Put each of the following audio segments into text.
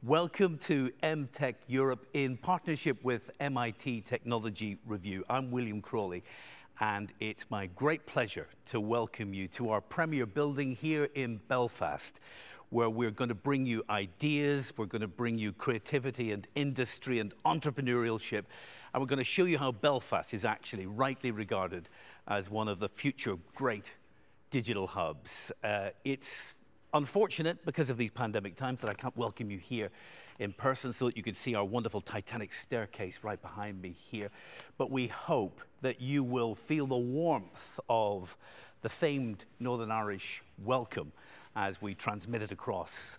Welcome to Emtech Europe in partnership with MIT Technology Review. I'm William Crawley, and it's my great pleasure to welcome you to our premier building here in Belfast, where we're going to bring you ideas, we're going to bring you creativity and industry and entrepreneurship, and we're going to show you how Belfast is actually rightly regarded as one of the future great digital hubs. It's unfortunate because of these pandemic times that I can't welcome you here in person so that you can see our wonderful Titanic staircase right behind me here. But we hope that you will feel the warmth of the famed Northern Irish welcome as we transmit it across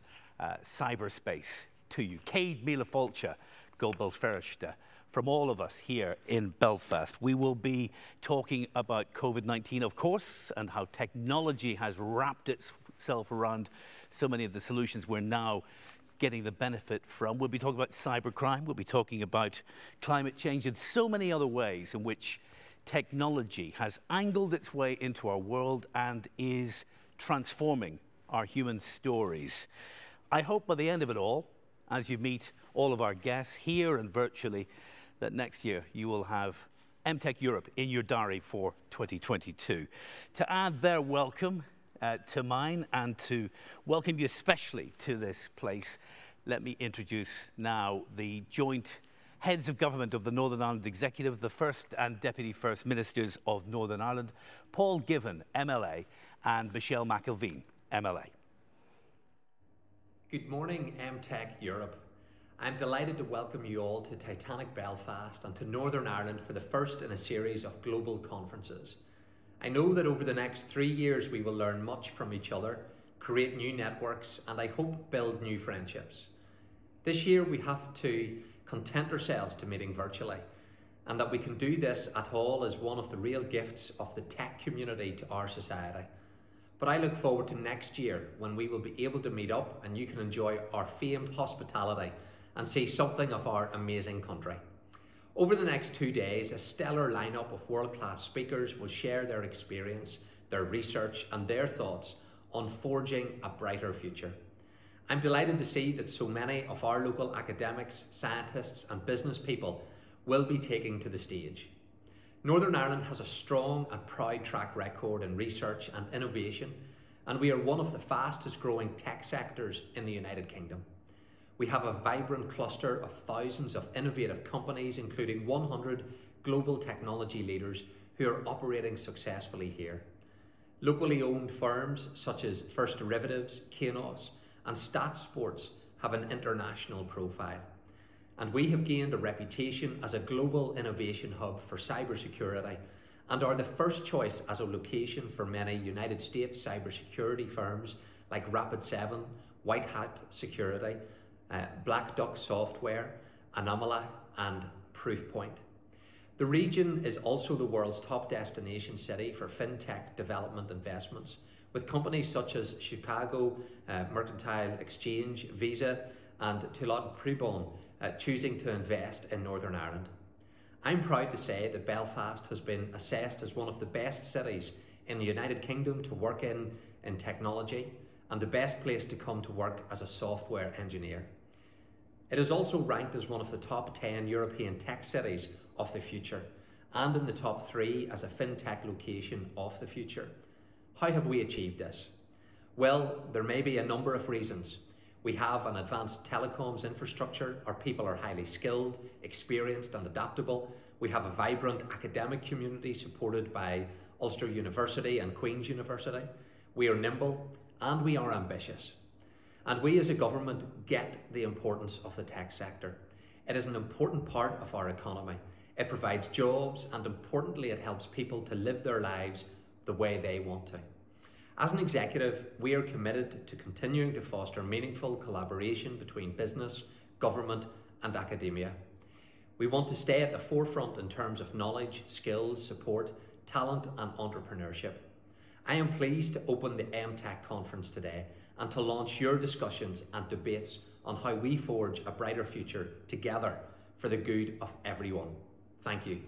cyberspace to you. Céad Míle Fáilte Go Belferiste from all of us here in Belfast. We will be talking about COVID-19, of course, and how technology has wrapped itself around so many of the solutions we're now getting the benefit from. We'll be talking about cybercrime, we'll be talking about climate change, and so many other ways in which technology has angled its way into our world and is transforming our human stories. I hope by the end of it all, as you meet all of our guests here and virtually, that next year you will have Emtech Europe in your diary for 2022. To add their welcome to mine and to welcome you especially to this place, let me introduce now the joint heads of government of the Northern Ireland Executive, the First and Deputy First Ministers of Northern Ireland, Paul Givan, MLA, and Michelle McIlveen, MLA. Good morning, Emtech Europe. I'm delighted to welcome you all to Titanic Belfast and to Northern Ireland for the first in a series of global conferences. I know that over the next 3 years we will learn much from each other, create new networks, and I hope build new friendships. This year we have to content ourselves to meeting virtually, and that we can do this at all is one of the real gifts of the tech community to our society. But I look forward to next year when we will be able to meet up and you can enjoy our famed hospitality and see something of our amazing country. Over the next 2 days, a stellar lineup of world-class speakers will share their experience, their research and their thoughts on forging a brighter future. I'm delighted to see that so many of our local academics, scientists and business people will be taking to the stage. Northern Ireland has a strong and proud track record in research and innovation, and we are one of the fastest growing tech sectors in the United Kingdom. We have a vibrant cluster of thousands of innovative companies, including 100 global technology leaders who are operating successfully here. Locally owned firms such as First Derivatives, Kainos and StatSports have an international profile. And we have gained a reputation as a global innovation hub for cybersecurity and are the first choice as a location for many United States cybersecurity firms like Rapid7, White Hat Security, Black Duck Software, Anomaly and Proofpoint. The region is also the world's top destination city for fintech development investments, with companies such as Chicago Mercantile Exchange, Visa and Toulon Pribon choosing to invest in Northern Ireland. I'm proud to say that Belfast has been assessed as one of the best cities in the United Kingdom to work in technology and the best place to come to work as a software engineer. It is also ranked as one of the top 10 European tech cities of the future and in the top 3 as a fintech location of the future. How have we achieved this? Well, there may be a number of reasons. We have an advanced telecoms infrastructure, our people are highly skilled, experienced and adaptable. We have a vibrant academic community supported by Ulster University and Queen's University. We are nimble and we are ambitious. And we as a government get the importance of the tech sector. It is an important part of our economy. It provides jobs and importantly it helps people to live their lives the way they want to. As an executive, we are committed to continuing to foster meaningful collaboration between business, government and academia. We want to stay at the forefront in terms of knowledge, skills, support, talent and entrepreneurship. I am pleased to open the Emtech conference today and to launch your discussions and debates on how we forge a brighter future together for the good of everyone. Thank you.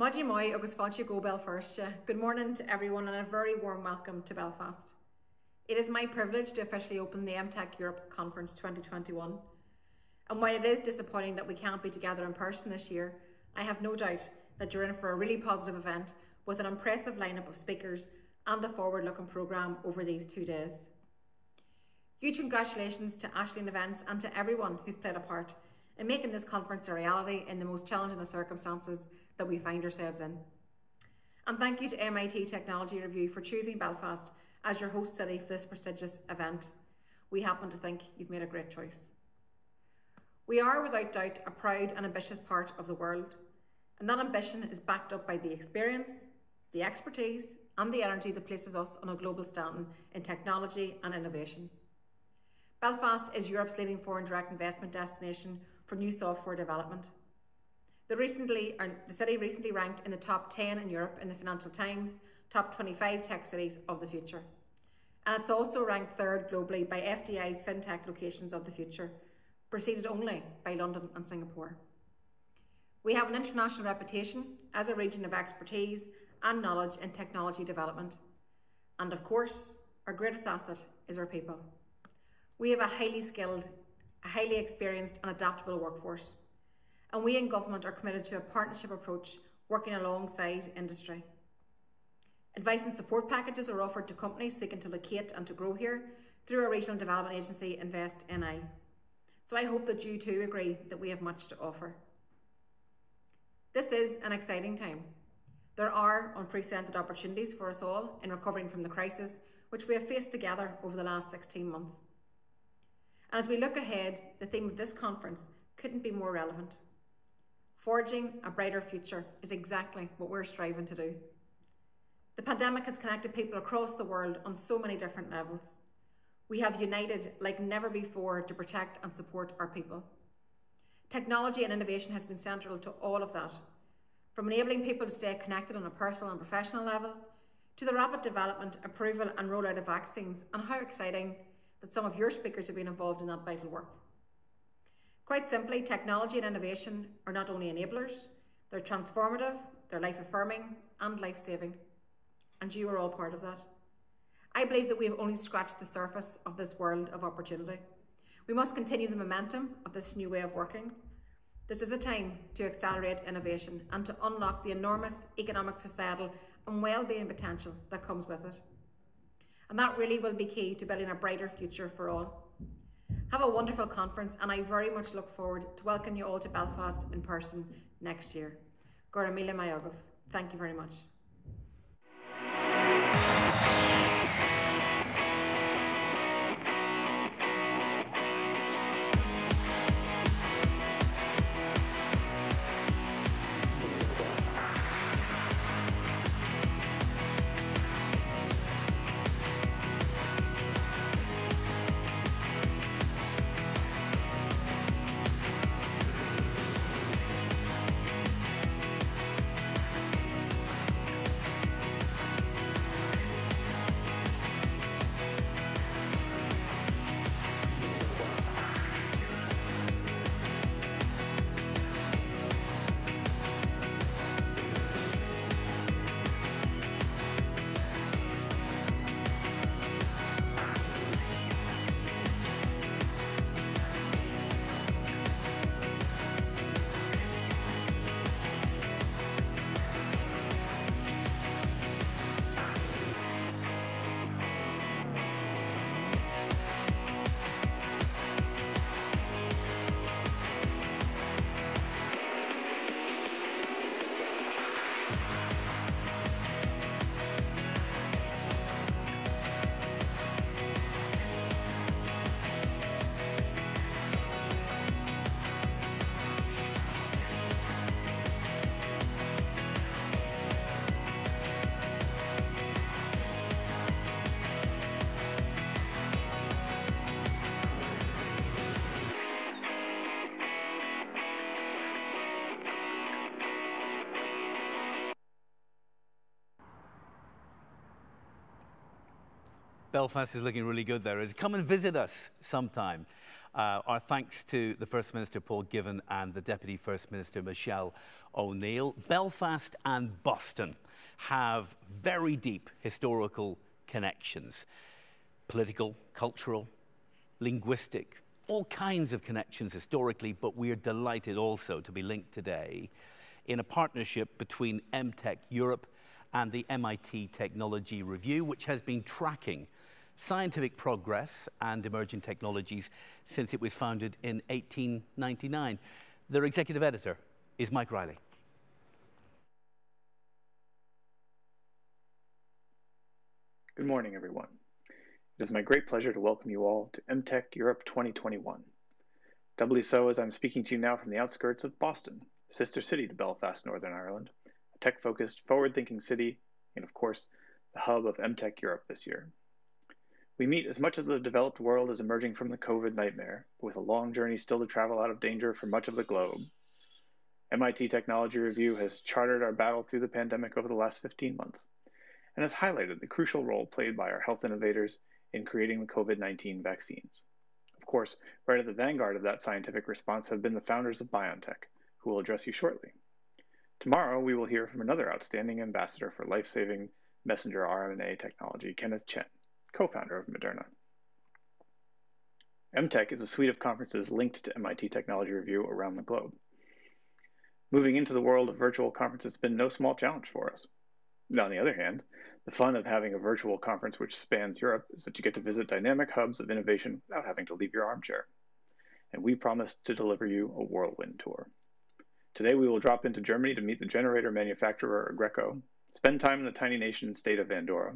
Maidí Mai agus fáilte go Belfast. Good morning to everyone and a very warm welcome to Belfast. It is my privilege to officially open the Emtech Europe Conference 2021. And while it is disappointing that we can't be together in person this year, I have no doubt that you're in for a really positive event with an impressive lineup of speakers and a forward-looking programme over these 2 days. Huge congratulations to Ashleen Events and to everyone who's played a part in making this conference a reality in the most challenging of circumstances that we find ourselves in. And thank you to MIT Technology Review for choosing Belfast as your host city for this prestigious event. We happen to think you've made a great choice. We are without doubt a proud and ambitious part of the world, and that ambition is backed up by the experience, the expertise and the energy that places us on a global standing in technology and innovation. Belfast is Europe's leading foreign direct investment destination for new software development. The city recently ranked in the top 10 in Europe in the Financial Times top 25 tech cities of the future. And it's also ranked third globally by FDI's FinTech locations of the future, preceded only by London and Singapore. We have an international reputation as a region of expertise and knowledge in technology development. And of course, our greatest asset is our people. We have a highly skilled, a highly experienced and adaptable workforce. And we in government are committed to a partnership approach working alongside industry. Advice and support packages are offered to companies seeking to locate and to grow here through our regional development agency Invest NI. So I hope that you too agree that we have much to offer. This is an exciting time. There are unprecedented opportunities for us all in recovering from the crisis which we have faced together over the last 16 months. And as we look ahead, the theme of this conference couldn't be more relevant. Forging a brighter future is exactly what we're striving to do. The pandemic has connected people across the world on so many different levels. We have united like never before to protect and support our people. Technology and innovation has been central to all of that, from enabling people to stay connected on a personal and professional level, to the rapid development, approval and rollout of vaccines, and how exciting that some of your speakers have been involved in that vital work. Quite simply, technology and innovation are not only enablers, they're transformative, they're life-affirming and life-saving. And you are all part of that. I believe that we have only scratched the surface of this world of opportunity. We must continue the momentum of this new way of working. This is a time to accelerate innovation and to unlock the enormous economic, societal and well-being potential that comes with it. And that really will be key to building a brighter future for all. Have a wonderful conference, and I very much look forward to welcoming you all to Belfast in person next year. Gora Mila Mayogov. Thank you very much. Belfast is looking really good there. Come and visit us sometime. Our thanks to the First Minister, Paul Givan, and the Deputy First Minister, Michelle O'Neill. Belfast and Boston have very deep historical connections. Political, cultural, linguistic, all kinds of connections historically, but we are delighted also to be linked today in a partnership between Emtech Europe and the MIT Technology Review, which has been tracking scientific progress and emerging technologies since it was founded in 1899. Their executive editor is Mike Riley. Good morning, everyone. It is my great pleasure to welcome you all to Emtech Europe 2021. Doubly so as I'm speaking to you now from the outskirts of Boston, sister city to Belfast, Northern Ireland, a tech-focused, forward-thinking city, and of course, the hub of Emtech Europe this year. We meet as much of the developed world as emerging from the COVID nightmare, with a long journey still to travel out of danger for much of the globe. MIT Technology Review has chartered our battle through the pandemic over the last 15 months, and has highlighted the crucial role played by our health innovators in creating the COVID-19 vaccines. Of course, right at the vanguard of that scientific response have been the founders of BioNTech, who will address you shortly. Tomorrow, we will hear from another outstanding ambassador for life-saving messenger RNA technology, Kenneth Chen, co-founder of Moderna. Emtech is a suite of conferences linked to MIT Technology Review around the globe. Moving into the world of virtual conferences has been no small challenge for us. On the other hand, the fun of having a virtual conference which spans Europe is that you get to visit dynamic hubs of innovation without having to leave your armchair. And we promise to deliver you a whirlwind tour. Today we will drop into Germany to meet the generator manufacturer Aggreko, spend time in the tiny nation state of Andorra,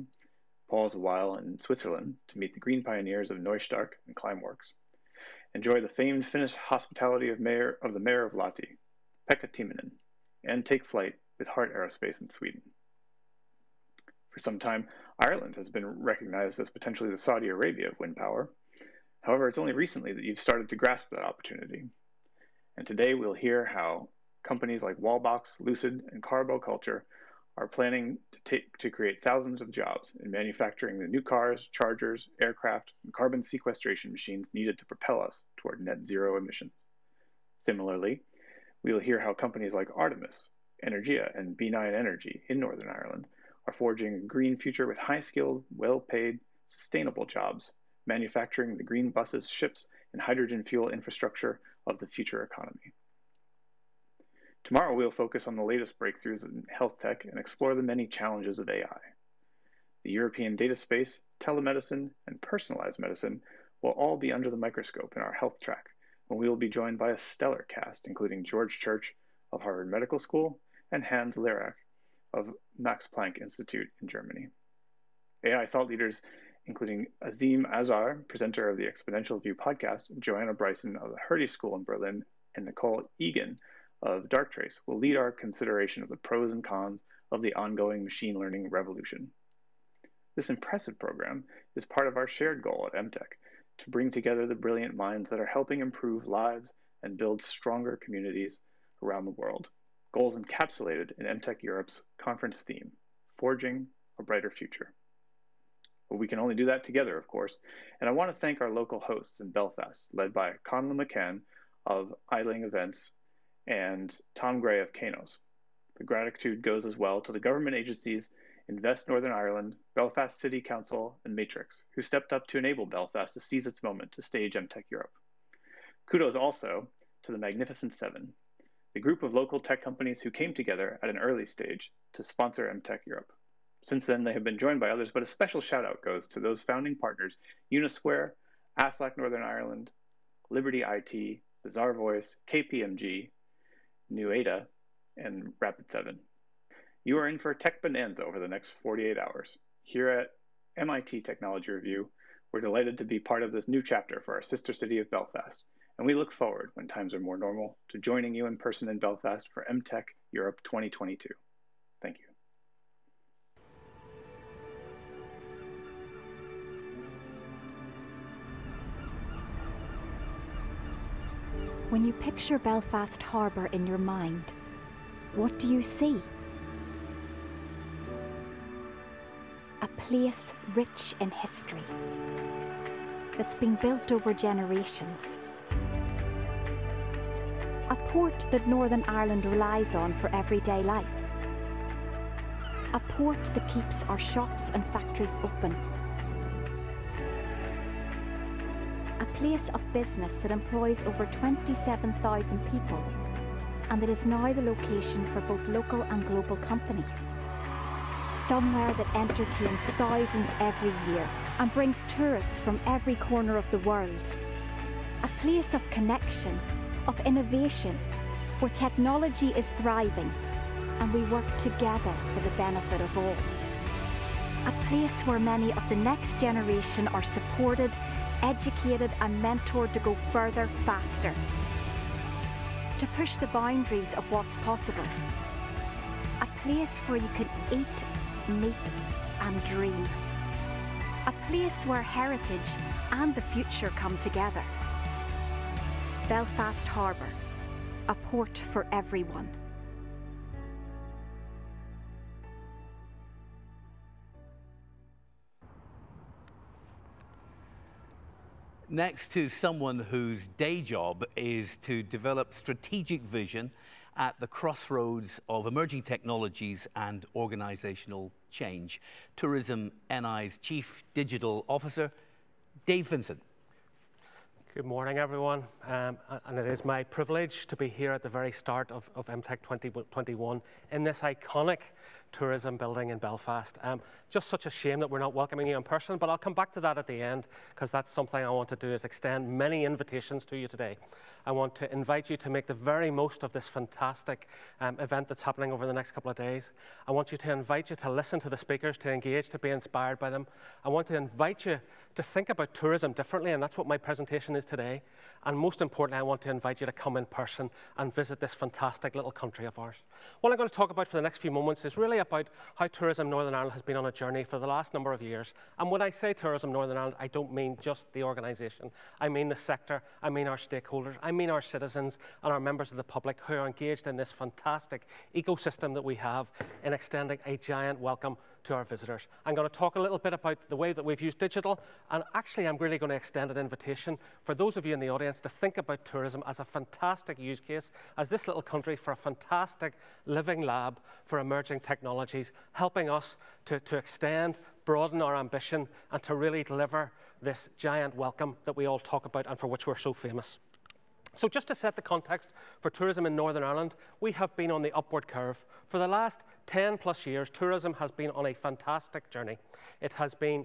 pause a while in Switzerland to meet the green pioneers of Neustark and Climeworks, enjoy the famed Finnish hospitality of the mayor of Lahti, Pekka Timonen, and take flight with Heart Aerospace in Sweden. For some time, Ireland has been recognized as potentially the Saudi Arabia of wind power. However, it's only recently that you've started to grasp that opportunity. And today we'll hear how companies like Wallbox, Lucid, and Carbo Culture are planning to create thousands of jobs in manufacturing the new cars, chargers, aircraft, and carbon sequestration machines needed to propel us toward net zero emissions. Similarly, we will hear how companies like Artemis, Energia, and B9 Energy in Northern Ireland are forging a green future with high-skilled, well-paid, sustainable jobs, manufacturing the green buses, ships, and hydrogen fuel infrastructure of the future economy. Tomorrow, we'll focus on the latest breakthroughs in health tech and explore the many challenges of AI. The European data space, telemedicine, and personalized medicine will all be under the microscope in our health track, when we will be joined by a stellar cast, including George Church of Harvard Medical School and Hans Lierach of Max Planck Institute in Germany. AI thought leaders, including Azim Azar, presenter of the Exponential View podcast, Joanna Bryson of the Hertie School in Berlin, and Nicole Egan of Darktrace, will lead our consideration of the pros and cons of the ongoing machine learning revolution. This impressive program is part of our shared goal at Emtech to bring together the brilliant minds that are helping improve lives and build stronger communities around the world. Goals encapsulated in Emtech Europe's conference theme, Forging a Brighter Future. But we can only do that together, of course, and I want to thank our local hosts in Belfast, led by Conlon McCann of Eiling Events and Tom Gray of Kanos. The gratitude goes as well to the government agencies Invest Northern Ireland, Belfast City Council, and Matrix, who stepped up to enable Belfast to seize its moment to stage Emtech Europe. Kudos also to the Magnificent Seven, the group of local tech companies who came together at an early stage to sponsor Emtech Europe. Since then, they have been joined by others, but a special shout out goes to those founding partners, Unisquare, Aflac Northern Ireland, Liberty IT, Bizarre Voice, KPMG, New Ada, and Rapid7. You are in for a tech bonanza over the next 48 hours. Here at MIT Technology Review, we're delighted to be part of this new chapter for our sister city of Belfast, and we look forward, when times are more normal, to joining you in person in Belfast for Emtech Europe 2022. Thank you. When you picture Belfast Harbour in your mind, what do you see? A place rich in history, that's been built over generations port that Northern Ireland relies on for everyday life. A port that keeps our shops and factories open. A place of business that employs over 27,000 people and that is now the location for both local and global companies. Somewhere that entertains thousands every year and brings tourists from every corner of the world. A place of connection, of innovation, where technology is thriving and we work together for the benefit of all. A place where many of the next generation are supported, educated and mentored to go further, faster. To push the boundaries of what's possible. A place where you can eat, meet and dream. A place where heritage and the future come together. Belfast Harbour, a port for everyone. Next to someone whose day job is to develop strategic vision at the crossroads of emerging technologies and organisational change, Tourism NI's Chief Digital Officer, Dave Vincent. Good morning, everyone, and it is my privilege to be here at the very start of Emtech 2021 in this iconic tourism building in Belfast. Just such a shame that we're not welcoming you in person, but I'll come back to that at the end, because that's something I want to do, is extend many invitations to you today. I want to invite you to make the very most of this fantastic event that's happening over the next couple of days. I want you to invite you to listen to the speakers, to engage, to be inspired by them. I want to invite you to think about tourism differently, and that's what my presentation is today. And most importantly, I want to invite you to come in person and visit this fantastic little country of ours. What I'm going to talk about for the next few moments is really about how Tourism Northern Ireland has been on a journey for the last number of years. And when I say Tourism Northern Ireland, I don't mean just the organisation. I mean the sector, I mean our stakeholders, I mean our citizens and our members of the public who are engaged in this fantastic ecosystem that we have in extending a giant welcome to our visitors. I'm going to talk a little bit about the way that we've used digital, and actually I'm really going to extend an invitation for those of you in the audience to think about tourism as a fantastic use case, as this little country for a fantastic living lab for emerging technologies, helping us to extend, broaden our ambition, and to really deliver this giant welcome that we all talk about and for which we're so famous. So just to set the context for tourism in Northern Ireland, we have been on the upward curve. For the last 10 plus years, tourism has been on a fantastic journey. It has been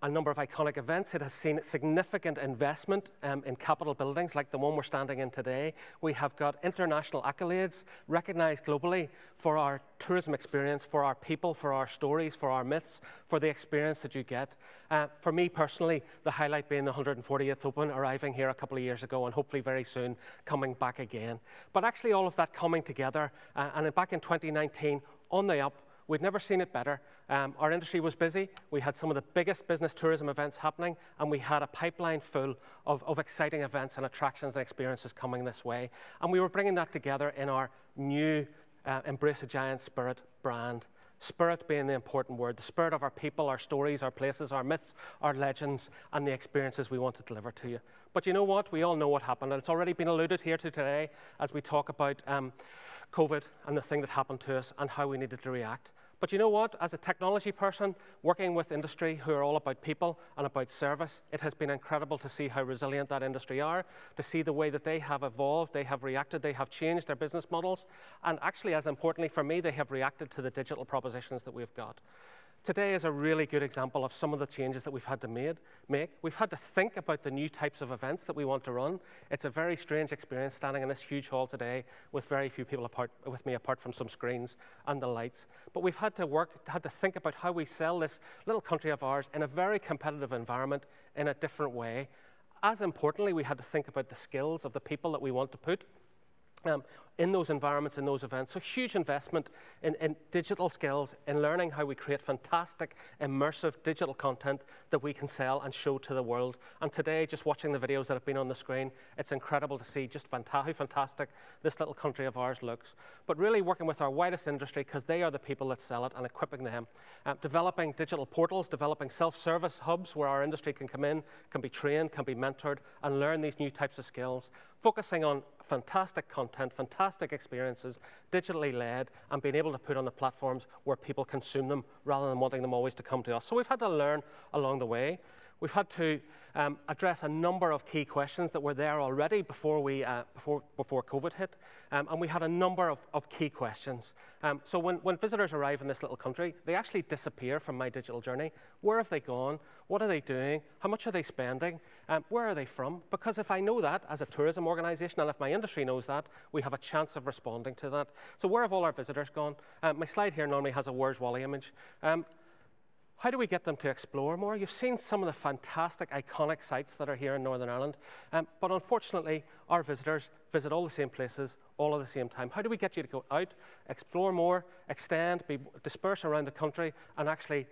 a number of iconic events. It has seen significant investment in capital buildings like the one we're standing in today. We have got international accolades recognised globally for our tourism experience, for our people, for our stories, for our myths, for the experience that you get. For me personally, the highlight being the 140th Open, arriving here a couple of years ago and hopefully very soon coming back again. But actually all of that coming together, and back in 2019, on the up, we'd never seen it better. Our industry was busy. We had some of the biggest business tourism events happening, and we had a pipeline full of exciting events and attractions and experiences coming this way. And we were bringing that together in our new Embrace a Giant Spirit brand. Spirit being the important word, the spirit of our people, our stories, our places, our myths, our legends, and the experiences we want to deliver to you. But you know what? We all know what happened, and it's already been alluded here to today as we talk about COVID and the thing that happened to us and how we needed to react. But you know what? As a technology person working with industry who are all about people and about service, it has been incredible to see how resilient that industry are, to see the way that they have evolved, they have reacted, they have changed their business models, and actually, as importantly for me, they have reacted to the digital propositions that we've got. Today is a really good example of some of the changes that we've had to make. We've had to think about the new types of events that we want to run. It's a very strange experience standing in this huge hall today with very few people with me apart from some screens and the lights. But we've had to think about how we sell this little country of ours in a very competitive environment in a different way. As importantly, we had to think about the skills of the people that we want to put in those environments, in those events. So huge investment in digital skills, in learning how we create fantastic, immersive digital content that we can sell and show to the world. And today, just watching the videos that have been on the screen, it's incredible to see just how fantastic this little country of ours looks. But really working with our widest industry, because they are the people that sell it, and equipping them. Developing digital portals, developing self-service hubs where our industry can come in, can be trained, can be mentored, and learn these new types of skills. Focusing on fantastic content, fantastic experiences, digitally led, and being able to put on the platforms where people consume them rather than wanting them always to come to us. So we've had to learn along the way. We've had to address a number of key questions that were there already before COVID hit, and we had a number of key questions. So when visitors arrive in this little country, they actually disappear from my digital journey. Where have they gone? What are they doing? How much are they spending? Where are they from? Because if I know that as a tourism organisation, and if my industry knows that, we have a chance of responding to that. So where have all our visitors gone? My slide here normally has a Where's Wally image. How do we get them to explore more? You've seen some of the fantastic, iconic sites that are here in Northern Ireland, but unfortunately, our visitors visit all the same places, all at the same time. How do we get you to go out, explore more, extend, disperse around the country, and actually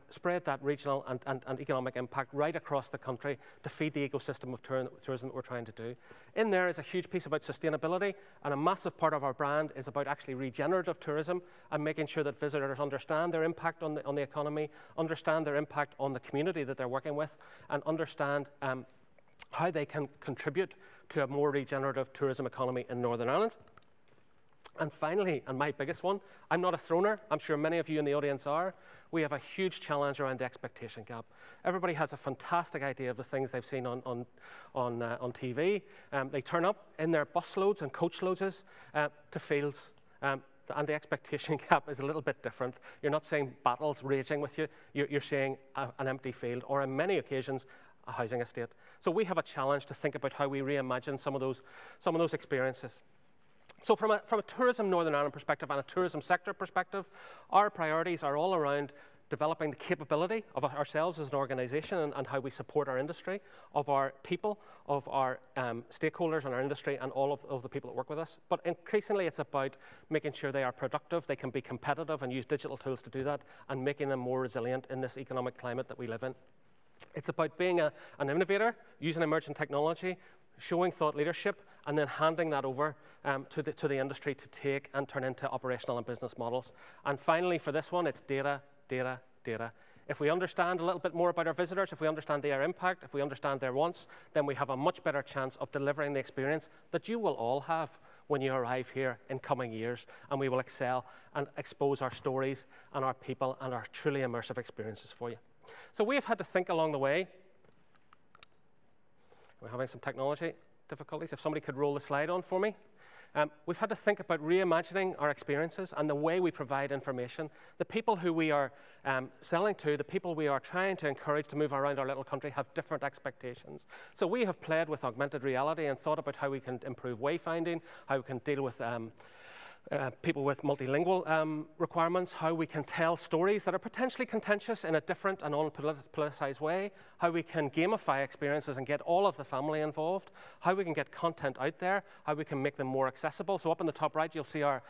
spread that regional and economic impact right across the country to feed the ecosystem of tourism that we're trying to do? In there is a huge piece about sustainability, and a massive part of our brand is about actually regenerative tourism and making sure that visitors understand their impact on the economy, understand their impact on the community that they're working with, and understand how they can contribute to a more regenerative tourism economy in Northern Ireland. And finally, and my biggest one, I'm not a throner, I'm sure many of you in the audience are, we have a huge challenge around the expectation gap. Everybody has a fantastic idea of the things they've seen on TV. They turn up in their bus loads and coach loads to fields. And the expectation gap is a little bit different. You're not seeing battles raging with you, you're seeing an empty field, or on many occasions, a housing estate. So we have a challenge to think about how we reimagine some of those experiences. So from a tourism Northern Ireland perspective and a tourism sector perspective, our priorities are all around developing the capability of ourselves as an organisation and how we support our industry, of our people, of our stakeholders in our industry, and all of the people that work with us. But increasingly it's about making sure they are productive, they can be competitive and use digital tools to do that, and making them more resilient in this economic climate that we live in. It's about being an innovator, using emerging technology, showing thought leadership, and then handing that over to the industry to take and turn into operational and business models. And finally, for this one, it's data, data, data. If we understand a little bit more about our visitors, if we understand their impact, if we understand their wants, then we have a much better chance of delivering the experience that you will all have when you arrive here in coming years, and we will excel and expose our stories and our people and our truly immersive experiences for you. So we have had to think along the way. We're having some technology difficulties. If somebody could roll the slide on for me. We've had to think about reimagining our experiences and the way we provide information. The people who we are selling to, the people we are trying to encourage to move around our little country have different expectations. So we have played with augmented reality and thought about how we can improve wayfinding, how we can deal with people with multilingual requirements, how we can tell stories that are potentially contentious in a different and unpoliticized way, how we can gamify experiences and get all of the family involved, how we can get content out there, how we can make them more accessible. So up in the top right, you'll see our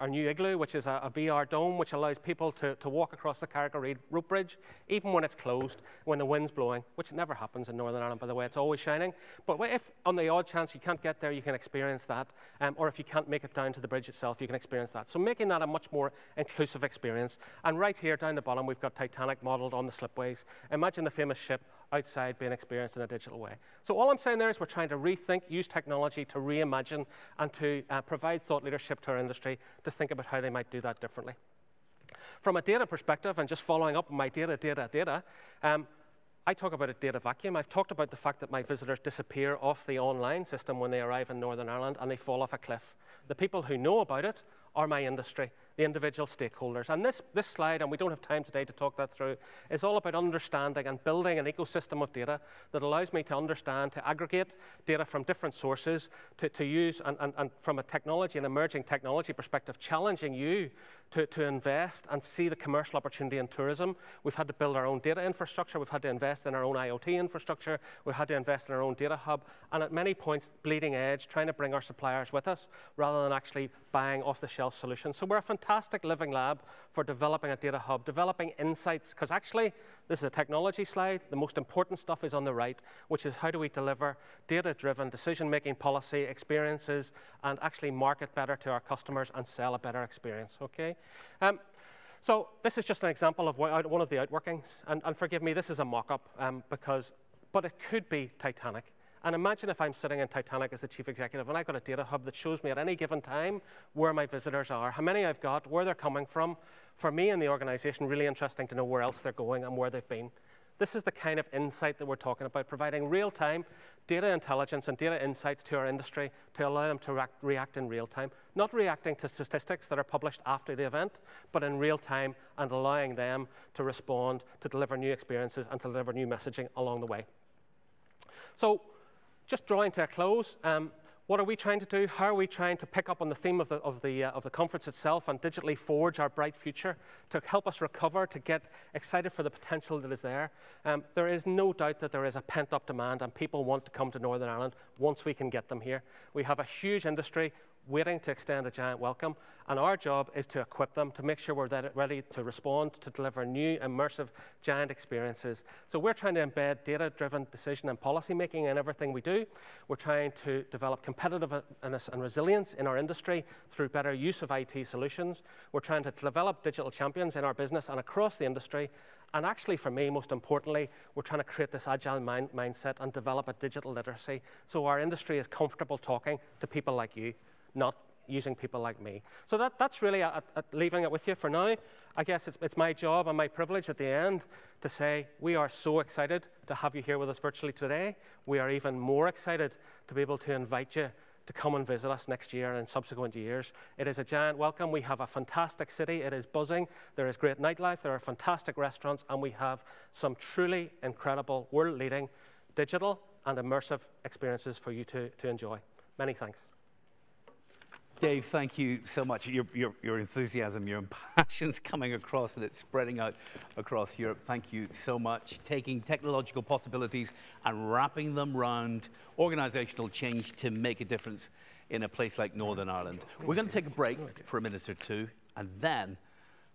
new Igloo, which is a VR dome, which allows people to walk across the Carrick rope bridge, even when it's closed, when the wind's blowing, which never happens in Northern Ireland, by the way, it's always shining. But if on the odd chance you can't get there, you can experience that, or if you can't make it down to the bridge itself, you can experience that. So making that a much more inclusive experience. And right here down the bottom, we've got Titanic modelled on the slipways. Imagine the famous ship outside being experienced in a digital way. So all I'm saying there is we're trying to rethink, use technology to reimagine and to provide thought leadership to our industry to think about how they might do that differently. From a data perspective, and just following up on my data, I talk about a data vacuum. I've talked about the fact that my visitors disappear off the online system when they arrive in Northern Ireland and they fall off a cliff. The people who know about it are my industry, the individual stakeholders. And this slide, and we don't have time today to talk that through, is all about understanding and building an ecosystem of data that allows me to understand, to aggregate data from different sources, to use, and from a technology and emerging technology perspective, challenging you to invest and see the commercial opportunity in tourism. We've had to build our own data infrastructure, we've had to invest in our own IoT infrastructure, we've had to invest in our own data hub, and at many points, bleeding edge, trying to bring our suppliers with us, rather than actually buying off-the-shelf solutions. So we're a fantastic living lab for developing a data hub, developing insights, because actually, this is a technology slide. The most important stuff is on the right, which is how do we deliver data-driven decision-making policy experiences and actually market better to our customers and sell a better experience, okay? So this is just an example of one of the outworkings, and forgive me, this is a mock-up, but it could be Titanic. And imagine if I'm sitting in Titanic as the chief executive and I've got a data hub that shows me at any given time where my visitors are, how many I've got, where they're coming from. For me and the organisation, really interesting to know where else they're going and where they've been. This is the kind of insight that we're talking about, providing real-time data intelligence and data insights to our industry to allow them to react in real time, not reacting to statistics that are published after the event, but in real time and allowing them to respond, to deliver new experiences and to deliver new messaging along the way. So, just drawing to a close, what are we trying to do? How are we trying to pick up on the theme of the conference itself and digitally forge our bright future to help us recover, to get excited for the potential that is there? There is no doubt that there is a pent-up demand and people want to come to Northern Ireland once we can get them here. We have a huge industry waiting to extend a giant welcome, and our job is to equip them, to make sure we're ready to respond, to deliver new, immersive, giant experiences. So we're trying to embed data-driven decision and policy making in everything we do. We're trying to develop competitiveness and resilience in our industry through better use of IT solutions. We're trying to develop digital champions in our business and across the industry. And actually, for me, most importantly, we're trying to create this agile mindset and develop a digital literacy so our industry is comfortable talking to people like you, not using people like me. So that's really leaving it with you for now. I guess it's my job and my privilege at the end to say we are so excited to have you here with us virtually today. We are even more excited to be able to invite you to come and visit us next year and in subsequent years. It is a giant welcome. We have a fantastic city. It is buzzing. There is great nightlife. There are fantastic restaurants. And we have some truly incredible, world-leading digital and immersive experiences for you to enjoy. Many thanks. Dave, thank you so much. Your enthusiasm, your passion's coming across and it's spreading out across Europe. Thank you so much. Taking technological possibilities and wrapping them around organisational change to make a difference in a place like Northern Ireland. We're going to take a break for a minute or two, and then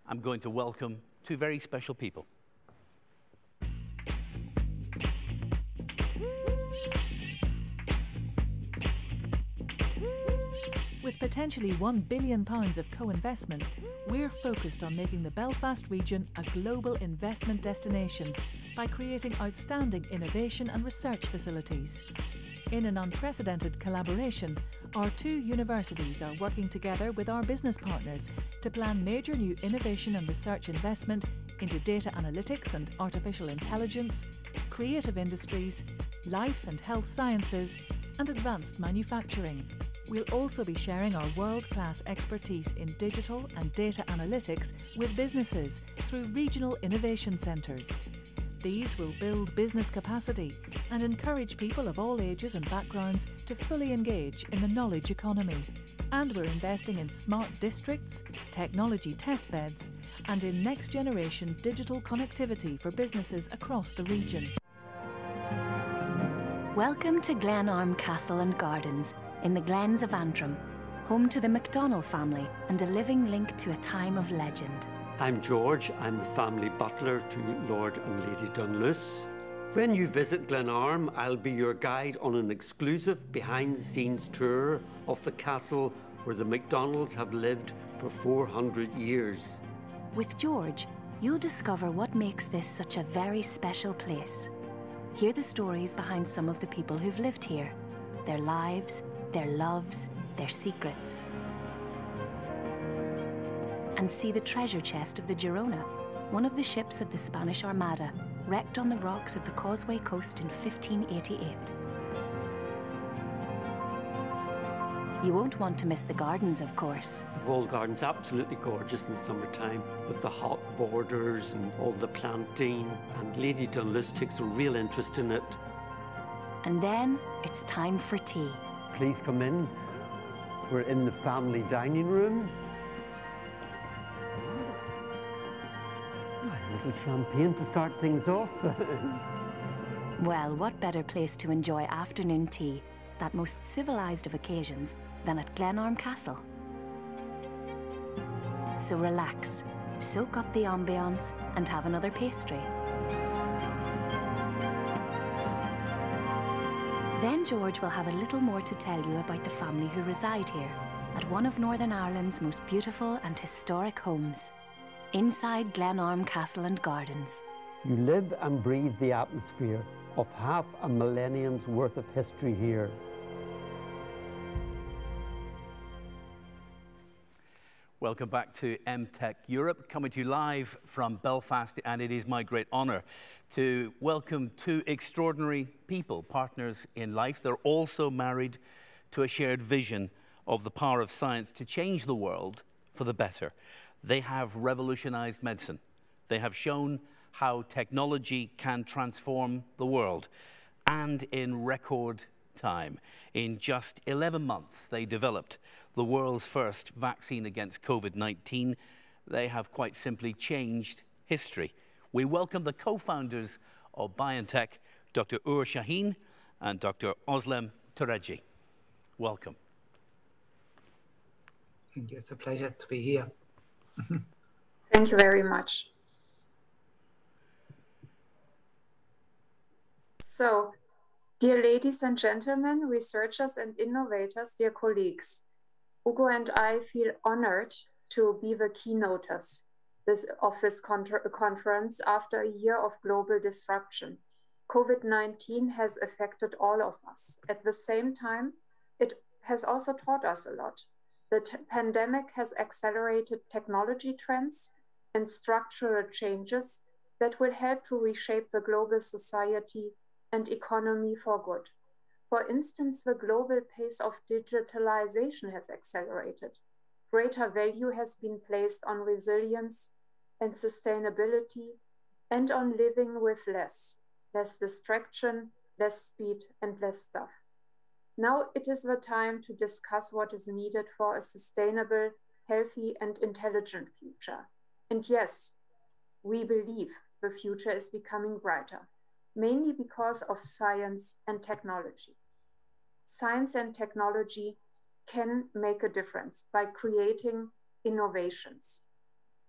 I'm going to welcome two very special people. With potentially £1 billion of co-investment, we're focused on making the Belfast region a global investment destination by creating outstanding innovation and research facilities. In an unprecedented collaboration, our two universities are working together with our business partners to plan major new innovation and research investment into data analytics and artificial intelligence, creative industries, life and health sciences, and advanced manufacturing. We'll also be sharing our world-class expertise in digital and data analytics with businesses through regional innovation centres. These will build business capacity and encourage people of all ages and backgrounds to fully engage in the knowledge economy. And we're investing in smart districts, technology test beds, and in next-generation digital connectivity for businesses across the region. Welcome to Glenarm Castle and Gardens in the Glens of Antrim, home to the MacDonald family and a living link to a time of legend. I'm George. I'm the family butler to Lord and Lady Dunluce. When you visit Glenarm, I'll be your guide on an exclusive behind-the-scenes tour of the castle where the MacDonalds have lived for 400 years. With George, you'll discover what makes this such a very special place. Hear the stories behind some of the people who've lived here, their lives, their loves, their secrets. And see the treasure chest of the Girona, one of the ships of the Spanish Armada, wrecked on the rocks of the Causeway Coast in 1588. You won't want to miss the gardens, of course. The whole garden's absolutely gorgeous in the summertime, with the hot borders and all the planting, and Lady Dunluce takes a real interest in it. And then it's time for tea. Please come in. We're in the family dining room. A little champagne to start things off. Well, what better place to enjoy afternoon tea, that most civilised of occasions, than at Glenarm Castle? So relax, soak up the ambience, and have another pastry. Then George will have a little more to tell you about the family who reside here, at one of Northern Ireland's most beautiful and historic homes, inside Glenarm Castle and Gardens. You live and breathe the atmosphere of half a millennium's worth of history here. Welcome back to Emtech Europe, coming to you live from Belfast, and it is my great honour to welcome two extraordinary people, partners in life. They're also married to a shared vision of the power of science to change the world for the better. They have revolutionised medicine. They have shown how technology can transform the world, and in record time. In just 11 months, they developed the world's first vaccine against COVID-19. They have quite simply changed history. We welcome the co-founders of BioNTech, Dr. Ur Shaheen and Dr. Özlem Türeci. Welcome. Thank you. It's a pleasure to be here. Thank you very much. So, dear ladies and gentlemen, researchers and innovators, dear colleagues, Ugo and I feel honored to be the keynoters of this conference after a year of global disruption. COVID-19 has affected all of us. At the same time, it has also taught us a lot. The pandemic has accelerated technology trends and structural changes that will help to reshape the global society and economy for good. For instance, the global pace of digitalization has accelerated. Greater value has been placed on resilience and sustainability and on living with less distraction, less speed, and less stuff. Now it is the time to discuss what is needed for a sustainable, healthy, and intelligent future. And yes, we believe the future is becoming brighter, mainly because of science and technology. Science and technology can make a difference by creating innovations.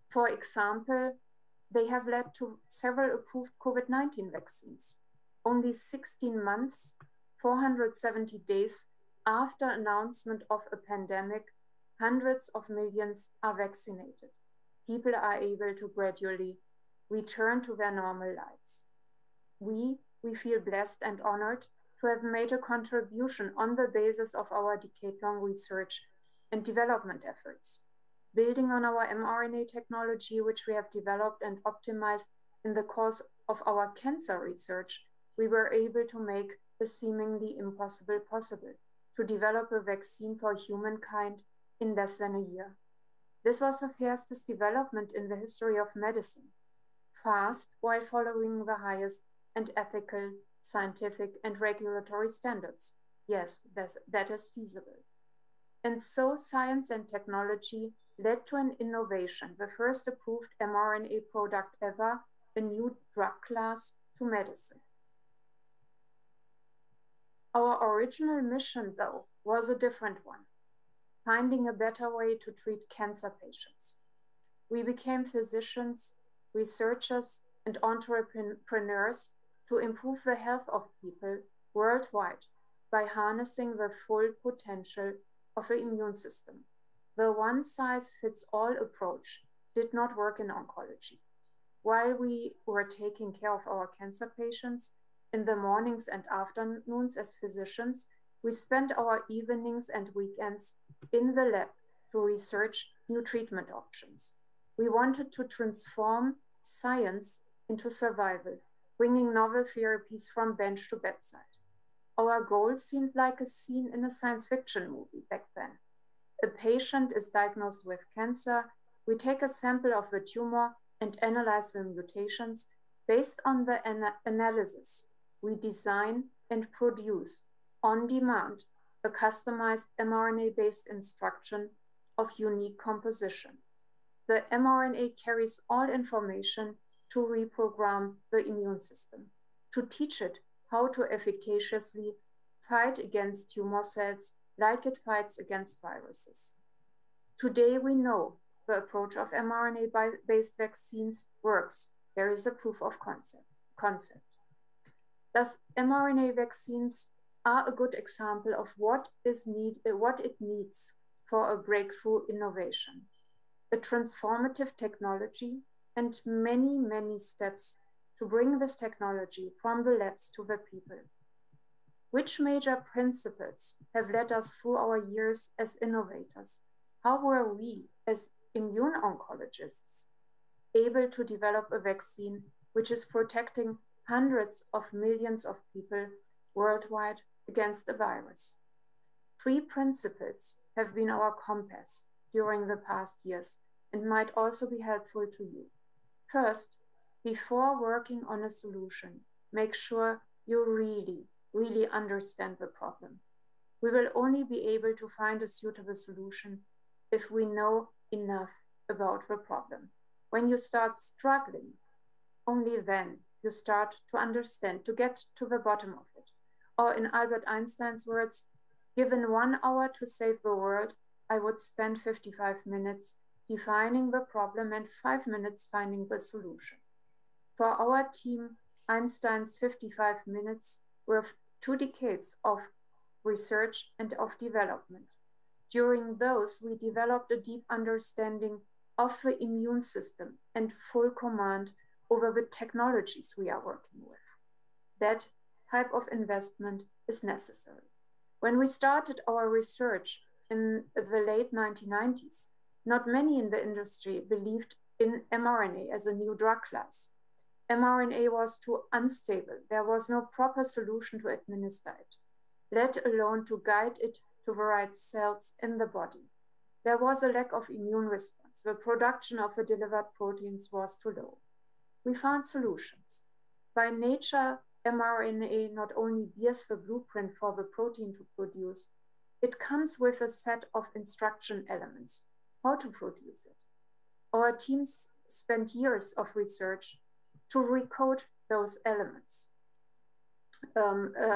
For example, they have led to several approved COVID-19 vaccines. Only 16 months, 470 days after announcement of a pandemic, hundreds of millions are vaccinated. People are able to gradually return to their normal lives. We feel blessed and honored to have made a contribution on the basis of our decade-long research and development efforts. Building on our mRNA technology, which we have developed and optimized in the course of our cancer research, we were able to make the seemingly impossible possible, to develop a vaccine for humankind in less than a year. This was the fastest development in the history of medicine, fast while following the highest and ethical, scientific, and regulatory standards. Yes, that is feasible. And so science and technology led to an innovation, the first approved mRNA product ever, a new drug class to medicine. Our original mission, though, was a different one, finding a better way to treat cancer patients. We became physicians, researchers, and entrepreneurs to improve the health of people worldwide by harnessing the full potential of the immune system. The one-size-fits-all approach did not work in oncology. While we were taking care of our cancer patients in the mornings and afternoons as physicians, we spent our evenings and weekends in the lab to research new treatment options. We wanted to transform science into survival, bringing novel therapies from bench to bedside. Our goal seemed like a scene in a science fiction movie back then. A patient is diagnosed with cancer. We take a sample of the tumor and analyze the mutations. Based on the analysis, we design and produce on demand a customized mRNA-based instruction of unique composition. The mRNA carries all information to reprogram the immune system, to teach it how to efficaciously fight against tumor cells like it fights against viruses. Today we know the approach of mRNA-based vaccines works. There is a proof of concept. Thus, mRNA vaccines are a good example of what it needs for a breakthrough innovation, a transformative technology, and many, many steps to bring this technology from the labs to the people? Which major principles have led us through our years as innovators? How were we, as immune oncologists, able to develop a vaccine which is protecting hundreds of millions of people worldwide against a virus? 3 principles have been our compass during the past years and might also be helpful to you. First, before working on a solution, make sure you really understand the problem. We will only be able to find a suitable solution if we know enough about the problem. When you start struggling, only then you start to understand, to get to the bottom of it. Or in Albert Einstein's words, given 1 hour to save the world, I would spend 55 minutes defining the problem and 5 minutes finding the solution. For our team, Einstein's 55 minutes were 2 decades of research and of development. During those, we developed a deep understanding of the immune system and full command over the technologies we are working with. That type of investment is necessary. When we started our research in the late 1990s, not many in the industry believed in mRNA as a new drug class. mRNA was too unstable. There was no proper solution to administer it, let alone to guide it to the right cells in the body. There was a lack of immune response. The production of the delivered proteins was too low. We found solutions. By nature, mRNA not only bears the blueprint for the protein to produce, it comes with a set of instruction elements, how to produce it. Our teams spent years of research to recode those elements,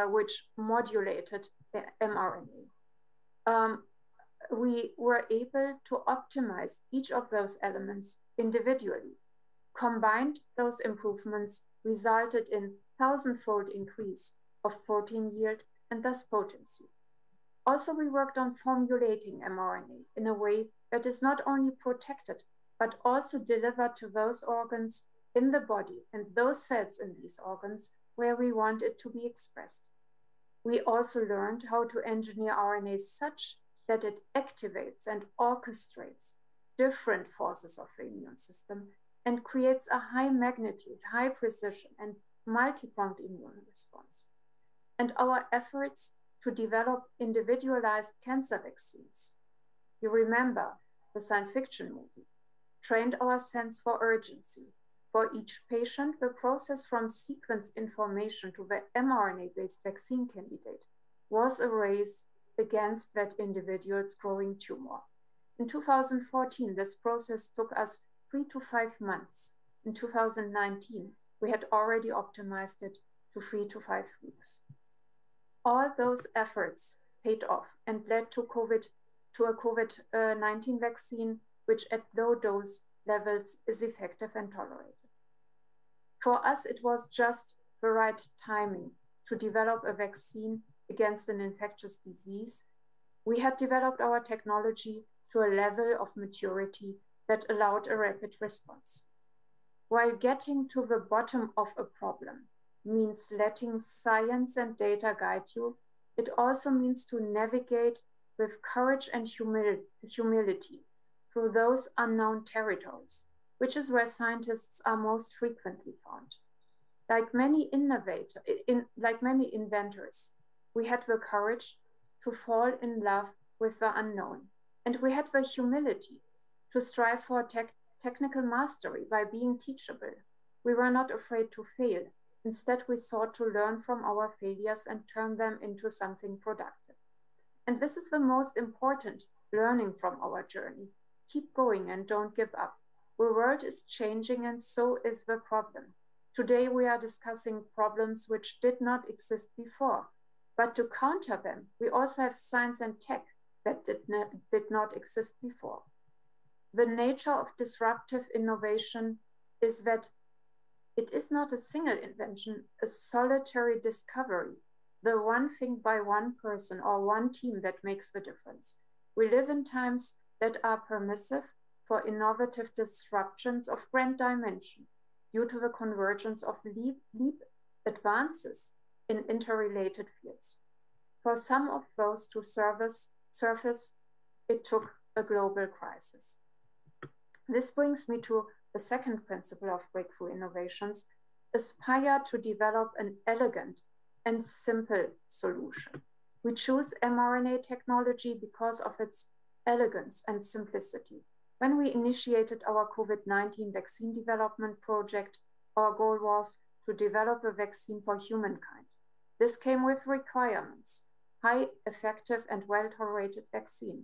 which modulated the mRNA. We were able to optimize each of those elements individually. Combined, those improvements resulted in 1,000-fold increase of protein yield and thus potency. Also, we worked on formulating mRNA in a way that is not only protected, but also delivered to those organs in the body and those cells in these organs where we want it to be expressed. We also learned how to engineer RNA such that it activates and orchestrates different forces of the immune system and creates a high magnitude, high precision, and multi-pronged immune response. And our efforts to develop individualized cancer vaccines, you remember the science fiction movie, trained our sense for urgency. For each patient, the process from sequence information to the mRNA-based vaccine candidate was a race against that individual's growing tumor. In 2014, this process took us 3 to 5 months. In 2019, we had already optimized it to 3 to 5 weeks. All those efforts paid off and led to a COVID-19 vaccine, which at low dose levels is effective and tolerated. For us, it was just the right timing to develop a vaccine against an infectious disease. We had developed our technology to a level of maturity that allowed a rapid response. While getting to the bottom of a problem means letting science and data guide you, it also means to navigate with courage and humility through those unknown territories, which is where scientists are most frequently found. Like many inventors, we had the courage to fall in love with the unknown, and we had the humility to strive for technical mastery by being teachable. We were not afraid to fail. Instead, we sought to learn from our failures and turn them into something productive. And this is the most important learning from our journey. Keep going and don't give up. The world is changing and so is the problem. Today we are discussing problems which did not exist before. But to counter them, we also have science and tech that did not exist before. The nature of disruptive innovation is that it is not a single invention, a solitary discovery, the one thing by one person or one team that makes the difference. We live in times that are permissive for innovative disruptions of grand dimension. due to the convergence of leap advances in interrelated fields. For some of those to surface, it took a global crisis. This brings me to the second principle of breakthrough innovations: aspire to develop an elegant and simple solution. We choose mRNA technology because of its elegance and simplicity. When we initiated our COVID-19 vaccine development project, our goal was to develop a vaccine for humankind. This came with requirements: high, effective, and well-tolerated vaccine.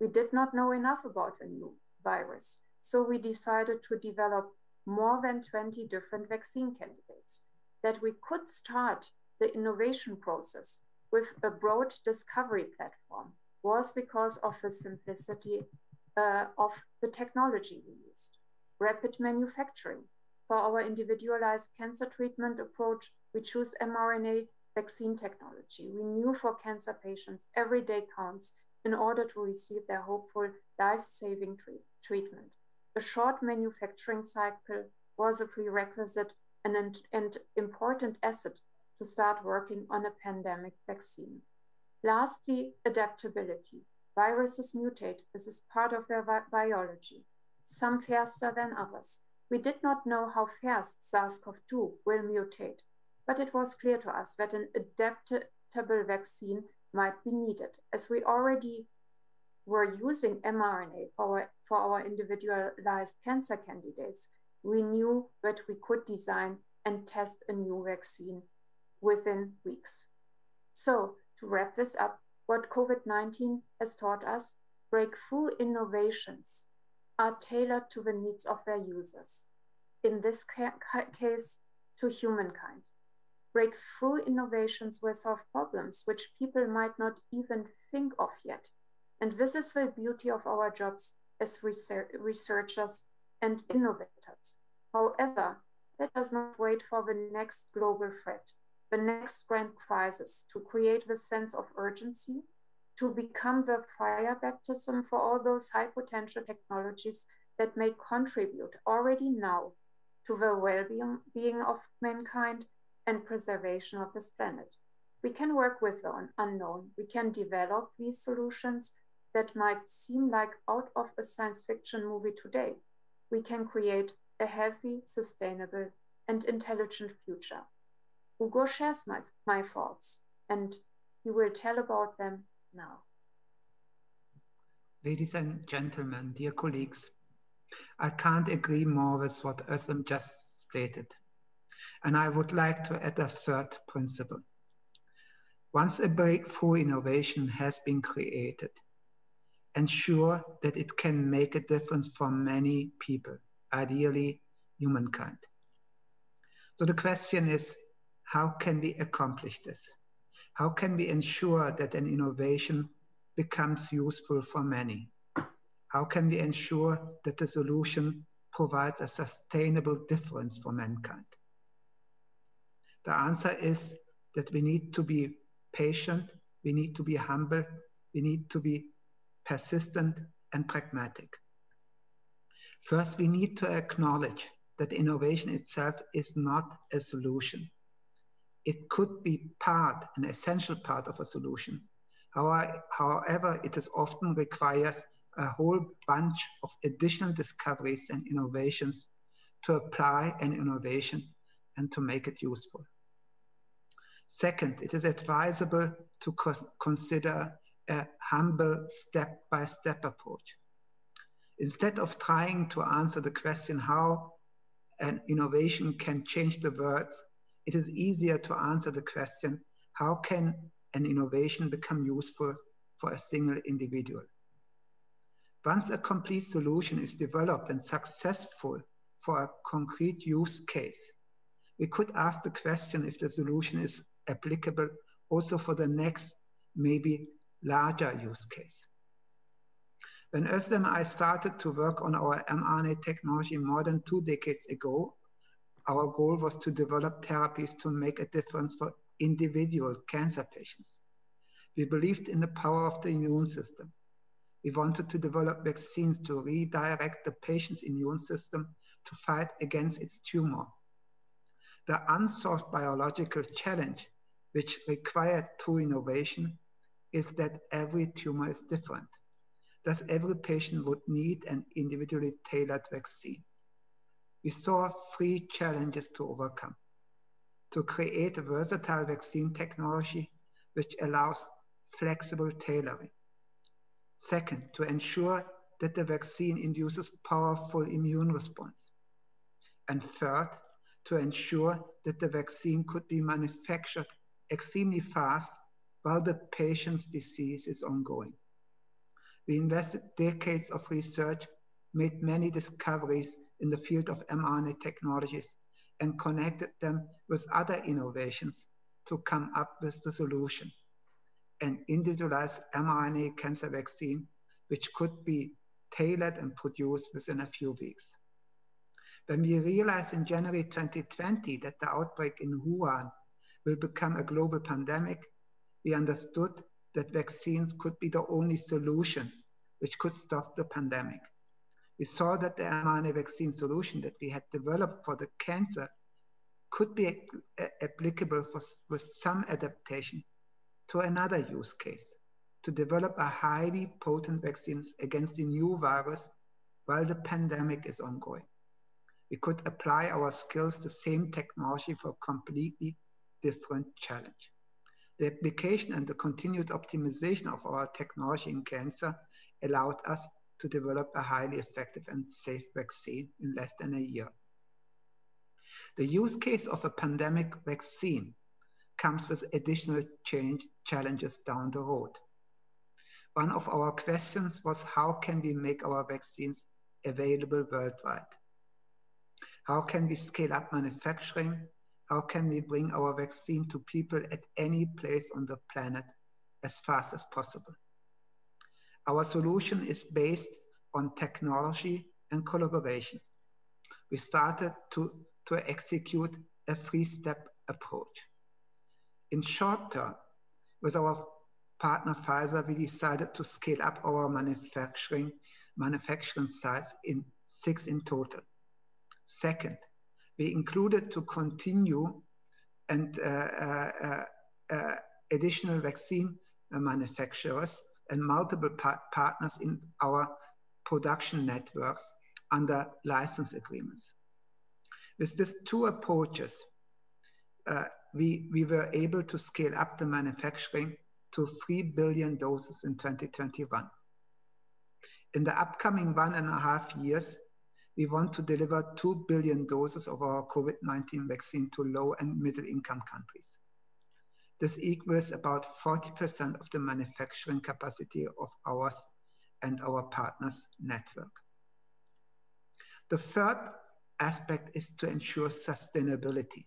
We did not know enough about the new virus, so we decided to develop more than 20 different vaccine candidates. That we could start the innovation process with a broad discovery platform was because of the simplicity of the technology we used. Rapid manufacturing. For our individualized cancer treatment approach, we choose mRNA vaccine technology. We knew for cancer patients, every day counts in order to receive their hopeful life-saving treatment. A short manufacturing cycle was a prerequisite and important asset to start working on a pandemic vaccine. Lastly, adaptability. Viruses mutate. This is part of their biology, some faster than others. We did not know how fast SARS-CoV-2 will mutate, but it was clear to us that an adaptable vaccine might be needed. As we already were using mRNA for our individualized cancer candidates, we knew that we could design and test a new vaccine within weeks. So, to wrap this up, what COVID-19 has taught us: breakthrough innovations are tailored to the needs of their users, in this case, to humankind. Breakthrough innovations will solve problems which people might not even think of yet. And this is the beauty of our jobs as researchers and innovators. However, let us not wait for the next global threat, the next grand crisis, to create the sense of urgency, to become the fire baptism for all those high potential technologies that may contribute already now to the well-being of mankind and preservation of this planet. We can work with the unknown. We can develop these solutions that might seem like out of a science fiction movie today. We can create a healthy, sustainable, and intelligent future. Ugo shares my thoughts, and he will tell about them now. Ladies and gentlemen, dear colleagues, I can't agree more with what Özlem just stated. And I would like to add a third principle. Once a breakthrough innovation has been created, ensure that it can make a difference for many people, ideally humankind. So the question is, how can we accomplish this? How can we ensure that an innovation becomes useful for many? How can we ensure that the solution provides a sustainable difference for mankind? The answer is that we need to be patient, we need to be humble, we need to be persistent and pragmatic. First, we need to acknowledge that innovation itself is not a solution. It could be an essential part of a solution. However, it is often requires a whole bunch of additional discoveries and innovations to apply an innovation and to make it useful. Second, it is advisable to consider a humble step-by-step approach. Instead of trying to answer the question how an innovation can change the world, it is easier to answer the question, how can an innovation become useful for a single individual? Once a complete solution is developed and successful for a concrete use case, we could ask the question if the solution is applicable also for the next, maybe larger use case. When Özlem and I started to work on our mRNA technology more than 2 decades ago, our goal was to develop therapies to make a difference for individual cancer patients. We believed in the power of the immune system. We wanted to develop vaccines to redirect the patient's immune system to fight against its tumor. The unsolved biological challenge, which required true innovation, is that every tumor is different. Thus, every patient would need an individually tailored vaccine. We saw 3 challenges to overcome. To create a versatile vaccine technology which allows flexible tailoring. Second, to ensure that the vaccine induces powerful immune response. And third, to ensure that the vaccine could be manufactured extremely fast while the patient's disease is ongoing. We invested decades of research, made many discoveries in the field of mRNA technologies, and connected them with other innovations to come up with the solution, an individualized mRNA cancer vaccine, which could be tailored and produced within a few weeks. When we realized in January 2020 that the outbreak in Wuhan will become a global pandemic, we understood that vaccines could be the only solution which could stop the pandemic. We saw that the mRNA vaccine solution that we had developed for the cancer could be applicable with some adaptation to another use case, to develop a highly potent vaccines against the new virus while the pandemic is ongoing. We could apply our skills, the same technology, for a completely different challenge. The application and the continued optimization of our technology in cancer allowed us to develop a highly effective and safe vaccine in less than a year. The use case of a pandemic vaccine comes with additional challenges down the road. One of our questions was, how can we make our vaccines available worldwide? How can we scale up manufacturing? How can we bring our vaccine to people at any place on the planet as fast as possible? Our solution is based on technology and collaboration. We started to execute a 3-step approach. In short term, with our partner Pfizer, we decided to scale up our manufacturing sites in 6 in total. Second, we included to continue and additional vaccine manufacturers and multiple partners in our production networks under license agreements. With these 2 approaches, we were able to scale up the manufacturing to 3 billion doses in 2021. In the upcoming 1.5 years, we want to deliver 2 billion doses of our COVID-19 vaccine to low and middle income countries. This equals about 40% of the manufacturing capacity of ours and our partners' network. The third aspect is to ensure sustainability.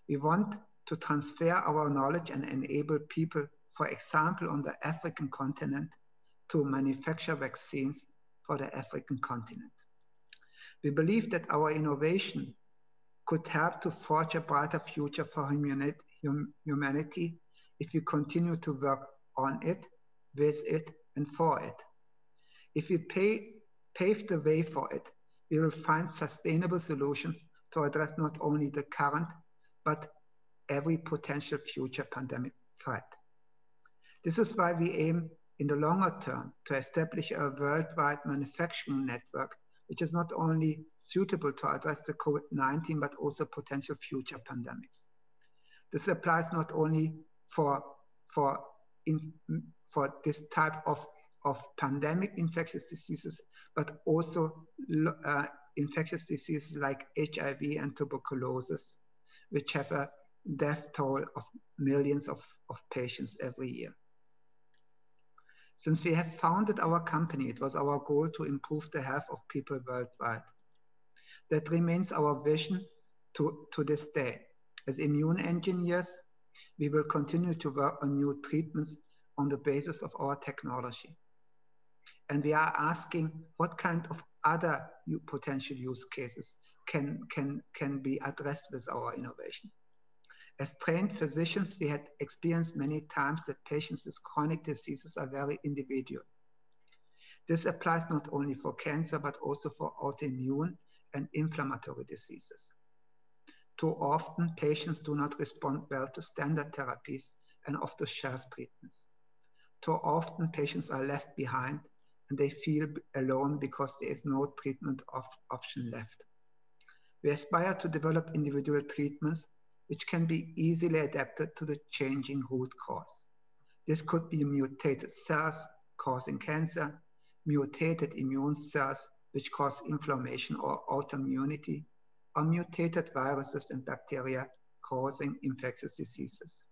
We want to transfer our knowledge and enable people, for example, on the African continent, to manufacture vaccines for the African continent. We believe that our innovation could help to forge a brighter future for humanity if we continue to work on it, with it, and for it. If we pave the way for it, we will find sustainable solutions to address not only the current, but every potential future pandemic threat. This is why we aim in the longer term to establish a worldwide manufacturing network which is not only suitable to address the COVID-19, but also potential future pandemics. This applies not only for this type of pandemic infectious diseases, but also infectious diseases like HIV and tuberculosis, which have a death toll of millions of patients every year. Since we have founded our company, it was our goal to improve the health of people worldwide. That remains our vision to this day. As immune engineers, we will continue to work on new treatments on the basis of our technology. And we are asking what kind of other potential use cases can be addressed with our innovation. As trained physicians, we had experienced many times that patients with chronic diseases are very individual. This applies not only for cancer, but also for autoimmune and inflammatory diseases. Too often, patients do not respond well to standard therapies and off-the-shelf treatments. Too often, patients are left behind and they feel alone because there is no treatment option left. We aspire to develop individual treatments which can be easily adapted to the changing root cause. This could be mutated cells causing cancer, mutated immune cells which cause inflammation or autoimmunity, or mutated viruses and bacteria causing infectious diseases.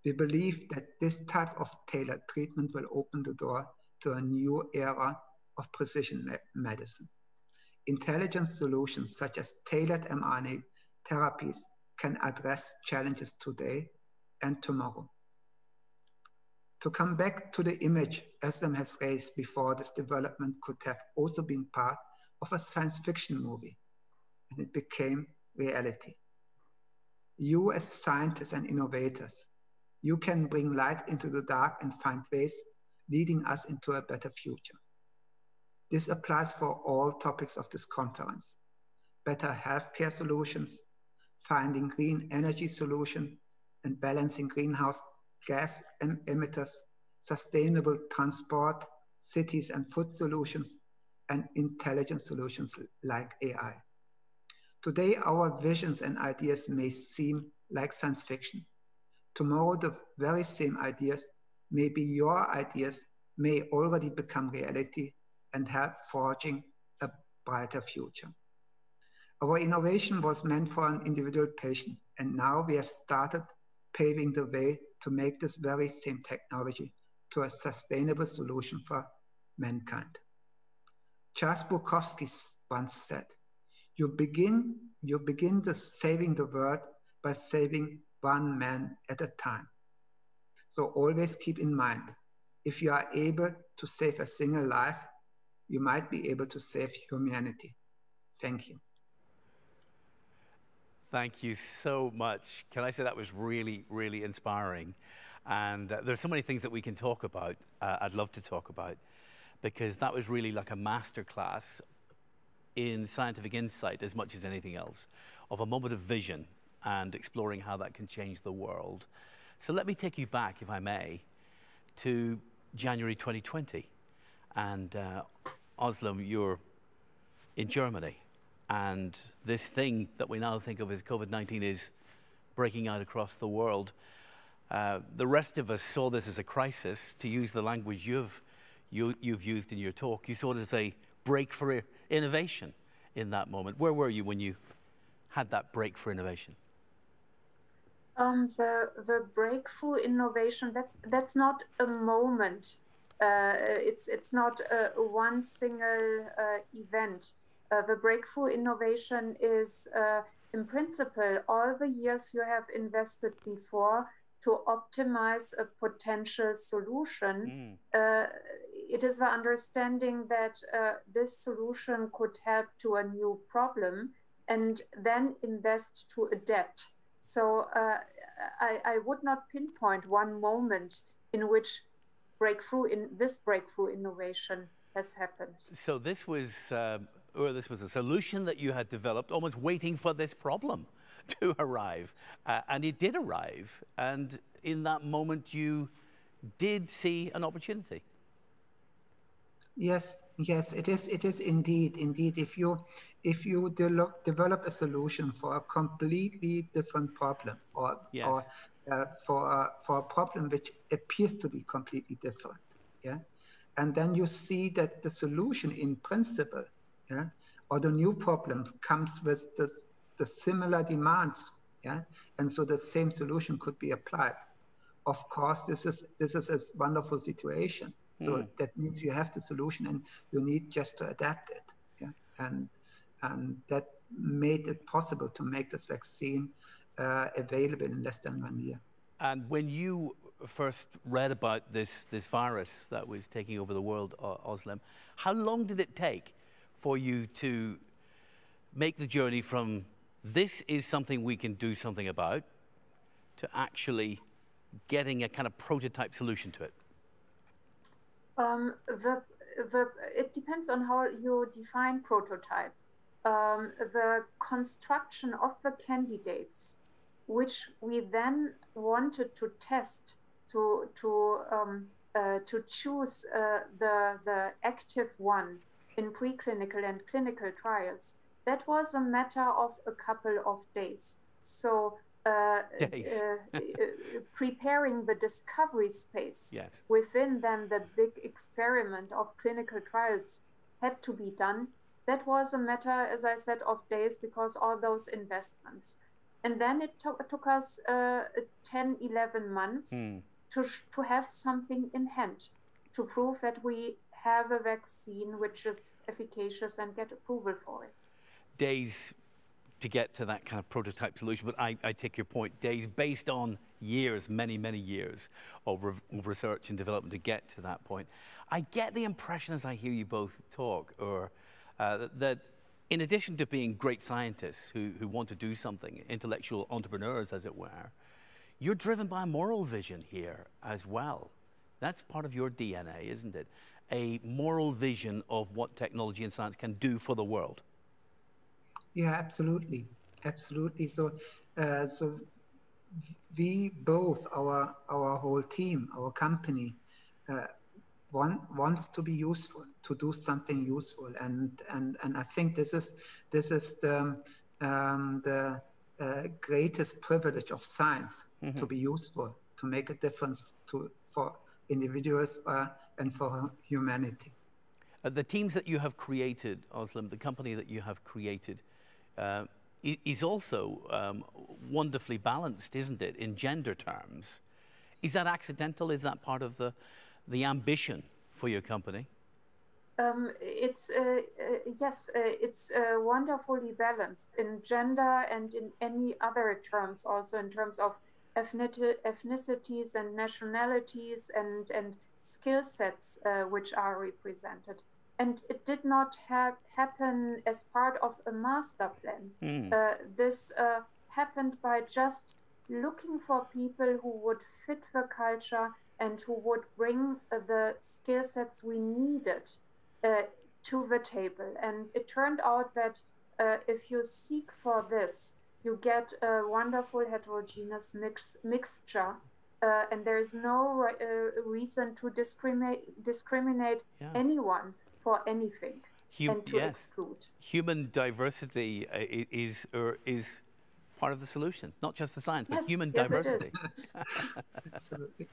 We believe that this type of tailored treatment will open the door to a new era of precision medicine. Intelligent solutions such as tailored mRNA therapies can address challenges today and tomorrow. To come back to the image Özlem has raised before, this development could have also been part of a science fiction movie, and it became reality. You as scientists and innovators, you can bring light into the dark and find ways leading us into a better future. This applies for all topics of this conference: better healthcare solutions, finding green energy solutions, and balancing greenhouse gas emitters, sustainable transport, cities and food solutions, and intelligent solutions like AI. Today, our visions and ideas may seem like science fiction. Tomorrow, the very same ideas, maybe your ideas, may already become reality and help forging a brighter future. Our innovation was meant for an individual patient, and now we have started paving the way to make this very same technology to a sustainable solution for mankind. Charles Bukowski once said, you begin saving the world by saving one man at a time. So always keep in mind, if you are able to save a single life, you might be able to save humanity. Thank you. Thank you so much. Can I say that was really, really inspiring? And there's so many things that we can talk about, I'd love to talk about, because that was really like a masterclass in scientific insight as much as anything else, of a moment of vision and exploring how that can change the world. So let me take you back, if I may, to January 2020. And Özlem, you're in Germany. And this thing that we now think of as COVID-19 is breaking out across the world. The rest of us saw this as a crisis. To use the language you've used in your talk, you saw it as a break for innovation in that moment. Where were you when you had that break for innovation? The breakthrough innovation, that's not a moment. It's not one single event. The breakthrough innovation is, in principle, all the years you have invested before to optimize a potential solution. It is the understanding that this solution could help to a new problem, and then invest to adapt. So I would not pinpoint one moment in which this breakthrough innovation has happened. So this was a solution that you had developed, almost waiting for this problem to arrive, and it did arrive. And in that moment, you did see an opportunity. Yes, it is indeed. If you develop a solution for a completely different problem, or for a problem which appears to be completely different, and then you see that the solution in principle, or the new problems comes with the similar demands, and so the same solution could be applied. Of course, this is a wonderful situation. So that means you have the solution and you need just to adapt it. And that made it possible to make this vaccine available in less than 1 year. And when you first read about this virus that was taking over the world, Özlem, how long did it take for you to make the journey from this is something we can do something about to actually getting a kind of prototype solution to it? It depends on how you define prototype. the construction of the candidates, which we then wanted to test to choose the active one in preclinical and clinical trials, that was a matter of a couple of days. So preparing the discovery space within then the big experiment of clinical trials had to be done. That was a matter, as I said, of days, because all those investments. And then it took us 10, 11 months to have something in hand to prove that we have a vaccine which is efficacious and get approval for it. Days to get to that kind of prototype solution, but I take your point, days based on years, many, many years of research and development to get to that point. I get the impression as I hear you both talk, that in addition to being great scientists who want to do something, intellectual entrepreneurs, as it were, you're driven by a moral vision here as well. That's part of your DNA, isn't it? A moral vision of what technology and science can do for the world. Yeah, absolutely, absolutely. So, so we both, our whole team, our company, wants to be useful, to do something useful, and I think this is the greatest privilege of science, to be useful, to make a difference for individuals and for humanity. The teams that you have created, Özlem, the company that you have created, is also wonderfully balanced, isn't it, in gender terms? Is that accidental? Is that part of the ambition for your company? It's yes, it's wonderfully balanced in gender and in any other terms, also in terms of ethnicities and nationalities and skill sets which are represented. And it did not happen as part of a master plan. This happened by just looking for people who would fit the culture and who would bring the skill sets we needed to the table. And it turned out that if you seek for this, you get a wonderful heterogeneous mixture. And there is no reason to discriminate anyone for anything and to exclude. Human diversity is part of the solution, not just the science, but human diversity. Absolutely.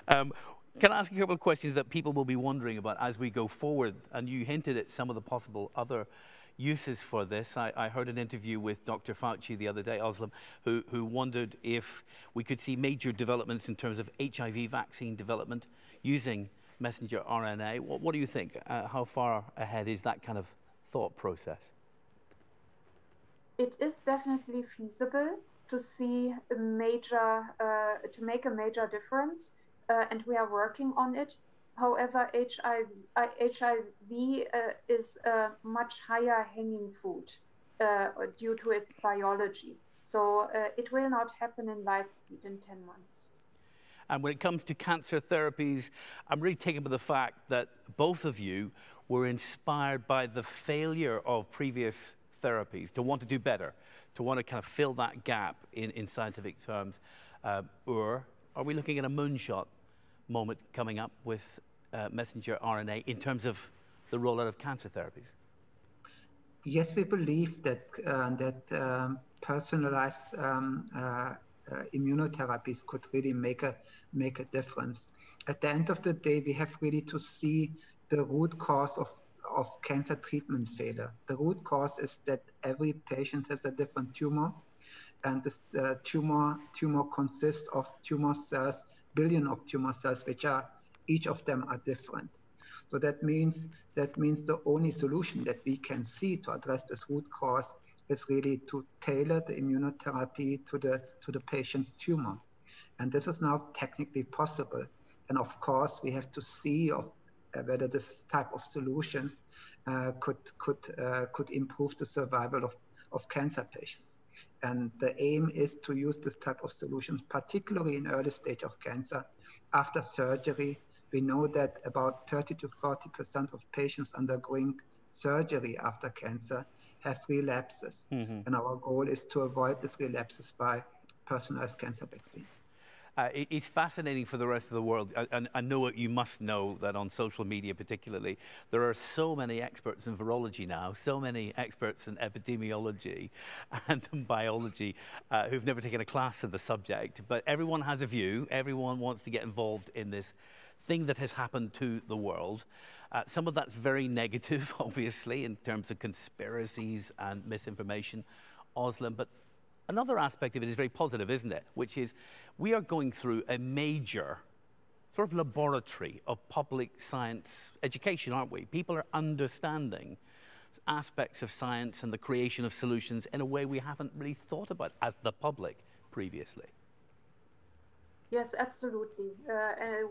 Can I ask a couple of questions that people will be wondering about as we go forward? And you hinted at some of the possible other uses for this. I heard an interview with Dr. Fauci the other day, Özlem, who wondered if we could see major developments in terms of HIV vaccine development using messenger RNA. What do you think? How far ahead is that kind of thought process? It is definitely feasible to see a major, to make a major difference, and we are working on it. However, HIV is a much higher hanging fruit due to its biology. So it will not happen in light speed in 10 months. And when it comes to cancer therapies, I'm really taken by the fact that both of you were inspired by the failure of previous therapies to want to do better, to want to kind of fill that gap in scientific terms. Or are we looking at a moonshot moment coming up with messenger RNA in terms of the rollout of cancer therapies? Yes, we believe that personalized immunotherapies could really make a difference. At the end of the day, we have really to see the root cause of cancer treatment failure. The root cause is that every patient has a different tumor, and the tumor consists of tumor cells, billion of tumor cells, which are each of them are different. So that means the only solution that we can see to address this root cause is really to tailor the immunotherapy to the patient's tumor. And this is now technically possible. And of course, we have to see whether this type of solutions could improve the survival of cancer patients. And the aim is to use this type of solutions, particularly in early stage of cancer. After surgery, we know that about 30 to 40% of patients undergoing surgery after cancer have relapses. And our goal is to avoid these relapses by personalized cancer vaccines. It's fascinating for the rest of the world. And I know you must know that on social media particularly, there are so many experts in virology now, so many experts in epidemiology and in biology who've never taken a class of the subject. But everyone has a view. Everyone wants to get involved in this thing that has happened to the world. Some of that's very negative, obviously, in terms of conspiracies and misinformation, Özlem, but another aspect of it is very positive, isn't it? Which is we are going through a major sort of laboratory of public science education, aren't we? People are understanding aspects of science and the creation of solutions in a way we haven't really thought about as the public previously. Yes, absolutely.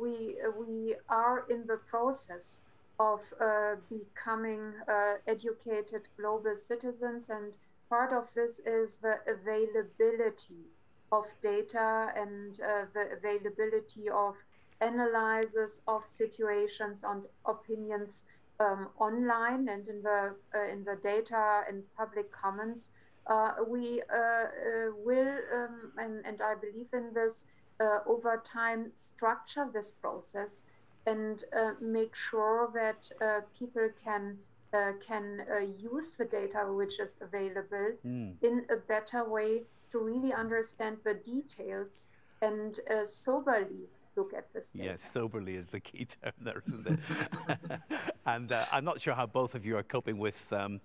We are in the process of becoming educated global citizens, and part of this is the availability of data and the availability of analysis of situations and opinions online and in the data and public commons. We will, and I believe in this, over time structure this process and make sure that people can use the data which is available in a better way to really understand the details and soberly look at this data. Yes, soberly is the key term there, isn't it? And I'm not sure how both of you are coping with the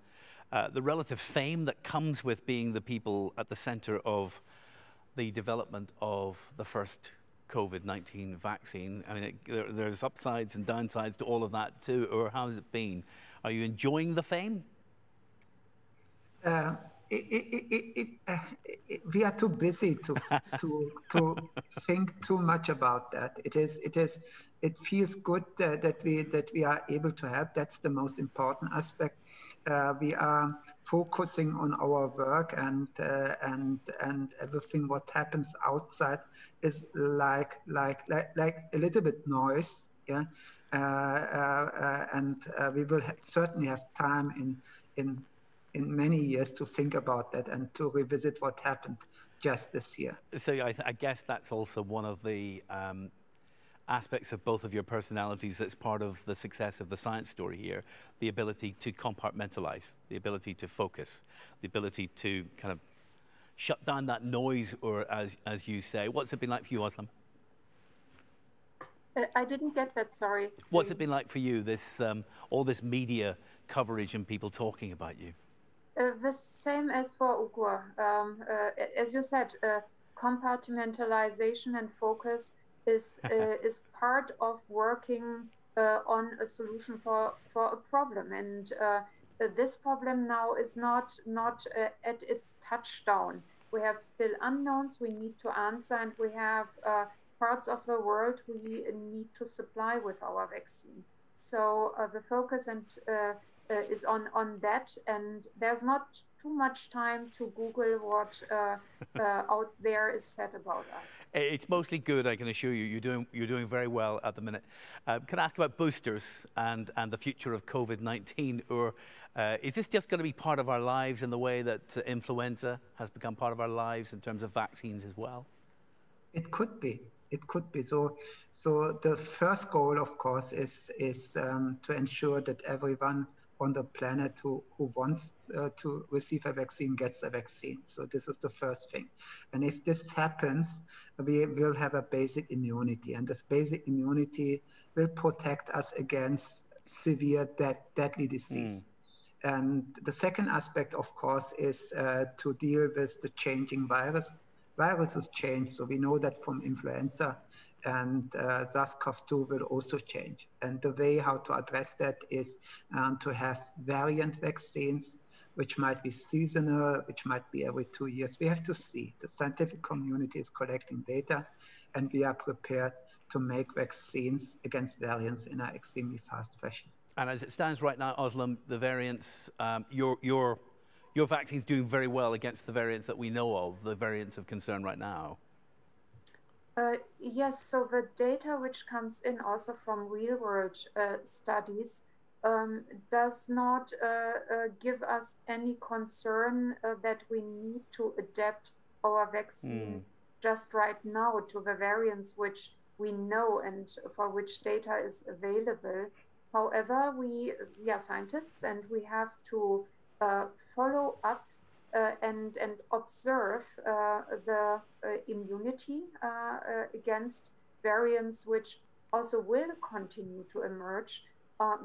relative fame that comes with being the people at the center of the development of the first COVID-19 vaccine. I mean, there's upsides and downsides to all of that too, or how has it been? Are you enjoying the fame? We are too busy to think too much about that. It feels good that we are able to help. That's the most important aspect. We are focusing on our work, and everything what happens outside is like a little bit noise, yeah. And we will certainly have time in many years to think about that and to revisit what happened just this year. So I guess that's also one of the aspects of both of your personalities that's part of the success of the science story here, the ability to compartmentalize, the ability to focus, the ability to kind of shut down that noise, or as you say. What's it been like for you, Özlem? I didn't get that, sorry. What's it been like for you, this all this media coverage and people talking about you? The same as for Ugur. As you said, compartmentalization and focus is part of working on a solution for a problem. And this problem now is not at its touchdown. We have still unknowns we need to answer, and we have parts of the world we need to supply with our vaccine. So the focus is on that, and there's not too much time to Google what out there is said about us. It's mostly good, I can assure you. You're doing very well at the minute. Can I ask about boosters and the future of COVID-19, or is this just going to be part of our lives in the way that influenza has become part of our lives in terms of vaccines as well? It could be. It could be. So the first goal, of course, is to ensure that everyone on the planet who wants to receive a vaccine gets a vaccine. So this is the first thing. And if this happens, we will have a basic immunity. And this basic immunity will protect us against severe deadly disease. And the second aspect, of course, is to deal with the changing virus. Viruses change, so we know that from influenza, and SARS-CoV-2 will also change. And the way how to address that is to have variant vaccines, which might be seasonal, which might be every 2 years. We have to see. The scientific community is collecting data, and we are prepared to make vaccines against variants in an extremely fast fashion. And as it stands right now, Özlem, the variants, your vaccine's doing very well against the variants that we know of, the variants of concern right now. Yes, so the data which comes in also from real-world studies does not give us any concern that we need to adapt our vaccine just right now to the variants which we know and for which data is available. However, we are scientists and we have to follow up and observe the immunity against variants which also will continue to emerge.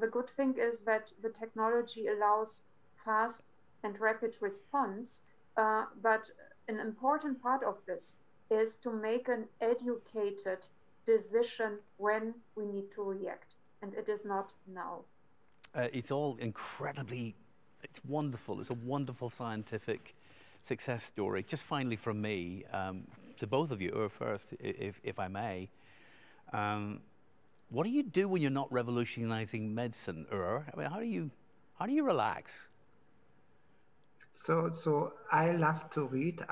The good thing is that the technology allows fast and rapid response, but an important part of this is to make an educated decision when we need to react, and it is not now. It's all incredibly, it's wonderful. It's a wonderful scientific success story. Just finally from me, to both of you, first, if I may, what do you do when you're not revolutionizing medicine, I mean, how do you relax? So I love to read.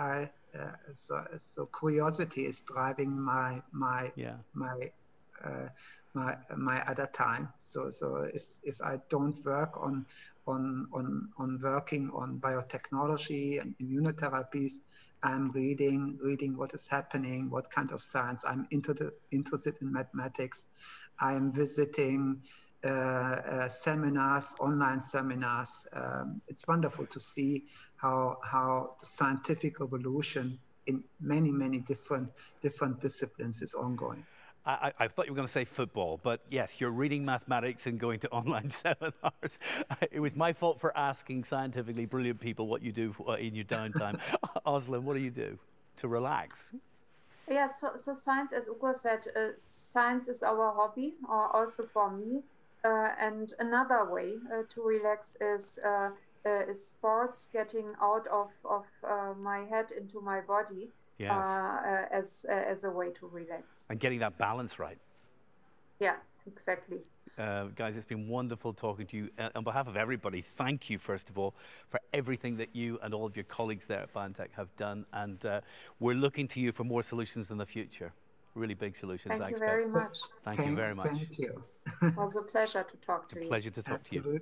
So curiosity is driving my other time. So if I don't work on working on biotechnology and immunotherapies, I'm reading what is happening, what kind of science. I'm interested in mathematics. I'm visiting seminars, online seminars. It's wonderful to see how the scientific evolution in many different disciplines is ongoing. I thought you were going to say football, but yes, you're reading mathematics and going to online seminars. It was my fault for asking scientifically brilliant people what you do in your downtime. Özlem, what do you do to relax? Yeah, so science, as Ugo said, science is our hobby, also for me. And another way to relax is sports, getting out of my head into my body. Yes. As a way to relax. And getting that balance right. Yeah, exactly. Guys, it's been wonderful talking to you. On behalf of everybody, thank you, first of all, for everything that you and all of your colleagues there at BioNTech have done. And we're looking to you for more solutions in the future. Really big solutions, I expect. Thank you very much. Thank you very much. Thank you. It was a pleasure to talk to you. It's a pleasure to talk to you.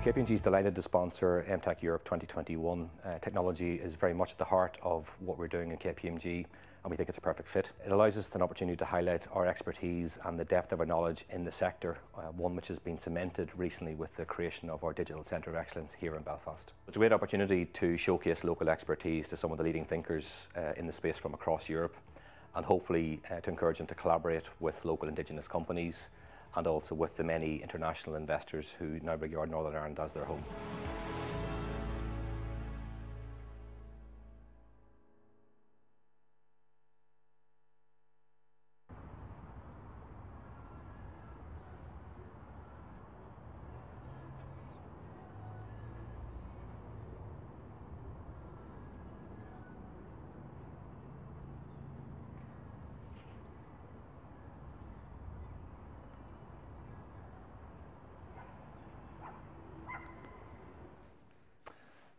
KPMG is delighted to sponsor Emtech Europe 2021. Technology is very much at the heart of what we're doing in KPMG, and we think it's a perfect fit. It allows us an opportunity to highlight our expertise and the depth of our knowledge in the sector, one which has been cemented recently with the creation of our Digital Centre of Excellence here in Belfast. It's a great opportunity to showcase local expertise to some of the leading thinkers in the space from across Europe, and hopefully to encourage them to collaborate with local Indigenous companies and also with the many international investors who now regard Northern Ireland as their home.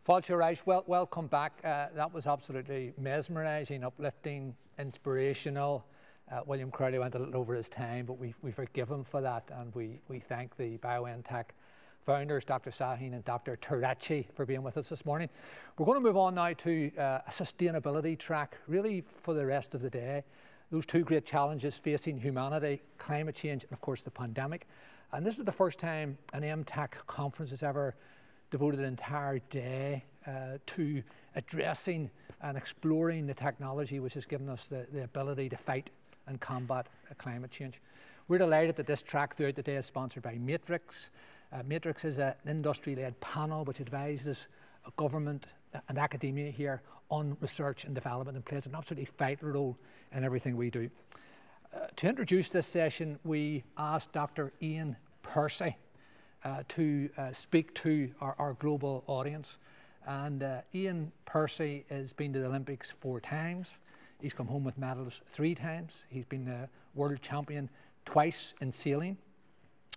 Fáilte Reich, welcome back. That was absolutely mesmerising, uplifting, inspirational. William Crowley went a little over his time, but we forgive him for that, and we thank the BioNTech founders, Dr. Sahin and Dr. Tarachi, for being with us this morning. We're going to move on now to a sustainability track, really for the rest of the day. Those two great challenges facing humanity, climate change, and of course the pandemic. And this is the first time an Emtech conference has ever devoted an entire day to addressing and exploring the technology which has given us the ability to fight and combat climate change. We're delighted that this track throughout the day is sponsored by Matrix. Matrix is an industry-led panel which advises government and academia here on research and development and plays an absolutely vital role in everything we do. To introduce this session, we asked Dr. Ian Percy to speak to our global audience. And Ian Percy has been to the Olympics 4 times. He's come home with medals 3 times. He's been the world champion twice in sailing.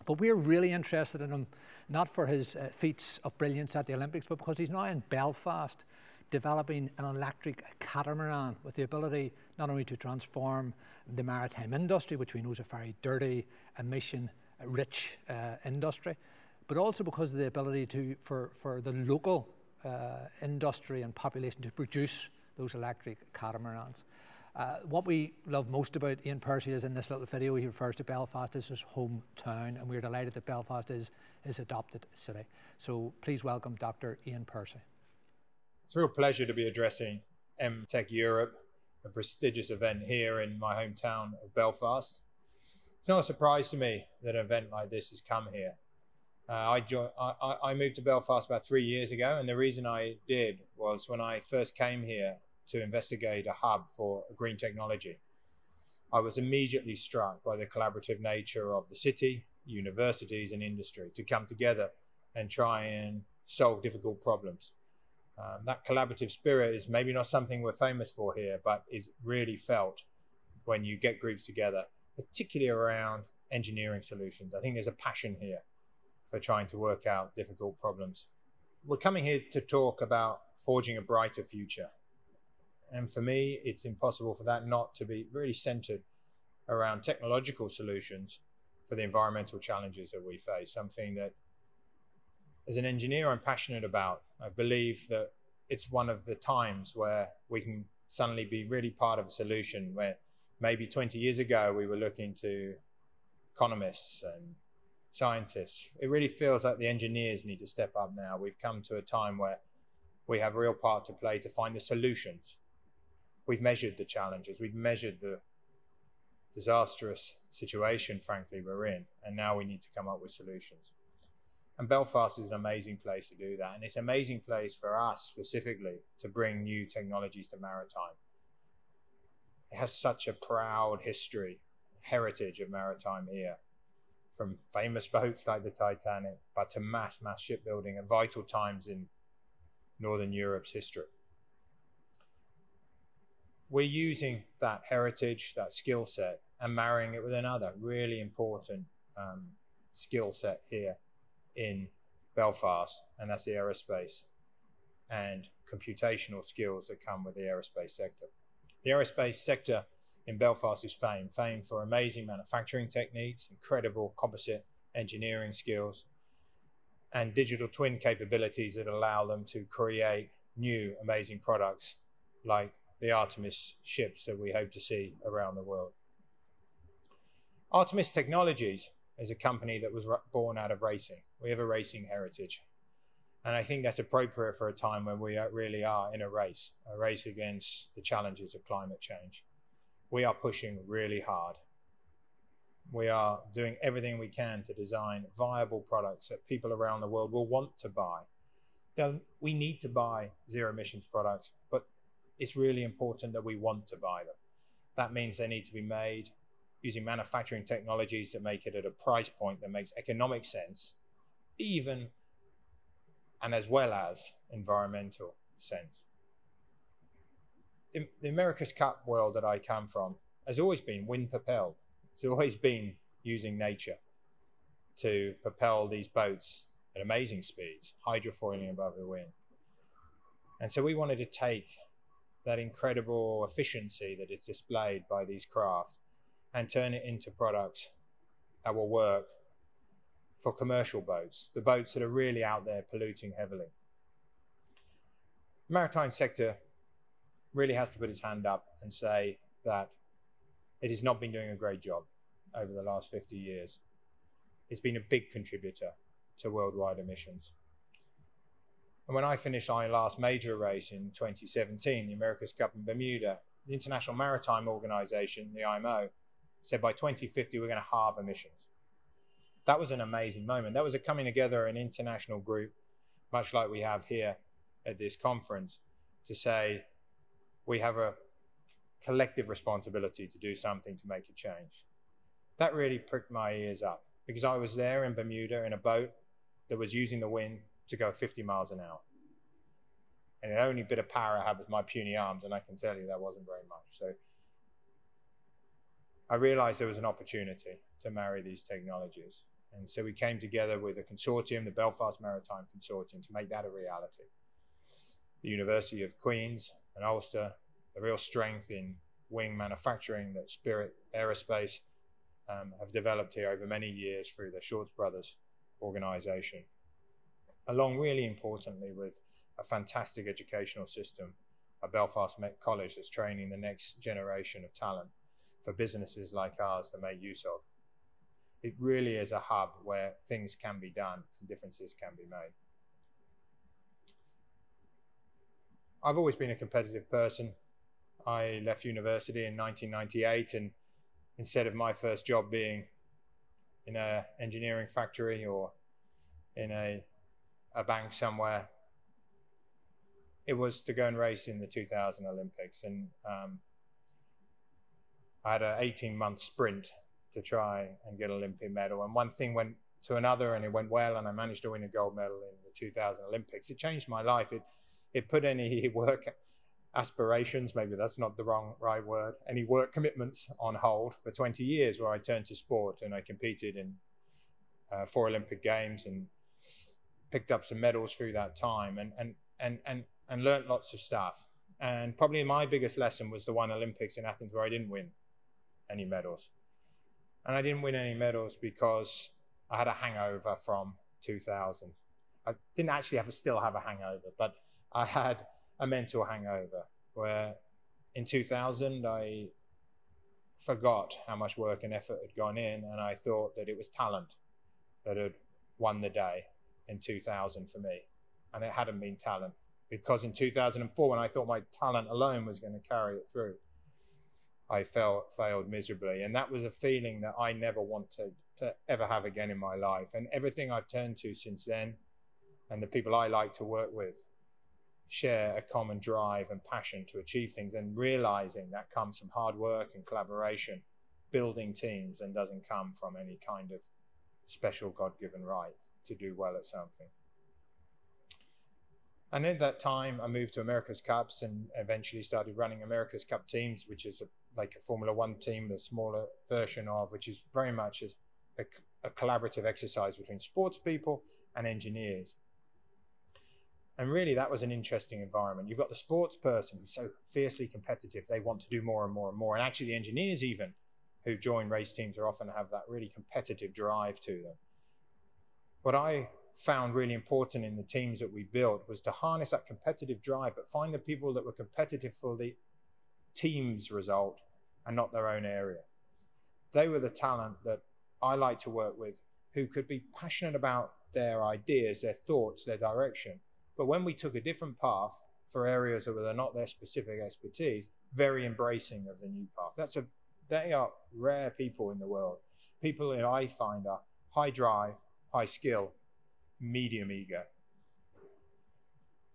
But we're really interested in him, not for his feats of brilliance at the Olympics, but because he's now in Belfast developing an electric catamaran with the ability not only to transform the maritime industry, which we know is a very dirty, emission-rich industry, but also because of the ability for the local industry and population to produce those electric catamarans. What we love most about Ian Percy is in this little video he refers to Belfast as his hometown, and we're delighted that Belfast is his adopted city. So please welcome Dr. Ian Percy. It's a real pleasure to be addressing Emtech Europe, a prestigious event here in my hometown of Belfast. It's not a surprise to me that an event like this has come here. I moved to Belfast about 3 years ago, and the reason I did was when I first came here to investigate a hub for green technology, I was immediately struck by the collaborative nature of the city, universities and industry to come together and try and solve difficult problems. That collaborative spirit is maybe not something we're famous for here, but is really felt when you get groups together, particularly around engineering solutions. I think there's a passion here for trying to work out difficult problems. We're coming here to talk about forging a brighter future. And for me, it's impossible for that not to be really centered around technological solutions for the environmental challenges that we face, something that as an engineer I'm passionate about. I believe that it's one of the times where we can suddenly be really part of a solution, where maybe 20 years ago we were looking to economists and scientists. It really feels like the engineers need to step up now. We've come to a time where we have a real part to play to find the solutions. We've measured the challenges, we've measured the disastrous situation, frankly, we're in, and now we need to come up with solutions. And Belfast is an amazing place to do that, and it's an amazing place for us specifically to bring new technologies to maritime. It has such a proud history, heritage of maritime here, from famous boats like the Titanic, but to mass shipbuilding at vital times in Northern Europe's history. We're using that heritage, that skill set, and marrying it with another really important skill set here in Belfast, and that's the aerospace and computational skills that come with the aerospace sector. The aerospace sector in Belfast is famed for amazing manufacturing techniques, incredible composite engineering skills, and digital twin capabilities that allow them to create new amazing products like the Artemis ships that we hope to see around the world. Artemis Technologies is a company that was born out of racing. We have a racing heritage. And I think that's appropriate for a time when we really are in a race against the challenges of climate change. We are pushing really hard. We are doing everything we can to design viable products that people around the world will want to buy. We need to buy zero emissions products, but it's really important that we want to buy them. That means they need to be made using manufacturing technologies that make it at a price point that makes economic sense, even and as well as environmental sense. The America's Cup world that I come from has always been wind propelled. It's always been using nature to propel these boats at amazing speeds, hydrofoiling above the wind. And so we wanted to take that incredible efficiency that is displayed by these craft and turn it into products that will work for commercial boats, the boats that are really out there polluting heavily. The maritime sector really has to put its hand up and say that it has not been doing a great job over the last 50 years. It's been a big contributor to worldwide emissions. And when I finished my last major race in 2017, the America's Cup in Bermuda, the International Maritime Organization, the IMO, said by 2050 we're going to halve emissions. That was an amazing moment. That was a coming together, an international group, much like we have here at this conference, to say we have a collective responsibility to do something to make a change. That really pricked my ears up, because I was there in Bermuda in a boat that was using the wind to go 50 miles an hour. And the only bit of power I had was my puny arms, and I can tell you that wasn't very much. So I realized there was an opportunity to marry these technologies. And so we came together with a consortium, the Belfast Maritime Consortium, to make that a reality. the University of Queen's and Ulster, the real strength in wing manufacturing that Spirit Aerospace have developed here over many years through the Shorts Brothers organisation, along really importantly with a fantastic educational system, a Belfast Met College that's training the next generation of talent for businesses like ours to make use of. It really is a hub where things can be done and differences can be made. I've always been a competitive person. I left university in 1998, and instead of my first job being in an engineering factory or in a bank somewhere, it was to go and race in the 2000 Olympics. And I had an 18-month sprint to try and get an Olympic medal. And one thing went to another, and it went well, and I managed to win a gold medal in the 2000 Olympics. It changed my life. It put any work aspirations, maybe that's not the right word, any work commitments on hold for 20 years, where I turned to sport and I competed in 4 Olympic Games and picked up some medals through that time and learnt lots of stuff. And probably my biggest lesson was the one Olympics in Athens, where I didn't win any medals. And I didn't win any medals because I had a hangover from 2000. I didn't actually still have a hangover, but I had a mental hangover where in 2000 I forgot how much work and effort had gone in, and I thought that it was talent that had won the day in 2000 for me. And it hadn't been talent, because in 2004, when I thought my talent alone was going to carry it through, I failed miserably. And that was a feeling that I never wanted to ever have again in my life. And everything I've turned to since then, and the people I like to work with, share a common drive and passion to achieve things, and realizing that comes from hard work and collaboration, building teams, and doesn't come from any kind of special God-given right to do well at something. And at that time, I moved to America's Cups and eventually started running America's Cup teams, which is like a Formula One team, the smaller version of, which is very much a collaborative exercise between sports people and engineers. And really, that was an interesting environment. You've got the sports person who's so fiercely competitive, they want to do more and more and more. And actually, the engineers even who join race teams are often have that really competitive drive to them. What I found really important in the teams that we built was to harness that competitive drive, but find the people that were competitive for the team's result and not their own area. They were the talent that I like to work with, who could be passionate about their ideas, their thoughts, their direction. But when we took a different path for areas that were not their specific expertise, very embracing of the new path. They are rare people in the world. People that I find are high drive, high skill, medium ego.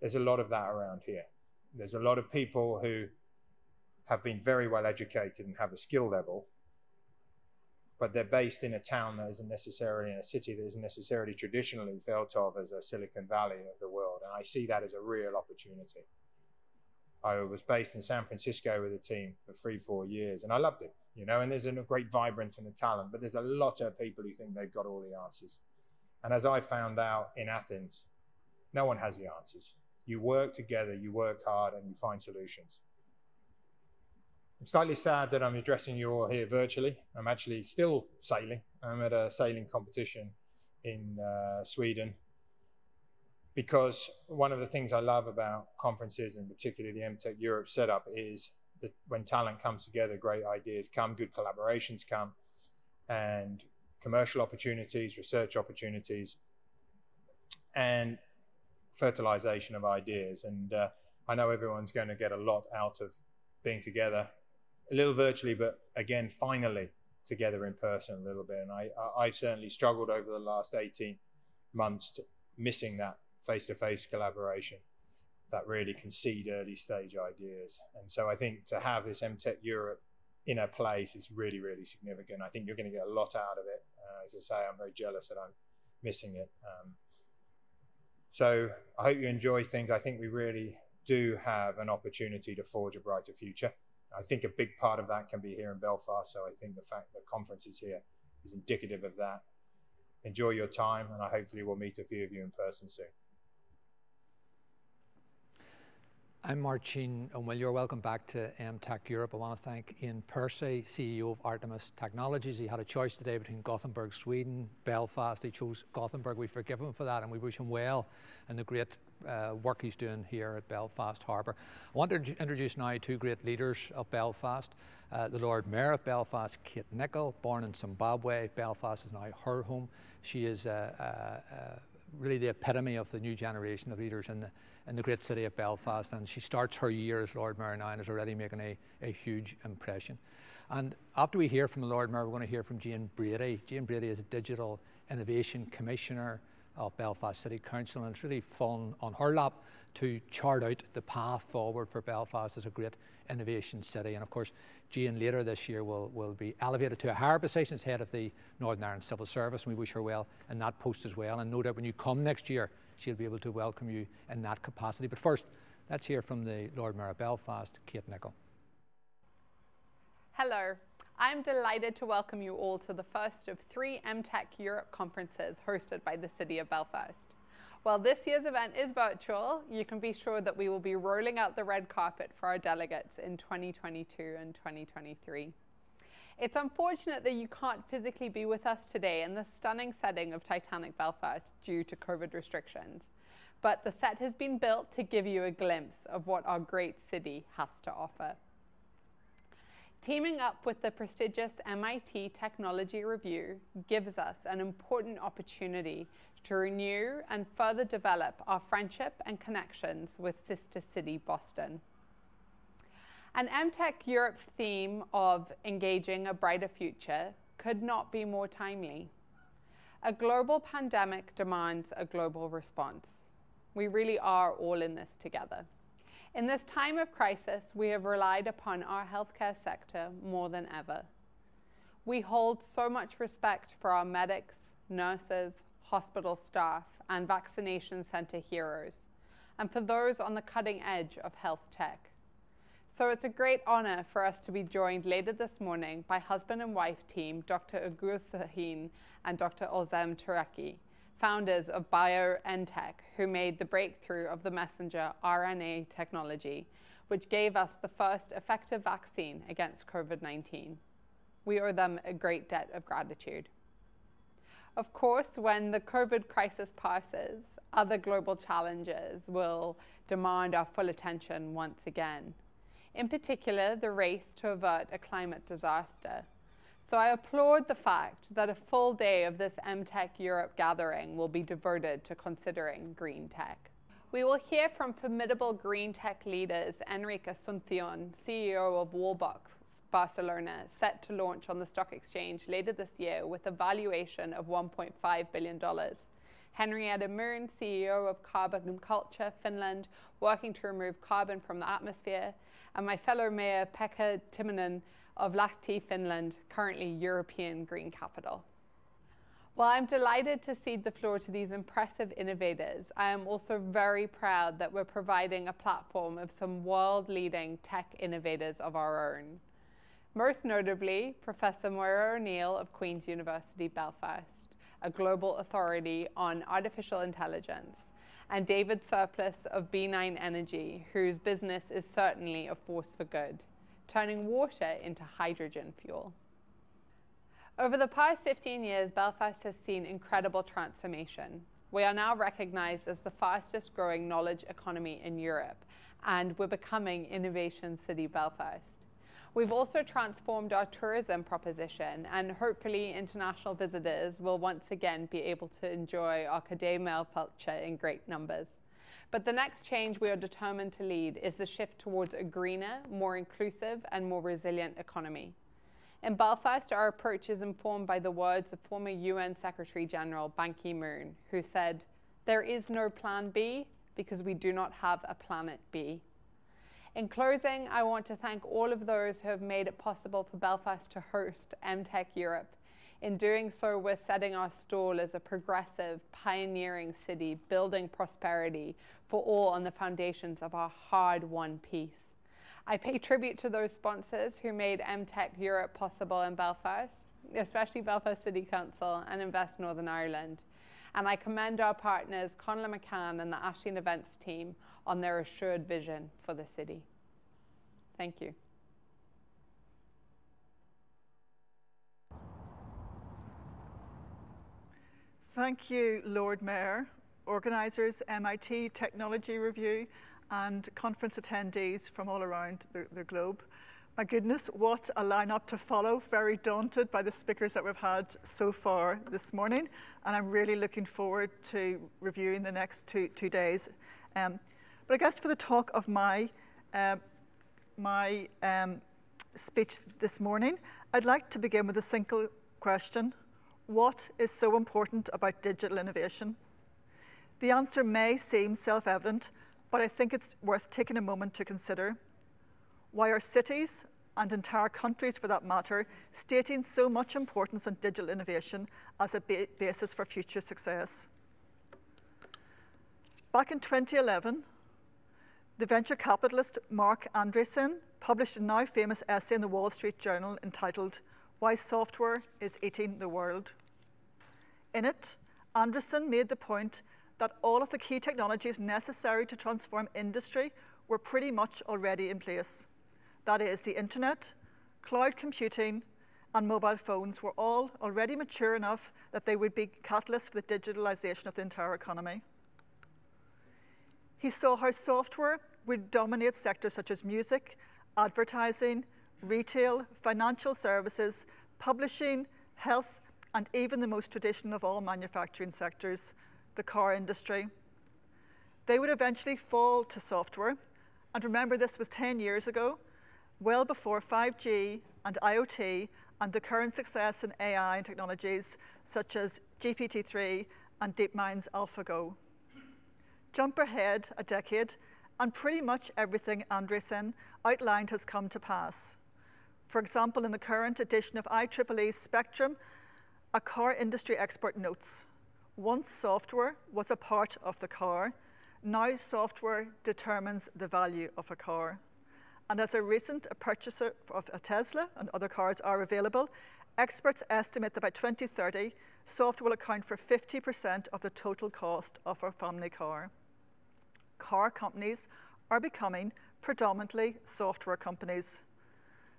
There's a lot of that around here. There's a lot of people who have been very well educated and have the skill level, but they're based in a town that isn't necessarily, in a city that isn't necessarily traditionally felt of as a Silicon Valley of the world. And I see that as a real opportunity. I was based in San Francisco with a team for 3-4 years, and I loved it, and there's a great vibrance and a talent, but there's a lot of people who think they've got all the answers. And as I found out in Athens, no one has the answers. You work together, you work hard, and you find solutions. I'm slightly sad that I'm addressing you all here virtually. I'm actually still sailing. I'm at a sailing competition in Sweden, because one of the things I love about conferences, and particularly the Emtech Europe setup, is that when talent comes together, great ideas come, good collaborations come, and commercial opportunities, research opportunities, and fertilization of ideas. And I know everyone's going to get a lot out of being together, a little virtually, but again, finally together in person a little bit. And I've certainly struggled over the last 18 months to missing that face-to-face collaboration that really can seed early stage ideas. And so I think to have this Emtech Europe in a place is really, really significant. I think you're going to get a lot out of it. As I say, I'm very jealous that I'm missing it. So I hope you enjoy things. I think we really do have an opportunity to forge a brighter future. I think a big part of that can be here in Belfast. So I think the fact that conference is here is indicative of that. Enjoy your time, and I hopefully will meet a few of you in person soon. I'm Marcin O'Mwillier. Welcome back to Emtech Europe. I want to thank Ian Percy, CEO of Artemis Technologies. He had a choice today between Gothenburg, Sweden, Belfast. He chose Gothenburg. We forgive him for that, and we wish him well in the great work he's doing here at Belfast Harbour. I want to introduce now two great leaders of Belfast. The Lord Mayor of Belfast, Kate Nicholl, born in Zimbabwe. Belfast is now her home. She is really the epitome of the new generation of leaders in the great city of Belfast, and she starts her year as Lord Mayor now and is already making a huge impression. And after we hear from the Lord Mayor, we're going to hear from Jane Brady. Jane Brady is a Digital Innovation Commissioner of Belfast City Council, and it's really fallen on her lap to chart out the path forward for Belfast as a great innovation city. And of course, Jane later this year will be elevated to a higher position as head of the Northern Ireland Civil Service, and we wish her well in that post as well. And no doubt when you come next year, she'll be able to welcome you in that capacity. But first, let's hear from the Lord Mayor of Belfast, Kate Nicholl. Hello. I'm delighted to welcome you all to the first of 3 Emtech Europe conferences hosted by the City of Belfast. While this year's event is virtual, you can be sure that we will be rolling out the red carpet for our delegates in 2022 and 2023. It's unfortunate that you can't physically be with us today in the stunning setting of Titanic Belfast due to COVID restrictions, but the set has been built to give you a glimpse of what our great city has to offer. Teaming up with the prestigious MIT Technology Review gives us an important opportunity to renew and further develop our friendship and connections with sister city Boston. And Emtech Europe's theme of engaging a brighter future could not be more timely. A global pandemic demands a global response. We really are all in this together. In this time of crisis, we have relied upon our healthcare sector more than ever. We hold so much respect for our medics, nurses, hospital staff, and vaccination center heroes, and for those on the cutting edge of health tech. So it's a great honor for us to be joined later this morning by husband and wife team, Dr. Ugur Sahin and Dr. Ozem Tureki, founders of Emtech, who made the breakthrough of the messenger RNA technology, which gave us the first effective vaccine against COVID-19. We owe them a great debt of gratitude. Of course, when the COVID crisis passes, other global challenges will demand our full attention once again. In particular, the race to avert a climate disaster. So I applaud the fact that a full day of this Emtech Europe gathering will be devoted to considering green tech. We will hear from formidable green tech leaders Enrique Asunción, CEO of Wallbox Barcelona, set to launch on the stock exchange later this year with a valuation of $1.5 billion. Henrietta Moon, CEO of Carbon Culture Finland, working to remove carbon from the atmosphere, and my fellow mayor Pekka Timonen of Lahti, Finland, currently European Green Capital. While I'm delighted to cede the floor to these impressive innovators, I am also very proud that we're providing a platform of some world-leading tech innovators of our own. Most notably, Professor Moira O'Neill of Queen's University Belfast, a global authority on artificial intelligence, and David Surplus of B9 Energy, whose business is certainly a force for good, turning water into hydrogen fuel. Over the past 15 years, Belfast has seen incredible transformation. We are now recognized as the fastest growing knowledge economy in Europe, and we're becoming Innovation City Belfast. We've also transformed our tourism proposition, and hopefully international visitors will once again be able to enjoy our Cadé Mail culture in great numbers. But the next change we are determined to lead is the shift towards a greener, more inclusive, and more resilient economy. In Belfast, our approach is informed by the words of former UN Secretary General Ban Ki-moon, who said, "There is no plan B because we do not have a planet B." In closing, I want to thank all of those who have made it possible for Belfast to host Emtech Europe. In doing so, we're setting our stall as a progressive, pioneering city, building prosperity for all on the foundations of our hard-won peace. I pay tribute to those sponsors who made Emtech Europe possible in Belfast, especially Belfast City Council and Invest Northern Ireland. And I commend our partners, Conla McCann and the Ashleen Events team, on their assured vision for the city. Thank you. Thank you, Lord Mayor, organisers, MIT Technology Review, and conference attendees from all around the globe. My goodness, what a lineup to follow. Very daunted by the speakers that we've had so far this morning, and I'm really looking forward to reviewing the next two days. But I guess for the talk of my speech this morning, I'd like to begin with a simple question. What is so important about digital innovation? The answer may seem self-evident, but I think it's worth taking a moment to consider. Why are cities, and entire countries for that matter, stating so much importance on digital innovation as a basis for future success? Back in 2011, the venture capitalist Mark Andreessen published a now famous essay in the Wall Street Journal entitled "Why Software is Eating the World." In it, Andreessen made the point that all of the key technologies necessary to transform industry were pretty much already in place. That is, the internet, cloud computing, and mobile phones were all already mature enough that they would be catalysts for the digitalization of the entire economy. He saw how software would dominate sectors such as music, advertising, retail, financial services, publishing, health, and even the most traditional of all manufacturing sectors, the car industry. They would eventually fall to software, and remember this was 10 years ago, well before 5G and IoT and the current success in AI and technologies such as GPT-3 and DeepMind's AlphaGo. Jump ahead a decade, and pretty much everything Andreessen outlined has come to pass. For example, in the current edition of IEEE's Spectrum, a car industry expert notes, once software was a part of the car, now software determines the value of a car. And as a recent purchaser of a Tesla and other cars are available, experts estimate that by 2030, software will account for 50% of the total cost of our family car. Car companies are becoming predominantly software companies.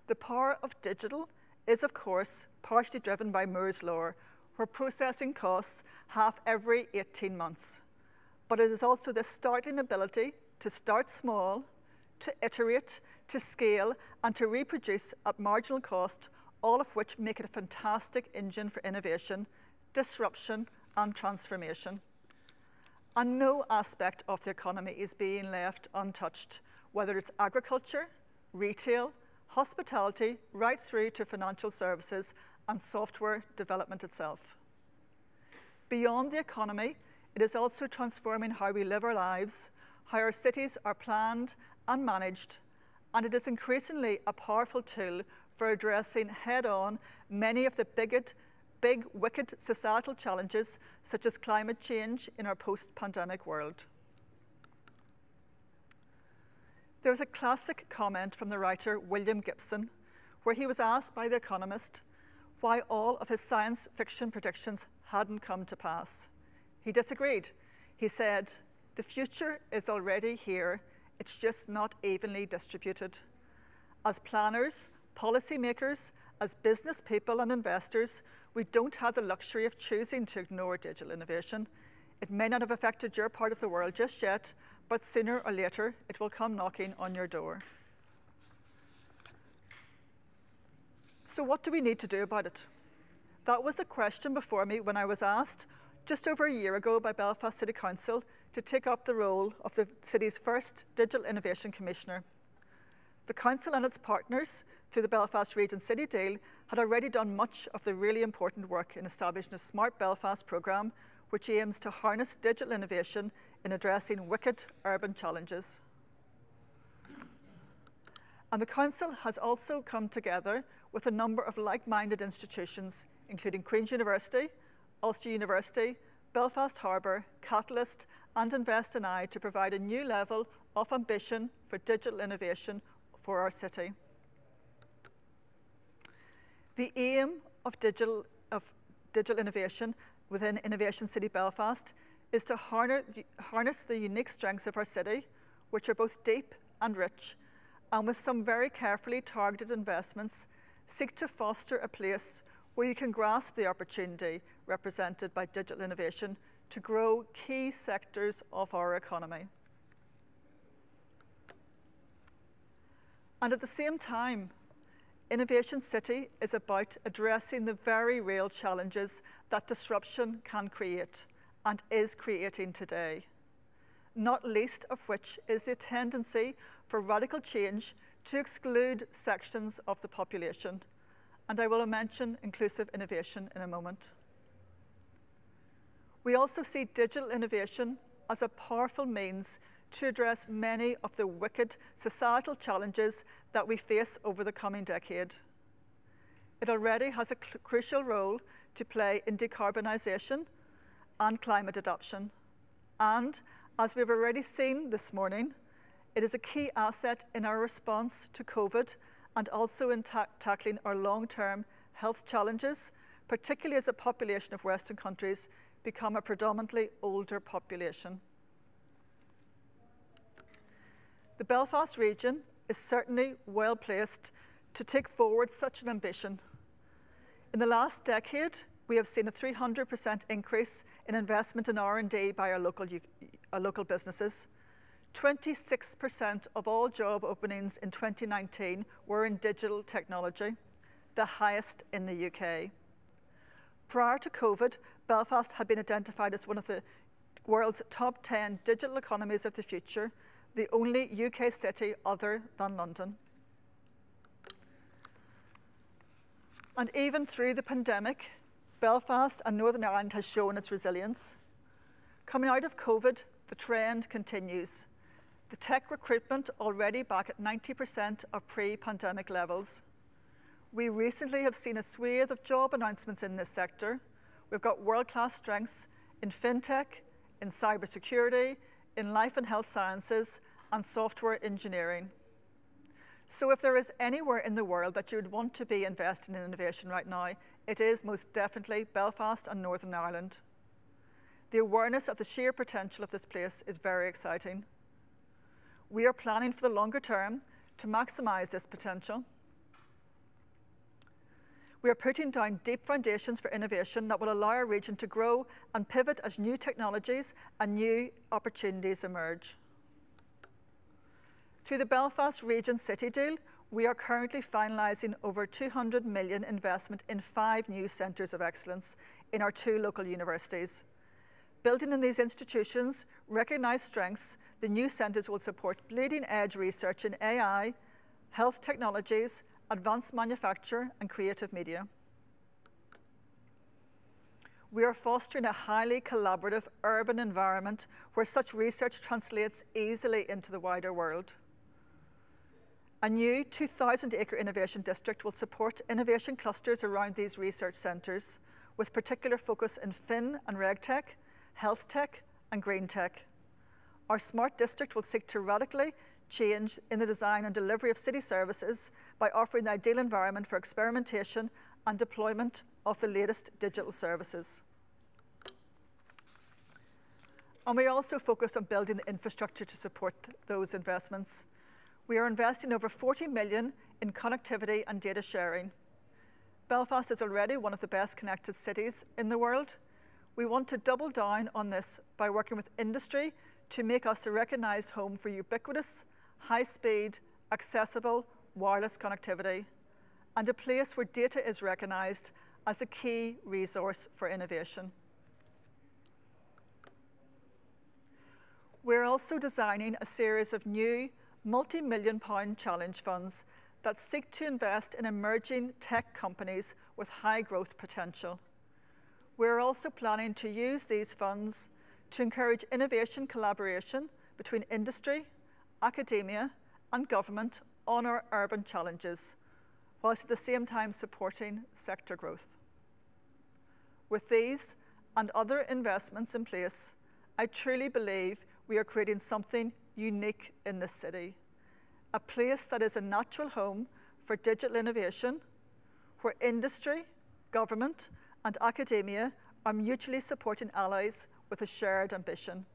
The power of digital is, of course, partially driven by Moore's law, where processing costs half every 18 months. But it is also the startling ability to start small, to iterate, to scale, and to reproduce at marginal cost, all of which make it a fantastic engine for innovation, disruption, and transformation. And no aspect of the economy is being left untouched, whether it's agriculture, retail, hospitality, right through to financial services and software development itself. Beyond the economy, it is also transforming how we live our lives, how our cities are planned and managed, and it is increasingly a powerful tool for addressing head-on many of the big, wicked societal challenges, such as climate change in our post-pandemic world. There's a classic comment from the writer William Gibson, where he was asked by The Economist why all of his science fiction predictions hadn't come to pass. He disagreed. He said, "The future is already here, it's just not evenly distributed. As planners, policymakers, as business people and investors, we don't have the luxury of choosing to ignore digital innovation. It may not have affected your part of the world just yet, but sooner or later, it will come knocking on your door." So what do we need to do about it? That was the question before me when I was asked, just over a year ago by Belfast City Council, to take up the role of the city's first Digital Innovation Commissioner. The Council and its partners, through the Belfast Region City Deal, had already done much of the really important work in establishing a Smart Belfast programme, which aims to harness digital innovation in addressing wicked urban challenges. And the Council has also come together with a number of like-minded institutions, including Queen's University, Ulster University, Belfast Harbour, Catalyst, and Invest in I to provide a new level of ambition for digital innovation for our city. The aim of digital innovation within Innovation City Belfast is to harness the unique strengths of our city, which are both deep and rich, and with some very carefully targeted investments, seek to foster a place where you can grasp the opportunity represented by digital innovation to grow key sectors of our economy. And at the same time, Innovation City is about addressing the very real challenges that disruption can create and is creating today, not least of which is the tendency for radical change to exclude sections of the population. And I will mention inclusive innovation in a moment. We also see digital innovation as a powerful means to address many of the wicked societal challenges that we face over the coming decade. It already has a crucial role to play in decarbonisation and climate adaptation. And as we've already seen this morning, it is a key asset in our response to COVID and also in tackling our long-term health challenges, particularly as a population of Western countries become a predominantly older population. The Belfast region is certainly well placed to take forward such an ambition. In the last decade, we have seen a 300% increase in investment in R&D by our local businesses. 26% of all job openings in 2019 were in digital technology, the highest in the UK. Prior to COVID, Belfast had been identified as one of the world's top 10 digital economies of the future, the only UK city other than London. And even through the pandemic, Belfast and Northern Ireland has shown its resilience. Coming out of COVID, the trend continues. The tech recruitment already back at 90% of pre-pandemic levels. We recently have seen a swathe of job announcements in this sector. We've got world-class strengths in fintech, in cybersecurity, in life and health sciences, and software engineering. So if there is anywhere in the world that you would want to be investing in innovation right now, it is most definitely Belfast and Northern Ireland. The awareness of the sheer potential of this place is very exciting. We are planning for the longer term to maximise this potential. We are putting down deep foundations for innovation that will allow our region to grow and pivot as new technologies and new opportunities emerge. Through the Belfast Region City deal, we are currently finalising over 200 million investment in 5 new centres of excellence in our 2 local universities. Building in these institutions' recognised strengths, the new centres will support bleeding-edge research in AI, health technologies, advanced manufacture and creative media. We are fostering a highly collaborative urban environment where such research translates easily into the wider world. A new 2,000-acre innovation district will support innovation clusters around these research centres, with particular focus in fin and regtech, health tech and green tech. Our smart district will seek to radically change in the design and delivery of city services by offering the ideal environment for experimentation and deployment of the latest digital services. And we also focus on building the infrastructure to support those investments. We are investing over 40 million in connectivity and data sharing. Belfast is already one of the best connected cities in the world. We want to double down on this by working with industry to make us a recognised home for ubiquitous, high-speed, accessible, wireless connectivity, and a place where data is recognised as a key resource for innovation. We're also designing a series of new multi-million-pound challenge funds that seek to invest in emerging tech companies with high growth potential. We're also planning to use these funds to encourage innovation collaboration between industry, academia, and government on our urban challenges, whilst at the same time supporting sector growth. With these and other investments in place, I truly believe we are creating something unique in this city, a place that is a natural home for digital innovation, where industry, government, and academia are mutually supporting allies with a shared ambition.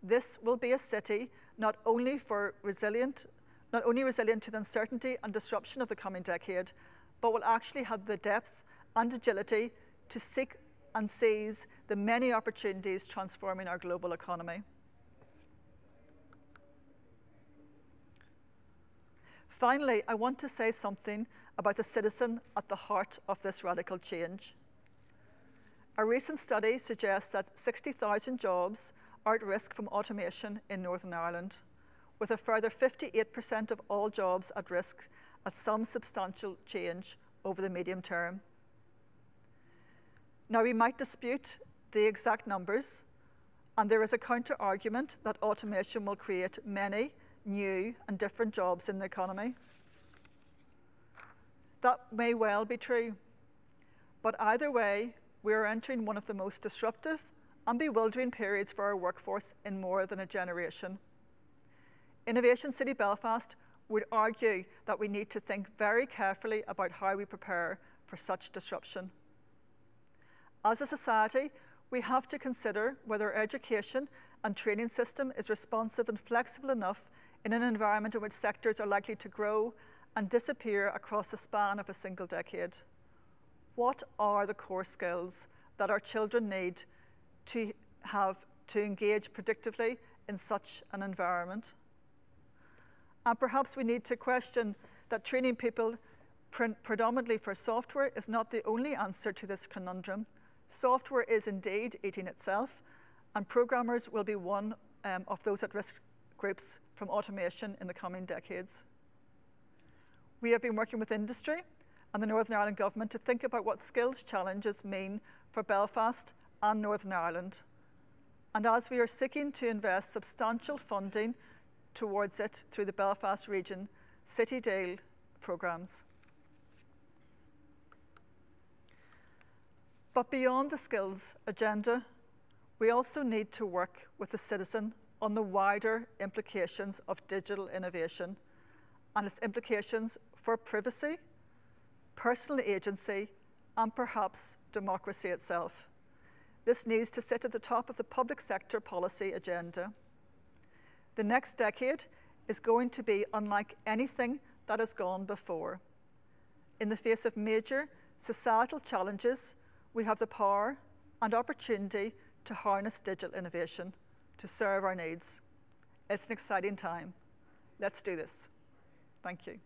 This will be a city not only resilient to the uncertainty and disruption of the coming decade, but will actually have the depth and agility to seek and seize the many opportunities transforming our global economy. Finally, I want to say something about the citizen at the heart of this radical change. A recent study suggests that 60,000 jobs are at risk from automation in Northern Ireland, with a further 58% of all jobs at risk at some substantial change over the medium term. Now, we might dispute the exact numbers, and there is a counter-argument that automation will create many new and different jobs in the economy. That may well be true, but either way, we are entering one of the most disruptive and bewildering periods for our workforce in more than a generation. Innovation City Belfast would argue that we need to think very carefully about how we prepare for such disruption. As a society, we have to consider whether our education and training system is responsive and flexible enough in an environment in which sectors are likely to grow and disappear across the span of a single decade. What are the core skills that our children need to have to engage predictively in such an environment? And perhaps we need to question that training people predominantly for software is not the only answer to this conundrum. Software is indeed eating itself, and programmers will be one of those at-risk groups from automation in the coming decades. We have been working with industry and the Northern Ireland Government to think about what skills challenges mean for Belfast and Northern Ireland. And as we are seeking to invest substantial funding towards it through the Belfast Region City Deal programmes. But beyond the skills agenda, we also need to work with the citizen on the wider implications of digital innovation and its implications for privacy, personal agency, and perhaps democracy itself. This needs to sit at the top of the public sector policy agenda. The next decade is going to be unlike anything that has gone before. In the face of major societal challenges, we have the power and opportunity to harness digital innovation to serve our needs. It's an exciting time. Let's do this. Thank you.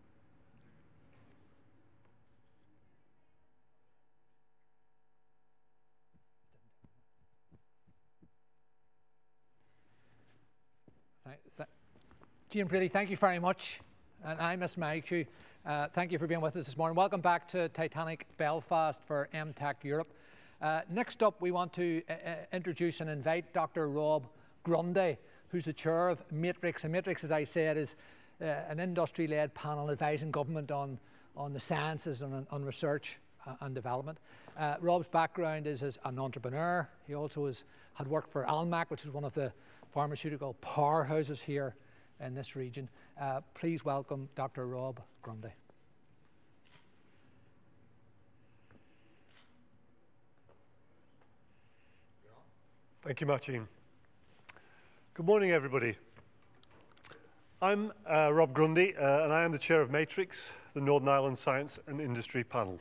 Jean Brady, thank you very much. And I miss my cue. Thank you for being with us this morning. Welcome back to Titanic Belfast for Emtech Europe. Next up, we want to introduce and invite Dr. Rob Grundy, who's the chair of Matrix. And Matrix, as I said, is an industry-led panel advising government on the sciences and on research and development. Rob's background is as an entrepreneur. He also had worked for Almac, which is one of the pharmaceutical powerhouses here in this region. Please welcome Dr. Rob Grundy. Thank you, Martin. Good morning, everybody. I'm Rob Grundy, and I am the chair of Matrix, the Northern Ireland Science and Industry Panel.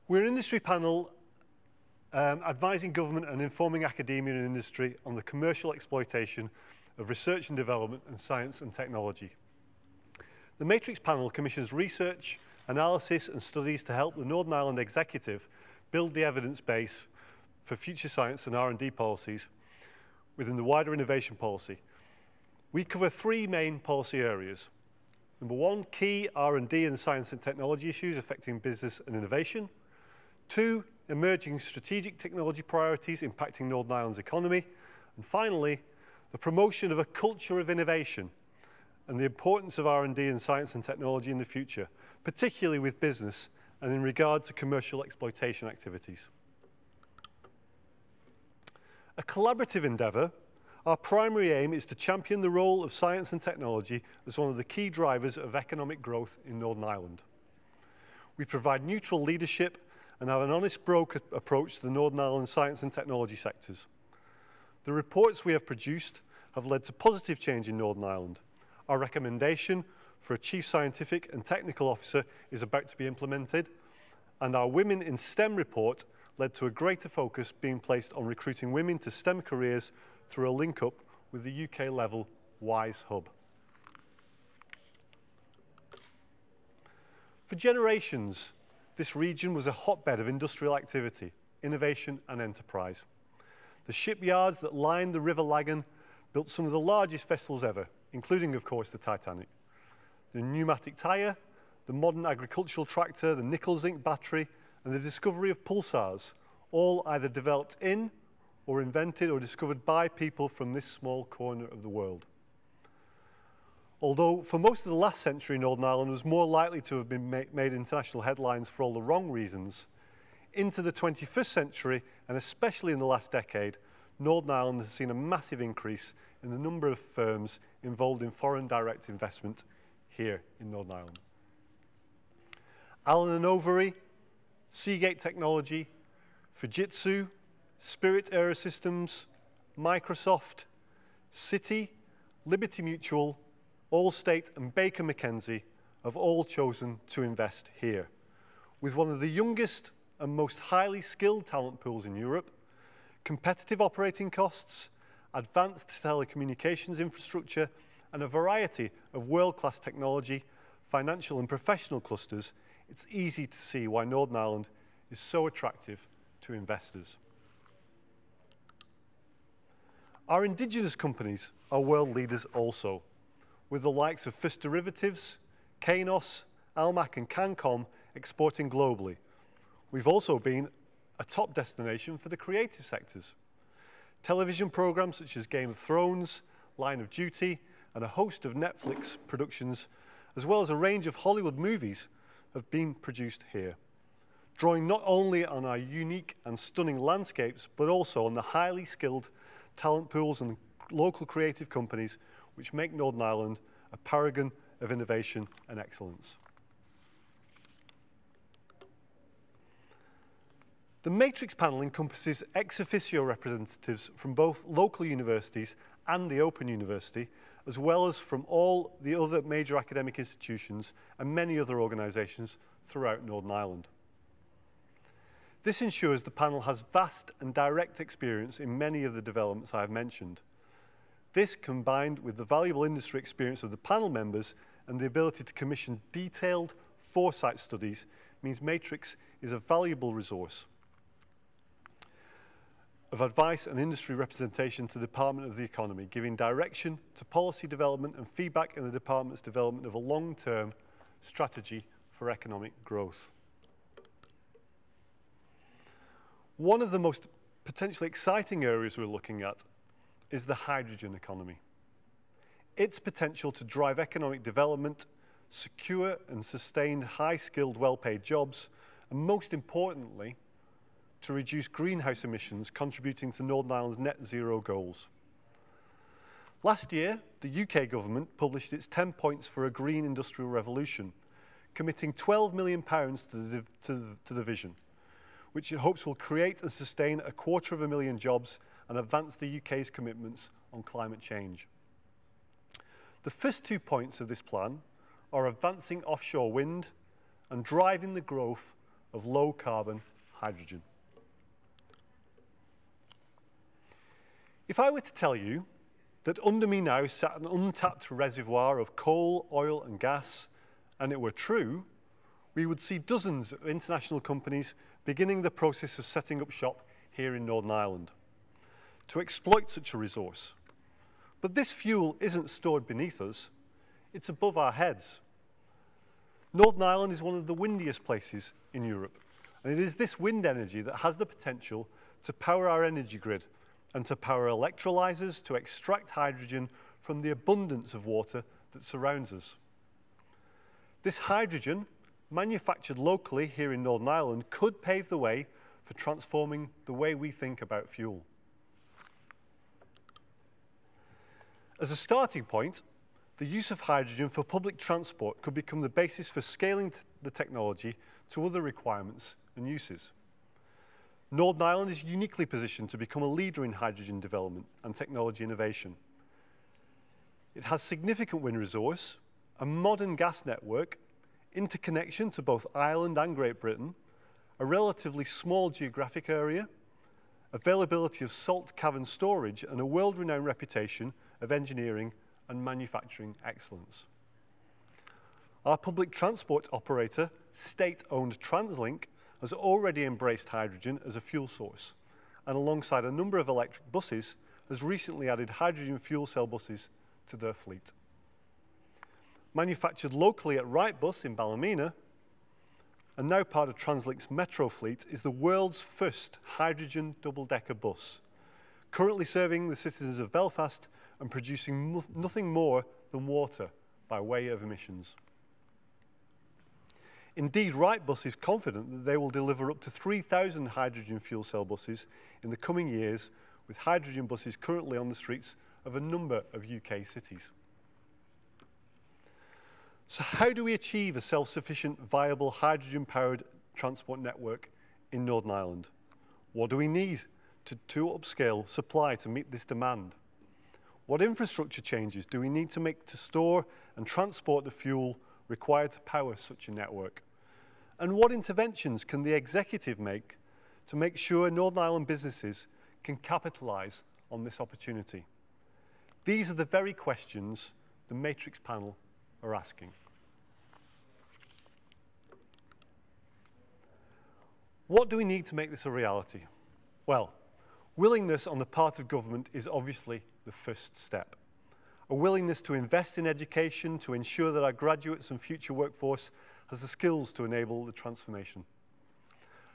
We're an industry panel advising government and informing academia and industry on the commercial exploitation of research and development and science and technology. The Matrix panel commissions research, analysis and studies to help the Northern Ireland Executive build the evidence base for future science and R&D policies within the wider innovation policy. We cover three main policy areas. Number one, key R&D and science and technology issues affecting business and innovation. Two, emerging strategic technology priorities impacting Northern Ireland's economy. And finally, the promotion of a culture of innovation and the importance of R&D and science and technology in the future, particularly with business and in regard to commercial exploitation activities. A collaborative endeavour, our primary aim is to champion the role of science and technology as one of the key drivers of economic growth in Northern Ireland. We provide neutral leadership and have an honest broker approach to the Northern Ireland science and technology sectors. The reports we have produced have led to positive change in Northern Ireland. Our recommendation for a Chief Scientific and Technical Officer is about to be implemented, and our Women in STEM report led to a greater focus being placed on recruiting women to STEM careers through a link-up with the UK-level WISE Hub. For generations, this region was a hotbed of industrial activity, innovation and enterprise. The shipyards that lined the River Lagan built some of the largest vessels ever, including, of course, the Titanic. The pneumatic tyre, the modern agricultural tractor, the nickel zinc battery, and the discovery of pulsars, all either developed in or invented or discovered by people from this small corner of the world. Although for most of the last century, Northern Ireland was more likely to have been made international headlines for all the wrong reasons, into the 21st century, and especially in the last decade, Northern Ireland has seen a massive increase in the number of firms involved in foreign direct investment here in Northern Ireland. Allen & Overy, Seagate Technology, Fujitsu, Spirit Aerosystems, Microsoft, Citi, Liberty Mutual, Allstate and Baker McKenzie have all chosen to invest here. With one of the youngest and most highly skilled talent pools in Europe, competitive operating costs, advanced telecommunications infrastructure, and a variety of world-class technology, financial and professional clusters, it's easy to see why Northern Ireland is so attractive to investors. Our indigenous companies are world leaders also, with the likes of First Derivatives, Kainos, Almac and Cancom exporting globally. We've also been a top destination for the creative sectors. Television programs such as Game of Thrones, Line of Duty, and a host of Netflix productions, as well as a range of Hollywood movies, have been produced here, drawing not only on our unique and stunning landscapes, but also on the highly skilled talent pools and local creative companies which make Northern Ireland a paragon of innovation and excellence. The Matrix panel encompasses ex officio representatives from both local universities and the Open University, as well as from all the other major academic institutions and many other organisations throughout Northern Ireland. This ensures the panel has vast and direct experience in many of the developments I have mentioned. This, combined with the valuable industry experience of the panel members and the ability to commission detailed foresight studies, means Matrix is a valuable resource of advice and industry representation to the Department of the Economy, giving direction to policy development and feedback in the Department's development of a long-term strategy for economic growth. One of the most potentially exciting areas we're looking at is the hydrogen economy. Its potential to drive economic development, secure and sustain high-skilled, well-paid jobs, and most importantly, to reduce greenhouse emissions, contributing to Northern Ireland's net zero goals. Last year, the UK government published its 10 points for a green industrial revolution, committing £12 million to the vision, which it hopes will create and sustain 250,000 jobs and advance the UK's commitments on climate change. The first 2 points of this plan are advancing offshore wind and driving the growth of low-carbon hydrogen. If I were to tell you that under me now sat an untapped reservoir of coal, oil and gas, and it were true, we would see dozens of international companies beginning the process of setting up shop here in Northern Ireland to exploit such a resource. But this fuel isn't stored beneath us, it's above our heads. Northern Ireland is one of the windiest places in Europe, and it is this wind energy that has the potential to power our energy grid and to power electrolyzers to extract hydrogen from the abundance of water that surrounds us. This hydrogen, manufactured locally here in Northern Ireland, could pave the way for transforming the way we think about fuel. As a starting point, the use of hydrogen for public transport could become the basis for scaling the technology to other requirements and uses. Northern Ireland is uniquely positioned to become a leader in hydrogen development and technology innovation. It has significant wind resource, a modern gas network, interconnection to both Ireland and Great Britain, a relatively small geographic area, availability of salt cavern storage, and a world-renowned reputation of engineering and manufacturing excellence. Our public transport operator, state-owned TransLink, has already embraced hydrogen as a fuel source, and alongside a number of electric buses, has recently added hydrogen fuel cell buses to their fleet. Manufactured locally at Wrightbus in Ballymena, and now part of TransLink's Metro fleet, is the world's first hydrogen double-decker bus, currently serving the citizens of Belfast and producing nothing more than water by way of emissions. Indeed, Wrightbus is confident that they will deliver up to 3,000 hydrogen fuel cell buses in the coming years, with hydrogen buses currently on the streets of a number of UK cities. So how do we achieve a self-sufficient, viable, hydrogen-powered transport network in Northern Ireland? What do we need to upscale supply to meet this demand? What infrastructure changes do we need to make to store and transport the fuel required to power such a network? And what interventions can the executive make to make sure Northern Ireland businesses can capitalise on this opportunity? These are the very questions the Matrix panel are asking. What do we need to make this a reality? Well, willingness on the part of government is obviously the first step. A willingness to invest in education to ensure that our graduates and future workforce has the skills to enable the transformation.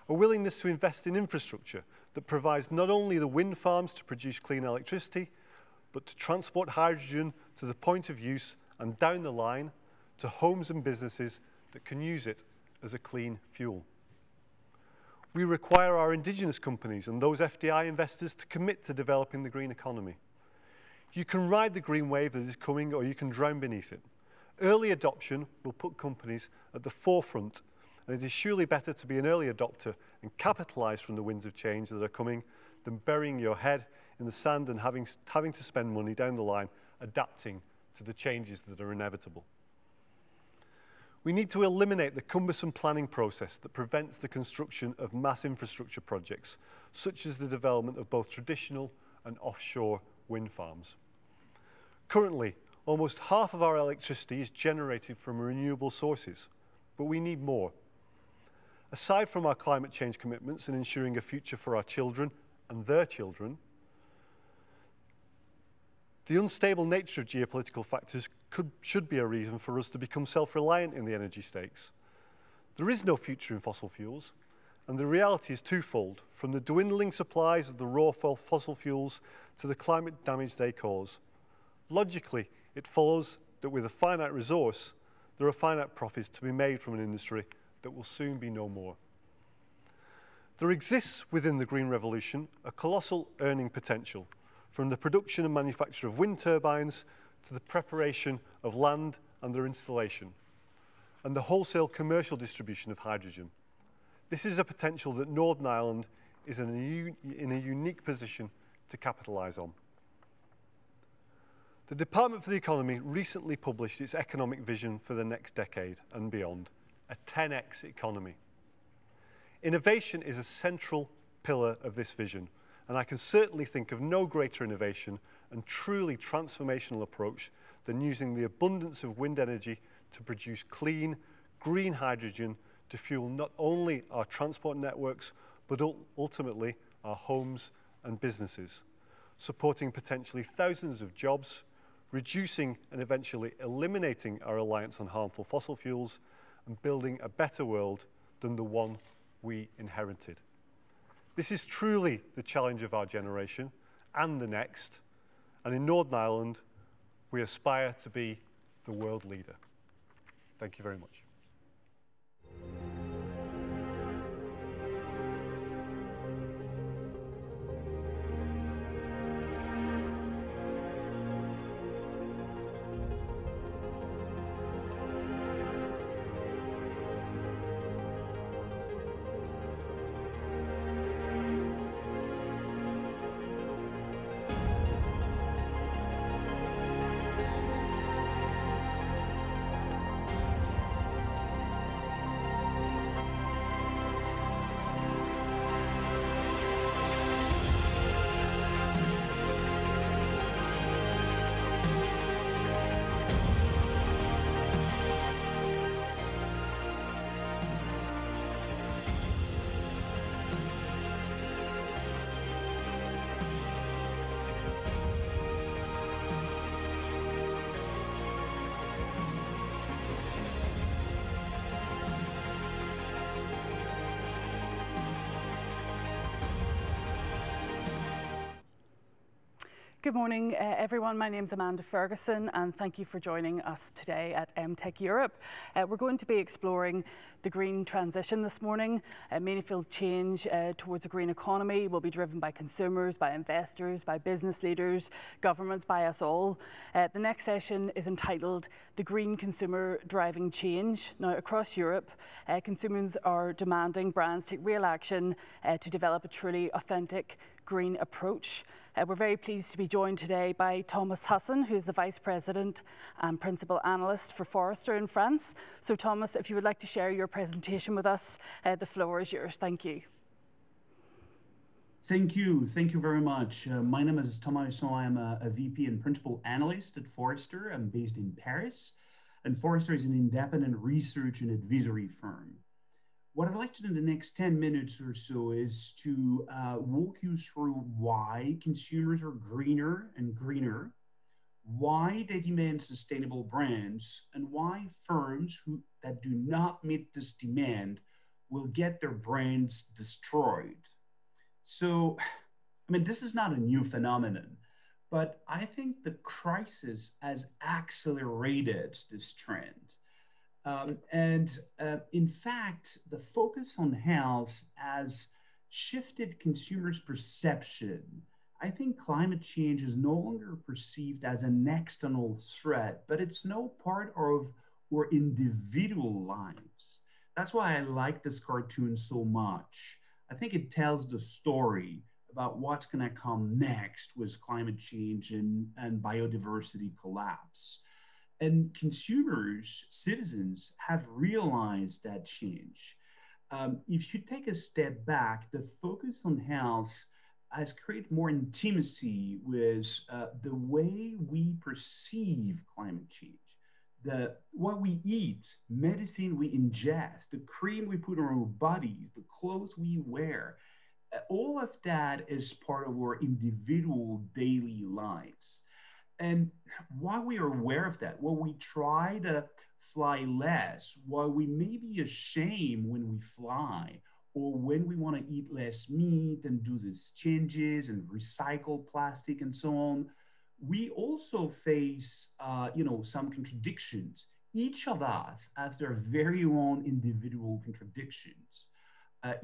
A willingness to invest in infrastructure that provides not only the wind farms to produce clean electricity, but to transport hydrogen to the point of use and down the line to homes and businesses that can use it as a clean fuel. We require our indigenous companies and those FDI investors to commit to developing the green economy. You can ride the green wave that is coming, or you can drown beneath it. Early adoption will put companies at the forefront, and it is surely better to be an early adopter and capitalise from the winds of change that are coming than burying your head in the sand and having to spend money down the line adapting to the changes that are inevitable. We need to eliminate the cumbersome planning process that prevents the construction of mass infrastructure projects, such as the development of both traditional and offshore wind farms. Currently, almost half of our electricity is generated from renewable sources, but we need more. Aside from our climate change commitments and ensuring a future for our children and their children, the unstable nature of geopolitical factors should be a reason for us to become self-reliant in the energy stakes. There is no future in fossil fuels, and the reality is twofold, from the dwindling supplies of the raw fossil fuels to the climate damage they cause. Logically, it follows that with a finite resource, there are finite profits to be made from an industry that will soon be no more. There exists within the green revolution a colossal earning potential, from the production and manufacture of wind turbines to the preparation of land and their installation, and the wholesale commercial distribution of hydrogen. This is a potential that Northern Ireland is in a unique position to capitalise on. The Department for the Economy recently published its economic vision for the next decade and beyond, a 10x economy. Innovation is a central pillar of this vision, and I can certainly think of no greater innovation and truly transformational approach than using the abundance of wind energy to produce clean, green hydrogen to fuel not only our transport networks, but ultimately our homes and businesses, supporting potentially thousands of jobs, reducing and eventually eliminating our reliance on harmful fossil fuels, and building a better world than the one we inherited. This is truly the challenge of our generation and the next, and in Northern Ireland, we aspire to be the world leader. Thank you very much. Good morning, everyone. My name is Amanda Ferguson, and thank you for joining us today at Emtech Europe. We're going to be exploring the green transition this morning. Meaningful change towards a green economy will be driven by consumers, by investors, by business leaders, governments, by us all. The next session is entitled The Green Consumer Driving Change. Now, across Europe, consumers are demanding brands take real action to develop a truly authentic green approach. We're very pleased to be joined today by Thomas Hassan, who is the Vice President and Principal Analyst for Forrester in France. So Thomas, if you would like to share your presentation with us, the floor is yours. Thank you. Thank you very much. My name is Thomas Hassan. I'm a VP and Principal Analyst at Forrester. I'm based in Paris, and Forrester is an independent research and advisory firm. What I'd like to do in the next 10 minutes or so is to walk you through why consumers are greener and greener, why they demand sustainable brands, and why firms that do not meet this demand will get their brands destroyed. So, I mean, this is not a new phenomenon, but I think the crisis has accelerated this trend. In fact, the focus on health has shifted consumers' perception. I think climate change is no longer perceived as an external threat, but it's now part of our individual lives. That's why I like this cartoon so much. I think it tells the story about what's going to come next with climate change and biodiversity collapse. And consumers, citizens, have realized that change. If you take a step back, the focus on health has created more intimacy with the way we perceive climate change. What we eat, medicine we ingest, the cream we put on our bodies, the clothes we wear, all of that is part of our individual daily lives. And while we are aware of that, while we try to fly less, while we may be ashamed when we fly, or when we want to eat less meat and do these changes and recycle plastic and so on, we also face, some contradictions. Each of us has their very own individual contradictions.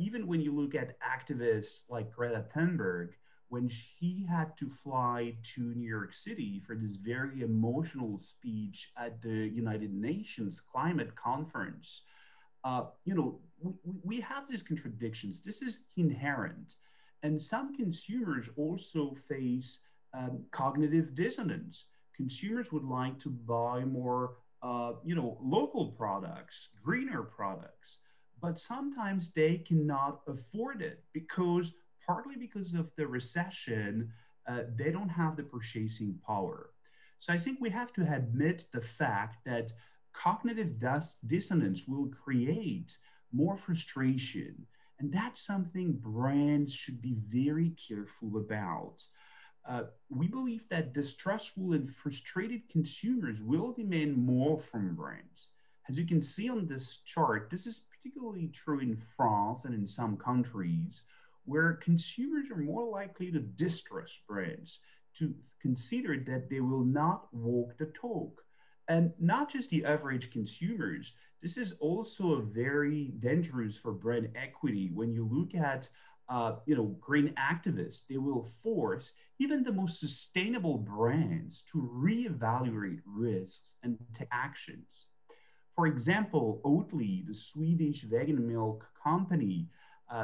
Even when you look at activists like Greta Thunberg, when she had to fly to New York City for this very emotional speech at the United Nations Climate Conference, we have these contradictions. This is inherent. And some consumers also face cognitive dissonance. Consumers would like to buy more, local products, greener products, but sometimes they cannot afford it partly because of the recession, they don't have the purchasing power. So I think we have to admit the fact that cognitive dissonance will create more frustration. And that's something brands should be very careful about. We believe that distrustful and frustrated consumers will demand more from brands. As you can see on this chart, this is particularly true in France and in some countries, where consumers are more likely to distrust brands, to consider that they will not walk the talk. And not just the average consumers, this is also very dangerous for brand equity. When you look at green activists, they will force even the most sustainable brands to reevaluate risks and take actions. For example, Oatly, the Swedish vegan milk company,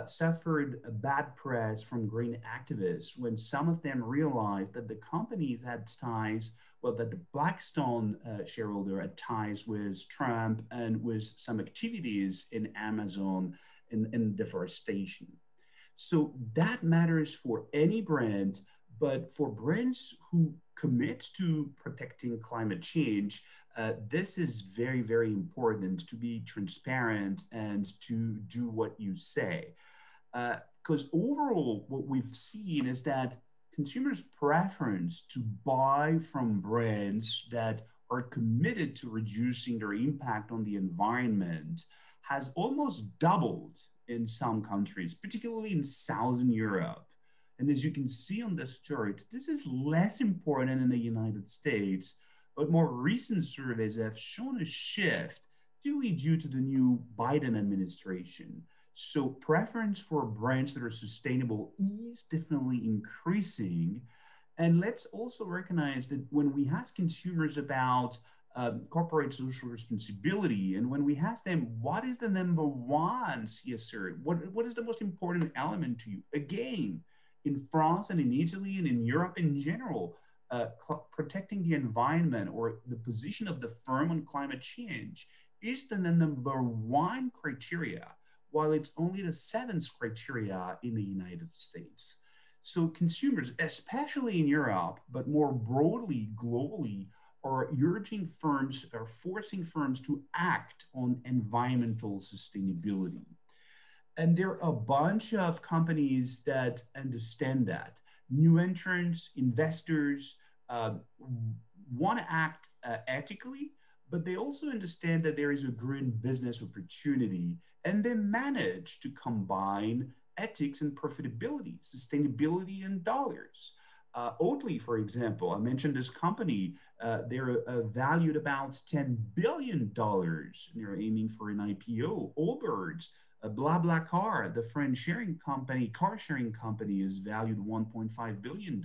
suffered a bad press from green activists when some of them realized that the companies had ties, that the Blackstone shareholder had ties with Trump and with some activities in Amazon in deforestation. So that matters for any brand, but for brands who commit to protecting climate change, this is very, very important to be transparent and to do what you say. Because overall, what we've seen is that consumers' preference to buy from brands that are committed to reducing their impact on the environment has almost doubled in some countries, particularly in Southern Europe. And as you can see on this chart, this is less important in the United States, but more recent surveys have shown a shift, particularly due to the new Biden administration. So preference for brands that are sustainable is definitely increasing. And let's also recognize that when we ask consumers about corporate social responsibility, and when we ask them, what is the number one CSR? What is the most important element to you? Again, in France and in Italy and in Europe in general, protecting the environment or the position of the firm on climate change is the number one criteria, while it's only the seventh criteria in the United States. So consumers, especially in Europe, but more broadly globally, are urging firms or forcing firms to act on environmental sustainability. And there are a bunch of companies that understand that. New entrants, investors want to act ethically, but they also understand that there is a green business opportunity, and they manage to combine ethics and profitability, sustainability and dollars. Oatly, for example, I mentioned this company, they're valued about $10 billion, and they're aiming for an IPO. Allbirds, BlaBlaCar, the French sharing company, car sharing company, is valued $1.5 billion.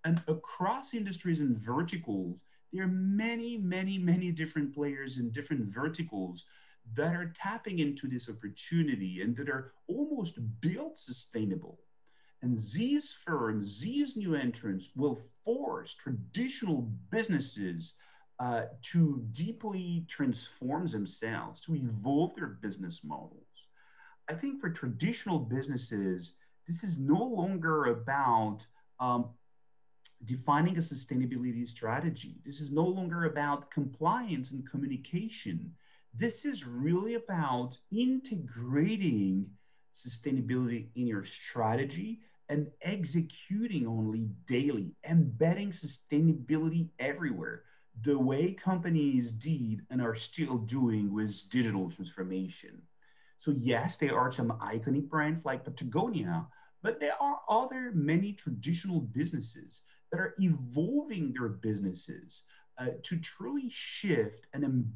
And across industries and verticals, there are many, many, many different players in different verticals that are tapping into this opportunity and that are almost built sustainable. And these firms, these new entrants will force traditional businesses to deeply transform themselves, to evolve their business models. I think for traditional businesses, this is no longer about defining a sustainability strategy. This is no longer about compliance and communication. This is really about integrating sustainability in your strategy and executing only daily, embedding sustainability everywhere, the way companies did and are still doing with digital transformation. So yes, there are some iconic brands like Patagonia, but there are other many traditional businesses that are evolving their businesses to truly shift and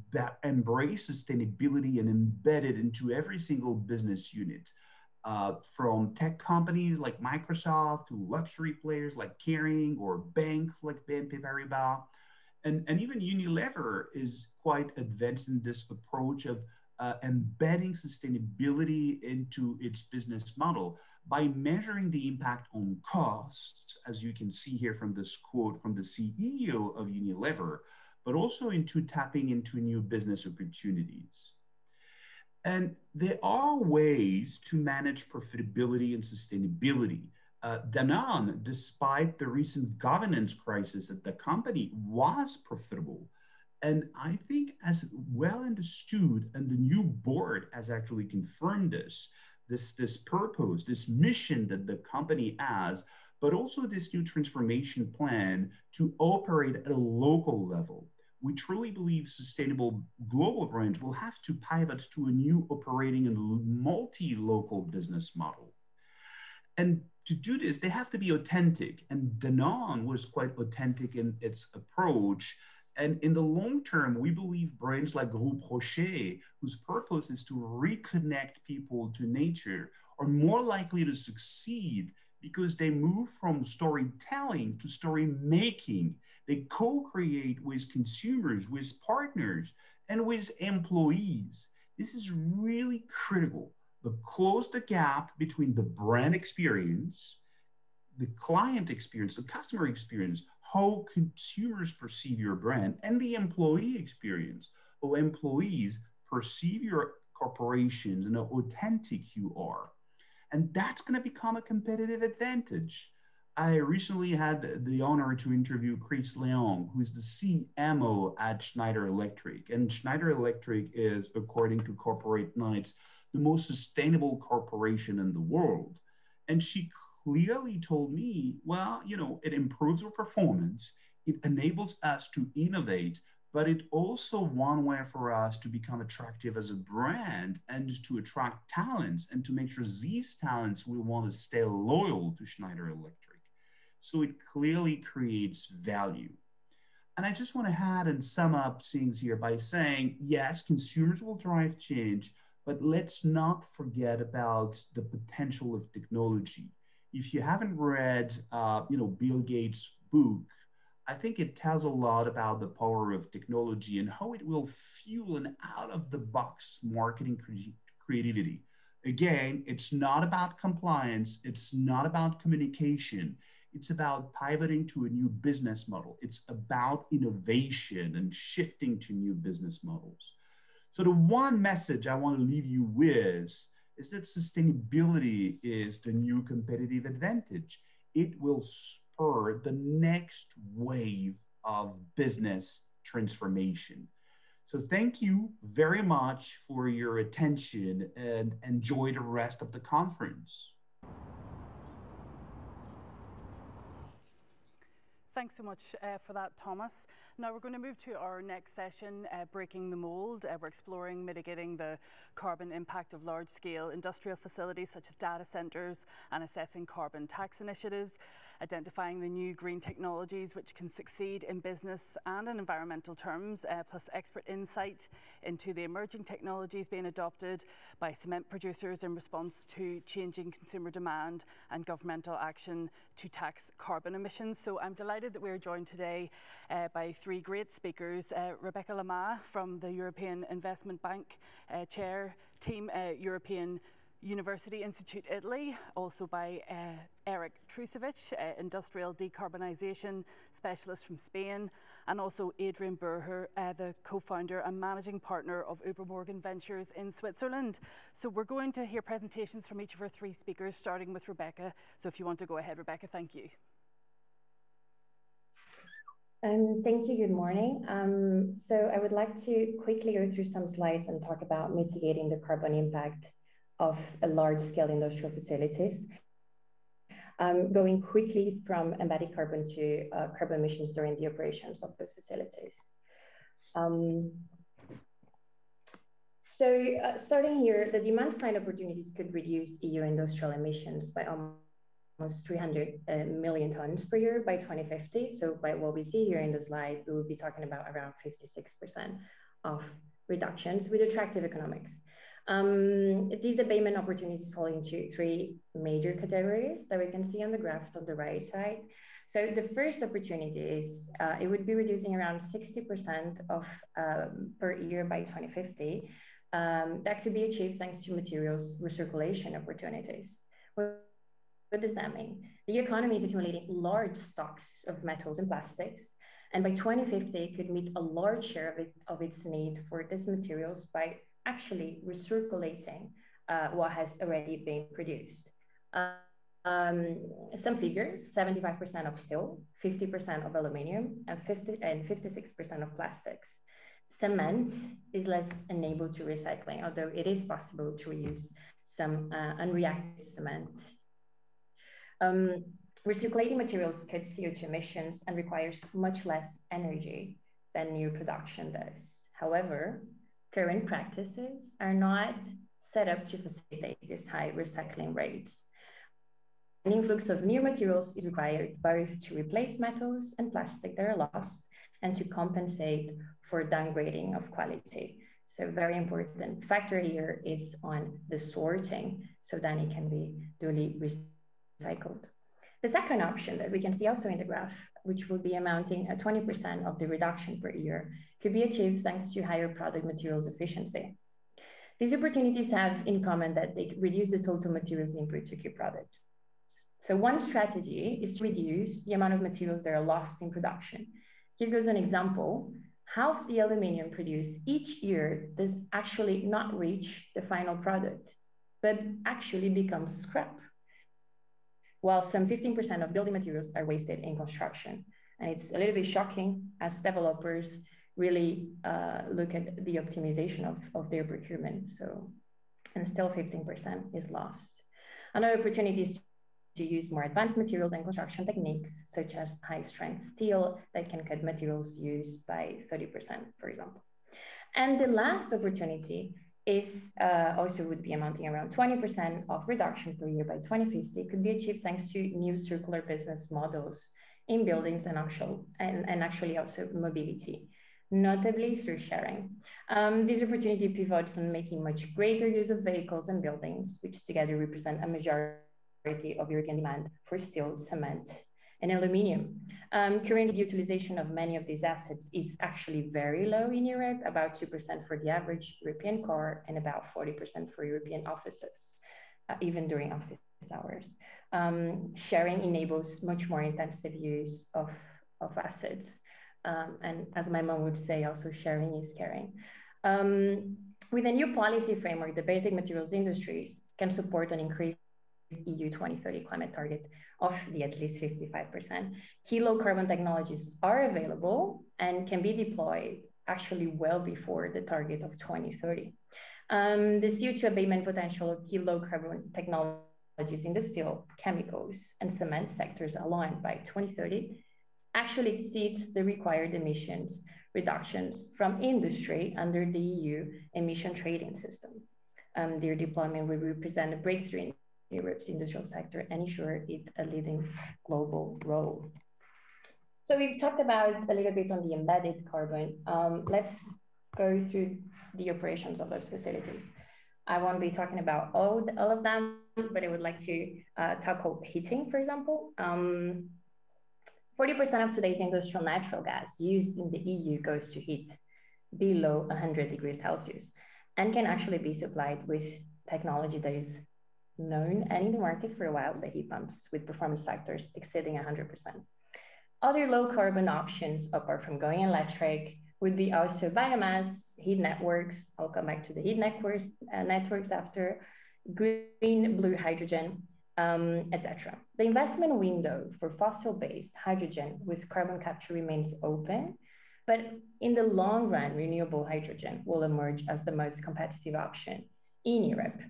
embrace sustainability and embed it into every single business unit. From tech companies like Microsoft to luxury players like Kering or banks like BNP Paribas. And even Unilever is quite advanced in this approach of embedding sustainability into its business model by measuring the impact on costs, as you can see here from this quote from the CEO of Unilever, but also into tapping into new business opportunities. And there are ways to manage profitability and sustainability. Danone, despite the recent governance crisis at the company, was profitable. And I think as well understood, and the new board has actually confirmed this purpose, this mission that the company has, but also this new transformation plan to operate at a local level. We truly believe sustainable global brands will have to pivot to a new operating and multi-local business model. And to do this, they have to be authentic. And Danone was quite authentic in its approach. And in the long term, we believe brands like Groupe Rocher, whose purpose is to reconnect people to nature, are more likely to succeed because they move from storytelling to story making. They co-create with consumers, with partners, and with employees. This is really critical to close the gap between the brand experience, the client experience, the customer experience, how consumers perceive your brand, and the employee experience, how employees perceive your corporations and how authentic you are. And that's going to become a competitive advantage. I recently had the honor to interview Chris Leong, who is the CMO at Schneider Electric. And Schneider Electric is, according to Corporate Knights, the most sustainable corporation in the world. And she clearly told me, well, you know, it improves our performance, it enables us to innovate, but it's also one way for us to become attractive as a brand and to attract talents and to make sure these talents will want to stay loyal to Schneider Electric. So it clearly creates value. And I just want to add and sum up things here by saying, yes, consumers will drive change, but let's not forget about the potential of technology. If you haven't read, Bill Gates' book, I think it tells a lot about the power of technology and how it will fuel an out-of-the-box marketing creativity. Again, it's not about compliance. It's not about communication. It's about pivoting to a new business model. It's about innovation and shifting to new business models. So the one message I want to leave you with is that sustainability is the new competitive advantage. It will spur the next wave of business transformation. So thank you very much for your attention and enjoy the rest of the conference. Thanks so much for that, Thomas. Now we're going to move to our next session, Breaking the Mold. We're exploring mitigating the carbon impact of large-scale industrial facilities such as data centres and assessing carbon tax initiatives, identifying the new green technologies which can succeed in business and in environmental terms, plus expert insight into the emerging technologies being adopted by cement producers in response to changing consumer demand and governmental action to tax carbon emissions. So I'm delighted that we're joined today by three great speakers. Rebecca Lama from the European Investment Bank Chair Team, European University Institute Italy, also by Eric Trusovic, Industrial Decarbonisation Specialist from Spain, and also Adrian Burher, the co-founder and managing partner of Übermorgen Ventures in Switzerland. So we're going to hear presentations from each of our three speakers, starting with Rebecca. So if you want to go ahead, Rebecca, thank you. Thank you, good morning. So I would like to quickly go through some slides and talk about mitigating the carbon impact of large-scale industrial facilities. Going quickly from embodied carbon to carbon emissions during the operations of those facilities. Starting here, the demand side opportunities could reduce EU industrial emissions by almost 300 million tons per year by 2050. So by what we see here in the slide, we will be talking about around 56% of reductions with attractive economics. These abatement opportunities fall into three major categories that we can see on the graph on the right side. So the first opportunity is it would be reducing around 60% of per year by 2050. That could be achieved thanks to materials recirculation opportunities. What does that mean? The economy is accumulating large stocks of metals and plastics, and by 2050, it could meet a large share of its need for these materials by actually recirculating what has already been produced. Some figures, 75% of steel, 50% of aluminium, and 56% of plastics. Cement is less enabled to recycling, although it is possible to reuse some unreacted cement. Recirculating materials cut CO2 emissions and requires much less energy than new production does. However, current practices are not set up to facilitate these high recycling rates. An influx of new materials is required both to replace metals and plastic that are lost and to compensate for downgrading of quality. So very important factor here is on the sorting, so then it can be duly recycled. The second option that we can see also in the graph, which will be amounting at 20% of the reduction per year, could be achieved thanks to higher product materials efficiency. These opportunities have in common that they reduce the total materials input to key products. So one strategy is to reduce the amount of materials that are lost in production. Here goes an example. Half the aluminium produced each year does actually not reach the final product, but actually becomes scrap, while some 15% of building materials are wasted in construction. And it's a little bit shocking as developers really look at the optimization of their procurement. So, and still 15% is lost. Another opportunity is to use more advanced materials and construction techniques, such as high-strength steel that can cut materials used by 30%, for example. And the last opportunity is also would be amounting around 20% of reduction per year by 2050, could be achieved thanks to new circular business models in buildings and actually also mobility, notably through sharing. This opportunity pivots on making much greater use of vehicles and buildings, which together represent a majority of European demand for steel, cement, and aluminium. Currently, the utilization of many of these assets is actually very low in Europe, about 2% for the average European car and about 40% for European offices, even during office hours. Sharing enables much more intensive use of assets. And as my mom would say, also sharing is caring. With a new policy framework, the basic materials industries can support an increased EU 2030 climate target of at least 55%. Key low carbon technologies are available and can be deployed actually well before the target of 2030. The CO2 abatement potential of key low carbon technologies in the steel, chemicals, and cement sectors alone by 2030 actually exceeds the required emissions reductions from industry under the EU emission trading system. Their deployment will represent a breakthrough in Europe's industrial sector and ensure it a leading global role. So we've talked about a little bit on the embedded carbon. Let's go through the operations of those facilities. I won't be talking about all of them, but I would like to tackle heating, for example. 40% of today's industrial natural gas used in the EU goes to heat below 100 degrees Celsius and can actually be supplied with technology that is known and in the market for a while, the heat pumps with performance factors exceeding 100%. Other low carbon options, apart from going electric, would be also biomass, heat networks. I'll come back to the heat networks after, green, blue hydrogen, etc. The investment window for fossil-based hydrogen with carbon capture remains open, but in the long run, renewable hydrogen will emerge as the most competitive option in Europe.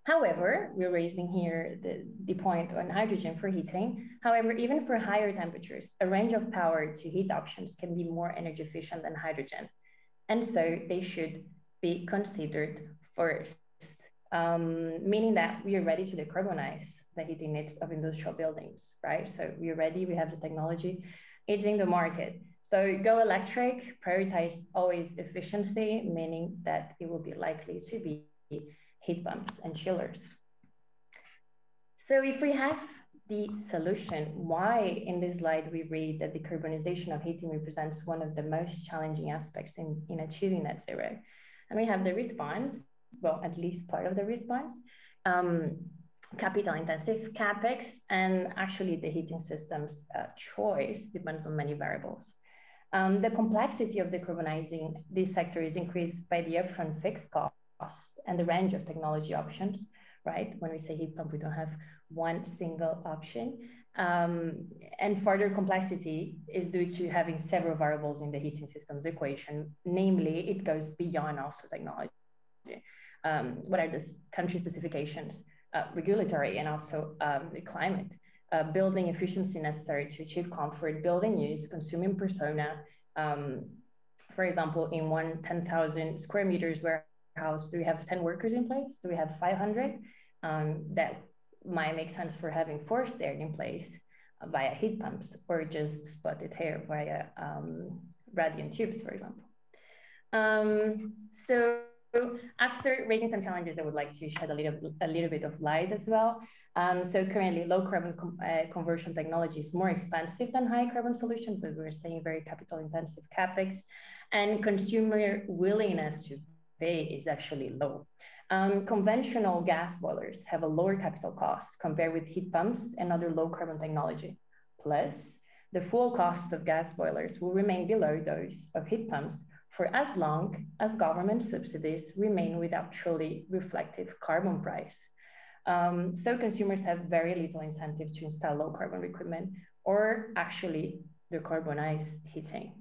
However, we're raising here the point on hydrogen for heating. However, even for higher temperatures, a range of power to heat options can be more energy efficient than hydrogen. And so they should be considered first, meaning that we are ready to decarbonize the heating needs of industrial buildings, right? So we're ready, we have the technology, it's in the market. So go electric, prioritize always efficiency, meaning that it will be likely to be heat pumps and chillers. So if we have the solution, why in this slide we read that decarbonization of heating represents one of the most challenging aspects in achieving net zero? And we have the response, well, at least part of the response, capital intensive CapEx, and actually the heating system's choice depends on many variables. The complexity of decarbonizing this sector is increased by the upfront fixed cost and the range of technology options, right? When we say heat pump, we don't have one single option. And further complexity is due to having several variables in the heating systems equation. Namely, it goes beyond also technology. What are the country specifications, regulatory, and also the climate, building efficiency necessary to achieve comfort, building use, consuming persona. For example, in one 10,000 square meters warehouse, do we have 10 workers in place? Do we have 500? That might make sense for having forced air in place via heat pumps, or just spotted air via radiant tubes, for example. So after raising some challenges, I would like to shed a little bit of light as well. So currently, low carbon conversion technology is more expensive than high carbon solutions, as we were saying, very capital intensive CapEx, and consumer willingness to pay is actually low. Conventional gas boilers have a lower capital cost compared with heat pumps and other low carbon technology. Plus, the full cost of gas boilers will remain below those of heat pumps for as long as government subsidies remain without truly reflective carbon price. So consumers have very little incentive to install low carbon equipment or actually decarbonize heating.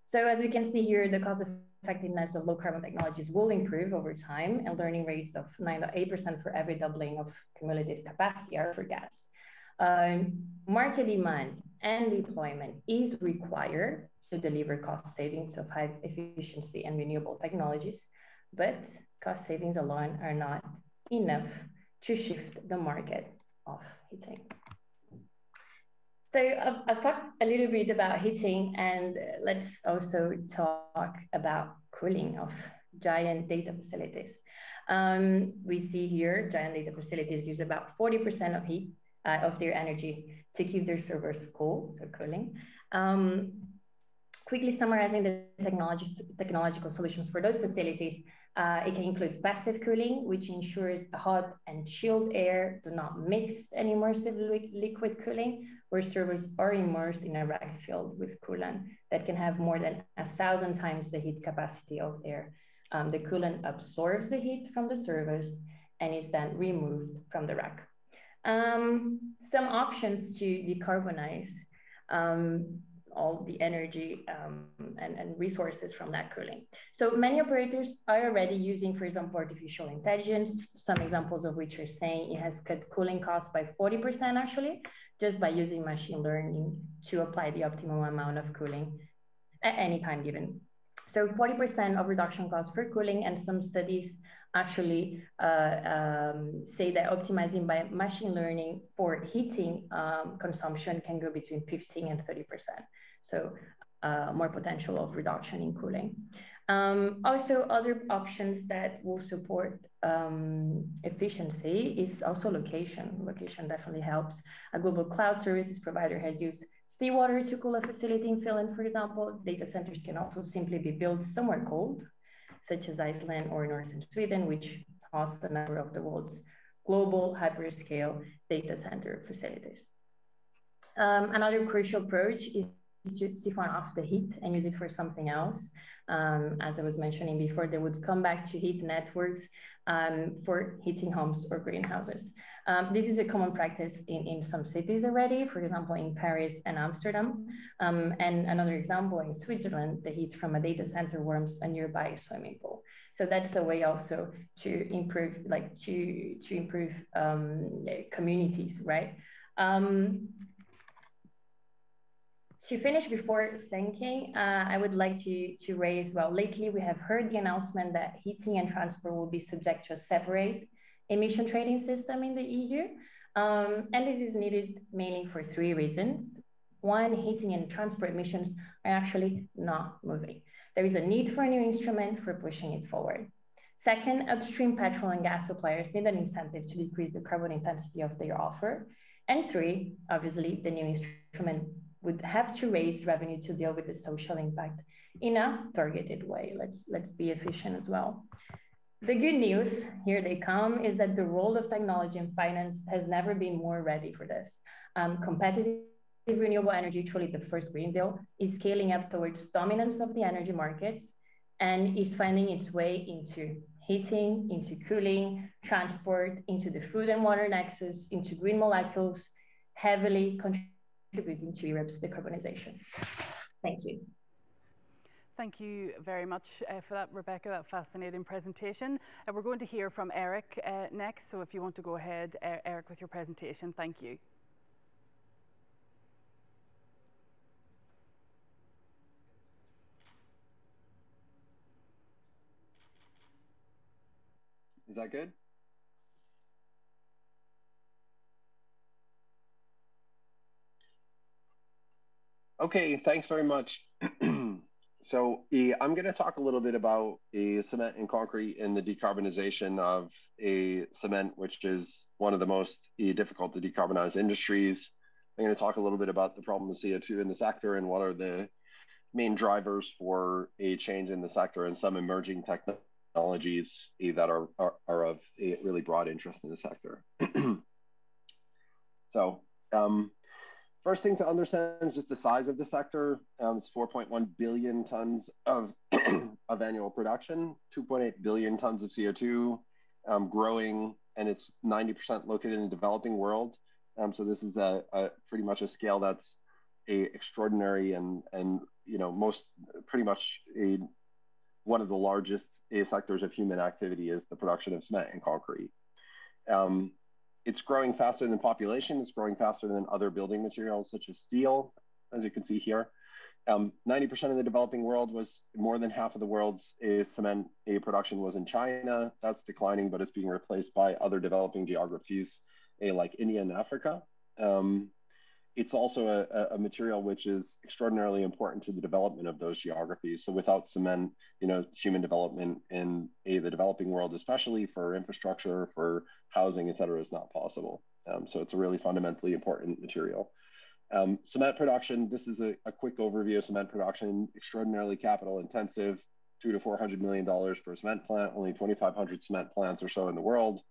So as we can see here, the cost effectiveness of low carbon technologies will improve over time, and learning rates of 9 to 8% for every doubling of cumulative capacity are forecast. Market demand and deployment is required to deliver cost savings of high efficiency and renewable technologies, but cost savings alone are not enough to shift the market of heating. So I've talked a little bit about heating, and let's also talk about cooling of giant data facilities. We see here giant data facilities use about 40% of heat of their energy to keep their servers cool, so cooling. Quickly summarizing the technological solutions for those facilities, it can include passive cooling, which ensures hot and chilled air do not mix, and immersive liquid cooling, where servers are immersed in a rack filled with coolant that can have more than 1,000 times the heat capacity of air. The coolant absorbs the heat from the servers and is then removed from the rack. Some options to decarbonize all the energy and resources from that cooling. So many operators are already using, for example, artificial intelligence, some examples of which are saying it has cut cooling costs by 40% actually, just by using machine learning to apply the optimum amount of cooling at any time given. So 40% of reduction costs for cooling, and some studies actually say that optimizing by machine learning for heating consumption can go between 15 and 30%. So more potential of reduction in cooling. Also, other options that will support efficiency is also location. Location definitely helps. A global cloud services provider has used seawater to cool a facility in Finland, for example. Data centers can also simply be built somewhere cold, such as Iceland or northern Sweden, which hosts a number of the world's global hyperscale data center facilities. Another crucial approach is to siphon off the heat and use it for something else. As I was mentioning before, they would come back to heat networks for heating homes or greenhouses. This is a common practice in some cities already, for example, in Paris and Amsterdam. And another example in Switzerland, the heat from a data center warms a nearby swimming pool. So that's a way also to improve, like to improve communities, right? To finish before thanking, I would like to raise, well, lately we have heard the announcement that heating and transport will be subject to a separate emission trading system in the EU. And this is needed mainly for three reasons. One, heating and transport emissions are actually not moving. There is a need for a new instrument for pushing it forward. Second, upstream petrol and gas suppliers need an incentive to decrease the carbon intensity of their offer. And three, obviously, the new instrument would have to raise revenue to deal with the social impact in a targeted way. Let's be efficient as well. The good news, here they come, is that the role of technology and finance has never been more ready for this. Competitive renewable energy, truly the first Green Deal, is scaling up towards dominance of the energy markets and is finding its way into heating, into cooling, transport, into the food and water nexus, into green molecules, heavily contributing to Europe's decarbonization. Thank you. Thank you very much for that, Rebecca, that fascinating presentation. We're going to hear from Eric next, so if you want to go ahead, Eric, with your presentation. Thank you. Is that good? Okay, thanks very much. So I'm going to talk a little bit about cement and concrete and the decarbonization of cement, which is one of the most difficult to decarbonize industries. I'm going to talk a little bit about the problem of CO2 in the sector and what are the main drivers for a change in the sector and some emerging technologies that are of a really broad interest in the sector. So first thing to understand is just the size of the sector. It's 4.1 billion tons of, of annual production, 2.8 billion tons of CO2, growing, and it's 90% located in the developing world. So this is pretty much a scale that's extraordinary and you know, pretty much one of the largest sectors of human activity is the production of cement and concrete. It's growing faster than population. It's growing faster than other building materials such as steel, as you can see here. 90% of the developing world was, more than half of the world's cement production was in China. That's declining, but it's being replaced by other developing geographies like India and Africa. It's also a material which is extraordinarily important to the development of those geographies. So without cement, human development in the developing world, especially for infrastructure, for housing, et cetera, is not possible. So it's a really fundamentally important material. Cement production, this is a quick overview of cement production, extraordinarily capital intensive, $200 to $400 million for a cement plant, only 2,500 cement plants or so in the world.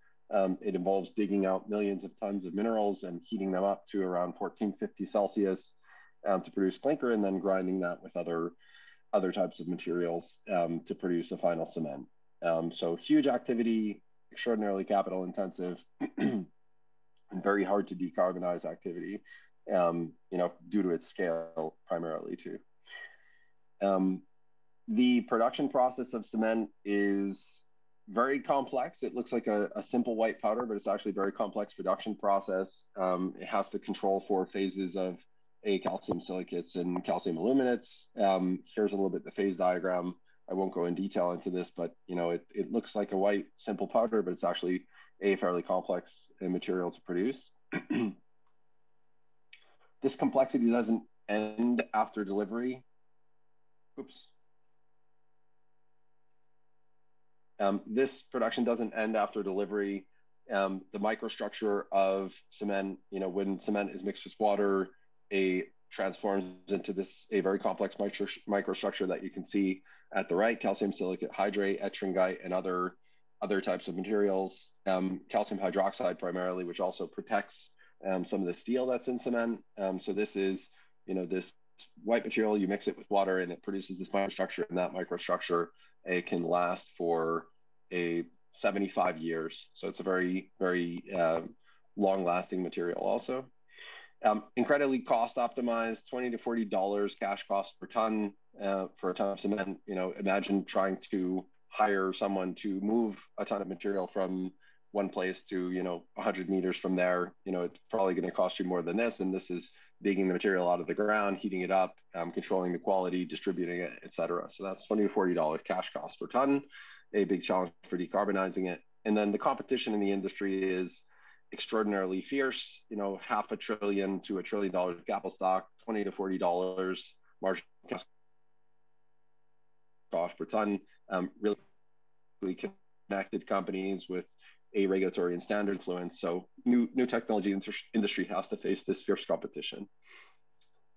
It involves digging out millions of tons of minerals and heating them up to around 1450 Celsius to produce clinker, and then grinding that with other types of materials to produce a final cement. So huge activity, extraordinarily capital intensive, and very hard to decarbonize activity, due to its scale primarily too. The production process of cement is very complex. It looks like a simple white powder, but it's actually a very complex production process. It has to control 4 phases of calcium silicates and calcium aluminates. Here's a little bit the phase diagram. I won't go in detail into this, but it looks like a white simple powder, but it's actually a fairly complex material to produce. This complexity doesn't end after delivery. Oops. This production doesn't end after delivery. The microstructure of cement, when cement is mixed with water, it transforms into a very complex microstructure that you can see at the right: calcium silicate hydrate, ettringite, and other types of materials. Calcium hydroxide primarily, which also protects some of the steel that's in cement. So this is, this white material, you mix it with water and it produces this microstructure, and that microstructure, it can last for 75 years. So it's a very, very long-lasting material also. Incredibly cost optimized, $20 to $40 cash cost per ton for a ton of cement. Imagine trying to hire someone to move a ton of material from one place to 100 meters from there. It's probably going to cost you more than this, and this is digging the material out of the ground, heating it up, controlling the quality, distributing it, etc. So that's $20 to $40 cash cost per ton, a big challenge for decarbonizing it. And then the competition in the industry is extraordinarily fierce. $500 billion to $1 trillion of capital stock, $20 to $40 margin cost per ton. Really connected companies with a regulatory and standard influence. So new technology industry has to face this fierce competition.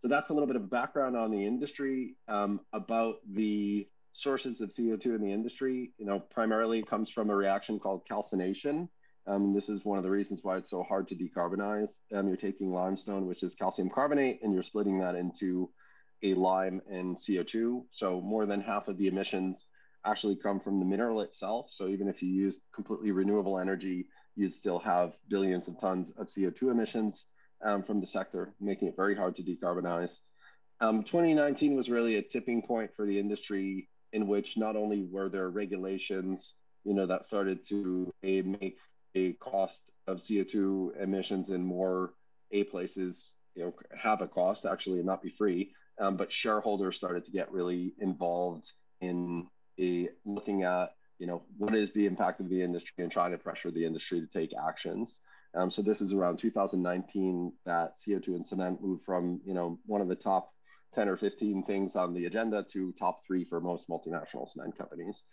So that's a little bit of background on the industry. About the sources of CO2 in the industry, primarily it comes from a reaction called calcination. This is one of the reasons why it's so hard to decarbonize. You're taking limestone, which is calcium carbonate, and you're splitting that into a lime and CO2. So more than half of the emissions actually come from the mineral itself. So even if you use completely renewable energy, you still have billions of tons of CO2 emissions from the sector, making it very hard to decarbonize. 2019 was really a tipping point for the industry, in which not only were there regulations, that started to make a cost of CO2 emissions in more places, have a cost actually and not be free, but shareholders started to get really involved in looking at, what is the impact of the industry and trying to pressure the industry to take actions. So this is around 2019 that CO2 and cement moved from, one of the top 10 or 15 things on the agenda to top 3 for most multinational cement companies.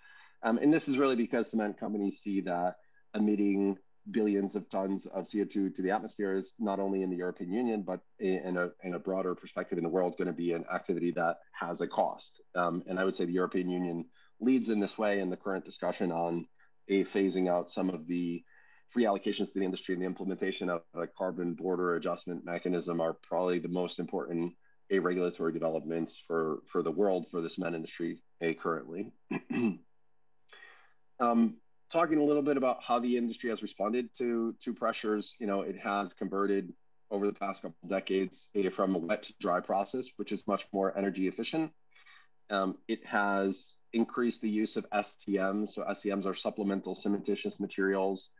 And this is really because cement companies see that emitting billions of tons of CO2 to the atmosphere is not only in the European Union, but in a broader perspective in the world, going to be an activity that has a cost. And I would say the European Union leads in this way, in the current discussion on phasing out some of the free allocations to the industry, and the implementation of a carbon border adjustment mechanism are probably the most important regulatory developments for the world, for the cement industry currently. Talking a little bit about how the industry has responded to pressures, it has converted over the past couple of decades from a wet to dry process, which is much more energy efficient. It has increased the use of STMs. So STMs are supplemental cementitious materials,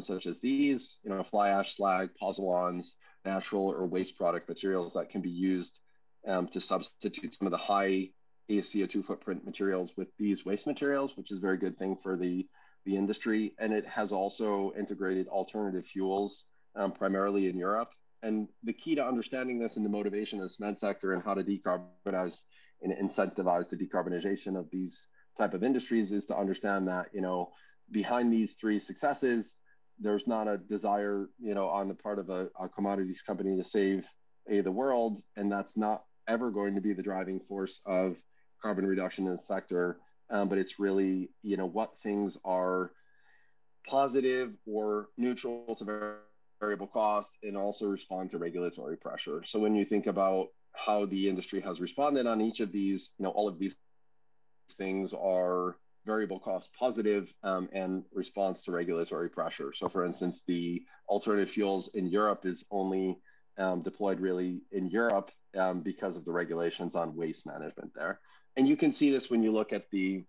such as these, fly ash, slag, pozzolans, natural or waste product materials that can be used to substitute some of the high CO2 footprint materials with these waste materials, which is a very good thing for the industry. And it has also integrated alternative fuels, primarily in Europe. And the key to understanding this and the motivation of the cement sector and how to decarbonize and incentivize the decarbonization of these type of industries is to understand that, behind these three successes, there's not a desire, on the part of a commodities company to save the world. And that's not ever going to be the driving force of carbon reduction in the sector. But it's really, what things are positive or neutral to variable cost and also respond to regulatory pressure. So when you think about how the industry has responded on each of these, all of these things are variable cost positive and response to regulatory pressure. So for instance, the alternative fuels in Europe is only deployed really in Europe because of the regulations on waste management there. And you can see this when you look at the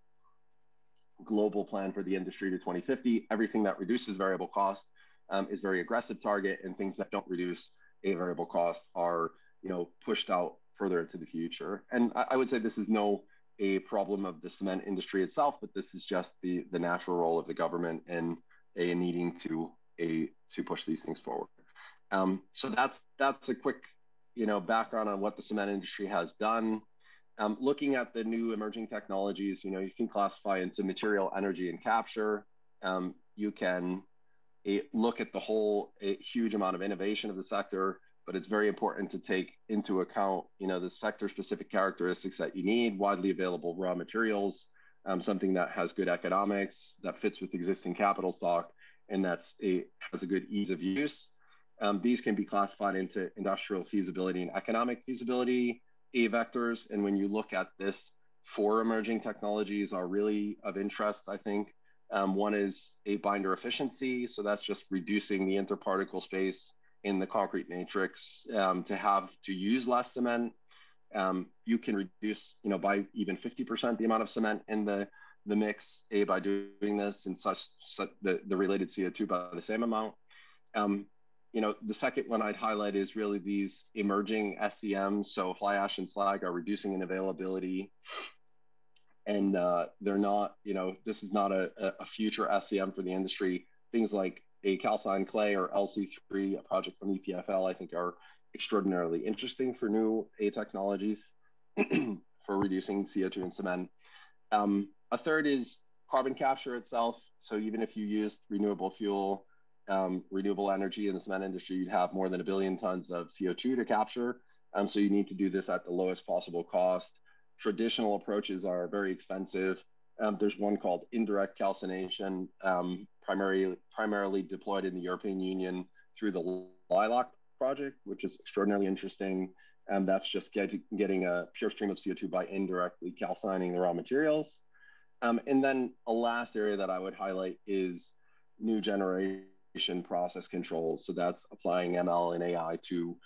global plan for the industry to 2050. Everything that reduces variable cost is very aggressive target, and things that don't reduce a variable cost are pushed out further into the future. And I would say this is a problem of the cement industry itself, but this is just the natural role of the government in needing to push these things forward. So that's a quick background on what the cement industry has done. Looking at the new emerging technologies, you can classify into material, energy, and capture. You can look at the whole huge amount of innovation of the sector, but it's very important to take into account, the sector-specific characteristics that you need, widely available raw materials, something that has good economics, that fits with existing capital stock, and has a good ease of use. These can be classified into industrial feasibility and economic feasibility vectors. And when you look at this, 4 emerging technologies are really of interest, I think. One is a binder efficiency. So that's just reducing the interparticle space in the concrete matrix to use less cement. You can reduce, by even 50% the amount of cement in the mix by doing this, and the related CO2 by the same amount. The second one I'd highlight is really these emerging SEMs. So fly ash and slag are reducing in availability. And they're not, this is not a future SEM for the industry. Things like a calcined clay or LC3, a project from EPFL, I think are extraordinarily interesting for new technologies for reducing CO2 in cement. A third is carbon capture itself. So even if you used renewable fuel, renewable energy in the cement industry, you'd have more than 1 billion tons of CO2 to capture. So you need to do this at the lowest possible cost. Traditional approaches are very expensive. There's one called indirect calcination, primarily deployed in the European Union through the LILAC project, which is extraordinarily interesting. That's just getting a pure stream of CO2 by indirectly calcining the raw materials. And then a last area that I would highlight is new generation process controls. So that's applying ML and AI to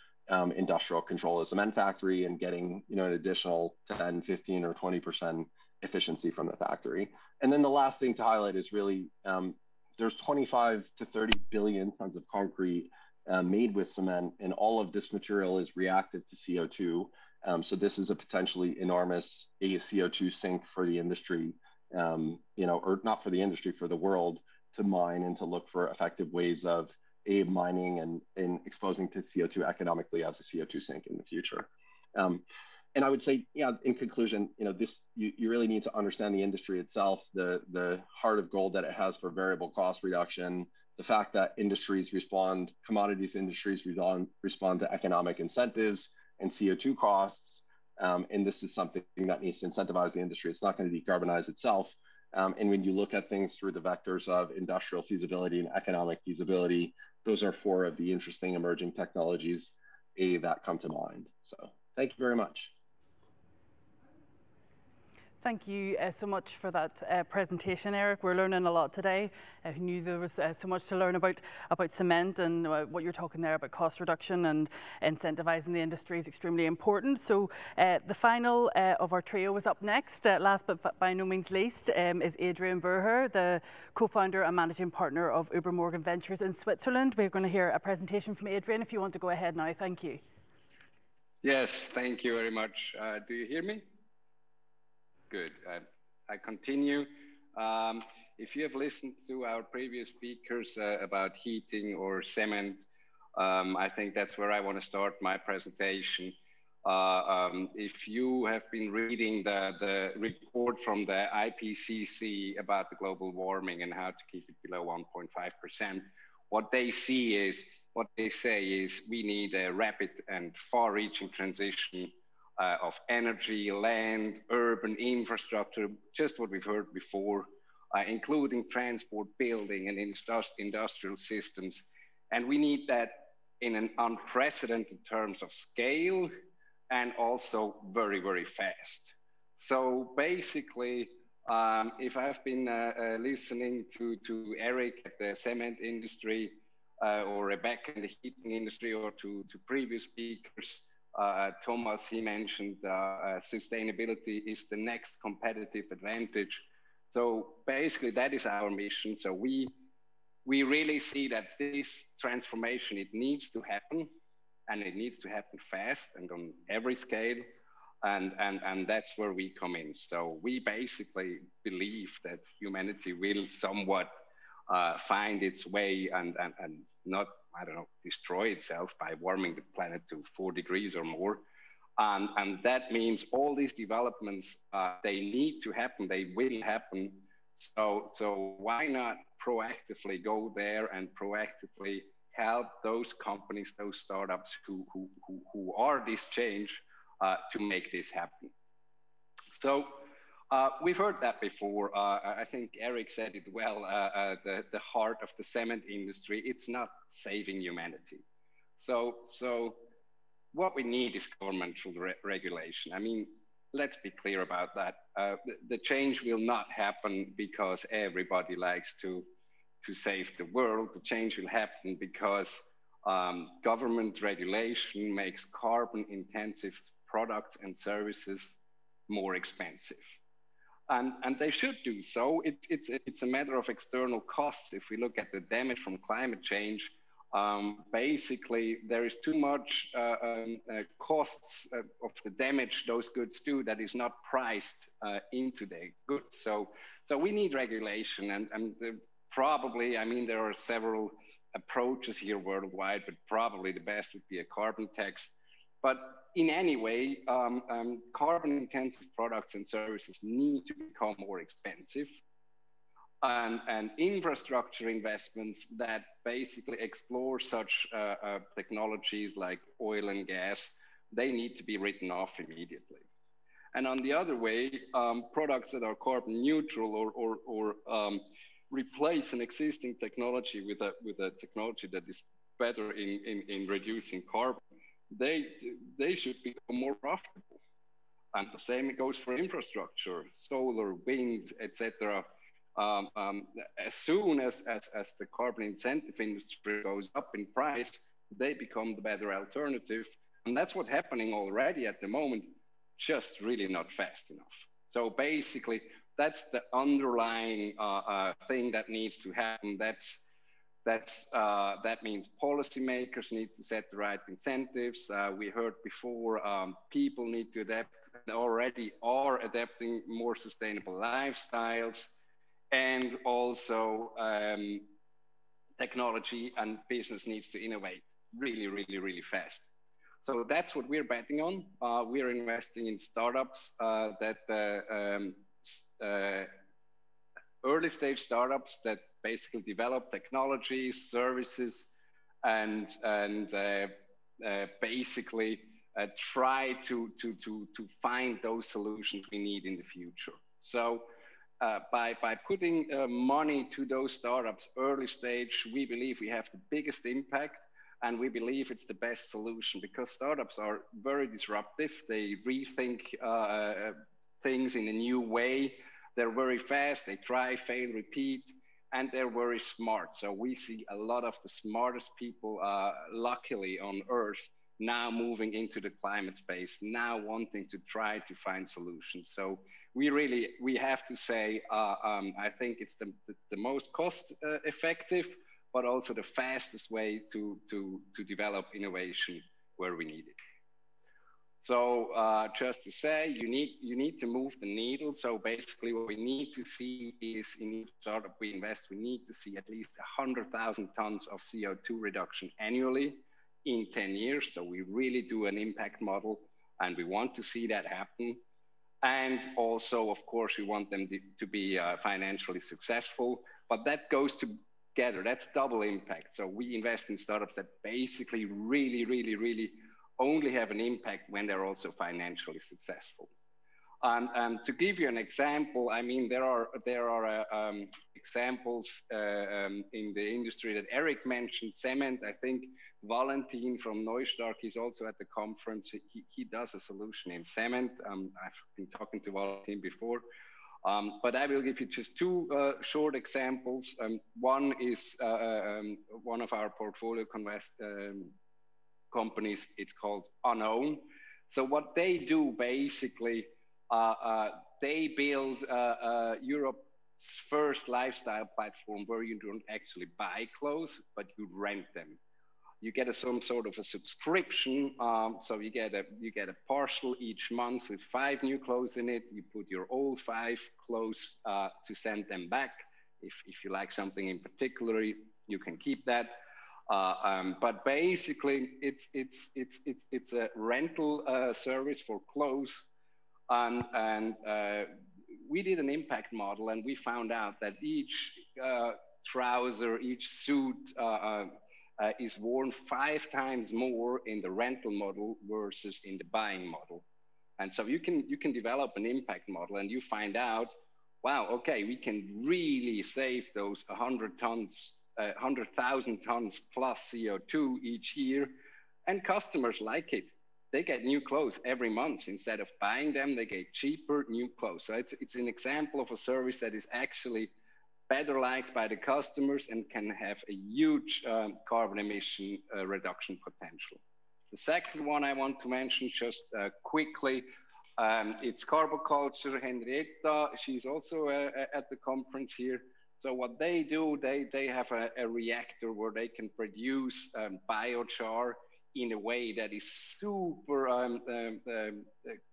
industrial control of a cement factory and getting an additional 10, 15, or 20% efficiency from the factory. And then the last thing to highlight is really there's 25 to 30 billion tons of concrete made with cement, and all of this material is reactive to CO2. So this is a potentially enormous CO2 sink for the industry, or not for the industry, for the world to mine and to look for effective ways of mining and exposing to CO2 economically as a CO2 sink in the future. And I would say, in conclusion, you really need to understand the industry itself, the heart of gold that it has for variable cost reduction, the fact that commodities industries respond to economic incentives and CO2 costs. And this is something that needs to incentivize the industry. It's not going to decarbonize itself. And when you look at things through the vectors of industrial feasibility and economic feasibility, those are 4 of the interesting emerging technologies that come to mind. So thank you very much. Thank you so much for that presentation, Eric. We're learning a lot today. I knew there was so much to learn about cement, and what you're talking there about cost reduction and incentivising the industry is extremely important. So the final of our trio is up next. Last but by no means least is Adrian Berger, the co-founder and managing partner of Uber Morgan Ventures in Switzerland. We're going to hear a presentation from Adrian. If you want to go ahead now, thank you. Yes, thank you very much. Do you hear me? Good. I continue. If you have listened to our previous speakers about heating or cement, I think that's where I want to start my presentation. If you have been reading the report from the IPCC about the global warming and how to keep it below 1.5%, what they say is we need a rapid and far-reaching transition of energy, land, urban infrastructure, just what we've heard before, including transport, building, and industrial systems. And we need that in an unprecedented terms of scale and also very, very fast. So basically, if I've been listening to Eric at the cement industry, or Rebecca in the heating industry, or to previous speakers, Thomas, he mentioned sustainability is the next competitive advantage. So basically that is our mission. So we really see that this transformation, it needs to happen, and it needs to happen fast and on every scale. And that's where we come in. So we basically believe that humanity will somewhat find its way and not, I don't know, destroy itself by warming the planet to 4 degrees or more. And that means all these developments, they need to happen, they will happen. So why not proactively go there and proactively help those companies, those startups who are this change to make this happen. So we've heard that before. I think Eric said it well, the heart of the cement industry, it's not saving humanity. So what we need is governmental regulation. I mean, let's be clear about that. The change will not happen because everybody likes to save the world. The change will happen because government regulation makes carbon-intensive products and services more expensive. And they should do so. It's a matter of external costs. If we look at the damage from climate change, basically there is too much costs of the damage those goods do that is not priced into the goods. So we need regulation, and probably, I mean, there are several approaches here worldwide, but probably the best would be a carbon tax. But in any way, carbon-intensive products and services need to become more expensive. And infrastructure investments that basically explore such technologies like oil and gas, they need to be written off immediately. And on the other way, products that are carbon neutral or replace an existing technology with a technology that is better in reducing carbon, they should become more profitable. And the same goes for infrastructure, solar, wind, etc. As soon as the carbon incentive industry goes up in price, they become the better alternative. And that's what's happening already at the moment, just really not fast enough. So basically, that's the underlying thing that needs to happen. That means policymakers need to set the right incentives. We heard before, people need to adapt, and already are adapting more sustainable lifestyles. And also technology and business needs to innovate really, really, really fast. So that's what we're betting on. We're investing in startups early stage startups that basically develop technologies, services, and basically try to find those solutions we need in the future. So by putting money to those startups early stage, we believe we have the biggest impact, and we believe it's the best solution because startups are very disruptive. They rethink things in a new way. They're very fast, they try, fail, repeat, and they're very smart. So we see a lot of the smartest people, luckily on Earth, now moving into the climate space, now wanting to try to find solutions. So we have to say, I think it's the most cost effective, but also the fastest way to develop innovation where we need it. So just to say, you need to move the needle. So basically what we need to see is in each startup we invest, we need to see at least 100,000 tons of CO2 reduction annually in 10 years. So we really do an impact model and we want to see that happen. And also, of course, we want them to be financially successful, but that goes together. That's double impact. So we invest in startups that basically really only have an impact when they're also financially successful. To give you an example, I mean, there are examples in the industry that Eric mentioned, cement. I think Valentin from Neustark is also at the conference. He does a solution in cement. I've been talking to Valentin before. But I will give you just two short examples. One is one of our portfolio companies. It's called Unknown. So what they do basically, they build Europe's first lifestyle platform where you don't actually buy clothes, but you rent them. You get some sort of a subscription. So you get a parcel each month with 5 new clothes in it. You put your old 5 clothes to send them back. If you like something in particular, you can keep that. But basically, it's a rental service for clothes, and we did an impact model, and we found out that each trouser, each suit is worn 5 times more in the rental model versus in the buying model. And so you can develop an impact model, and you find out, wow, okay, we can really save those 100,000 tons plus CO2 each year, and customers like it. They get new clothes every month. Instead of buying them, they get cheaper new clothes. So it's an example of a service that is actually better liked by the customers and can have a huge carbon emission reduction potential. The second one I want to mention just quickly, it's Carboculture. Henrietta, she's also at the conference here. So what they do, they have a reactor where they can produce biochar in a way that is super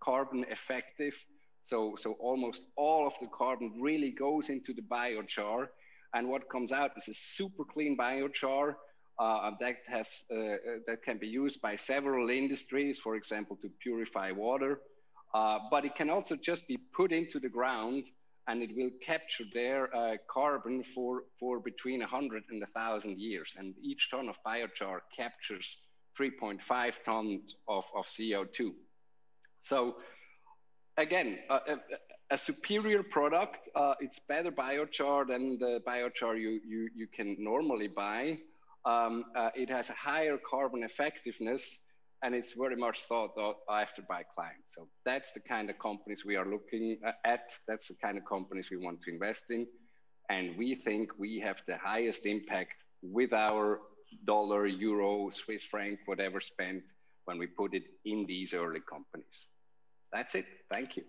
carbon effective. So almost all of the carbon really goes into the biochar, and what comes out is a super clean biochar that can be used by several industries, for example, to purify water. But it can also just be put into the ground, and it will capture their carbon for between 100 and 1,000 years. And each ton of biochar captures 3.5 tons of CO2. So again, a superior product. It's better biochar than the biochar you can normally buy. It has a higher carbon effectiveness, and it's very much thought after by clients. So that's the kind of companies we are looking at. That's the kind of companies we want to invest in. And we think we have the highest impact with our dollar, euro, Swiss franc, whatever spent when we put it in these early companies. That's it. Thank you.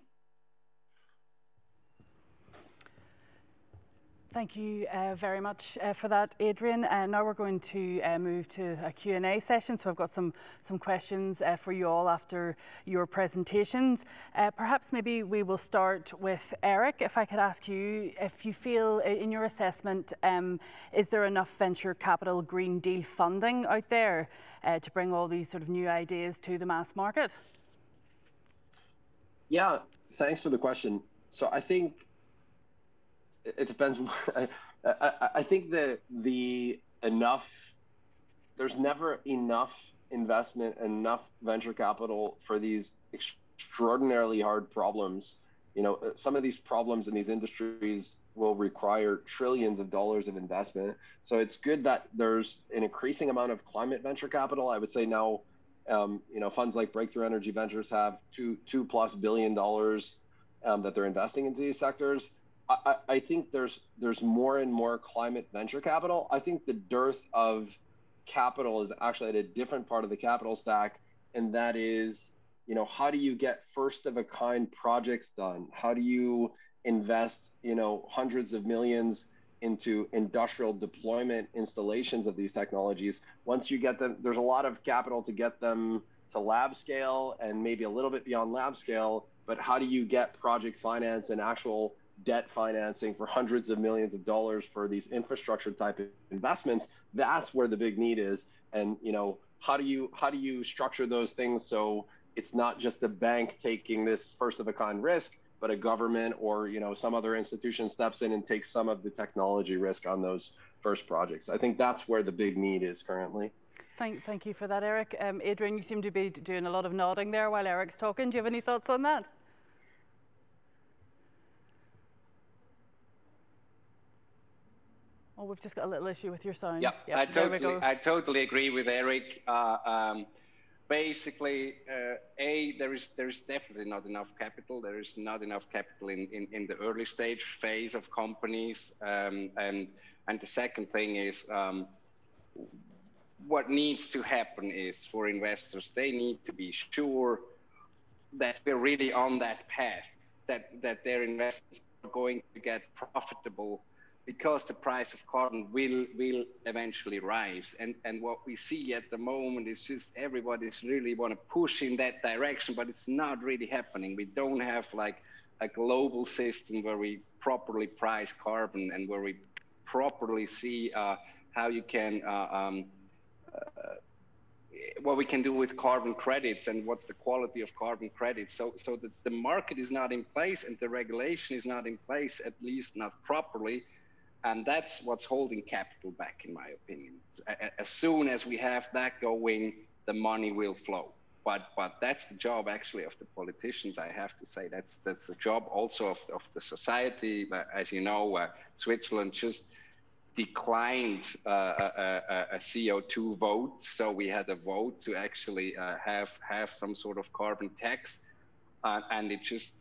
Thank you very much for that, Adrian. Now we're going to move to a Q&A session. So I've got some questions for you all after your presentations. Perhaps maybe we will start with Eric. If I could ask you, if you feel in your assessment, is there enough venture capital Green Deal funding out there to bring all these sort of new ideas to the mass market? Yeah, thanks for the question. So I think it depends. I think that there's never enough investment, enough venture capital for these extraordinarily hard problems. You know, some of these problems in these industries will require trillions of dollars of investment. So it's good that there's an increasing amount of climate venture capital. I would say now, you know, funds like Breakthrough Energy Ventures have $2+ billion. that they're investing into these sectors. I think there's more and more climate venture capital. I think the dearth of capital is actually at a different part of the capital stack, and that is, how do you get first of a kind projects done? How do you invest, hundreds of millions into industrial deployment installations of these technologies? Once you get them, there's a lot of capital to get them to lab scale and maybe a little bit beyond lab scale, but how do you get project finance and actual debt financing for hundreds of millions of dollars for these infrastructure type of investments? That's where the big need is. And how do you structure those things so it's not just the bank taking this first of a kind risk, but a government or some other institution steps in and takes some of the technology risk on those first projects? I think that's where the big need is currently. Thank you for that, Eric. Adrian, you seem to be doing a lot of nodding there while Eric's talking. Do you have any thoughts on that? Oh, we've just got a little issue with your sound. Yeah, yep, I totally agree with Eric. Basically, there is definitely not enough capital. There is not enough capital in the early stage phase of companies. And the second thing is, what needs to happen is for investors, they need to be sure that we're really on that path, that their investments are going to get profitable, because the price of carbon will eventually rise. And what we see at the moment is just everybody's really want to push in that direction, but it's not really happening. We don't have like a global system where we properly price carbon and where we properly see how you can, what we can do with carbon credits and what's the quality of carbon credits. So the market is not in place and the regulation is not in place, at least not properly. And that's what's holding capital back, in my opinion. As soon as we have that going, the money will flow. But that's the job actually of the politicians, I have to say. That's the job also of the society. As you know, Switzerland just declined a CO2 vote. So we had a vote to actually have some sort of carbon tax. And it just,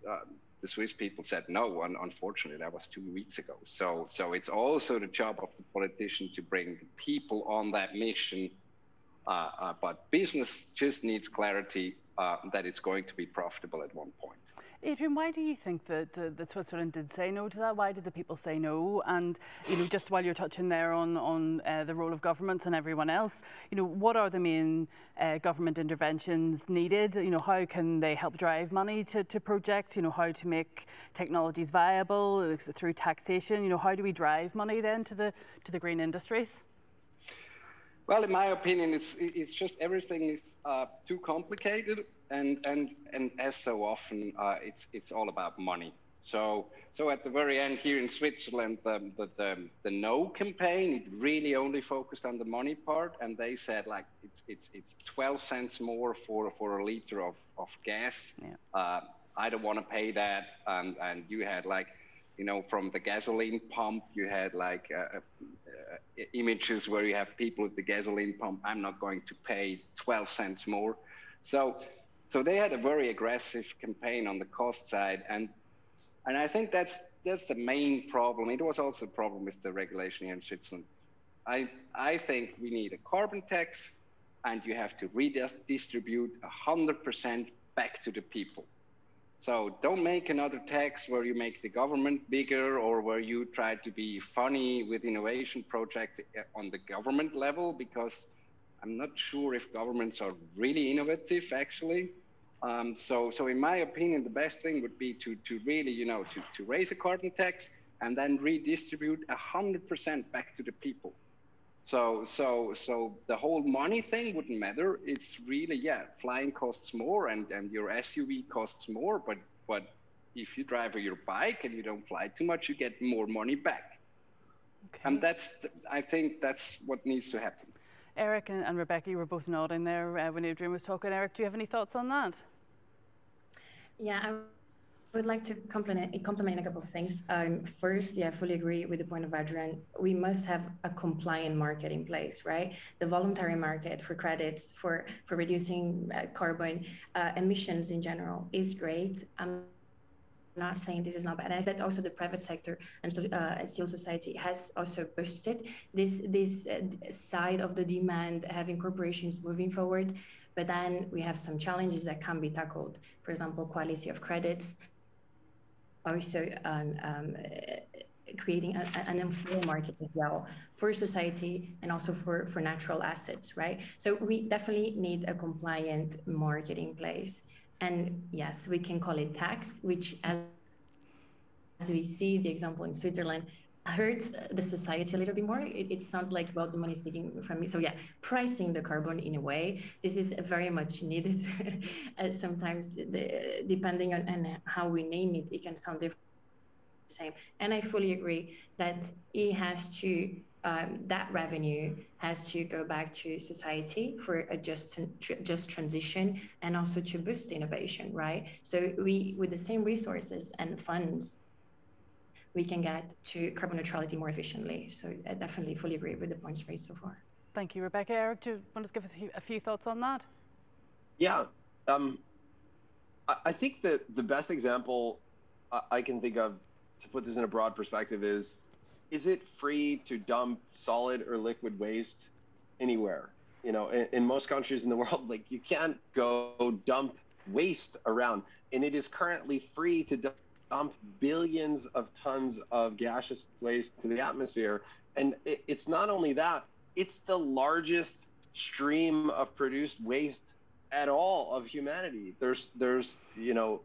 the Swiss people said no, and unfortunately that was 2 weeks ago. So it's also the job of the politician to bring the people on that mission. But business just needs clarity that it's going to be profitable at one point. Adrian, why do you think that Switzerland did say no to that? Why did the people say no? And just while you're touching there on the role of governments and everyone else, what are the main government interventions needed? How can they help drive money to projects? How to make technologies viable through taxation? How do we drive money then to the green industries? Well, in my opinion, it's just everything is too complicated. And as so often, it's all about money. So at the very end here in Switzerland, the no campaign, it really only focused on the money part, and they said like it's 12 cents more for a liter of gas. Yeah. I don't want to pay that, and you had like, from the gasoline pump, you had like images where you have people at the gasoline pump. I'm not going to pay 12 cents more. So they had a very aggressive campaign on the cost side, and I think that's the main problem. It was also a problem with the regulation here in Switzerland. I think we need a carbon tax, and you have to redistribute 100% back to the people. So don't make another tax where you make the government bigger or where you try to be funny with innovation projects on the government level, because I'm not sure if governments are really innovative, actually. So in my opinion, the best thing would be to really, to raise a carbon tax and then redistribute 100% back to the people. So the whole money thing wouldn't matter. It's really, flying costs more and your SUV costs more, but if you drive your bike and you don't fly too much, you get more money back. Okay. And I think that's what needs to happen. Eric and Rebecca, you were both nodding there when Adrian was talking. Eric, do you have any thoughts on that? Yeah, I would like to compliment a couple of things. First, I fully agree with the point of Adrian. We must have a compliant market in place, right? The voluntary market for credits for reducing carbon emissions in general is great. I'm not saying this is not bad. And I think also the private sector and civil society has also boosted this side of the demand, having corporations moving forward. But then we have some challenges that can be tackled. For example, quality of credits, also creating an unfair market as well for society and also for natural assets, right? So we definitely need a compliant market in place. And yes, we can call it tax, which as we see the example in Switzerland, hurts the society a little bit more. It sounds like, well, the money is taken from me. So yeah, pricing the carbon in a way, this is very much needed. Sometimes depending on how we name it, it can sound different. Same. And I fully agree that it has to, that revenue has to go back to society for a just transition and also to boost innovation, right? So we, with the same resources and funds, we can get to carbon neutrality more efficiently. So I definitely fully agree with the points raised so far. Thank you, Rebecca. Eric, do you want to give us a few thoughts on that? Yeah. I think that the best example I can think of, to put this in a broad perspective, is it free to dump solid or liquid waste anywhere? You know, in most countries in the world, like, you can't go dump waste around, and it is currently free to dump billions of tons of gaseous waste to the atmosphere. And it's not only that, it's the largest stream of produced waste at all of humanity. There's you know,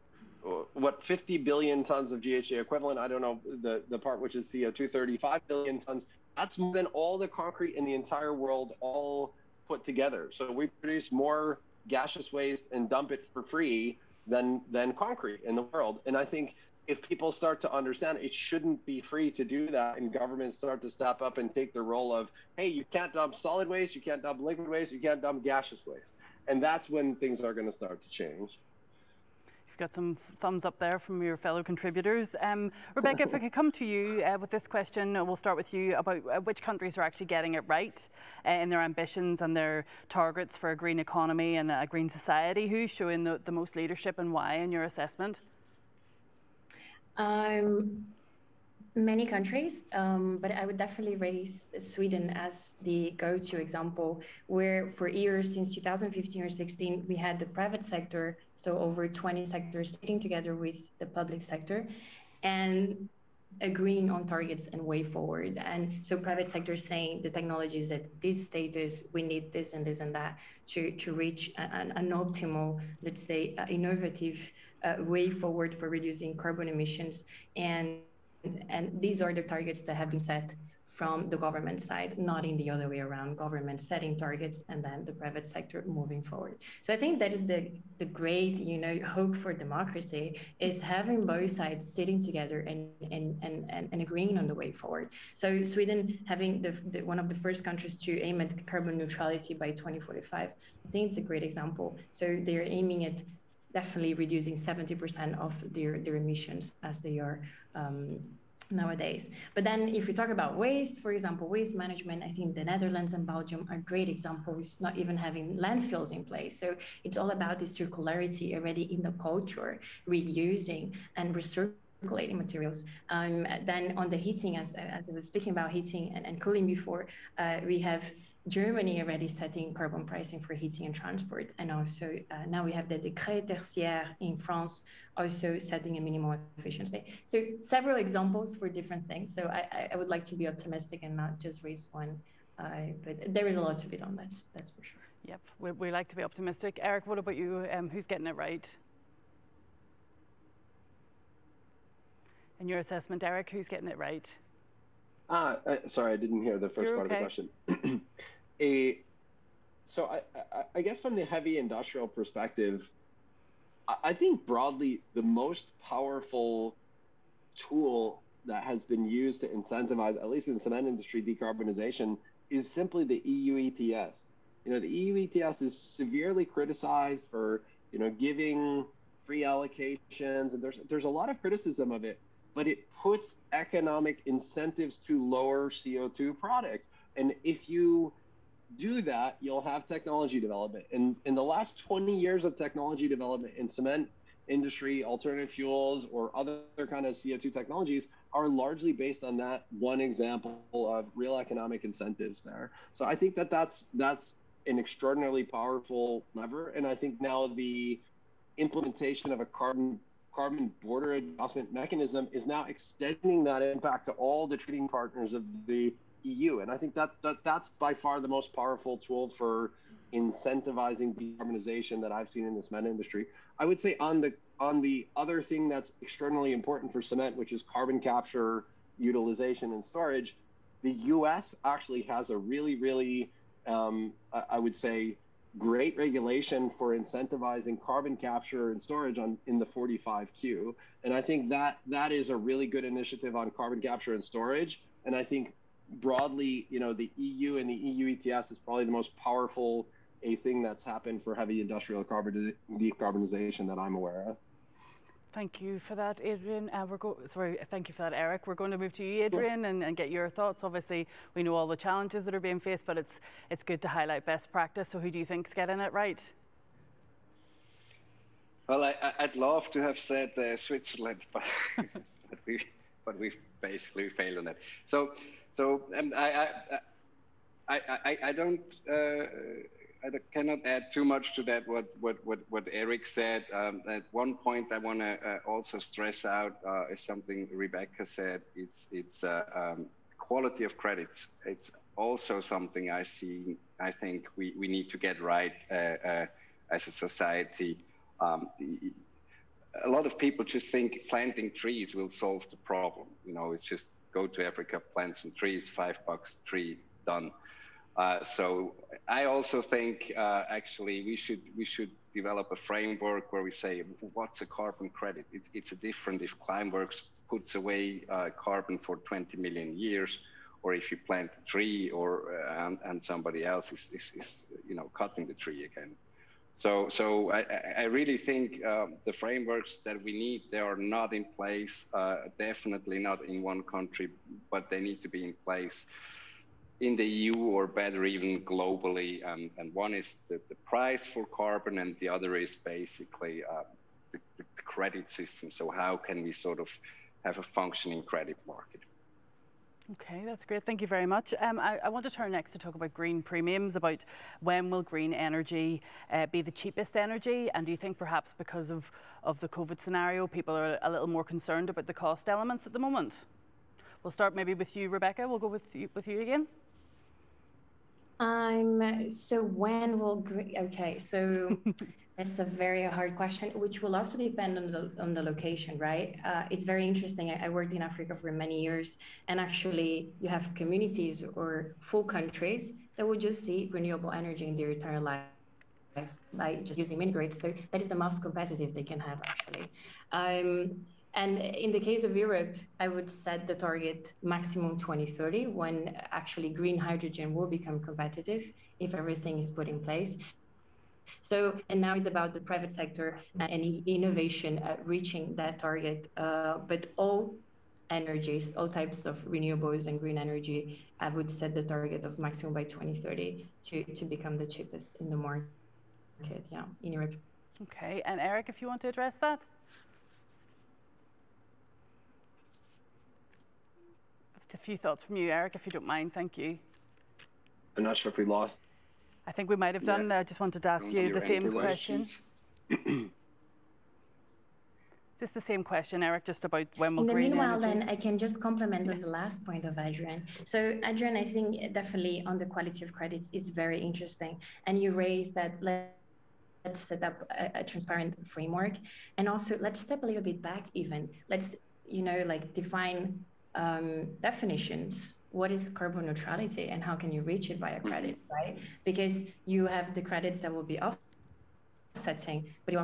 what, 50 billion tons of GHG equivalent, I don't know the part which is CO2, 35 billion tons. That's more than all the concrete in the entire world all put together. So we produce more gaseous waste and dump it for free than concrete in the world. And I think if people start to understand it shouldn't be free to do that, and governments start to step up and take the role of, hey, you can't dump solid waste, you can't dump liquid waste, you can't dump gaseous waste. And that's when things are going to start to change. You've got some thumbs up there from your fellow contributors. Rebecca, if I could come to you with this question, we'll start with you about which countries are actually getting it right in their ambitions and their targets for a green economy and a green society. Who's showing the most leadership and why in your assessment? Many countries, but I would definitely raise Sweden as the go-to example, where for years, since 2015 or 16, we had the private sector, so over 20 sectors sitting together with the public sector and agreeing on targets and way forward. And so private sector saying the technology is at this status, we need this and this and that to reach an optimal, let's say, innovative way forward for reducing carbon emissions. And these are the targets that have been set from the government side, not in the other way around, government setting targets and then the private sector moving forward. So I think that is the great, you know, hope for democracy, is having both sides sitting together and agreeing on the way forward. So Sweden having one of the first countries to aim at carbon neutrality by 2045, I think it's a great example. So they're aiming at definitely reducing 70% of their emissions as they are nowadays. But then if we talk about waste, for example, waste management, I think the Netherlands and Belgium are great examples, not even having landfills in place. So it's all about the circularity already in the culture, reusing and recirculating materials. Then on the heating, as I was speaking about heating and cooling before, we have Germany already setting carbon pricing for heating and transport. And also now we have the Décret tertiaire in France, also setting a minimum efficiency. So several examples for different things. So I would like to be optimistic and not just raise one. But there is a lot to be done, that's for sure. Yep, we like to be optimistic. Eric, what about you? Who's getting it right? In your assessment, Eric, who's getting it right? Sorry, I didn't hear the first part of the question. So I guess from the heavy industrial perspective, I think broadly the most powerful tool that has been used to incentivize, at least in the cement industry, decarbonization is simply the EU ETS. You know, the EU ETS is severely criticized for, you know, giving free allocations, and there's a lot of criticism of it, but it puts economic incentives to lower CO2 products. And if you do that, you'll have technology development. And in the last 20 years of technology development in cement, industry, alternative fuels, or other kind of CO2 technologies are largely based on that one example of real economic incentives there. So I think that that's an extraordinarily powerful lever. And I think now the implementation of a carbon border adjustment mechanism is now extending that impact to all the trading partners of the EU. And I think that's by far the most powerful tool for incentivizing decarbonization that I've seen in the cement industry. I would say on the other thing that's extraordinarily important for cement, which is carbon capture, utilization, and storage, the US actually has a really, I would say, great regulation for incentivizing carbon capture and storage in the 45Q. And I think that is a really good initiative on carbon capture and storage. And I think broadly, the EU and the EU ETS is probably the most powerful thing that's happened for heavy industrial decarbonization that I'm aware of. Thank you for that, Adrian. Thank you for that, Eric. We're going to move to you, Adrian, and get your thoughts. Obviously, we know all the challenges that are being faced, but it's good to highlight best practice. So who do you think's getting it right? Well, I'd love to have said Switzerland, but we've basically failed on that. So I cannot add too much to that. What Eric said. At one point, I want to also stress out is something Rebecca said. It's quality of credits. It's also something I think we need to get right as a society. A lot of people just think planting trees will solve the problem. It's just go to Africa, plant some trees, $5 a tree, done. So I also think actually we should develop a framework where we say, what's a carbon credit? It's a different if Climeworks puts away carbon for 20 million years, or if you plant a tree, or and somebody else is cutting the tree again. So I really think the frameworks that we need, they are not in place, definitely not in one country, but they need to be in place in the EU, or better even globally. And one is the price for carbon, and the other is basically the credit system. So how can we sort of have a functioning credit market? Okay, that's great. Thank you very much. I want to turn next to talk about green premiums, about when will green energy be the cheapest energy? And do you think perhaps because of the COVID scenario, people are a little more concerned about the cost elements at the moment? We'll start maybe with you, Rebecca. We'll go with you again. So when will green? Okay, so that's a very hard question, which will also depend on the location, right? It's very interesting. I worked in Africa for many years, and actually you have communities or full countries that will just see renewable energy in their entire life by just using mini grids. So that is the most competitive they can have, actually. And in the case of Europe, I would set the target maximum 2030, when actually green hydrogen will become competitive if everything is put in place. So, and now it's about the private sector and innovation reaching that target. But all energies, all types of renewables and green energy, I would set the target of maximum by 2030 to become the cheapest in the market, in Europe. Okay, and Eric, if you want to address that? A few thoughts from you, Eric, if you don't mind. Thank you. I'm not sure if we lost. I think we might have done. I just wanted to ask you the same question. Is this the same question, Eric, just about when will green energy? In the meanwhile, then I can just complement on the last point of Adrian. So Adrian, I think definitely on the quality of credits is very interesting. And you raised that let's set up a transparent framework. And also let's step a little bit back even. Let's, define definitions. What is carbon neutrality and how can you reach it via credit, right? Because you have the credits that will be offsetting, but you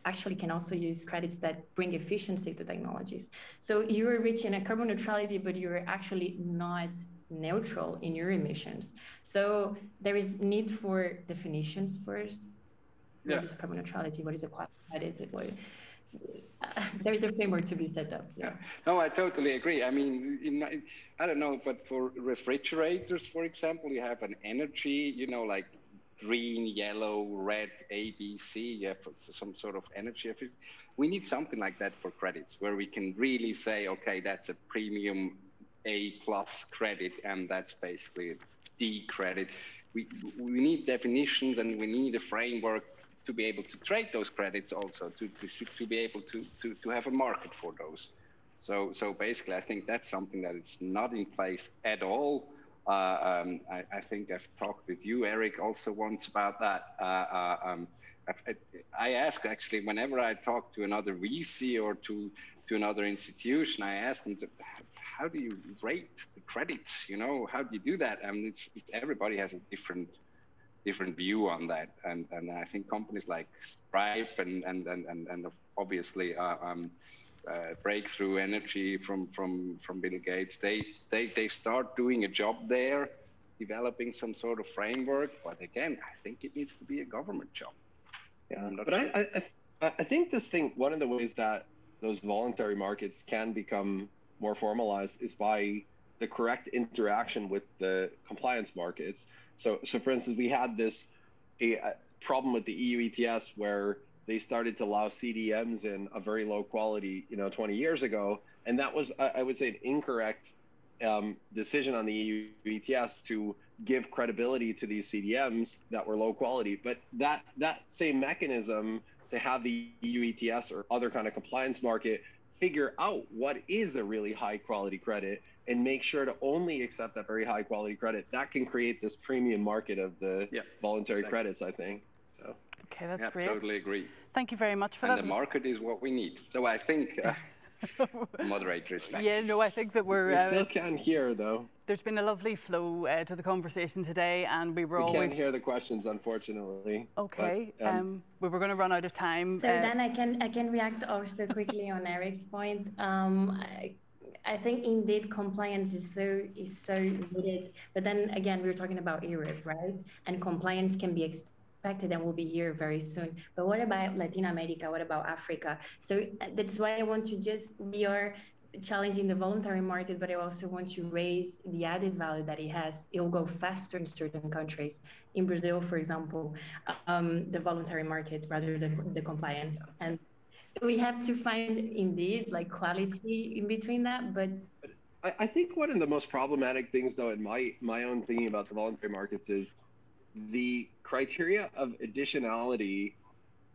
actually can also use credits that bring efficiency to technologies. So you're reaching a carbon neutrality, but you're actually not neutral in your emissions. So there is need for definitions first. Yeah. What is carbon neutrality? What is a credit? There is a framework to be set up. Yeah. No, I totally agree. I mean, I don't know, but for refrigerators, for example, you have an energy, like green, yellow, red, A, B, C. You have some sort of energy efficiency. We need something like that for credits, where we can really say, okay, that's a premium A+ credit, and that's basically a D credit. We need definitions, and we need a framework to be able to trade those credits, also to be able to have a market for those. So basically, I think that's something that is not in place at all. I think I've talked with you, Eric, also once about that. I ask, actually, whenever I talk to another VC or to another institution, I ask them, how do you rate the credits? You know, how do you do that? Everybody has a different view on that, and I think companies like Stripe and obviously Breakthrough Energy from Bill Gates, they start doing a job there, developing some sort of framework. But again, I think it needs to be a government job. Yeah, but sure. I think this thing, one of the ways that those voluntary markets can become more formalized is by the correct interaction with the compliance markets. So for instance, we had a problem with the EU ETS where they started to allow CDMs in a very low quality, 20 years ago, and that was, I would say, an incorrect decision on the EU ETS to give credibility to these CDMs that were low quality. But that same mechanism to have the EU ETS or other kind of compliance market figure out what is a really high quality credit and make sure to only accept that very high quality credit, that can create this premium market of the voluntary credits, I think. So. Okay, that's great. Totally agree. Thank you very much for that. And the market is what we need. So I think moderator is back. Yeah, no, I think that we still can't hear, though. There's been a lovely flow to the conversation today, and we can't hear the questions, unfortunately. Okay, but, we were going to run out of time. So then I can react also quickly on Eric's point. I think indeed compliance is so needed, but then again we're talking about Europe, right? And compliance can be expected and will be here very soon. But what about Latin America? What about Africa? So that's why I want to we are challenging the voluntary market, but I also want to raise the added value that it has. It will go faster in certain countries. In Brazil, for example, the voluntary market rather than the compliance. And we have to find indeed like quality in between that, but I think one of the most problematic things, though, in my own thinking about the voluntary markets is the criteria of additionality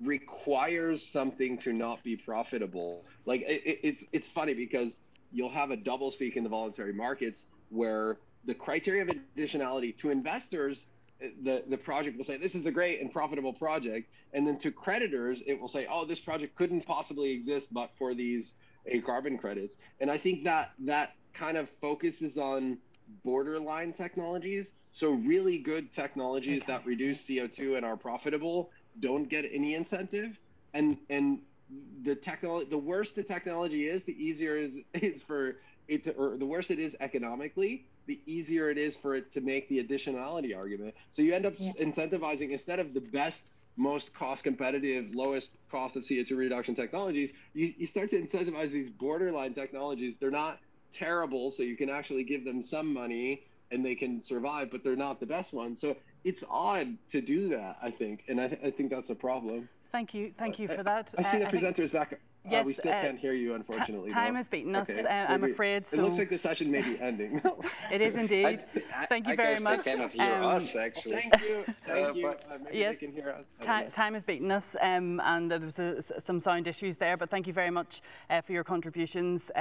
requires something to not be profitable. Like it's funny because you'll have a double speak in the voluntary markets where the criteria of additionality to investors, the project will say, this is a great and profitable project. And then to creditors, it will say, oh, this project couldn't possibly exist but for these carbon credits. And I think that kind of focuses on borderline technologies. So really good technologies that reduce CO2 and are profitable don't get any incentive. And the worse the technology is, the easier is for it to, or the worse it is economically, the easier it is for it to make the additionality argument. So you end up incentivizing, instead of the best, most cost competitive, lowest cost of CO2 reduction technologies, you start to incentivize these borderline technologies. They're not terrible, so you can actually give them some money and they can survive, but they're not the best ones. So it's odd to do that, I think. And I think that's a problem. Thank you for that. I see the presenters back. Yes, we still can't hear you, unfortunately. Time has beaten us, I'm afraid. So it looks like the session may be ending. It is indeed. Thank you very much. They cannot hear us, actually. Thank you. Thank you. Maybe yes, they can hear us. Time has beaten us, and there was some sound issues there. But thank you very much for your contributions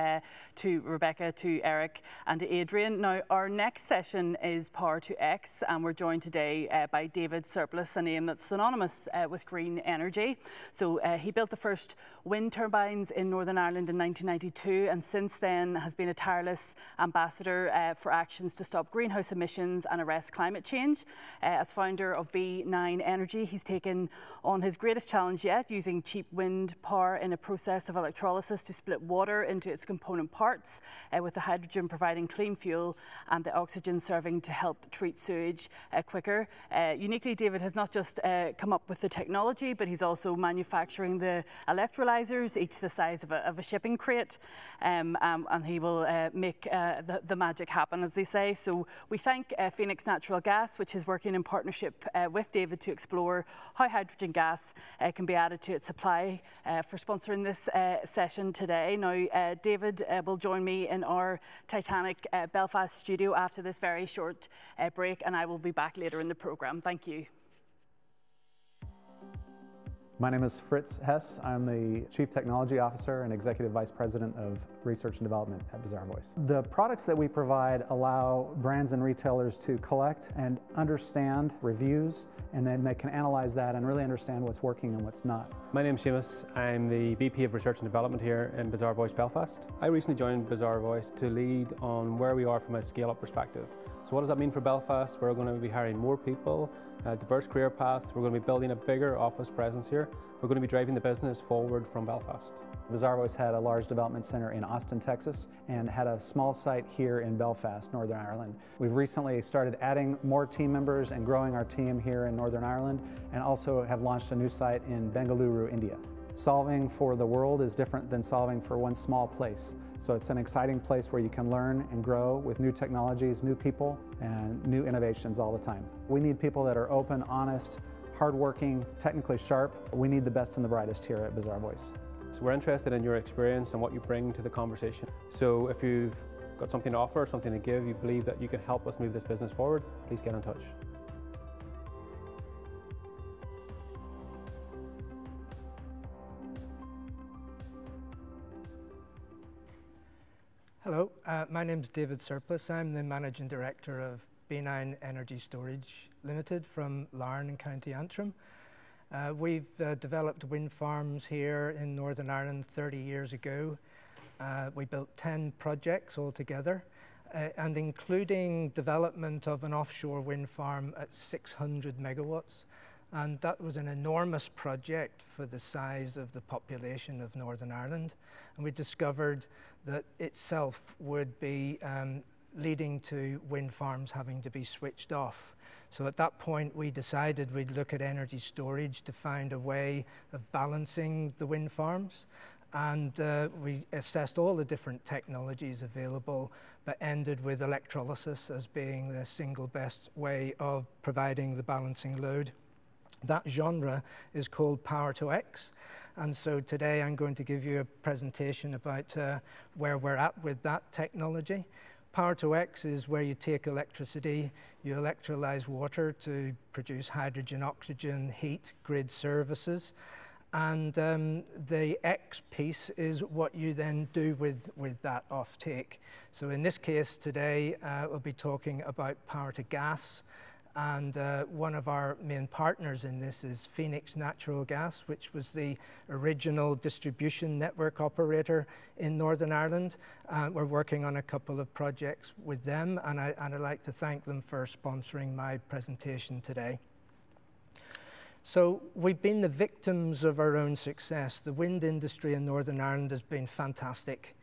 to Rebecca, to Eric, and to Adrian. Now, our next session is Power to X, and we're joined today by David Surplus, a name that's synonymous with green energy. So he built the first wind turbines in Northern Ireland in 1992, and since then has been a tireless ambassador for actions to stop greenhouse emissions and arrest climate change. As founder of B9 Energy, he's taken on his greatest challenge yet, using cheap wind power in a process of electrolysis to split water into its component parts, with the hydrogen providing clean fuel and the oxygen serving to help treat sewage quicker. Uniquely, David has not just come up with the technology, but he's also manufacturing the electrolyzers, each the size of a shipping crate, and he will make the magic happen, as they say. So we thank Phoenix Natural Gas, which is working in partnership with David to explore how hydrogen gas can be added to its supply, for sponsoring this session today. Now, David will join me in our Titanic Belfast studio after this very short break, and I will be back later in the programme. Thank you. My name is Fritz Hess. I'm the Chief Technology Officer and Executive Vice President of Research and Development at Bazaarvoice. The products that we provide allow brands and retailers to collect and understand reviews, and then they can analyze that and really understand what's working and what's not. My name is Seamus. I'm the VP of Research and Development here in Bazaarvoice Belfast. I recently joined Bazaarvoice to lead on where we are from a scale-up perspective. So what does that mean for Belfast? We're going to be hiring more people, diverse career paths. We're going to be building a bigger office presence here. We're going to be driving the business forward from Belfast. Bazaarvoice had a large development center in Austin, Texas, and had a small site here in Belfast, Northern Ireland. We've recently started adding more team members and growing our team here in Northern Ireland, and also have launched a new site in Bengaluru, India. Solving for the world is different than solving for one small place. So it's an exciting place where you can learn and grow with new technologies, new people, and new innovations all the time. We need people that are open, honest, hardworking, technically sharp. We need the best and the brightest here at Bazaarvoice. So we're interested in your experience and what you bring to the conversation. So if you've got something to offer, something to give, you believe that you can help us move this business forward, please get in touch. Hello, my name is David Surplus. I'm the Managing Director of B9 Energy Storage Limited from Larne in County Antrim. We've developed wind farms here in Northern Ireland 30 years ago. We built 10 projects altogether, and including development of an offshore wind farm at 600 megawatts. And that was an enormous project for the size of the population of Northern Ireland. And we discovered that itself would be leading to wind farms having to be switched off. So at that point, we decided we'd look at energy storage to find a way of balancing the wind farms. And we assessed all the different technologies available, but ended with electrolysis as being the single best way of providing the balancing load. That genre is called Power to X. And so today I'm going to give you a presentation about where we're at with that technology. Power to X is where you take electricity, you electrolyze water to produce hydrogen, oxygen, heat, grid services. And the X piece is what you then do with that offtake. So in this case today, we'll be talking about power to gas. And one of our main partners in this is Phoenix Natural Gas, which was the original distribution network operator in Northern Ireland. We're working on a couple of projects with them, and I'd like to thank them for sponsoring my presentation today. So we've been the victims of our own success. The wind industry in Northern Ireland has been fantastic.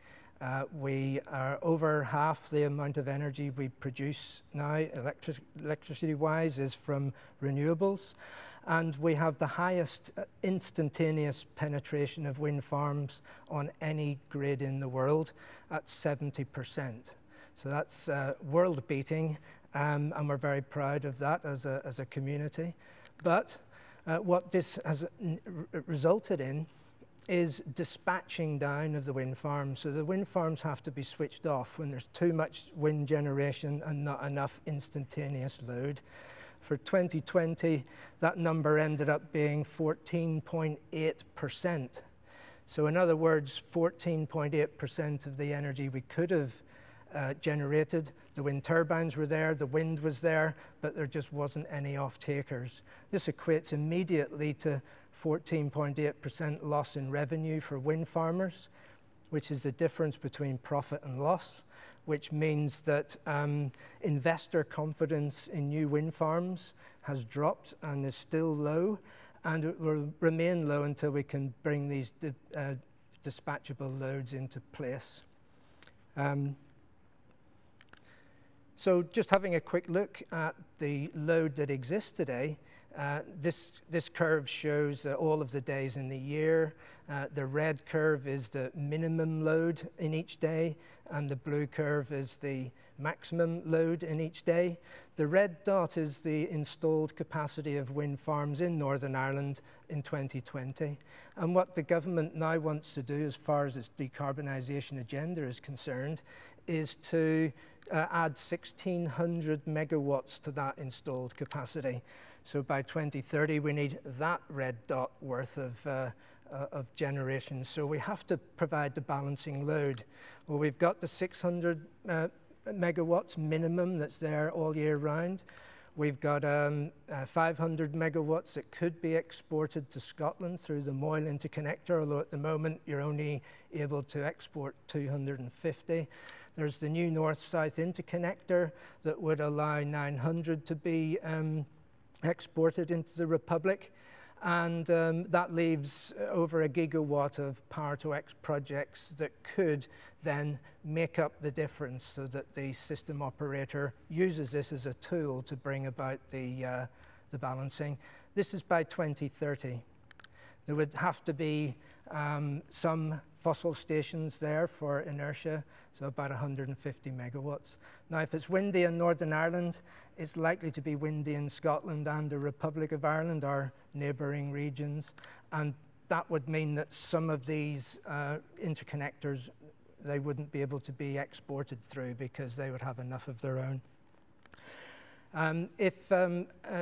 We are over half the amount of energy we produce now, electricity-wise, is from renewables. And we have the highest instantaneous penetration of wind farms on any grid in the world at 70%. So that's world-beating, and we're very proud of that as a community. But what this has resulted in is dispatching down of the wind farms. So the wind farms have to be switched off when there's too much wind generation and not enough instantaneous load. For 2020, that number ended up being 14.8%. So in other words, 14.8% of the energy we could have generated. The wind turbines were there, the wind was there, but there just wasn't any off-takers. This equates immediately to 14.8% loss in revenue for wind farmers, which is the difference between profit and loss, which means that investor confidence in new wind farms has dropped and is still low, and it will remain low until we can bring these dispatchable loads into place. So just having a quick look at the load that exists today, This curve shows all of the days in the year. The red curve is the minimum load in each day, and the blue curve is the maximum load in each day. The red dot is the installed capacity of wind farms in Northern Ireland in 2020. And what the government now wants to do, as far as its decarbonisation agenda is concerned, is to add 1,600 megawatts to that installed capacity. So by 2030, we need that red dot worth of generation. So we have to provide the balancing load. Well, we've got the 600 megawatts minimum that's there all year round. We've got 500 megawatts that could be exported to Scotland through the Moyle interconnector, although at the moment you're only able to export 250. There's the new north-south interconnector that would allow 900 to be exported into the Republic. And that leaves over 1 gigawatt of power-to-X projects that could then make up the difference so that the system operator uses this as a tool to bring about the balancing. This is by 2030. There would have to be some fossil stations there for inertia, so about 150 megawatts. Now, if it's windy in Northern Ireland, it's likely to be windy in Scotland and the Republic of Ireland, our neighbouring regions, and that would mean that some of these interconnectors, they wouldn't be able to be exported through because they would have enough of their own. If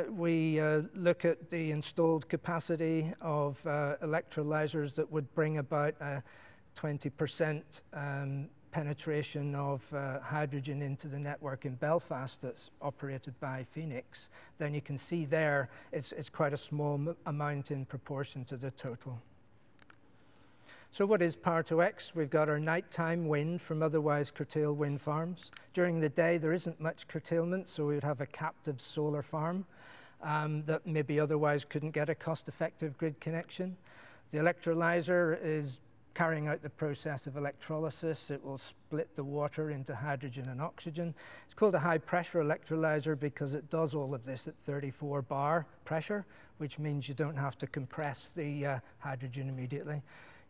we look at the installed capacity of electrolyzers that would bring about a 20% penetration of hydrogen into the network in Belfast that's operated by Phoenix, then you can see there it's quite a small amount in proportion to the total. So what is power-to-X? We've got our nighttime wind from otherwise curtailed wind farms. During the day, there isn't much curtailment, so we would have a captive solar farm that maybe otherwise couldn't get a cost-effective grid connection. The electrolyzer is carrying out the process of electrolysis. It will split the water into hydrogen and oxygen. It's called a high-pressure electrolyzer because it does all of this at 34 bar pressure, which means you don't have to compress the hydrogen immediately.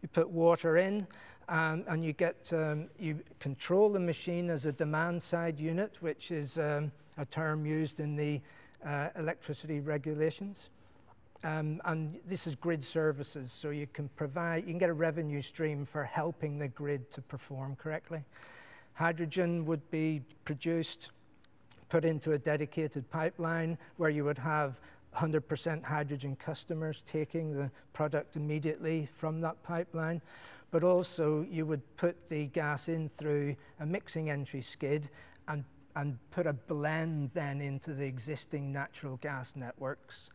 You put water in, and you get you control the machine as a demand-side unit, which is a term used in the electricity regulations. And this is grid services, so you can get a revenue stream for helping the grid to perform correctly. Hydrogen would be produced, put into a dedicated pipeline where you would have 100% hydrogen customers taking the product immediately from that pipeline, but also you would put the gas in through a mixing entry skid and put a blend then into the existing natural gas networks.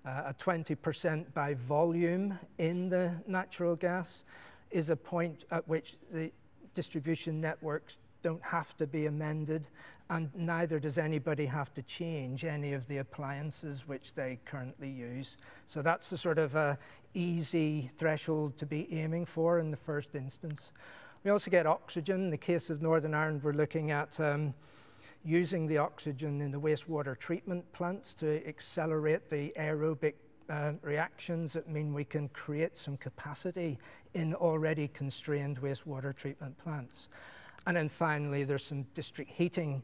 A 20% by volume in the natural gas is a point at which the distribution networks don't have to be amended, and neither does anybody have to change any of the appliances which they currently use. So that's the sort of easy threshold to be aiming for in the first instance. We also get oxygen. In the case of Northern Ireland, we're looking at using the oxygen in the wastewater treatment plants to accelerate the aerobic reactions that mean we can create some capacity in already constrained wastewater treatment plants. And then finally, there's some district heating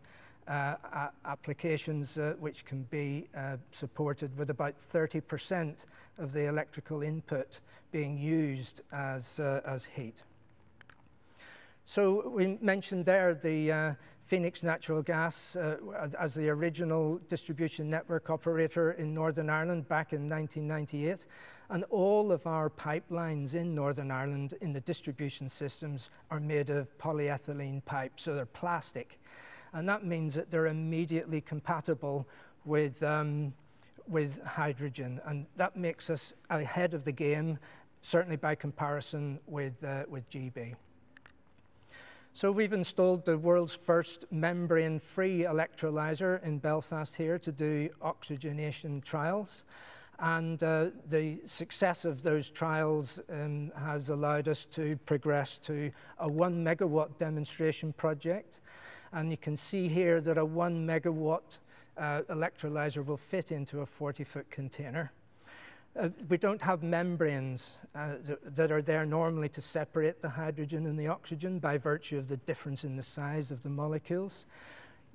applications which can be supported with about 30% of the electrical input being used as heat. So we mentioned there the Phoenix Natural Gas as the original distribution network operator in Northern Ireland back in 1998. And all of our pipelines in Northern Ireland in the distribution systems are made of polyethylene pipe, so they're plastic. And that means that they're immediately compatible with hydrogen. And that makes us ahead of the game, certainly by comparison with GB. So we've installed the world's first membrane-free electrolyzer in Belfast here to do oxygenation trials. And the success of those trials has allowed us to progress to a 1 megawatt demonstration project. And you can see here that a 1 megawatt electrolyzer will fit into a 40-foot container. We don't have membranes that are there normally to separate the hydrogen and the oxygen by virtue of the difference in the size of the molecules.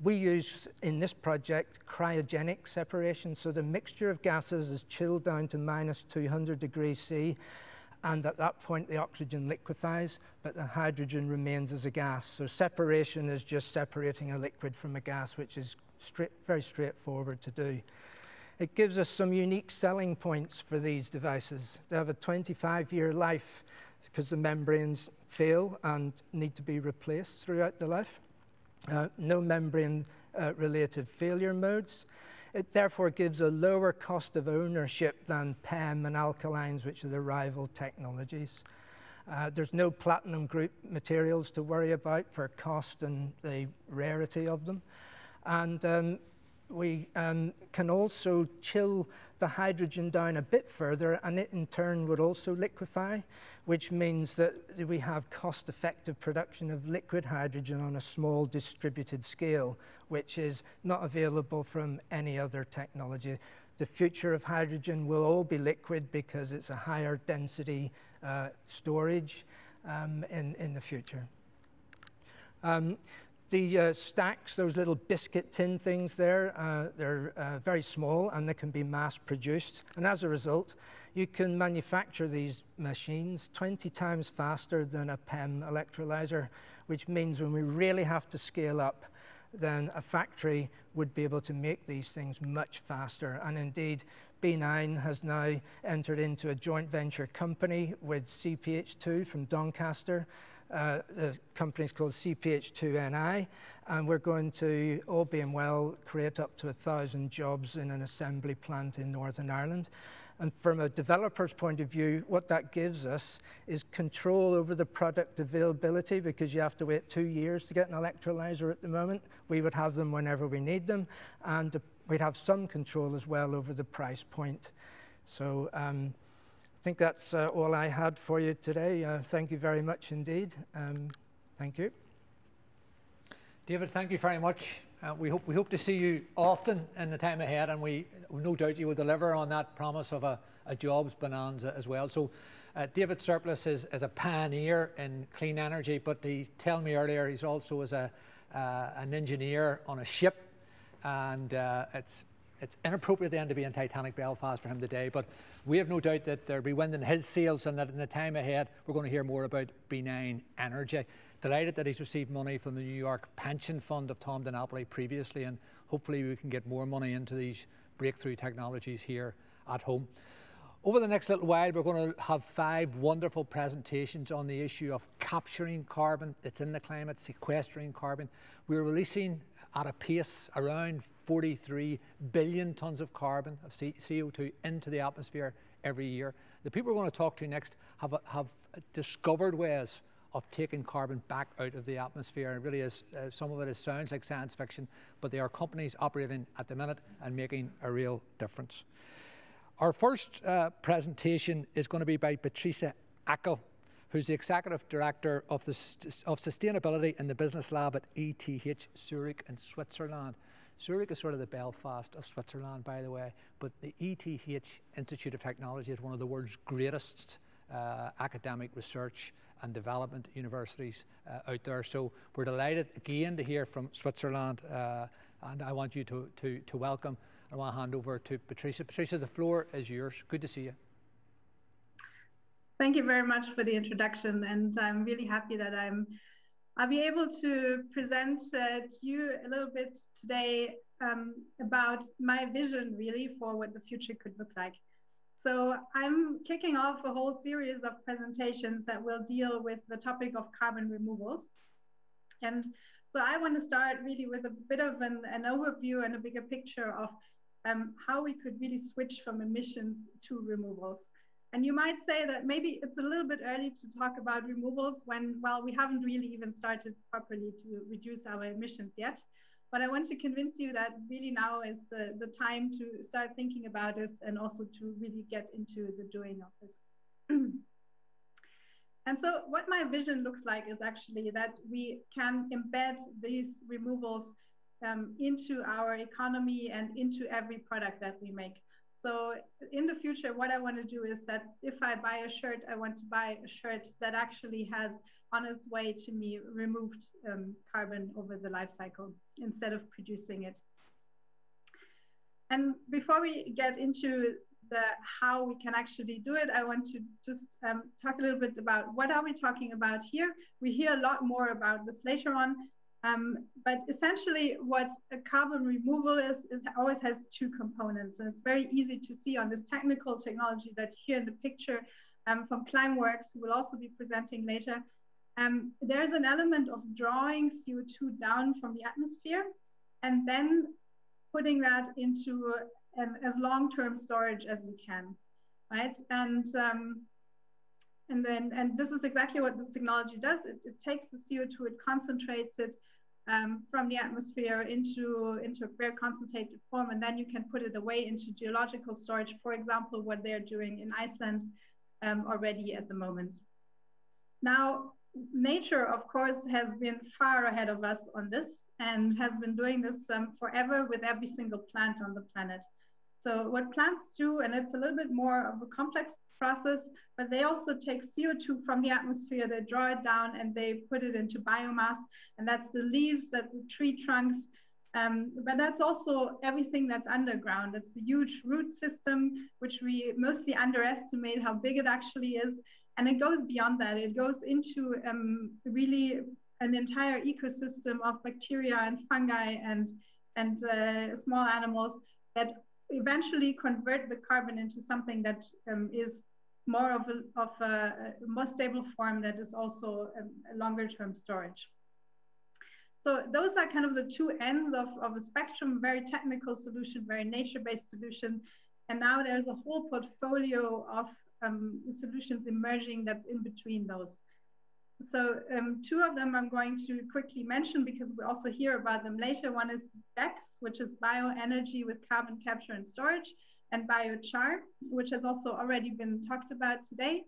We use, in this project, cryogenic separation, so the mixture of gases is chilled down to -200 degrees C, and at that point the oxygen liquefies, but the hydrogen remains as a gas. So separation is just separating a liquid from a gas, which is very straightforward to do. It gives us some unique selling points for these devices. They have a 25-year life because the membranes fail and need to be replaced throughout the life. No membrane-related failure modes. It therefore gives a lower cost of ownership than PEM and alkalines, which are the rival technologies. There's no platinum group materials to worry about for cost and the rarity of them. And we can also chill the hydrogen down a bit further, and it in turn would also liquefy, which means that we have cost-effective production of liquid hydrogen on a small distributed scale, which is not available from any other technology. The future of hydrogen will all be liquid because it's a higher density storage in the future. The stacks, those little biscuit tin things there, they're very small and they can be mass produced. And as a result, you can manufacture these machines 20 times faster than a PEM electrolyzer, which means when we really have to scale up, then a factory would be able to make these things much faster. And indeed, B9 has now entered into a joint venture company with CPH2 from Doncaster. The company is called CPH2NI, and we're going to, all being well, create up to 1,000 jobs in an assembly plant in Northern Ireland. And from a developer's point of view, what that gives us is control over the product availability, because you have to wait 2 years to get an electrolyzer at the moment. We would have them whenever we need them, and we'd have some control as well over the price point. So I think that's all I had for you today. Thank you very much indeed. Thank you. David, thank you very much. We hope to see you often in the time ahead, and we no doubt you will deliver on that promise of a jobs bonanza as well. So David Surplus is a pioneer in clean energy, but he told me earlier he's also an engineer on a ship, and it's inappropriate then to be in Titanic Belfast for him today, but we have no doubt that there'll be wind in his sails, and that in the time ahead we're going to hear more about B9 Energy. Delighted that he's received money from the New York Pension Fund of Tom DiNapoli previously, and hopefully we can get more money into these breakthrough technologies here at home. Over the next little while, we're going to have 5 wonderful presentations on the issue of capturing carbon that's in the climate, sequestering carbon. We're releasing at a pace around 43 billion tonnes of carbon, of CO2, into the atmosphere every year. The people we're going to talk to next have discovered ways of taking carbon back out of the atmosphere. It really is, some of it sounds like science fiction, but they are companies operating at the minute and making a real difference. Our first presentation is going to be by Patricia Ackel, who's the Executive Director of Sustainability in the Business Lab at ETH Zurich in Switzerland. Zurich is sort of the Belfast of Switzerland, by the way, but the ETH Institute of Technology is one of the world's greatest academic research and development universities out there. So we're delighted again to hear from Switzerland, and I want you to welcome. I want to hand over to Patricia. Patricia, the floor is yours. Good to see you. Thank you very much for the introduction, and I'm really happy that I'll be able to present to you a little bit today about my vision really for what the future could look like. So I'm kicking off a whole series of presentations that will deal with the topic of carbon removals. And so I want to start really with a bit of an overview and a bigger picture of how we could really switch from emissions to removals. And you might say that maybe it's a little bit early to talk about removals when, well, we haven't really even started properly to reduce our emissions yet. But I want to convince you that really now is the time to start thinking about this, and also to really get into the doing of this. And so what my vision looks like is actually that we can embed these removals into our economy and into every product that we make. So in the future, what I want to do is that if I buy a shirt, I want to buy a shirt that actually has on its way to me removed carbon over the life cycle instead of producing it. And before we get into how we can actually do it, I want to just talk a little bit about what are we talking about here. We hear a lot more about this later on, but essentially what a carbon removal is always has two components, and it's very easy to see on this technical technology that here in the picture from Climeworks, who will also be presenting later. There's an element of drawing CO2 down from the atmosphere and then putting that into as long-term storage as you can, right? And this is exactly what this technology does. It takes the CO2, it concentrates it from the atmosphere into a very concentrated form, and then you can put it away into geological storage, for example, what they're doing in Iceland already at the moment. Now, nature, of course, has been far ahead of us on this and has been doing this forever with every single plant on the planet. So what plants do, and it's a little bit more of a complex process, but they also take CO2 from the atmosphere, they draw it down and they put it into biomass, and that's the leaves, that's the tree trunks, but that's also everything that's underground. It's the huge root system, which we mostly underestimate how big it actually is. And it goes beyond that. It goes into really an entire ecosystem of bacteria and fungi and small animals that eventually convert the carbon into something that is more of a more stable form that is also a longer term storage. So those are kind of the two ends of a spectrum, very technical solution, very nature-based solution. And now there's a whole portfolio of solutions emerging that's in between those. So two of them I'm going to quickly mention because we also hear about them later. One is BECCS, which is bioenergy with carbon capture and storage, and biochar, which has also already been talked about today.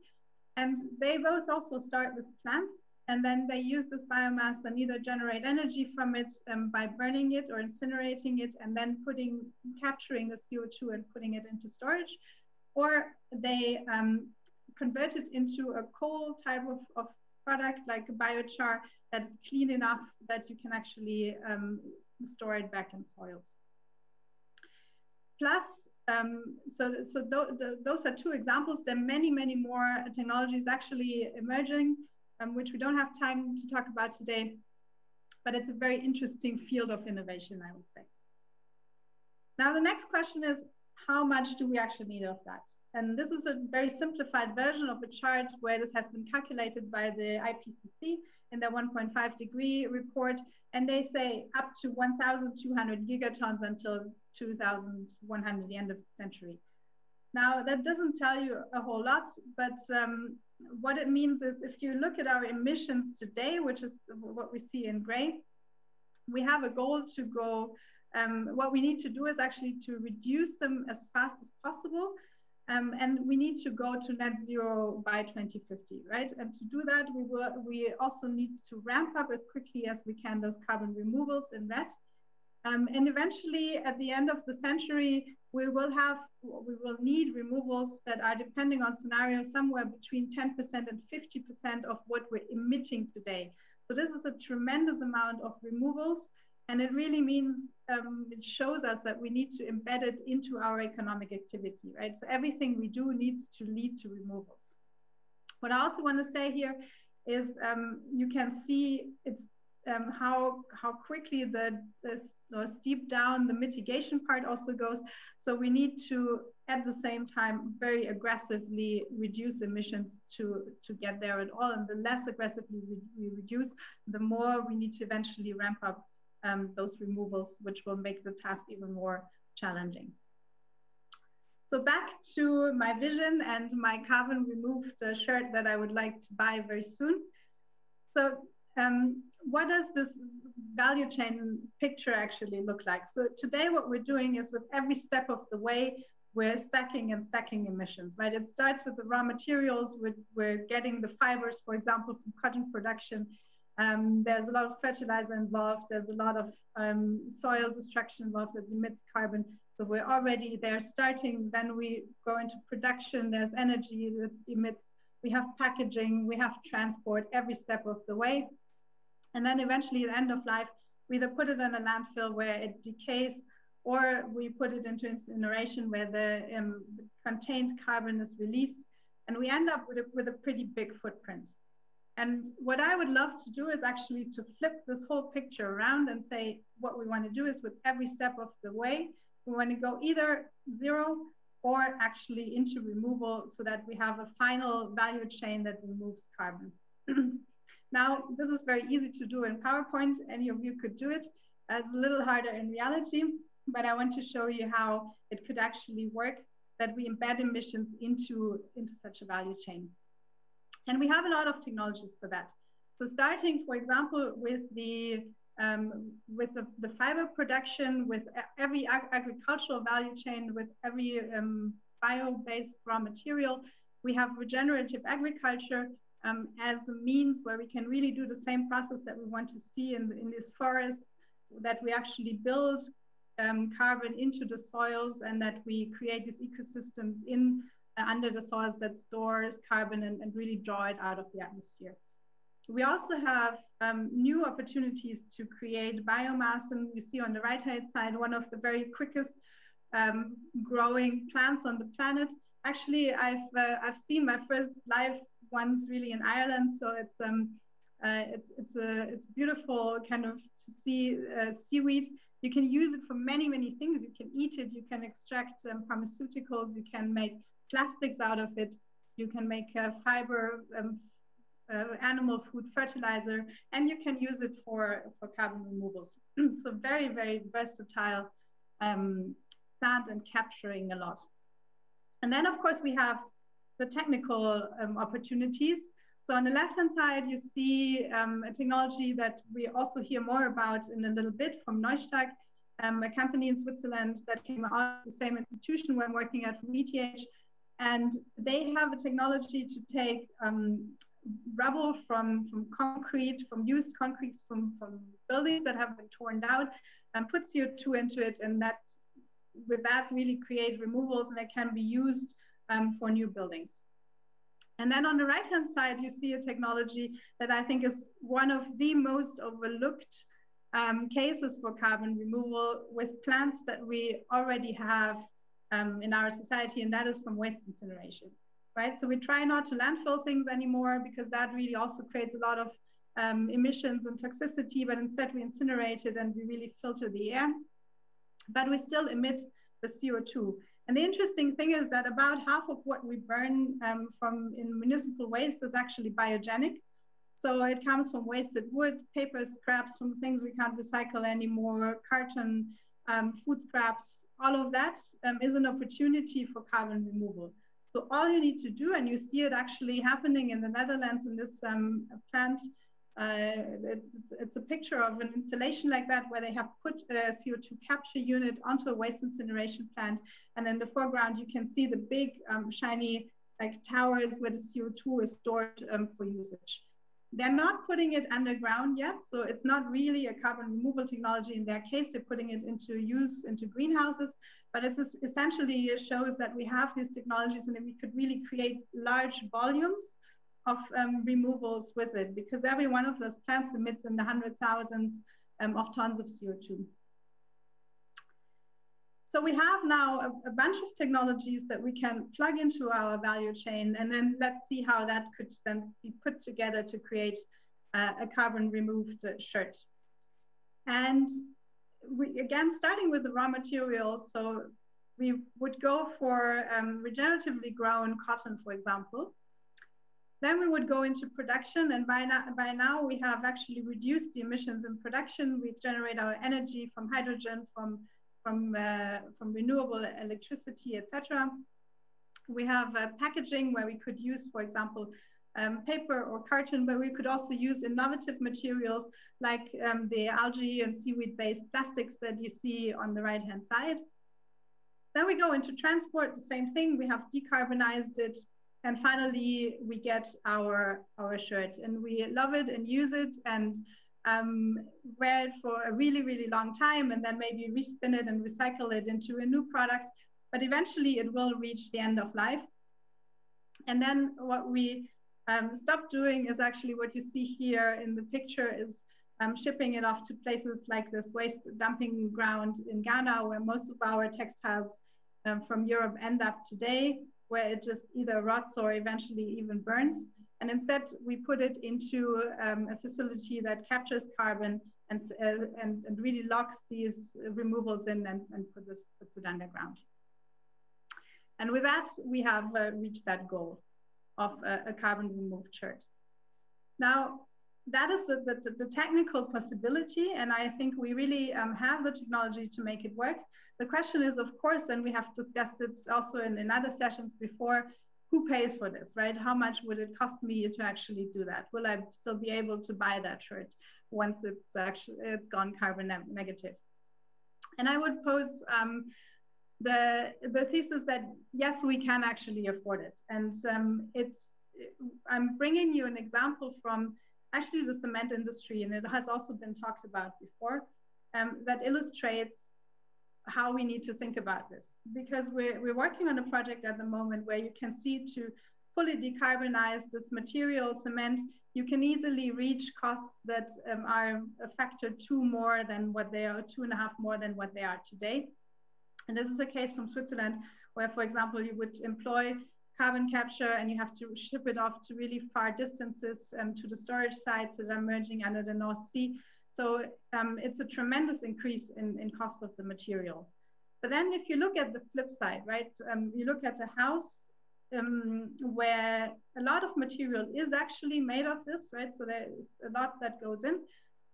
And they both also start with plants, and then they use this biomass and either generate energy from it by burning it or incinerating it, and then capturing the CO2 and putting it into storage, or they convert it into a coal type of product like a biochar that is clean enough that you can actually store it back in soils. Plus, those are two examples. There are many, many more technologies actually emerging, which we don't have time to talk about today, but it's a very interesting field of innovation, I would say. Now, the next question is, how much do we actually need of that? And this is a very simplified version of a chart where this has been calculated by the IPCC in their 1.5 degree report. And they say up to 1,200 gigatons until 2100, the end of the century. Now, that doesn't tell you a whole lot, but what it means is if you look at our emissions today, which is what we see in gray, we have a goal to go, what we need to do is actually to reduce them as fast as possible. And we need to go to net zero by 2050, right? And to do that, we also need to ramp up as quickly as we can those carbon removals in red. And eventually, at the end of the century, we will need removals that are, depending on scenarios, somewhere between 10% and 50% of what we're emitting today. So this is a tremendous amount of removals. And it really means, it shows us that we need to embed it into our economic activity, right? So everything we do needs to lead to removals. What I also want to say here is you can see it's how quickly the steep down the mitigation part also goes. So we need to, at the same time, very aggressively reduce emissions to get there at all. And the less aggressively we reduce, the more we need to eventually ramp up those removals, which will make the task even more challenging. So back to my vision and my carbon removed shirt that I would like to buy very soon. So what does this value chain picture actually look like? So today what we're doing is with every step of the way, we're stacking and stacking emissions, right? It starts with the raw materials. We're getting the fibers, for example, from cotton production. There's a lot of fertilizer involved. There's a lot of soil destruction involved that emits carbon. So we're already there starting. Then we go into production. There's energy that emits. We have packaging. We have transport every step of the way. And then eventually at end of life, we either put it in a landfill where it decays, or we put it into incineration where the contained carbon is released. And we end up with a pretty big footprint. And what I would love to do is actually to flip this whole picture around and say, what we want to do is with every step of the way, we want to go either zero or actually into removal so that we have a final value chain that removes carbon. Now, this is very easy to do in PowerPoint. Any of you could do it. It's a little harder in reality, but I want to show you how it could actually work, that we embed emissions into such a value chain. And we have a lot of technologies for that. So starting, for example, with the fiber production, with every agricultural value chain, with every bio-based raw material, we have regenerative agriculture as a means where we can really do the same process that we want to see in these forests, that we actually build carbon into the soils and that we create these ecosystems under the soils that stores carbon and really draw it out of the atmosphere. We also have new opportunities to create biomass, and you see on the right-hand side one of the very quickest growing plants on the planet. Actually, I've seen my first live ones really in Ireland, so it's beautiful kind of to see seaweed. You can use it for many things. You can eat it. You can extract pharmaceuticals. You can make plastics out of it. You can make fiber, animal food, fertilizer, and you can use it for carbon removals. So very versatile plant and capturing a lot. And then of course we have the technical opportunities. So on the left-hand side, you see a technology that we also hear more about in a little bit from Neustadt, a company in Switzerland that came out of the same institution when working at ETH. And they have a technology to take rubble from concrete, from used concrete, from buildings that have been torn down, and put CO2 into it, and that with that really create removals, and it can be used for new buildings. And then on the right-hand side, you see a technology that I think is one of the most overlooked cases for carbon removal with plants that we already have in our society, and that is from waste incineration, right? So we try not to landfill things anymore because that really also creates a lot of emissions and toxicity, but instead we incinerate it and we really filter the air, but we still emit the CO2. And the interesting thing is that about half of what we burn in municipal waste is actually biogenic. So it comes from wasted wood, paper scraps, from things we can't recycle anymore, carton, food scraps, all of that is an opportunity for carbon removal. So all you need to do, and you see it actually happening in the Netherlands in this plant, it's a picture of an installation like that where they have put a CO2 capture unit onto a waste incineration plant. And in the foreground, you can see the big shiny like towers where the CO2 is stored for usage. They're not putting it underground yet, so it's not really a carbon removal technology in their case. They're putting it into use into greenhouses, but it essentially shows that we have these technologies and that we could really create large volumes of removals with it, because every one of those plants emits in the hundred thousands of tons of CO2. So we have now a bunch of technologies that we can plug into our value chain, and then let's see how that could then be put together to create a carbon removed shirt. And again, starting with the raw materials, so we would go for regeneratively grown cotton, for example. Then we would go into production, and by now we have actually reduced the emissions in production. We generate our energy from hydrogen, from renewable electricity, etc. We have packaging where we could use, for example, paper or carton, but we could also use innovative materials like the algae and seaweed-based plastics that you see on the right-hand side. Then we go into transport, the same thing. We have decarbonized it and finally, we get our shirt, and we love it and use it and wear it for a really, really long time, and then maybe respin it and recycle it into a new product. But eventually it will reach the end of life. And then what we stop doing is actually what you see here in the picture is shipping it off to places like this waste dumping ground in Ghana, where most of our textiles from Europe end up today, where it just either rots or eventually even burns. And instead, we put it into a facility that captures carbon and really locks these removals in and puts it underground. And with that, we have reached that goal of a carbon removed shirt. Now, that is the technical possibility, and I think we really have the technology to make it work. The question is, of course, and we have discussed it also in other sessions before, who pays for this, right? How much would it cost me to actually do that? Will I still be able to buy that shirt once it's gone carbon negative? And I would pose the thesis that yes, we can actually afford it. And I'm bringing you an example from actually the cement industry, and it has also been talked about before, that illustrates how we need to think about this. Because we're working on a project at the moment where you can see to fully decarbonize this material, cement, you can easily reach costs that are a factor 2 more than what they are, 2.5 more than what they are today. And this is a case from Switzerland, where, for example, you would employ carbon capture and you have to ship it off to really far distances to the storage sites that are emerging under the North Sea. So it's a tremendous increase in cost of the material. But then if you look at the flip side, right, you look at a house where a lot of material is actually made of this, right? So there is a lot that goes in,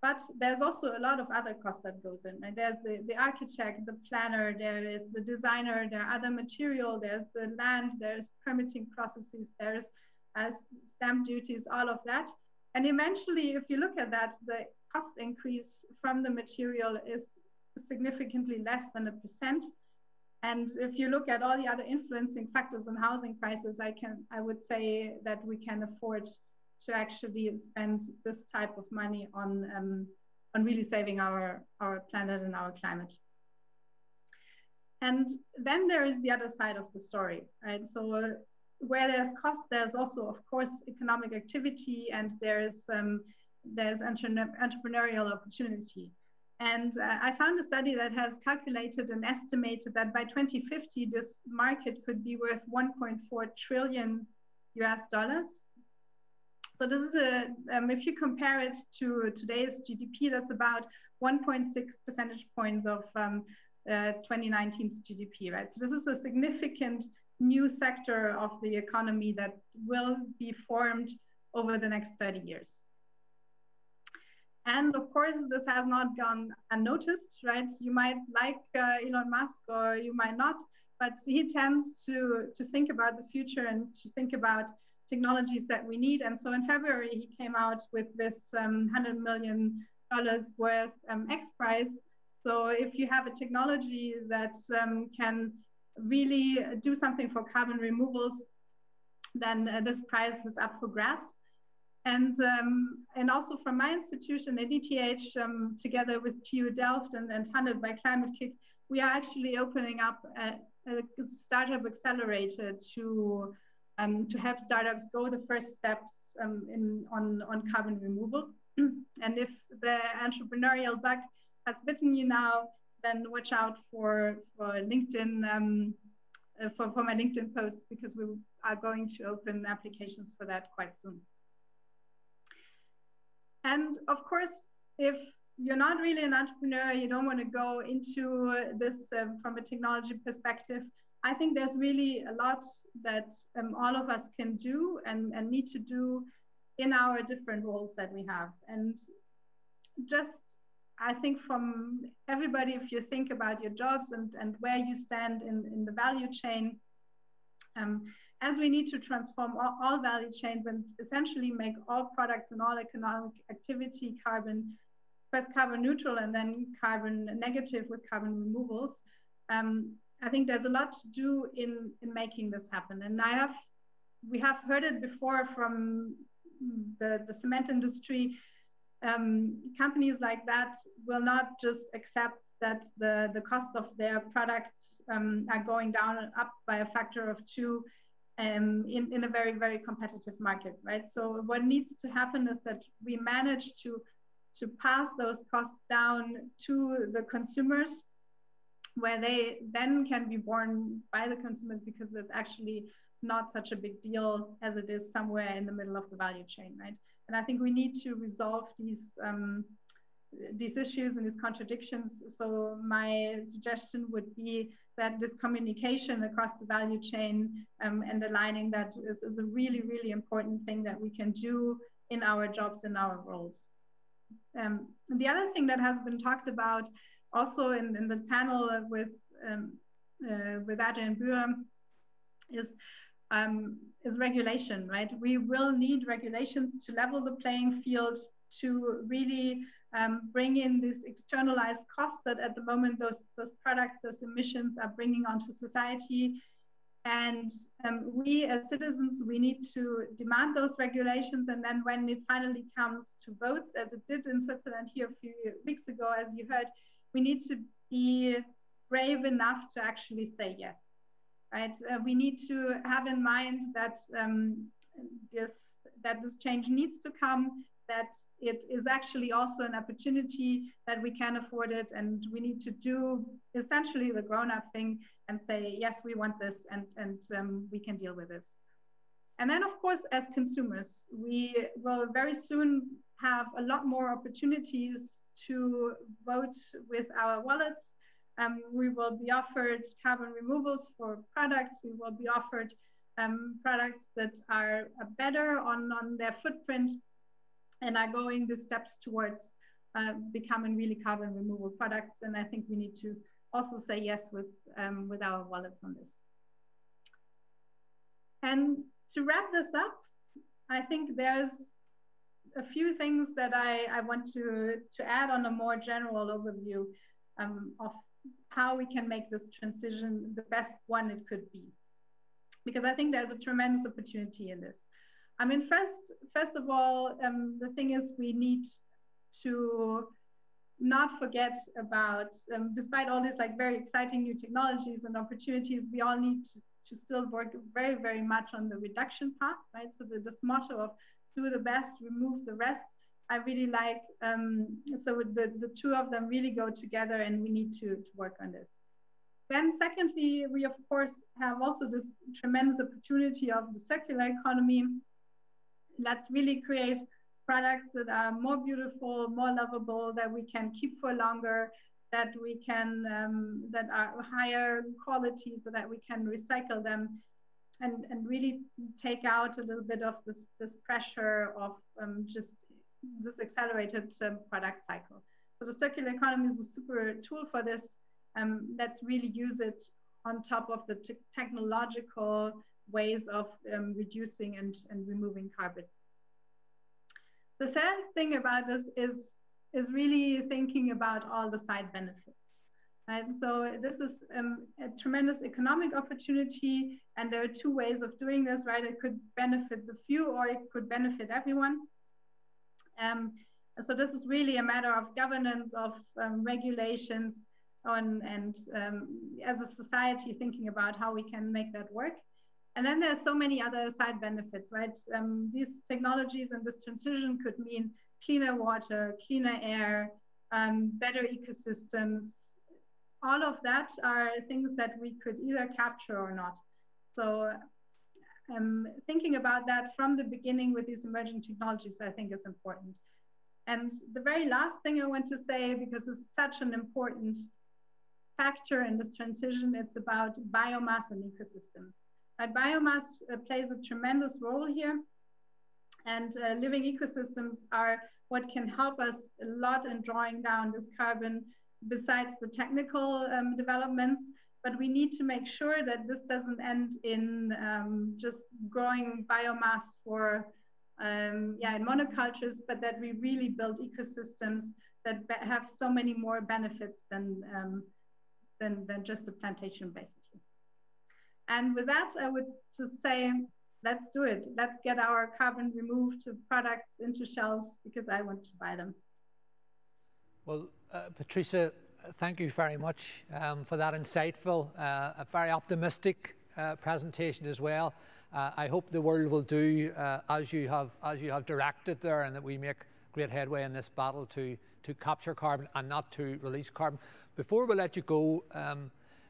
but there's also a lot of other costs that goes in, right? There's the architect, the planner, there is the designer, there are other material, there's the land, there's permitting processes, there's stamp duties, all of that. And eventually, if you look at that, the cost increase from the material is significantly less than 1%. And if you look at all the other influencing factors on housing prices, I would say that we can afford to actually spend this type of money on really saving our planet and our climate. And then there is the other side of the story, right? So where there's cost, there's also, of course, economic activity, and there's entrepreneurial opportunity. And I found a study that has calculated and estimated that by 2050, this market could be worth $1.4 trillion US. So this is if you compare it to today's GDP, that's about 1.6 percentage points of 2019's GDP, right? So this is a significant new sector of the economy that will be formed over the next 30 years. And of course, this has not gone unnoticed, right? You might like Elon Musk or you might not, but he tends to think about the future and to think about technologies that we need. And so in February, he came out with this $100 million worth X Prize. So if you have a technology that can really do something for carbon removals, then this prize is up for grabs. And also from my institution at ETH, together with TU Delft and funded by Climate Kick, we are actually opening up a startup accelerator to help startups go the first steps on carbon removal. And if the entrepreneurial bug has bitten you now, then watch out for LinkedIn, for my LinkedIn posts, because we are going to open applications for that quite soon. And of course, if you're not really an entrepreneur, you don't want to go into this from a technology perspective, I think there's really a lot that all of us can do and need to do in our different roles that we have. And just, I think from everybody, if you think about your jobs and where you stand in the value chain, as we need to transform all value chains and essentially make all products and all economic activity first carbon neutral and then carbon negative with carbon removals, I think there's a lot to do in making this happen. And I have we have heard it before from the cement industry. Companies like that will not just accept that the cost of their products are going down and up by a factor of 2 in a very, very competitive market, right? So what needs to happen is that we manage to pass those costs down to the consumers, where they then can be borne by the consumers, because it's actually not such a big deal as it is somewhere in the middle of the value chain, right? And I think we need to resolve these issues and these contradictions. So my suggestion would be that this communication across the value chain and aligning that is a really, really important thing that we can do in our jobs, in our roles. The other thing that has been talked about also in the panel with Adrian Bühr is regulation, right? We will need regulations to level the playing field, to really bring in these externalized costs that at the moment those products, those emissions are bringing onto society. And we as citizens, we need to demand those regulations. And then when it finally comes to votes, as it did in Switzerland here a few weeks ago, as you heard, we need to be brave enough to actually say yes, right? We need to have in mind that this change needs to come, that it is actually also an opportunity, that we can afford it, and we need to do essentially the grown-up thing and say, yes, we want this, and we can deal with this. And then, of course, as consumers, we will very soon have a lot more opportunities to vote with our wallets. We will be offered carbon removals for products. We will be offered products that are better on their footprint and are going the steps towards becoming really carbon removal products. And I think we need to also say yes with our wallets on this. And to wrap this up, I think there's a few things that I want to add on a more general overview of how we can make this transition the best one it could be. Because I think there's a tremendous opportunity in this. I mean, first of all, the thing is we need to not forget about, despite all these like very exciting new technologies and opportunities, we all need to still work very, very much on the reduction path, right? So this motto of do the best, remove the rest, I really like. So the two of them really go together, and we need to work on this. Then secondly, we of course have also this tremendous opportunity of the circular economy. Let's really create products that are more beautiful, more lovable, that we can keep for longer, that we can, that are higher quality, so that we can recycle them and really take out a little bit of this pressure of just this accelerated product cycle. So the circular economy is a super tool for this. Let's really use it on top of the technological ways of reducing and removing carbon. The third thing about this is really thinking about all the side benefits. Right? So this is a tremendous economic opportunity, and there are two ways of doing this, right? It could benefit the few, or it could benefit everyone. So this is really a matter of governance, of regulations, and as a society thinking about how we can make that work. And then there's so many other side benefits, right? These technologies and this transition could mean cleaner water, cleaner air, better ecosystems. All of that are things that we could either capture or not. So thinking about that from the beginning with these emerging technologies, I think is important. And the very last thing I want to say, because it's such an important factor in this transition, it's about biomass and ecosystems. Biomass plays a tremendous role here, and living ecosystems are what can help us a lot in drawing down this carbon, besides the technical developments. But we need to make sure that this doesn't end in just growing biomass for in monocultures, but that we really build ecosystems that have so many more benefits than just a plantation, basically. And with that, I would just say let's do it. Let's get our carbon removed products into shelves because I want to buy them. Well, Patricia, thank you very much for that insightful, a very optimistic presentation as well. I hope the world will do as you have directed there, and that we make great headway in this battle to capture carbon and not to release carbon. Before we let you go,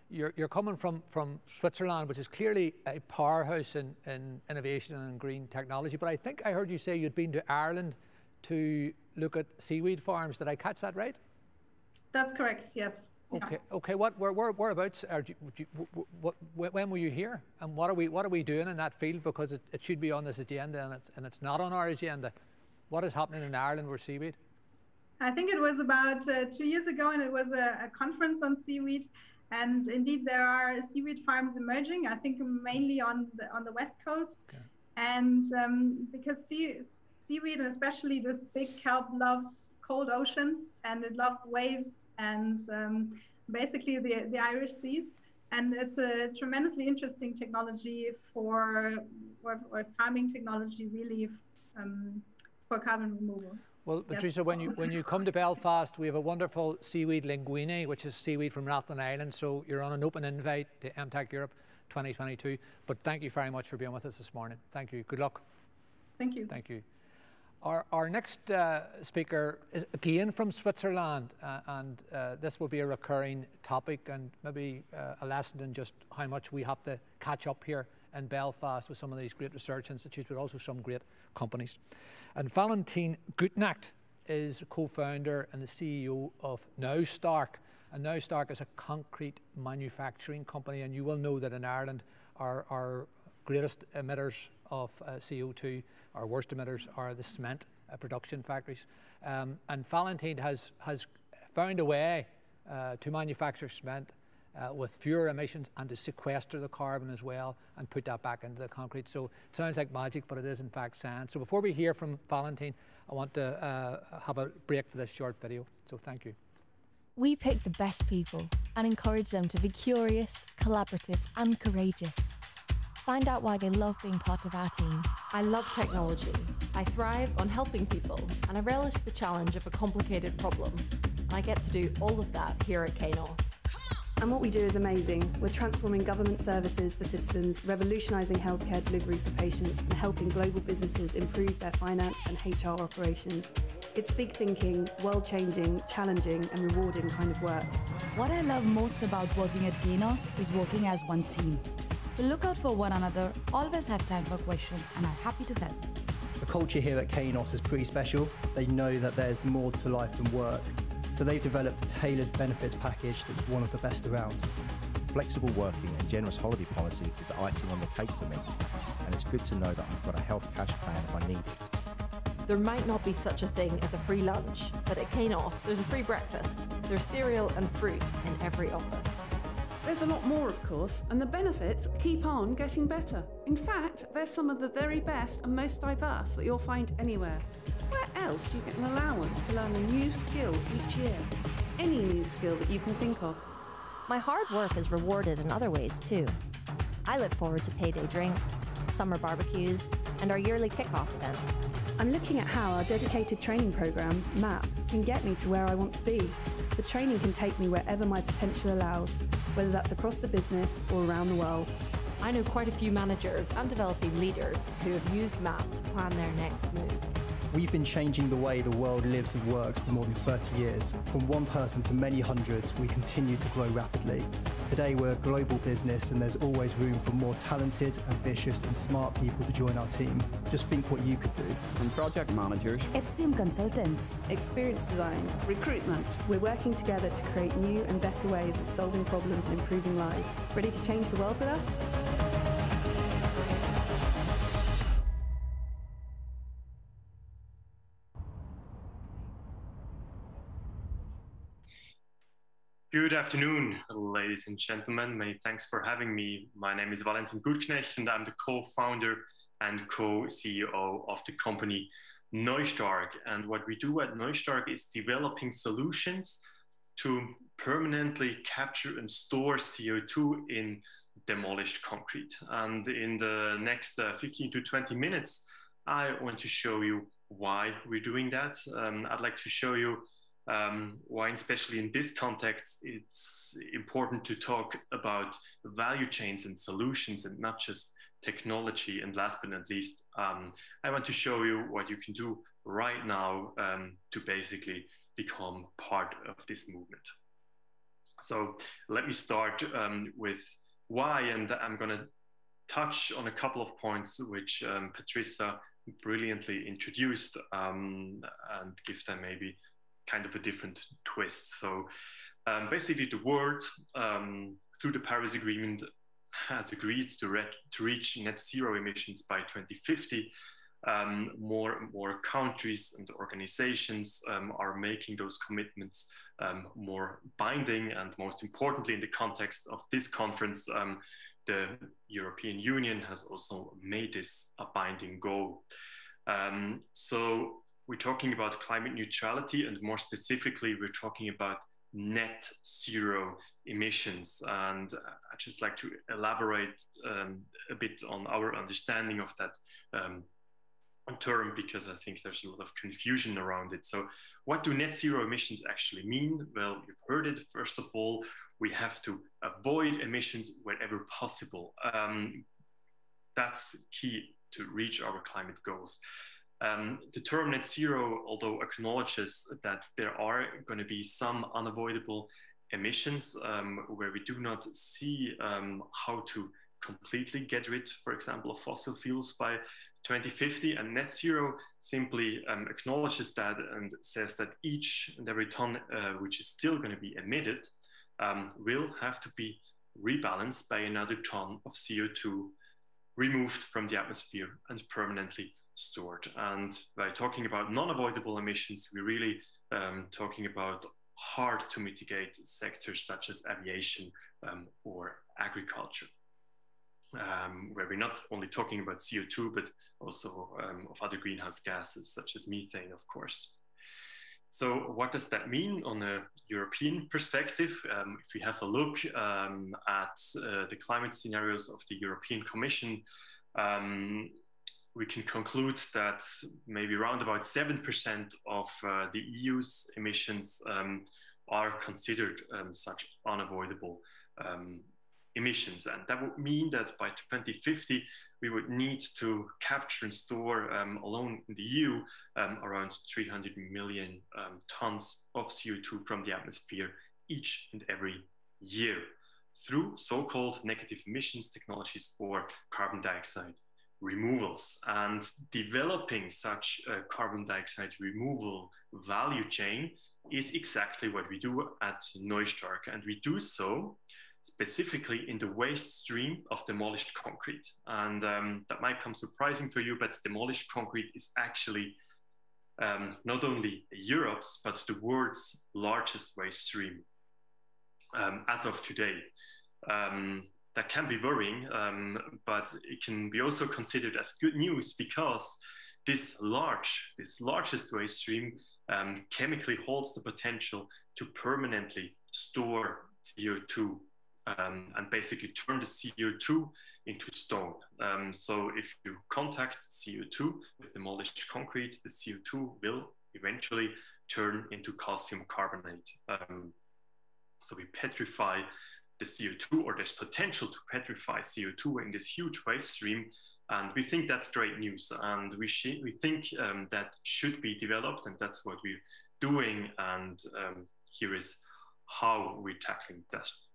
you're coming from Switzerland, which is clearly a powerhouse in innovation and in green technology. But I think I heard you say you'd been to Ireland to look at seaweed farms. Did I catch that right? That's correct, yes. Okay. Yeah. Okay. Whereabouts? When were you here? And what are we doing in that field? Because it should be on this agenda, and it's not on our agenda. What is happening in Ireland with seaweed? I think it was about 2 years ago, and it was a conference on seaweed. And indeed, there are seaweed farms emerging. I think mainly on the west coast. Okay. And because seaweed, and especially this big kelp, loves cold oceans, and it loves waves and basically the Irish seas. And it's a tremendously interesting technology or farming technology, really, for carbon removal. Well, Patricia, yes. when you come to Belfast, we have a wonderful seaweed linguine, which is seaweed from Rathlin Island. So you're on an open invite to Emtech Europe 2022. But thank you very much for being with us this morning. Thank you. Good luck. Thank you. Thank you. Our next speaker is again from Switzerland, and this will be a recurring topic, and maybe a lesson in just how much we have to catch up here in Belfast with some of these great research institutes, but also some great companies. And Valentin Gutnacht is co-founder and the CEO of Nowstark. And Nowstark is a concrete manufacturing company, and you will know that in Ireland our greatest emitters of CO2, our worst emitters, are the cement production factories. And Valentin has found a way to manufacture cement with fewer emissions and to sequester the carbon as well and put that back into the concrete. So it sounds like magic, but it is in fact science. So before we hear from Valentin, I want to have a break for this short video. So thank you. We pick the best people and encourage them to be curious, collaborative and courageous. Find out why they love being part of our team. I love technology. I thrive on helping people, and I relish the challenge of a complicated problem. And I get to do all of that here at Kainos. And what we do is amazing. We're transforming government services for citizens, revolutionising healthcare delivery for patients, and helping global businesses improve their finance and HR operations. It's big thinking, world-changing, challenging and rewarding kind of work. What I love most about working at Kainos is working as one team. We look out for one another, always have time for questions, and are happy to help. The culture here at Kainos is pretty special. They know that there's more to life than work. So they've developed a tailored benefits package that's one of the best around. Flexible working and generous holiday policy is the icing on the cake for me. And it's good to know that I've got a health cash plan if I need it. There might not be such a thing as a free lunch, but at Kainos there's a free breakfast. There's cereal and fruit in every office. There's a lot more, of course, and the benefits keep on getting better. In fact, they're some of the very best and most diverse that you'll find anywhere. Where else do you get an allowance to learn a new skill each year? Any new skill that you can think of. My hard work is rewarded in other ways too. I look forward to payday drinks, summer barbecues, and our yearly kickoff event. I'm looking at how our dedicated training program, MAP, can get me to where I want to be. The training can take me wherever my potential allows, whether that's across the business or around the world. I know quite a few managers and developing leaders who have used MAP to plan their next move. We've been changing the way the world lives and works for more than 30 years. From one person to many hundreds, we continue to grow rapidly. Today we're a global business and there's always room for more talented, ambitious and smart people to join our team. Just think what you could do. And project managers. It's Sim Consultants. Experience design. Recruitment. We're working together to create new and better ways of solving problems and improving lives. Ready to change the world with us? Good afternoon, ladies and gentlemen. Many thanks for having me. My name is Valentin Gutnacht, and I'm the co-founder and co-CEO of the company Nowstark. And what we do at Nowstark is developing solutions to permanently capture and store CO2 in demolished concrete. And in the next 15 to 20 minutes, I want to show you why we're doing that. I'd like to show you why, especially in this context, it's important to talk about value chains and solutions and not just technology. And last but not least, I want to show you what you can do right now to basically become part of this movement. So let me start with why, and I'm going to touch on a couple of points which Patricia brilliantly introduced and give them maybe kind of a different twist. So basically the world through the Paris Agreement has agreed to reach net zero emissions by 2050. More and more countries and organizations are making those commitments more binding, and most importantly, in the context of this conference, the European Union has also made this a binding goal. So we're talking about climate neutrality, and more specifically, we're talking about net zero emissions. And I'd just like to elaborate a bit on our understanding of that term, because I think there's a lot of confusion around it. So what do net zero emissions actually mean? Well, you've heard it. First of all, we have to avoid emissions wherever possible. That's key to reach our climate goals. The term net zero, although acknowledges that there are going to be some unavoidable emissions where we do not see how to completely get rid, for example, of fossil fuels by 2050, and net zero simply acknowledges that and says that each and every ton which is still going to be emitted will have to be rebalanced by another ton of CO2 removed from the atmosphere and permanently stored. And by talking about non-avoidable emissions, we're really talking about hard to mitigate sectors such as aviation or agriculture, where we're not only talking about CO2, but also of other greenhouse gases such as methane, of course. So what does that mean on a European perspective? If we have a look at the climate scenarios of the European Commission, we can conclude that maybe around about 7% of the EU's emissions are considered such unavoidable emissions. And that would mean that by 2050, we would need to capture and store alone in the EU around 300 million tons of CO2 from the atmosphere each and every year through so-called negative emissions technologies or carbon dioxide removals. And developing such a carbon dioxide removal value chain is exactly what we do at Neustark. And we do so specifically in the waste stream of demolished concrete. And that might come surprising for you, but demolished concrete is actually not only Europe's, but the world's largest waste stream as of today. That can be worrying, but it can be also considered as good news, because this largest waste stream chemically holds the potential to permanently store CO2 and basically turn the CO2 into stone. So if you contact CO2 with demolished concrete, the CO2 will eventually turn into calcium carbonate. So we petrify the CO2, or there's potential to petrify CO2 in this huge waste stream. And we think that's great news. And we think that should be developed, and that's what we're doing. And here is how we're tackling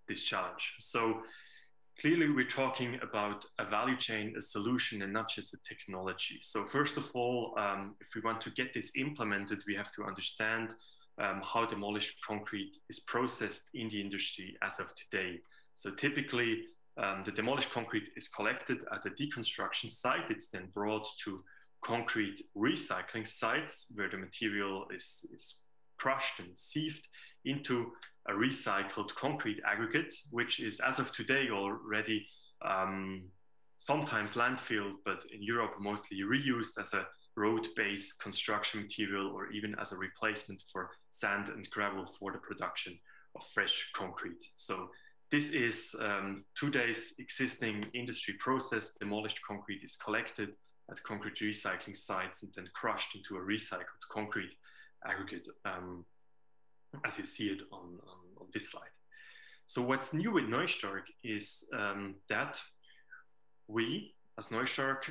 this challenge. So clearly we're talking about a value chain, a solution, and not just a technology. So first of all, if we want to get this implemented, we have to understand how demolished concrete is processed in the industry as of today. So typically, the demolished concrete is collected at a deconstruction site. It's then brought to concrete recycling sites where the material is crushed and sieved into a recycled concrete aggregate, which is as of today already sometimes landfilled, but in Europe mostly reused as a road-based construction material, or even as a replacement for sand and gravel for the production of fresh concrete. So this is today's existing industry process. Demolished concrete is collected at concrete recycling sites and then crushed into a recycled concrete aggregate, as you see it on this slide. So what's new with Neustark is that we, as Neustark,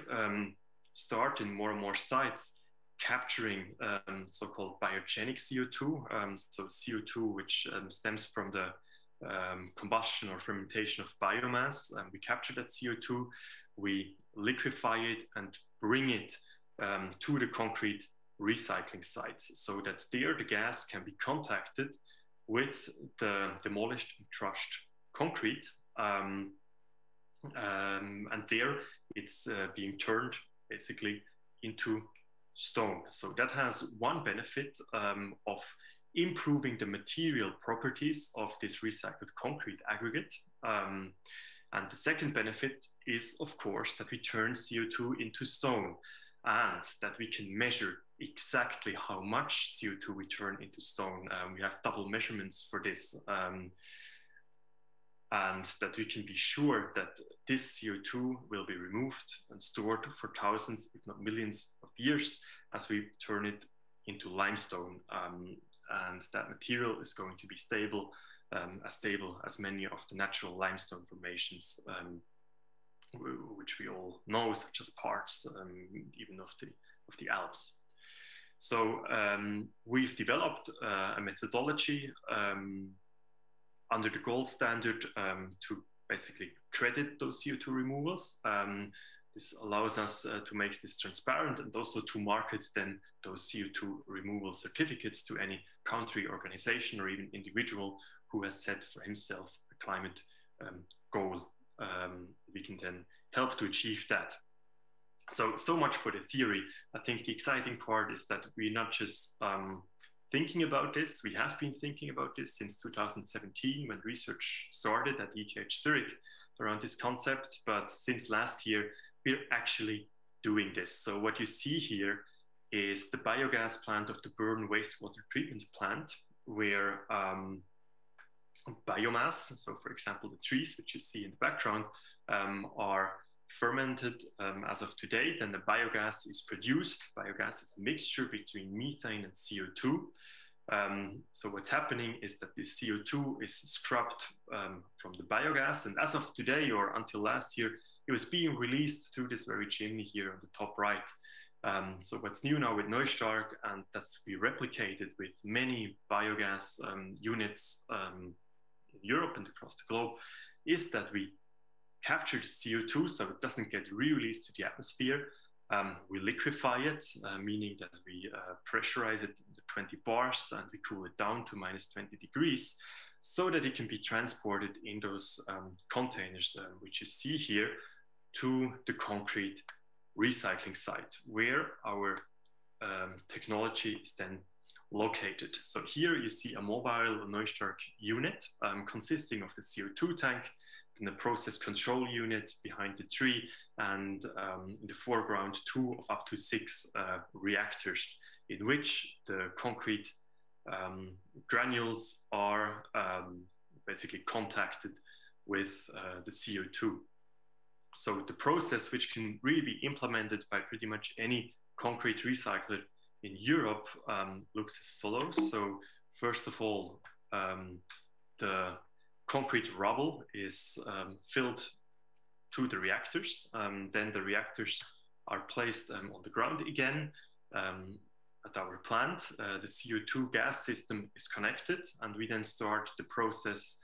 start in more and more sites capturing so-called biogenic CO2, so CO2 which stems from the combustion or fermentation of biomass. We capture that CO2, we liquefy it and bring it to the concrete recycling sites so that there the gas can be contacted with the demolished and crushed concrete. And there it's being turned basically into stone. So that has one benefit of improving the material properties of this recycled concrete aggregate. And the second benefit is, of course, that we turn CO2 into stone and that we can measure exactly how much CO2 we turn into stone. We have double measurements for this. And that we can be sure that this CO2 will be removed and stored for thousands, if not millions of years as we turn it into limestone. And that material is going to be stable as many of the natural limestone formations, which we all know, such as parts even of the Alps. So we've developed a methodology under the gold standard to basically credit those CO2 removals. This allows us to make this transparent and also to market then those CO2 removal certificates to any country, organization, or even individual who has set for himself a climate goal. We can then help to achieve that. So much for the theory. I think the exciting part is that we're not just thinking about this. We have been thinking about this since 2017 when research started at ETH Zurich around this concept. But since last year, we're actually doing this. So what you see here is the biogas plant of the Bern wastewater treatment plant, where biomass, so for example, the trees, which you see in the background, are fermented as of today. Then the biogas is produced. Biogas is a mixture between methane and CO2. So what's happening is that this CO2 is scrubbed from the biogas, and as of today or until last year, it was being released through this very chimney here on the top right. So what's new now with Neustark, and that's to be replicated with many biogas units in Europe and across the globe, is that we capture the CO2 so it doesn't get re-released to the atmosphere. We liquefy it, meaning that we pressurize it into 20 bars and we cool it down to -20 degrees so that it can be transported in those containers, which you see here, to the concrete recycling site where our technology is then located. So here you see a mobile Neustark unit consisting of the CO2 tank, and the process control unit behind the tree, and in the foreground, 2 of up to 6 reactors in which the concrete granules are basically contacted with the CO2. So the process, which can really be implemented by pretty much any concrete recycler in Europe, looks as follows. So first of all, the concrete rubble is filled to the reactors. Then the reactors are placed on the ground again at our plant. The CO2 gas system is connected, and we then start the process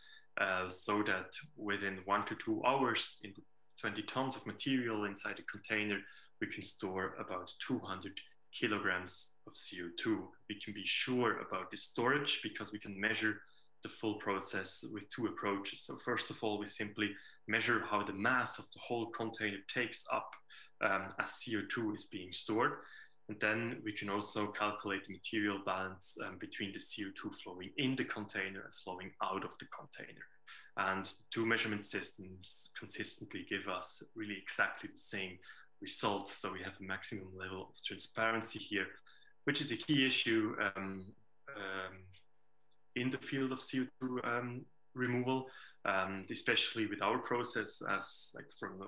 so that within 1 to 2 hours, in the 20 tons of material inside a container, we can store about 200 kilograms of CO2. We can be sure about the storage because we can measure the full process with 2 approaches. So first of all, we simply measure how the mass of the whole container takes up as CO2 is being stored. And then we can also calculate the material balance between the CO2 flowing in the container and flowing out of the container. And 2 measurement systems consistently give us really exactly the same result. So we have a maximum level of transparency here, which is a key issue in the field of CO2 removal, especially with our process, as like from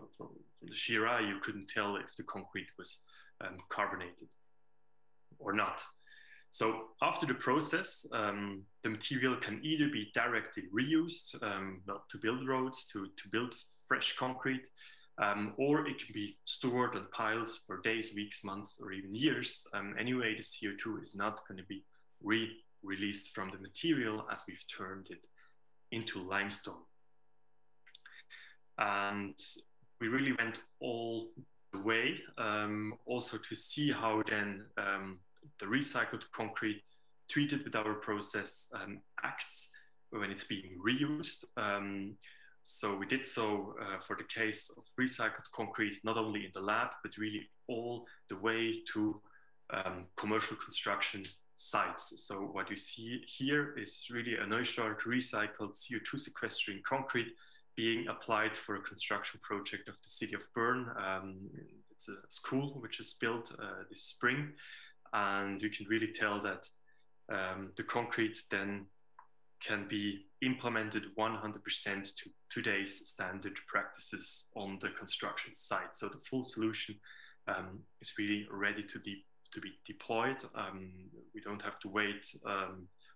the sheer eye, you couldn't tell if the concrete was carbonated or not. So after the process, the material can either be directly reused to build roads, to build fresh concrete, or it can be stored on piles for days, weeks, months, or even years. Anyway, the CO2 is not going to be released from the material as we've turned it into limestone. And we really went all the way also to see how then the recycled concrete treated with our process acts when it's being reused. So we did so for the case of recycled concrete, not only in the lab, but really all the way to commercial construction sites. So what you see here is really a Neustart recycled CO2 sequestering concrete being applied for a construction project of the city of Bern. It's a school which is built this spring. And you can really tell that the concrete then can be implemented 100% to today's standard practices on the construction site. So the full solution is really ready to be deployed. We don't have to wait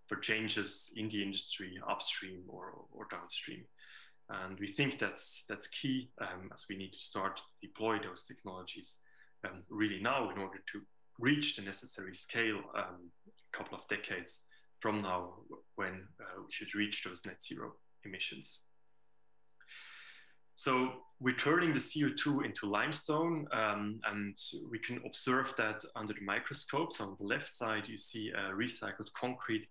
for changes in the industry upstream or downstream. And we think that's key as we need to start to deploy those technologies really now in order to reach the necessary scale a couple of decades from now, when we should reach those net zero emissions. So we're turning the CO2 into limestone, and we can observe that under the microscope. So on the left side, you see a recycled concrete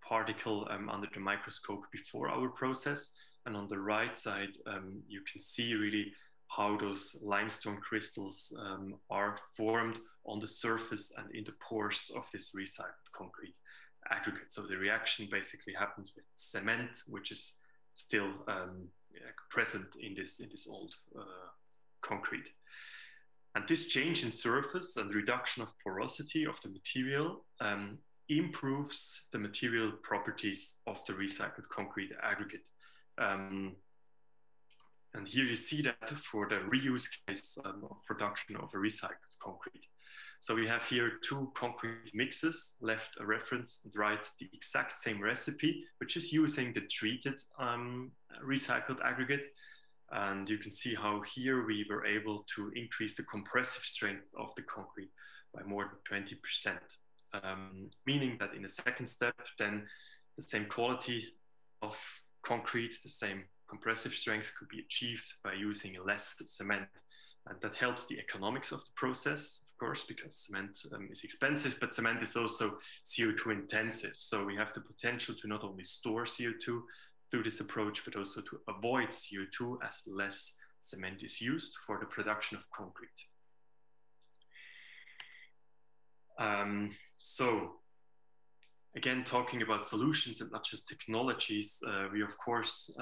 particle under the microscope before our process. And on the right side, you can see really how those limestone crystals are formed on the surface and in the pores of this recycled concrete aggregate. So the reaction basically happens with cement, which is still present in this old concrete. And this change in surface and reduction of porosity of the material improves the material properties of the recycled concrete aggregate. And here you see that for the reuse case of production of a recycled concrete. So we have here two concrete mixes, left a reference and right the exact same recipe, which is using the treated recycled aggregate. And you can see how here we were able to increase the compressive strength of the concrete by more than 20%, meaning that in the second step, then the same quality of concrete, the same compressive strength could be achieved by using less cement. And that helps the economics of the process, of course, because cement is expensive, but cement is also CO2 intensive. So we have the potential to not only store CO2 through this approach, but also to avoid CO2 as less cement is used for the production of concrete. So again, talking about solutions and not just technologies, we of course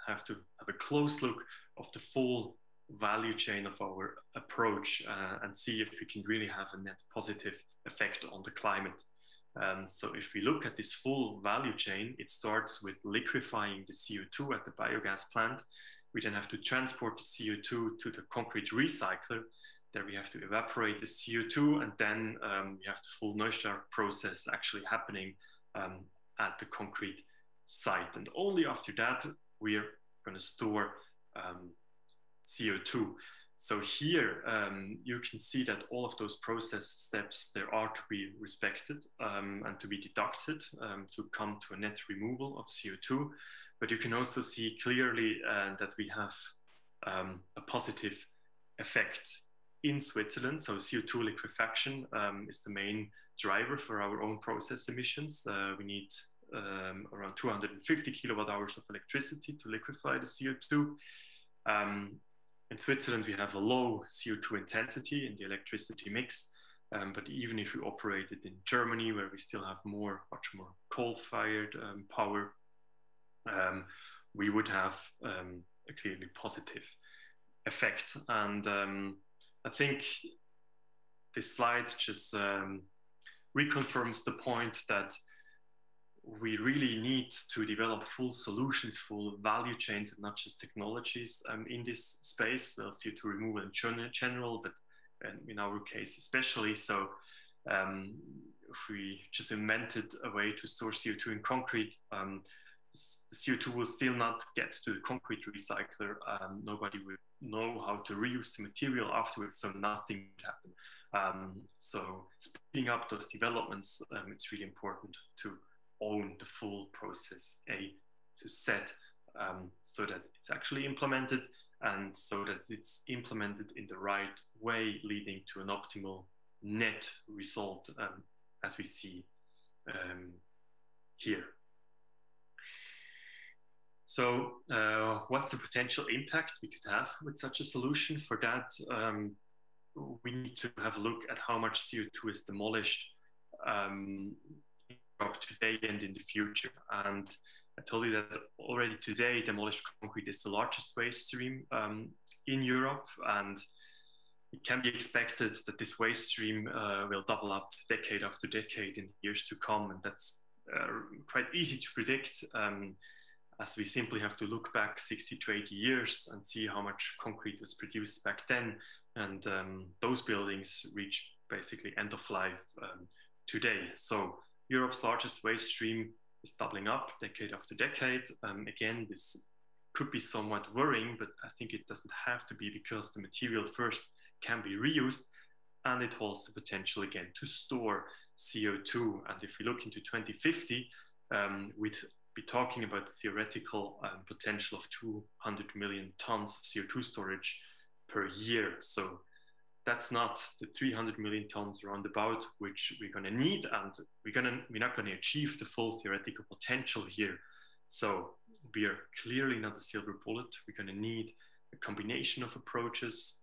have to have a close look of the full value chain of our approach and see if we can really have a net positive effect on the climate. So if we look at this full value chain, it starts with liquefying the CO2 at the biogas plant. We then have to transport the CO2 to the concrete recycler. There we have to evaporate the CO2, and then we have the full Neustart process actually happening at the concrete site. And only after that, we are going to store CO2. So here you can see that all of those process steps, there are to be respected and to be deducted to come to a net removal of CO2. But you can also see clearly that we have a positive effect in Switzerland. So CO2 liquefaction is the main driver for our own process emissions. We need around 250 kilowatt hours of electricity to liquefy the CO2. In Switzerland, we have a low CO2 intensity in the electricity mix. But even if we operate it in Germany, where we still have much more coal-fired power, we would have a clearly positive effect. And I think this slide just reconfirms the point that we really need to develop full solutions, full value chains, and not just technologies in this space. Well, CO2 removal in general, but in our case especially. So if we just invented a way to store CO2 in concrete, the CO2 will still not get to the concrete recycler. Nobody would know how to reuse the material afterwards, so nothing would happen. So speeding up those developments, it's really important to own the full process A to Z, so that it's actually implemented, and so that it's implemented in the right way, leading to an optimal net result, as we see here. So what's the potential impact we could have with such a solution? For that, we need to have a look at how much CO2 is demolished today and in the future. And I told you that already today, demolished concrete is the largest waste stream in Europe, and it can be expected that this waste stream will double up decade after decade in the years to come, and that's quite easy to predict, as we simply have to look back 60 to 80 years and see how much concrete was produced back then, and those buildings reach basically end of life today. So Europe's largest waste stream is doubling up decade after decade. Again, this could be somewhat worrying, but I think it doesn't have to be, because the material first can be reused, and it holds the potential again to store CO2. And if we look into 2050, we'd be talking about the theoretical potential of 200 million tons of CO2 storage per year. So that's not the 300 million tons roundabout, which we're going to need, and we're not going to achieve the full theoretical potential here. So we are clearly not a silver bullet. We're going to need a combination of approaches.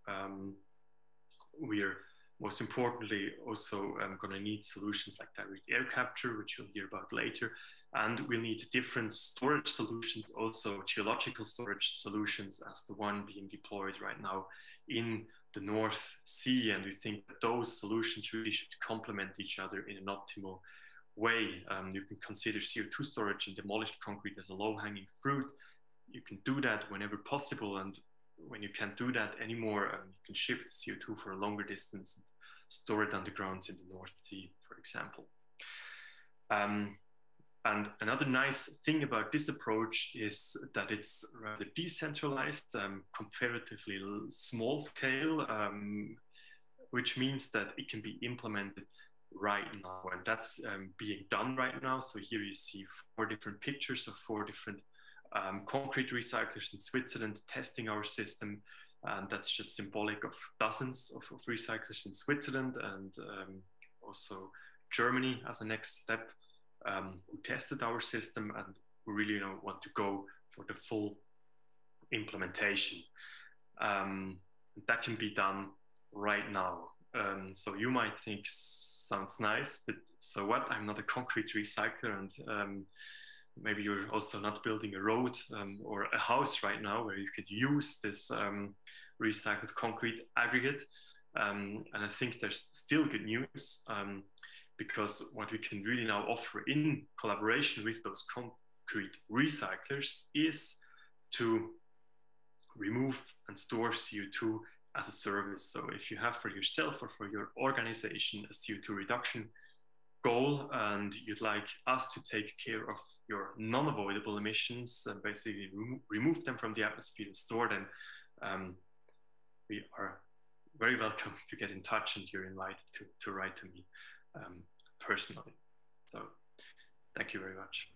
We're most importantly also going to need solutions like direct air capture, which you'll hear about later, and we'll need different storage solutions, also geological storage solutions, as the one being deployed right now in the North Sea. And we think that those solutions really should complement each other in an optimal way. You can consider CO2 storage in demolished concrete as a low-hanging fruit. You can do that whenever possible, and when you can't do that anymore, you can ship the CO2 for a longer distance and store it underground in the North Sea, for example. And another nice thing about this approach is that it's rather decentralized, comparatively small scale, which means that it can be implemented right now, and that's being done right now. So here you see 4 different pictures of 4 different concrete recyclers in Switzerland testing our system, and that's just symbolic of dozens of recyclers in Switzerland, and also Germany as a next step, who tested our system and who really want to go for the full implementation. That can be done right now. So you might think, sounds nice, but so what? I'm not a concrete recycler, and maybe you're also not building a road or a house right now where you could use this recycled concrete aggregate. And I think there's still good news, because what we can really now offer in collaboration with those concrete recyclers is to remove and store CO2 as a service. So if you have for yourself or for your organization a CO2 reduction goal, and you'd like us to take care of your non-avoidable emissions and basically remove them from the atmosphere and store them, we are very welcome to get in touch, and you're invited to write to me personally. So thank you very much.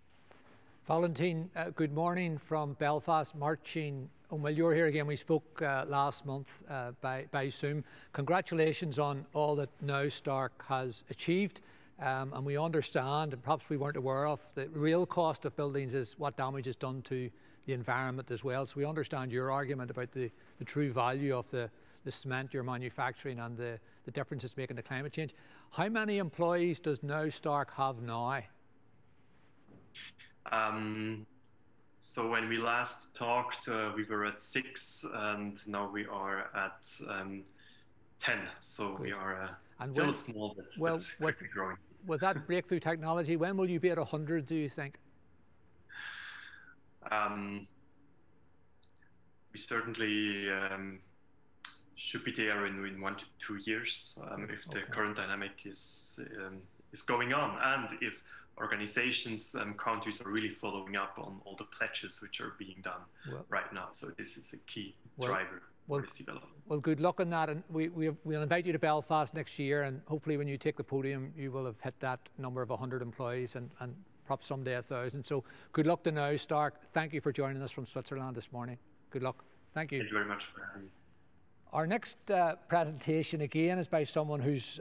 Valentin, good morning from Belfast. Marcin, well, you're here again. We spoke last month by Zoom. Congratulations on all that now Stark has achieved. And we understand, and perhaps we weren't aware of, the real cost of buildings is what damage is done to the environment as well. So we understand your argument about the true value of the cement you're manufacturing and the difference it's making to climate change. How many employees does now Stark have now? So when we last talked, we were at 6, and now we are at 10. So good. We are still small, but quickly growing. with that breakthrough technology, when will you be at 100, do you think? We certainly should be there in 1 to 2 years if the current dynamic is going on, and if organizations and countries are really following up on all the pledges which are being done right now. So this is a key driver for this development. Well, good luck on that, and we'll invite you to Belfast next year, and hopefully when you take the podium, you will have hit that number of 100 employees and perhaps someday 1,000. So good luck to now, Stark. Thank you for joining us from Switzerland this morning. Good luck. Thank you. Thank you very much for having me. Our next presentation again is by someone who's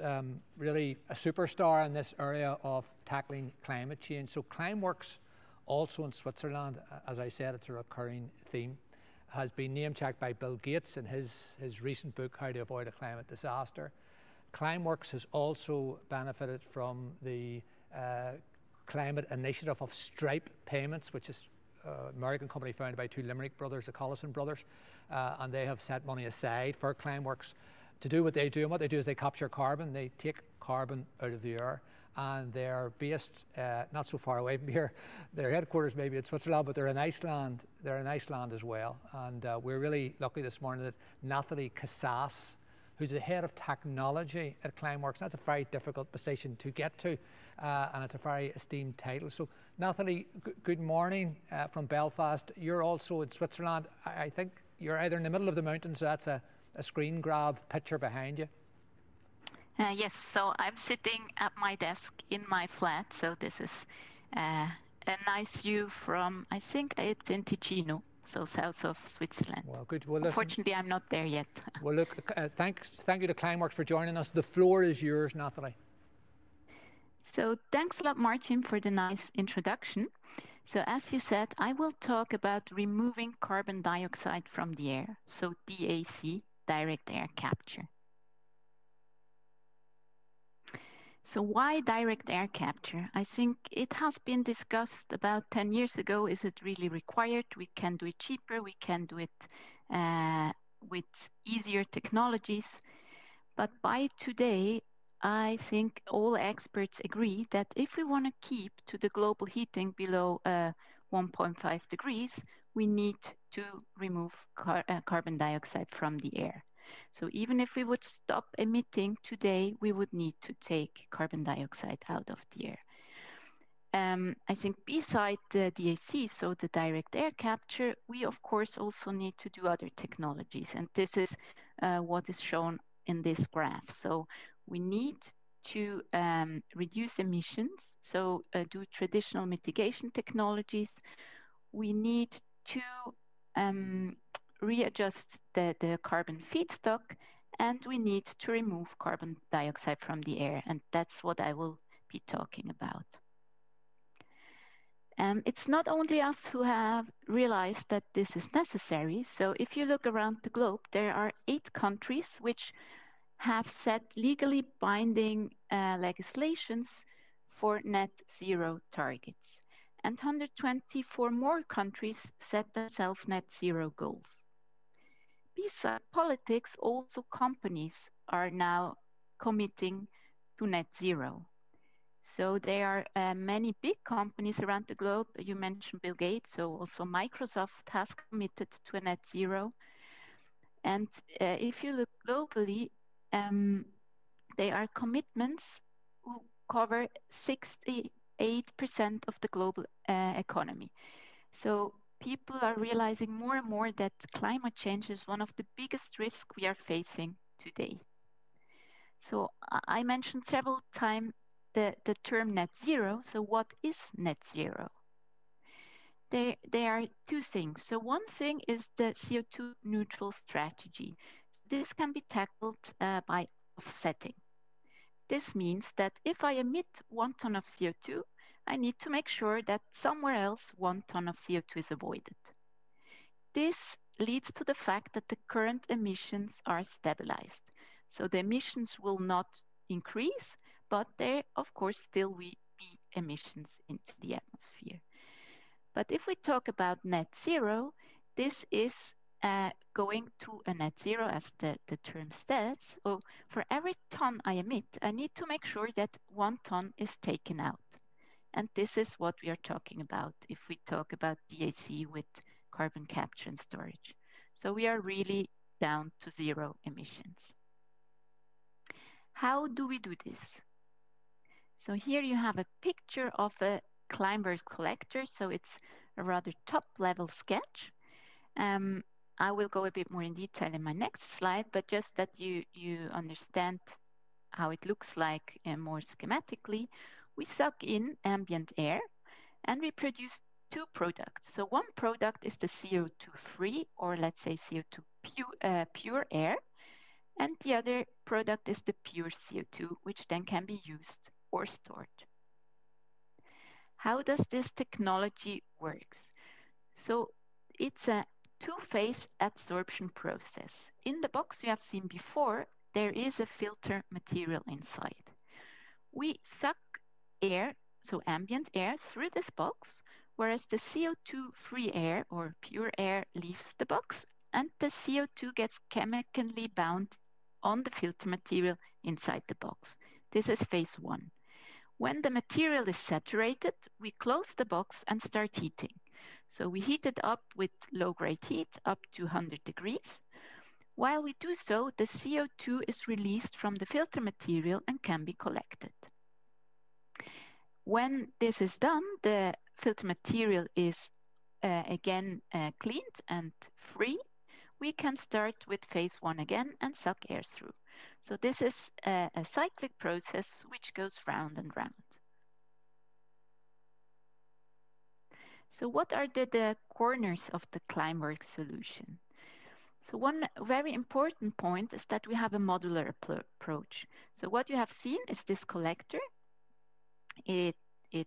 really a superstar in this area of tackling climate change. So Climeworks, also in Switzerland, as I said, it's a recurring theme, has been name-checked by Bill Gates in his recent book, How to Avoid a Climate Disaster. Climeworks has also benefited from the climate initiative of Stripe Payments, which is American company founded by two Limerick brothers, the Collison brothers, and they have set money aside for Climeworks to do what they do. And what they do is they capture carbon. They take carbon out of the air, and they're based not so far away from here. Their headquarters may be in Switzerland, but they're in Iceland. They're in Iceland as well. And we're really lucky this morning that Nathalie Casas, who's the head of technology at Climeworks. That's a very difficult position to get to, and it's a very esteemed title. So Nathalie, good morning from Belfast. You're also in Switzerland. I think you're either in the middle of the mountains, so that's a screen grab picture behind you. Yes, so I'm sitting at my desk in my flat. So this is a nice view from, I think it's in Ticino, so south of Switzerland. Well, good. Well, unfortunately, I'm not there yet. Well, look, thank you to Climeworks for joining us. The floor is yours, Nathalie. So thanks a lot, Martin, for the nice introduction. So as you said, I will talk about removing carbon dioxide from the air, so DAC, direct air capture. So why direct air capture? I think it has been discussed about 10 years ago. Is it really required? We can do it cheaper. We can do it with easier technologies. But by today, I think all experts agree that if we want to keep to the global heating below 1.5 degrees, we need to remove carbon dioxide from the air. So even if we would stop emitting today, we would need to take carbon dioxide out of the air. I think beside the DAC, so the direct air capture, we of course also need to do other technologies. And this is what is shown in this graph. So we need to reduce emissions, so do traditional mitigation technologies. We need to readjust the carbon feedstock, and we need to remove carbon dioxide from the air, and that's what I will be talking about. It's not only us who have realized that this is necessary. So if you look around the globe, there are 8 countries which have set legally binding legislations for net zero targets, and 124 more countries set themselves net zero goals. Besides politics, also companies are now committing to net zero. So there are many big companies around the globe. You mentioned Bill Gates, so also Microsoft has committed to a net zero. And if you look globally, they are commitments who cover 68% of the global economy. So people are realizing more and more that climate change is one of the biggest risks we are facing today. So I mentioned several times the term net zero. So what is net zero? There are 2 things. So one thing is the CO2 neutral strategy. This can be tackled by offsetting. This means that if I emit 1 ton of CO2, I need to make sure that somewhere else 1 ton of CO2 is avoided. This leads to the fact that the current emissions are stabilized. So the emissions will not increase, but there, of course, still will be emissions into the atmosphere. But if we talk about net zero, this is going to a net zero, as the term says, so for every ton I emit, I need to make sure that 1 ton is taken out. And this is what we are talking about if we talk about DAC with carbon capture and storage. So we are really down to zero emissions. How do we do this? So here you have a picture of a Kleinberg collector. So it's a rather top-level sketch. I will go a bit more in detail in my next slide, but just that you understand how it looks like more schematically. We suck in ambient air and we produce 2 products. So one product is the CO2-free, or let's say CO2 pure air, and the other product is the pure CO2, which then can be used or stored. How does this technology work? So it's a 2-phase adsorption process. In the box you have seen before, there is a filter material inside. We suck air, so ambient air, through this box, whereas the CO2-free air or pure air leaves the box, and the CO2 gets chemically bound on the filter material inside the box. This is phase 1. When the material is saturated, we close the box and start heating. So we heat it up with low-grade heat up to 100 degrees. While we do so, the CO2 is released from the filter material and can be collected. When this is done, the filter material is again cleaned and free. We can start with phase 1 again and suck air through. So this is a cyclic process which goes round and round. So what are the corners of the Kleinberg solution? So one very important point is that we have a modular approach. So what you have seen is this collector. It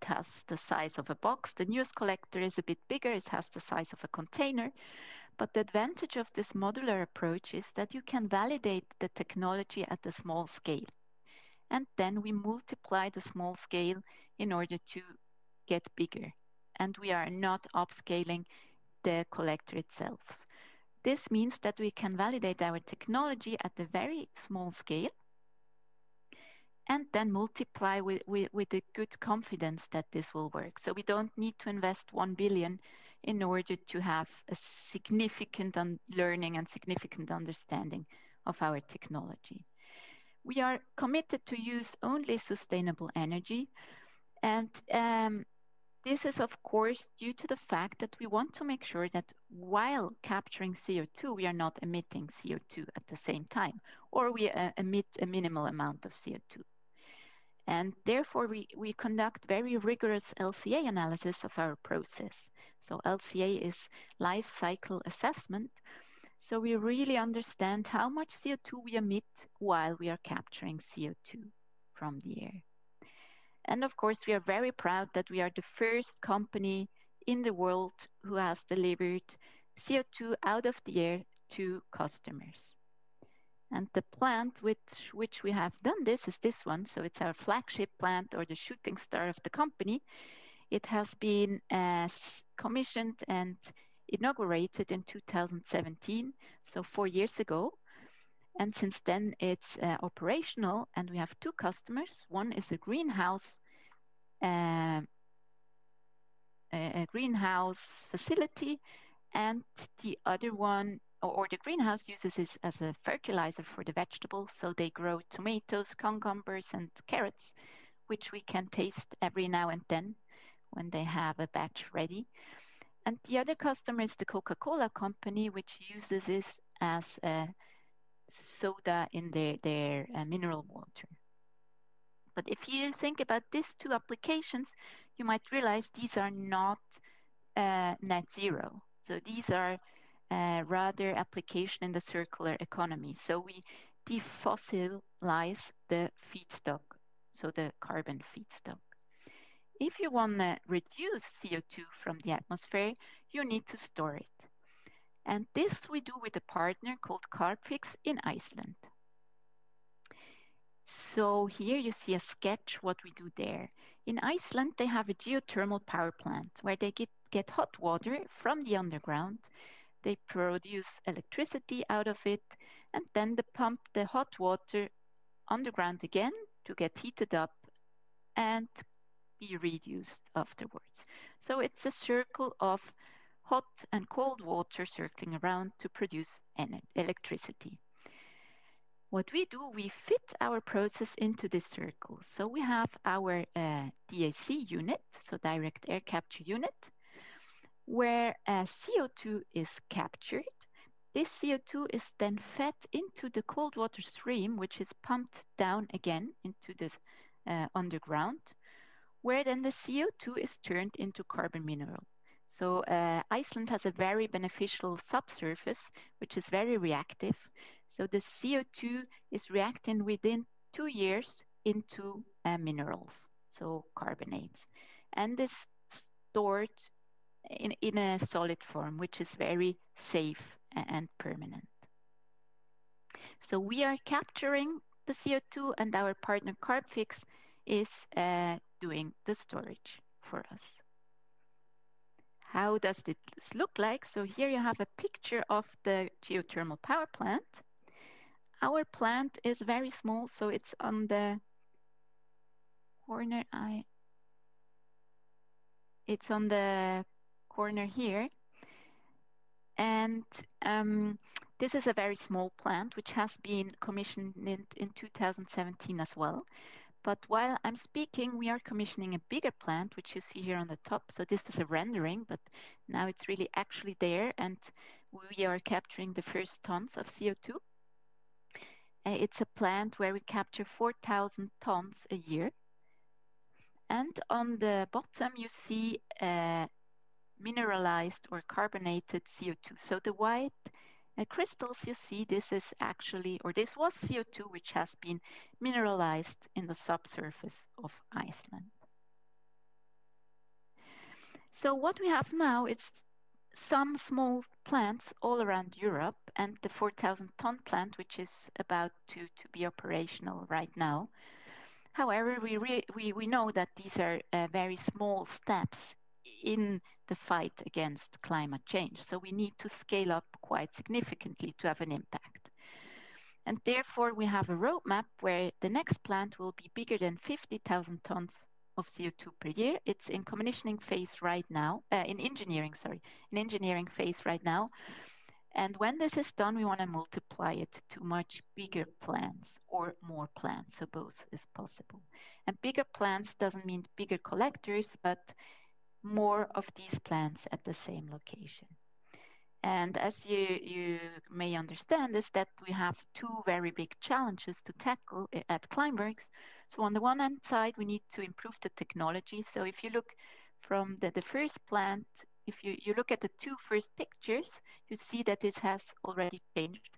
has the size of a box. The newest collector is a bit bigger. It has the size of a container. But the advantage of this modular approach is that you can validate the technology at a small scale. And then we multiply the small scale in order to get bigger. And we are not upscaling the collector itself. This means that we can validate our technology at a very small scale and then multiply with a good confidence that this will work. So we don't need to invest 1 billion in order to have a significant learning and significant understanding of our technology. We are committed to use only sustainable energy, and this is of course due to the fact that we want to make sure that while capturing CO2, we are not emitting CO2 at the same time, or we emit a minimal amount of CO2. And therefore, we conduct very rigorous LCA analysis of our process. So LCA is life cycle assessment. So we really understand how much CO2 we emit while we are capturing CO2 from the air. And of course, we are very proud that we are the first company in the world who has delivered CO2 out of the air to customers. And the plant which we have done this is this one. So it's our flagship plant, or the shooting star of the company. It has been commissioned and inaugurated in 2017, so 4 years ago. And since then it's operational, and we have 2 customers. One is a greenhouse facility, and the other one, or the greenhouse uses this as a fertilizer for the vegetables. So they grow tomatoes, cucumbers, and carrots, which we can taste every now and then when they have a batch ready. And the other customer is the Coca-Cola company, which uses this as a soda in their mineral water. But if you think about these 2 applications, you might realize these are not net zero. So these are rather application in the circular economy. So we defossilize the feedstock, so the carbon feedstock. If you want to reduce CO2 from the atmosphere, you need to store it. And this we do with a partner called Carbfix in Iceland. So here you see a sketch what we do there. In Iceland, they have a geothermal power plant where they get hot water from the underground. They produce electricity out of it, and then they pump the hot water underground again to get heated up and be reused afterwards. So it's a circle of hot and cold water circling around to produce electricity. What we do, we fit our process into this circle. So we have our DAC unit, so direct air capture unit, where CO2 is captured. This CO2 is then fed into the cold water stream, which is pumped down again into the underground, where then the CO2 is turned into carbon mineral. So Iceland has a very beneficial subsurface, which is very reactive. So the CO2 is reacting within 2 years into minerals, so carbonates, and is stored in a solid form, which is very safe and permanent. So we are capturing the CO2, and our partner Carbfix is doing the storage for us. How does this look like? So here you have a picture of the geothermal power plant. Our plant is very small, so it's on the corner. It's on the corner here. And this is a very small plant, which has been commissioned in 2017 as well. But while I'm speaking, we are commissioning a bigger plant, which you see here on the top. So this is a rendering, but now it's really actually there, and we are capturing the first tons of CO2. It's a plant where we capture 4,000 tons a year. And on the bottom, you see mineralized or carbonated CO2. So the white crystals you see, this is actually, or this was CO2 which has been mineralized in the subsurface of Iceland. So what we have now is some small plants all around Europe, and the 4,000-ton plant, which is about to be operational right now. However, we know that these are very small steps in the fight against climate change. So we need to scale up quite significantly to have an impact. And therefore, we have a roadmap where the next plant will be bigger than 50,000 tons of CO2 per year. It's in commissioning phase right now, in engineering phase right now. And when this is done, we want to multiply it to much bigger plants or more plants, so both is possible. And bigger plants doesn't mean bigger collectors, but more of these plants at the same location. And as you may understand is that we have two very big challenges to tackle at Climeworks. So on the one hand side, we need to improve the technology. So if you look from the first plant, if you look at the two first pictures, you see that this has already changed.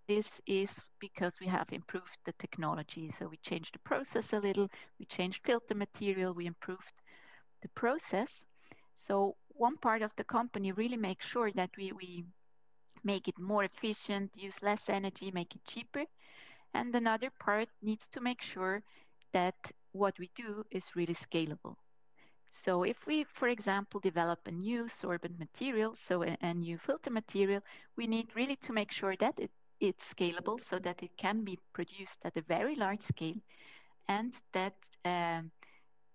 This is because we have improved the technology. So we changed the process a little, we changed filter material, we improved the process. So one part of the company really makes sure that we make it more efficient, use less energy, make it cheaper. And another part needs to make sure that what we do is really scalable. So if we, for example, develop a new sorbent material, so a new filter material, we need really to make sure that it's scalable so that it can be produced at a very large scale, and that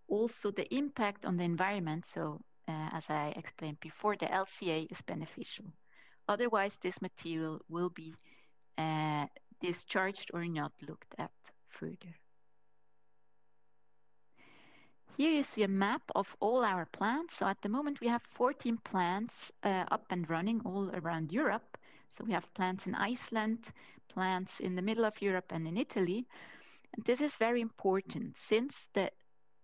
also the impact on the environment, so as I explained before, the LCA is beneficial. Otherwise, this material will be discharged or not looked at further. Here you see a map of all our plants. So at the moment we have 14 plants up and running all around Europe. So we have plants in Iceland, plants in the middle of Europe and in Italy. And this is very important since the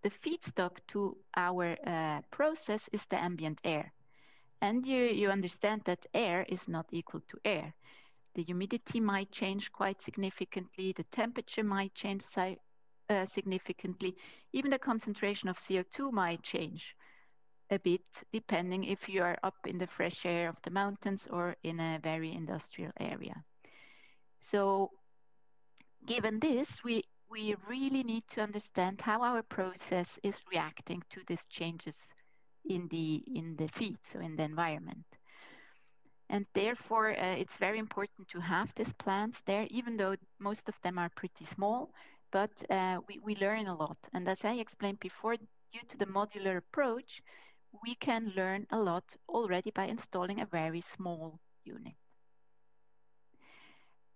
feedstock to our process is the ambient air. And you understand that air is not equal to air. The humidity might change quite significantly, the temperature might change significantly, even the concentration of CO2 might change a bit, depending if you are up in the fresh air of the mountains or in a very industrial area. So given this, we really need to understand how our process is reacting to these changes in the feed, so in the environment. And therefore, it's very important to have these plants there, even though most of them are pretty small, but we learn a lot. And as I explained before, due to the modular approach, we can learn a lot already by installing a very small unit.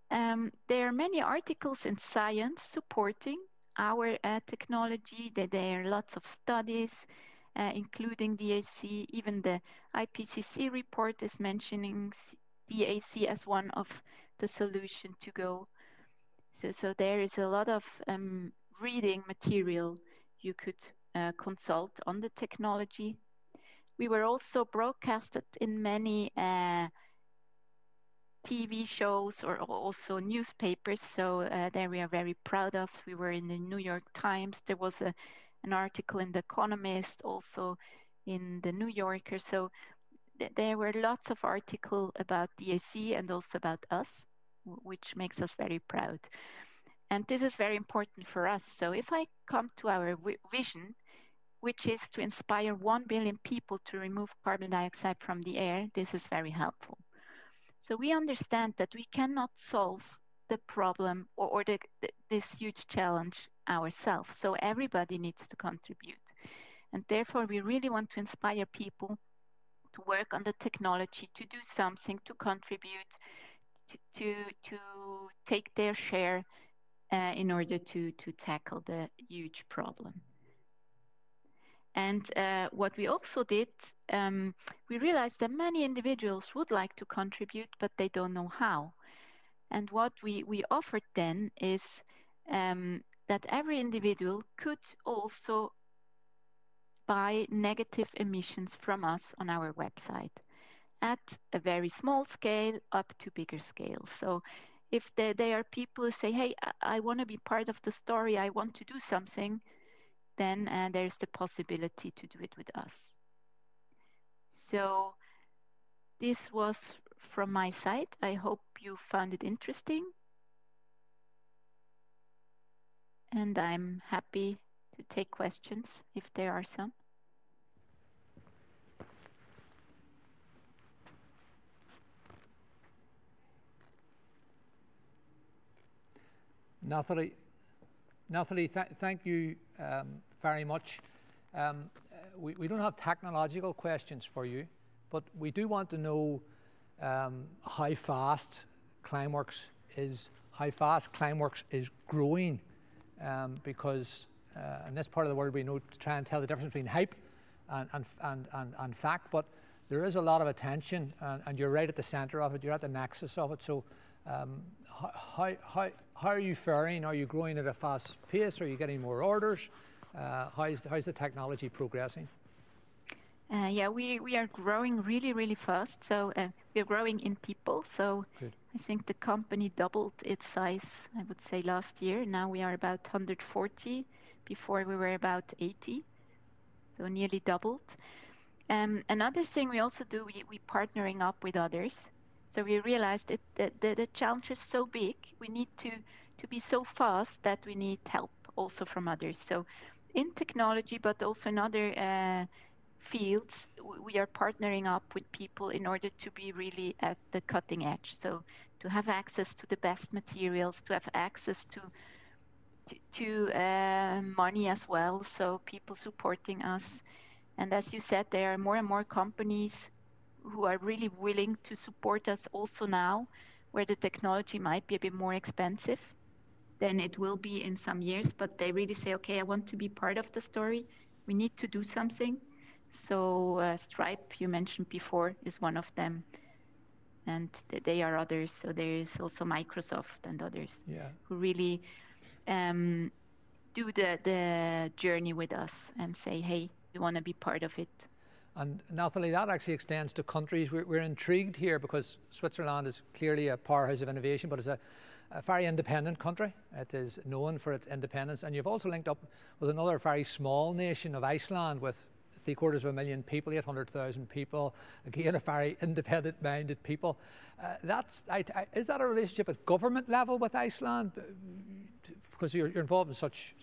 There are many articles in Science supporting our technology. There are lots of studies, including DAC. Even the IPCC report is mentioning DAC as one of the solution to go. So there is a lot of reading material you could consult on the technology. We were also broadcasted in many TV shows or also newspapers. So there we are very proud of. We were in the New York Times. There was an article in The Economist, also in the New Yorker. So there were lots of articles about DAC and also about us, which makes us very proud. And this is very important for us. So if I come to our vision, which is to inspire 1 billion people to remove carbon dioxide from the air, this is very helpful. So we understand that we cannot solve the problem or this huge challenge ourselves. So everybody needs to contribute. And therefore, we really want to inspire people to work on the technology, to do something, to contribute, to take their share in order to tackle the huge problem. And what we also did, we realized that many individuals would like to contribute, but they don't know how. And what we offered then is that every individual could also buy negative emissions from us on our website at a very small scale up to bigger scale. So if there are people who say, hey, I want to be part of the story, I want to do something, then there's the possibility to do it with us. So this was from my side. I hope you found it interesting. And I'm happy to take questions if there are some. Nathalie, thank you very much. We don't have technological questions for you, but we do want to know how fast Climeworks is growing, because in this part of the world we know to try and tell the difference between hype and fact, but there is a lot of attention, and you're right at the center of it. You're at the nexus of it. So how are you faring? Are you growing at a fast pace? Are you getting more orders? How's the technology progressing? Yeah, we are growing really, really fast. So we're growing in people. So good. I think the company doubled its size, I would say, last year. Now we are about 140. Before we were about 80. So nearly doubled. Another thing we also do, we partnering up with others. So we realized that the challenge is so big, we need to be so fast that we need help also from others. So in technology, but also in other fields, we are partnering up with people in order to be really at the cutting edge. So to have access to the best materials, to have access to money as well. So people supporting us. And as you said, there are more and more companies who are really willing to support us also now, where the technology might be a bit more expensive than it will be in some years, but they really say, okay, I want to be part of the story. We need to do something. So Stripe, you mentioned before, is one of them. And they are others. So there is also Microsoft and others who really do the journey with us and say, hey, we want to be part of it. And Nathalie, that actually extends to countries. We're intrigued here because Switzerland is clearly a powerhouse of innovation, but it's a very independent country. It is known for its independence. And you've also linked up with another very small nation of Iceland with 750,000 people, 800,000 people, again, a very independent-minded people. Is that a relationship at government level with Iceland? Because you're involved in such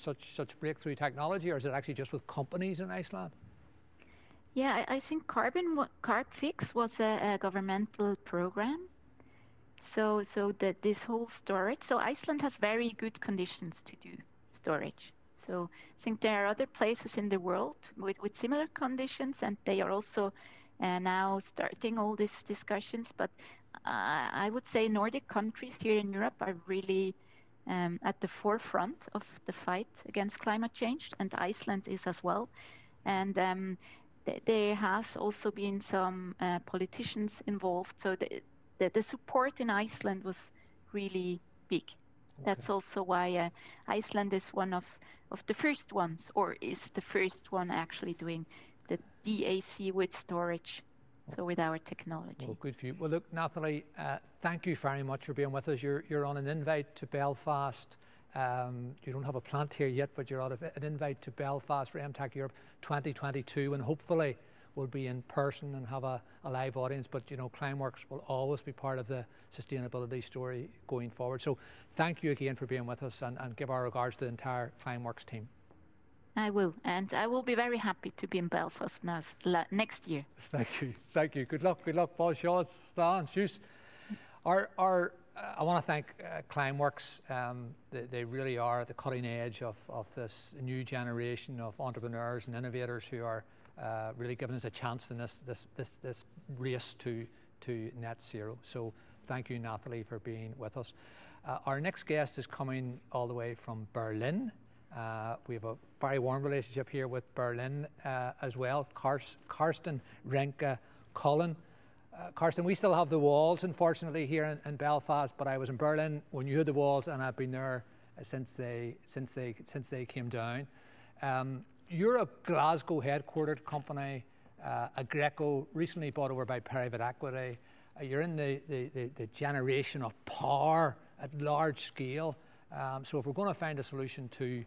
breakthrough technology, or is it actually just with companies in Iceland? Yeah, I think Carb Fix was a governmental program. So that this whole storage. So Iceland has very good conditions to do storage. So I think there are other places in the world with similar conditions, and they are also now starting all these discussions. But I would say Nordic countries here in Europe are really at the forefront of the fight against climate change, and Iceland is as well. And there has also been some politicians involved. So the support in Iceland was really big. Okay. That's also why Iceland is one of the first ones, or is the first one actually doing the DAC with storage, so with our technology. Well, good for you. Well, look, Nathalie, thank you very much for being with us. You're on an invite to Belfast. You don't have a plant here yet, but you're on an invite to Belfast for Emtech Europe 2022, and hopefully we'll be in person and have a live audience. But you know, Climeworks will always be part of the sustainability story going forward. So thank you again for being with us, and give our regards to the entire Climeworks team. I will, and I will be very happy to be in Belfast next year. Thank you, thank you. Good luck, Paul, Shaws, Stan, Shoes. I want to thank Climeworks. They really are at the cutting edge of this new generation of entrepreneurs and innovators who are really giving us a chance in this race to net zero. So thank you, Nathalie, for being with us. Our next guest is coming all the way from Berlin. We have a very warm relationship here with Berlin as well. Karsten Renke Cullen. Karsten, we still have the walls, unfortunately, here in Belfast, but I was in Berlin when you had the walls, and I've been there since they came down. You're a Glasgow headquartered company, Aggreko, recently bought over by private equity. You're in the generation of power at large scale. So if we're going to find a solution to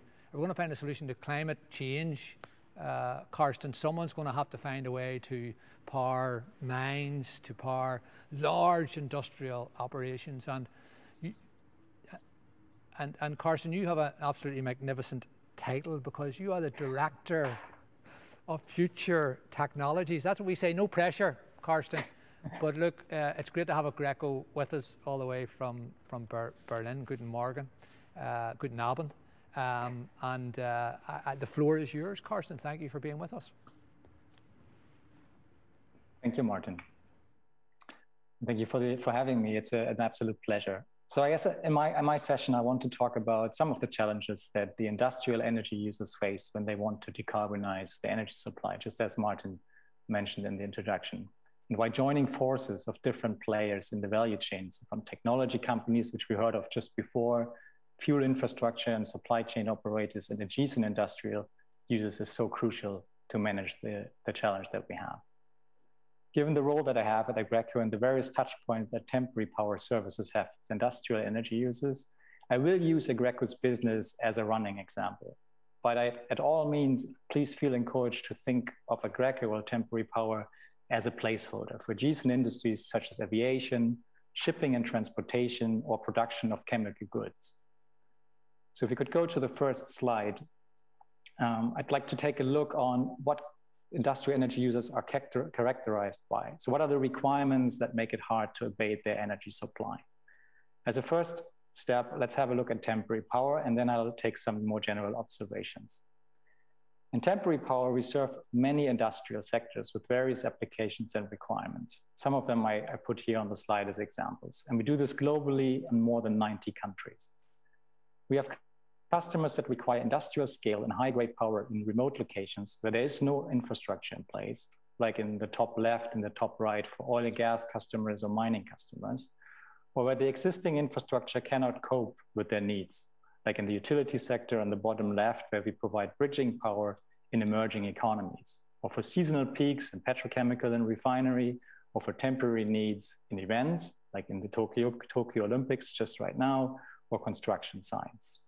climate change, Karsten, someone's going to have to find a way to power mines, to power large industrial operations. And Karsten, you have an absolutely magnificent title, because you are the Director of Future Technologies. That's what we say, no pressure, Karsten. But look, it's great to have Aggreko with us all the way from Berlin. Guten Morgen, guten Abend. The floor is yours, Karsten. Thank you for being with us. Thank you, Martin. Thank you for having me. It's an absolute pleasure. So I guess in my session, I want to talk about some of the challenges that the industrial energy users face when they want to decarbonize the energy supply, just as Martin mentioned in the introduction, and why joining forces of different players in the value chains, from technology companies, which we heard of just before, fuel infrastructure and supply chain operators, and adjacent industrial users, is so crucial to manage the challenge that we have. Given the role that I have at Aggreko and the various touch points that temporary power services have with industrial energy users, I will use Aggreko's business as a running example. But at all means, please feel encouraged to think of Aggreko or temporary power as a placeholder for adjacent industries such as aviation, shipping and transportation, or production of chemical goods. So if we could go to the first slide, I'd like to take a look on what industrial energy users are characterized by. So what are the requirements that make it hard to abate their energy supply? As a first step, let's have a look at temporary power, and then I'll take some more general observations. In temporary power, we serve many industrial sectors with various applications and requirements. Some of them I put here on the slide as examples, and we do this globally in more than 90 countries. We have customers that require industrial scale and high-grade power in remote locations where there is no infrastructure in place, like in the top left and the top right for oil and gas customers or mining customers, or where the existing infrastructure cannot cope with their needs, like in the utility sector on the bottom left, where we provide bridging power in emerging economies, or for seasonal peaks in petrochemical and refinery, or for temporary needs in events, like in the Tokyo Olympics just right now, or construction sites.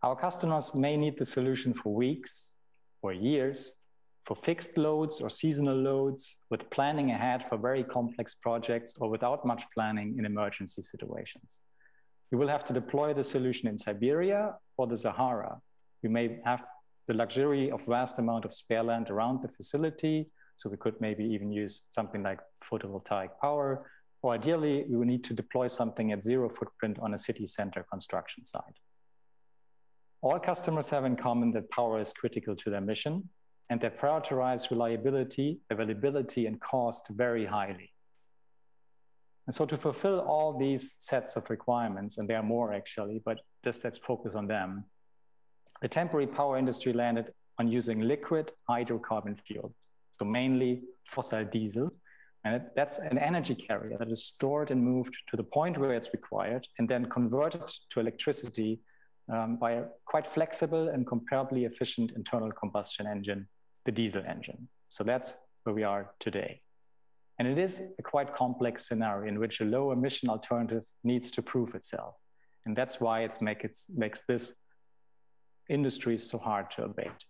Our customers may need the solution for weeks or years, for fixed loads or seasonal loads, with planning ahead for very complex projects, or without much planning in emergency situations. We will have to deploy the solution in Siberia or the Sahara. We may have the luxury of vast amount of spare land around the facility. So we could maybe even use something like photovoltaic power, or ideally we would need to deploy something at zero footprint on a city center construction site. All customers have in common that power is critical to their mission, and they prioritize reliability, availability, and cost very highly. And so to fulfill all these sets of requirements, and there are more actually, but just let's focus on them, the temporary power industry landed on using liquid hydrocarbon fuels, so mainly fossil diesel. And that's an energy carrier that is stored and moved to the point where it's required and then converted to electricity by a quite flexible and comparably efficient internal combustion engine, the diesel engine. So that's where we are today. And it is a quite complex scenario in which a low emission alternative needs to prove itself. And that's why it makes this industry so hard to abate.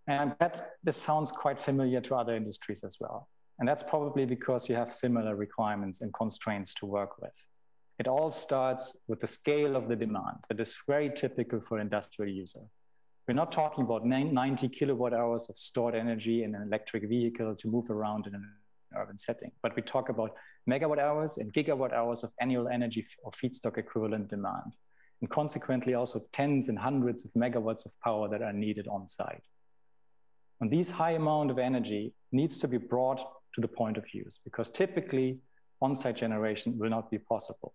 And I bet this sounds quite familiar to other industries as well. And that's probably because you have similar requirements and constraints to work with. It all starts with the scale of the demand that is very typical for an industrial user. We're not talking about 90 kilowatt hours of stored energy in an electric vehicle to move around in an urban setting, but we talk about megawatt hours and gigawatt hours of annual energy or feedstock equivalent demand, and consequently also tens and hundreds of megawatts of power that are needed on site. And this high amount of energy needs to be brought to the point of use because typically on-site generation will not be possible.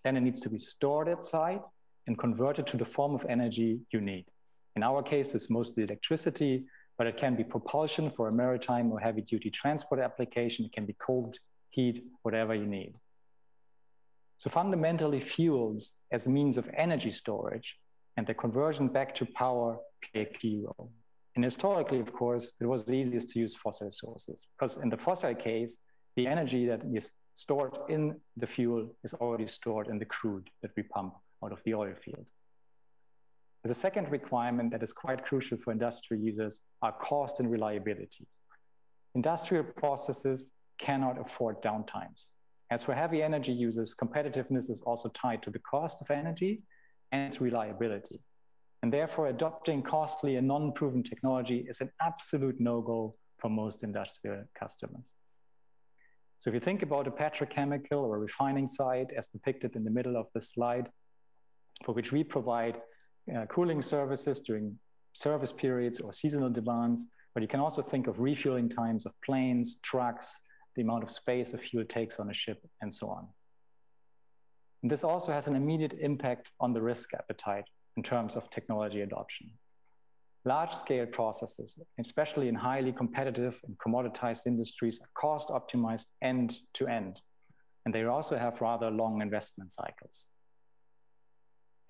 Then it needs to be stored at site and converted to the form of energy you need. In our case, it's mostly electricity, but it can be propulsion for a maritime or heavy-duty transport application. It can be cold, heat, whatever you need. So fundamentally, fuels as a means of energy storage and the conversion back to power play a key role. And historically, of course, it was the easiest to use fossil sources because in the fossil case, the energy that is stored in the fuel is already stored in the crude that we pump out of the oil field. The second requirement that is quite crucial for industrial users are cost and reliability. Industrial processes cannot afford downtimes. As for heavy energy users, competitiveness is also tied to the cost of energy and its reliability. And therefore, adopting costly and non-proven technology is an absolute no-go for most industrial customers. So if you think about a petrochemical or a refining site as depicted in the middle of the slide, for which we provide cooling services during service periods or seasonal demands, but you can also think of refueling times of planes, trucks, the amount of space a fuel takes on a ship, and so on. And this also has an immediate impact on the risk appetite in terms of technology adoption. Large-scale processes, especially in highly competitive and commoditized industries, are cost-optimized end-to-end, and they also have rather long investment cycles.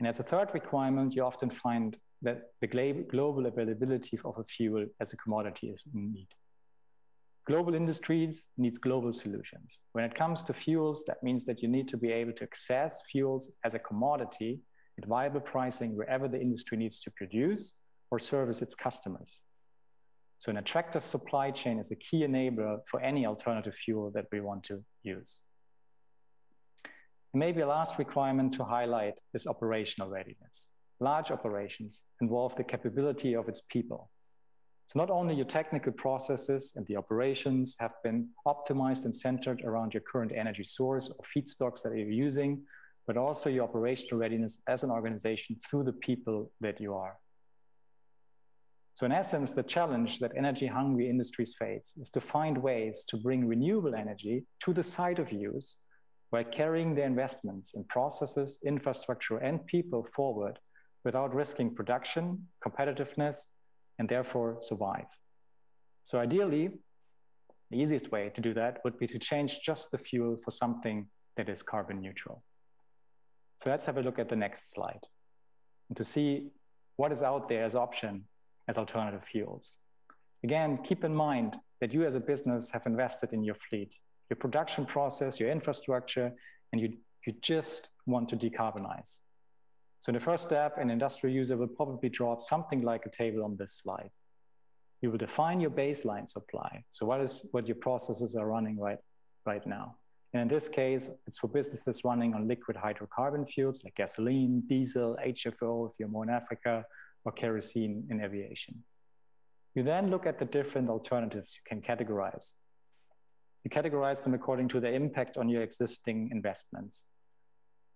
And as a third requirement, you often find that the global availability of a fuel as a commodity is in need. Global industries needs global solutions. When it comes to fuels, that means that you need to be able to access fuels as a commodity at viable pricing wherever the industry needs to produce or service its customers. So an attractive supply chain is a key enabler for any alternative fuel that we want to use. And maybe a last requirement to highlight is operational readiness. Large operations involve the capability of its people. So not only your technical processes and the operations have been optimized and centered around your current energy source or feedstocks that you're using, but also your operational readiness as an organization through the people that you are. So in essence, the challenge that energy-hungry industries face is to find ways to bring renewable energy to the site of use while carrying their investments in processes, infrastructure, and people forward without risking production, competitiveness, and therefore survive. So ideally, the easiest way to do that would be to change just the fuel for something that is carbon neutral. So let's have a look at the next slide and to see what is out there as option as alternative fuels. Again, keep in mind that you as a business have invested in your fleet, your production process, your infrastructure, and you just want to decarbonize. So in the first step, an industrial user will probably draw up something like a table on this slide. You will define your baseline supply. So what your processes are running right now. And in this case, it's for businesses running on liquid hydrocarbon fuels like gasoline, diesel, HFO if you're more in Africa, or kerosene in aviation. You then look at the different alternatives you can categorize. You categorize them according to their impact on your existing investments.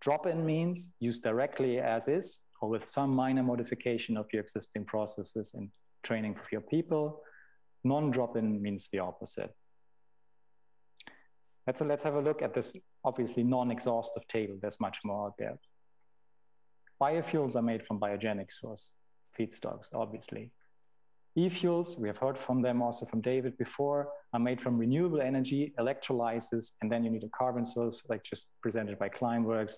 Drop-in means use directly as is, or with some minor modification of your existing processes and training for your people. Non-drop-in means the opposite. Let's have a look at this obviously non-exhaustive table. There's much more out there. Biofuels are made from biogenic source feedstocks, obviously. E-fuels, we have heard from them also from David before, are made from renewable energy, electrolysis, and then you need a carbon source like just presented by Climeworks.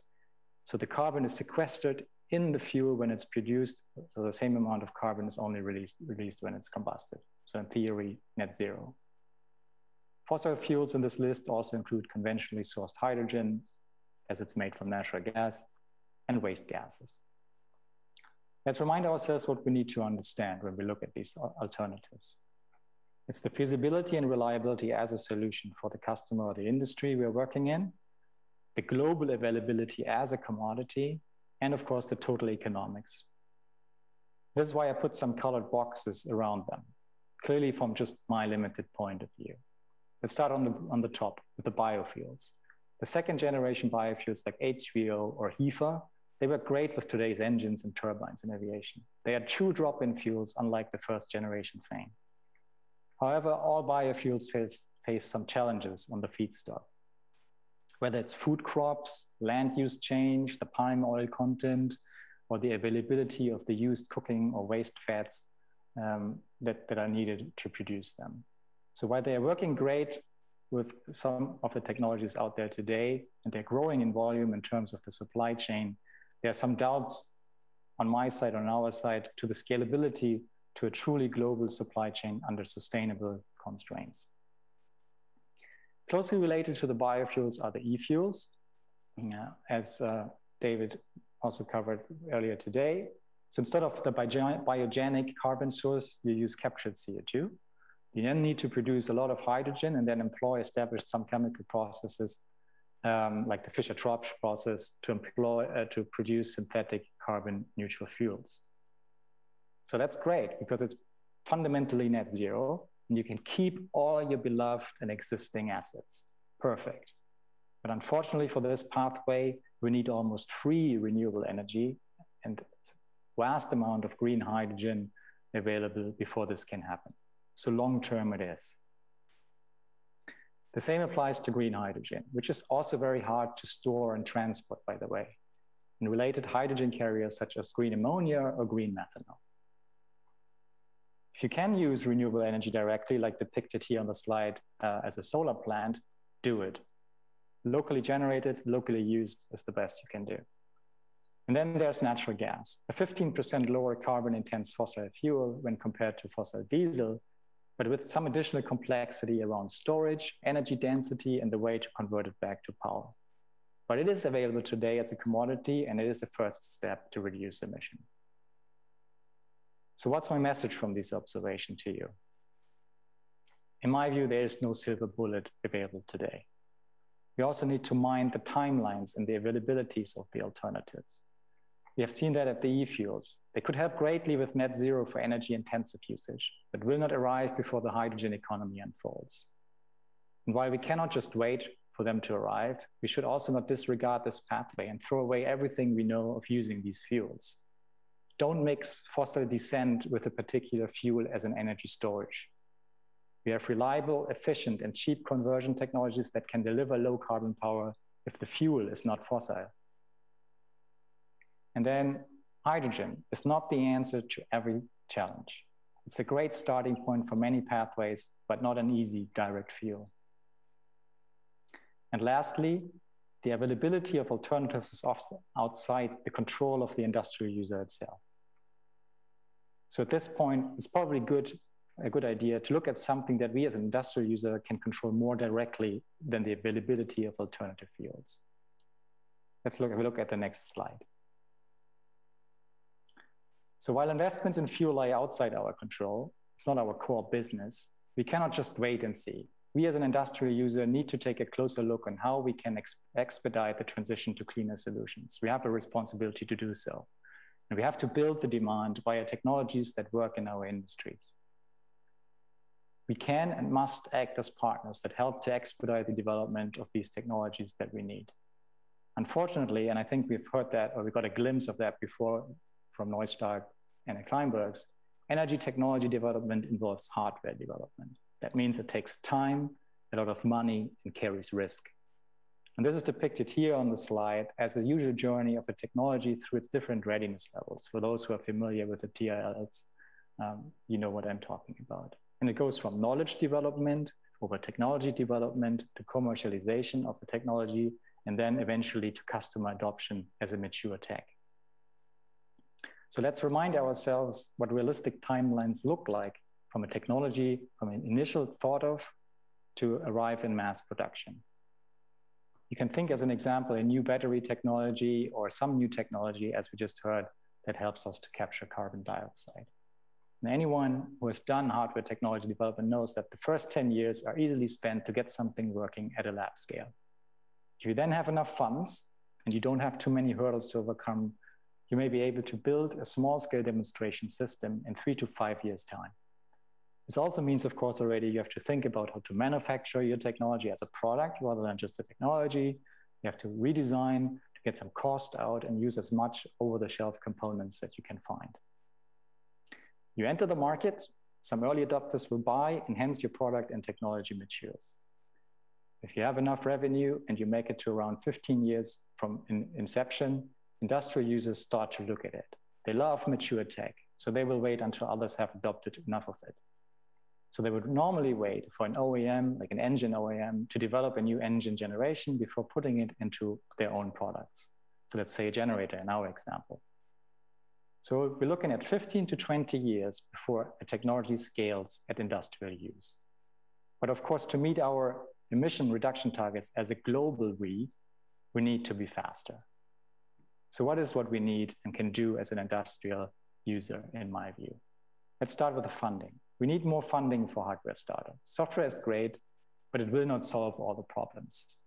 So the carbon is sequestered in the fuel when it's produced, so the same amount of carbon is only released when it's combusted. So in theory, net zero. Fossil fuels in this list also include conventionally sourced hydrogen, as it's made from natural gas, and waste gases. Let's remind ourselves what we need to understand when we look at these alternatives. It's the feasibility and reliability as a solution for the customer or the industry we're working in, the global availability as a commodity, and of course, the total economics. This is why I put some colored boxes around them, clearly from just my limited point of view. Let's start on the top with the biofuels. The second generation biofuels like HVO or HEFA, they work great with today's engines and turbines in aviation. They are true drop-in fuels, unlike the first generation FAME. However, all biofuels face some challenges on the feedstock. Whether it's food crops, land use change, the palm oil content, or the availability of the used cooking or waste fats that are needed to produce them. So while they are working great with some of the technologies out there today, and they're growing in volume in terms of the supply chain, there are some doubts on my side, on our side, to the scalability to a truly global supply chain under sustainable constraints. Closely related to the biofuels are the e-fuels, as David also covered earlier today. So instead of the biogenic carbon source, you use captured CO2. You then need to produce a lot of hydrogen and then establish some chemical processes like the Fischer-Tropsch process to produce synthetic carbon neutral fuels. So that's great because it's fundamentally net zero and you can keep all your beloved and existing assets. Perfect. But unfortunately for this pathway, we need almost free renewable energy and a vast amount of green hydrogen available before this can happen. So long-term it is. The same applies to green hydrogen, which is also very hard to store and transport, by the way, and related hydrogen carriers such as green ammonia or green methanol. If you can use renewable energy directly, like depicted here on the slide as a solar plant, do it. Locally generated, locally used is the best you can do. And then there's natural gas, a 15% lower carbon intense fossil fuel when compared to fossil diesel, but with some additional complexity around storage, energy density, and the way to convert it back to power. But it is available today as a commodity, and it is the first step to reduce emission. So what's my message from this observation to you? In my view, there is no silver bullet available today. We also need to mind the timelines and the availabilities of the alternatives. We have seen that at the e-fuels. They could help greatly with net zero for energy intensive usage, but will not arrive before the hydrogen economy unfolds. And while we cannot just wait for them to arrive, we should also not disregard this pathway and throw away everything we know of using these fuels. Don't mix fossil descent with a particular fuel as an energy storage. We have reliable, efficient, and cheap conversion technologies that can deliver low carbon power if the fuel is not fossil. And then hydrogen is not the answer to every challenge. It's a great starting point for many pathways, but not an easy direct fuel. And lastly, the availability of alternatives is often outside the control of the industrial user itself. So at this point, it's probably a good idea to look at something that we as an industrial user can control more directly than the availability of alternative fuels. Let's have a look at the next slide. So while investments in fuel lie outside our control, it's not our core business, we cannot just wait and see. we as an industrial user need to take a closer look on how we can expedite the transition to cleaner solutions. We have a responsibility to do so. And we have to build the demand via technologies that work in our industries. We can and must act as partners that help to expedite the development of these technologies that we need. Unfortunately, and I think we've heard that, or we got a glimpse of that before from Neustark and Kleinbergs, energy technology development involves hardware development. That means it takes time, a lot of money, and carries risk. And this is depicted here on the slide as a usual journey of a technology through its different readiness levels. For those who are familiar with the TRLs, you know what I'm talking about. And it goes from knowledge development over technology development to commercialization of the technology, and then eventually to customer adoption as a mature tech. So let's remind ourselves what realistic timelines look like from a technology, from an initial thought of to arrive in mass production. You can think as an example, a new battery technology or some new technology, as we just heard, that helps us to capture carbon dioxide. And anyone who has done hardware technology development knows that the first 10 years are easily spent to get something working at a lab scale. If you then have enough funds and you don't have too many hurdles to overcome, you may be able to build a small scale demonstration system in 3 to 5 years' time. This also means, of course, already you have to think about how to manufacture your technology as a product rather than just a technology. You have to redesign to get some cost out and use as much over-the-shelf components that you can find. You enter the market, some early adopters will buy, and hence your product and technology matures. If you have enough revenue and you make it to around 15 years from inception, industrial users start to look at it. They love mature tech, so they will wait until others have adopted enough of it. So they would normally wait for an OEM, like an engine OEM, to develop a new engine generation before putting it into their own products. So let's say a generator in our example. So we're looking at 15 to 20 years before a technology scales at industrial use. But of course, to meet our emission reduction targets as a global we need to be faster. So what we need and can do as an industrial user, in my view? Let's start with the funding. We need more funding for hardware startups. Software is great, but it will not solve all the problems.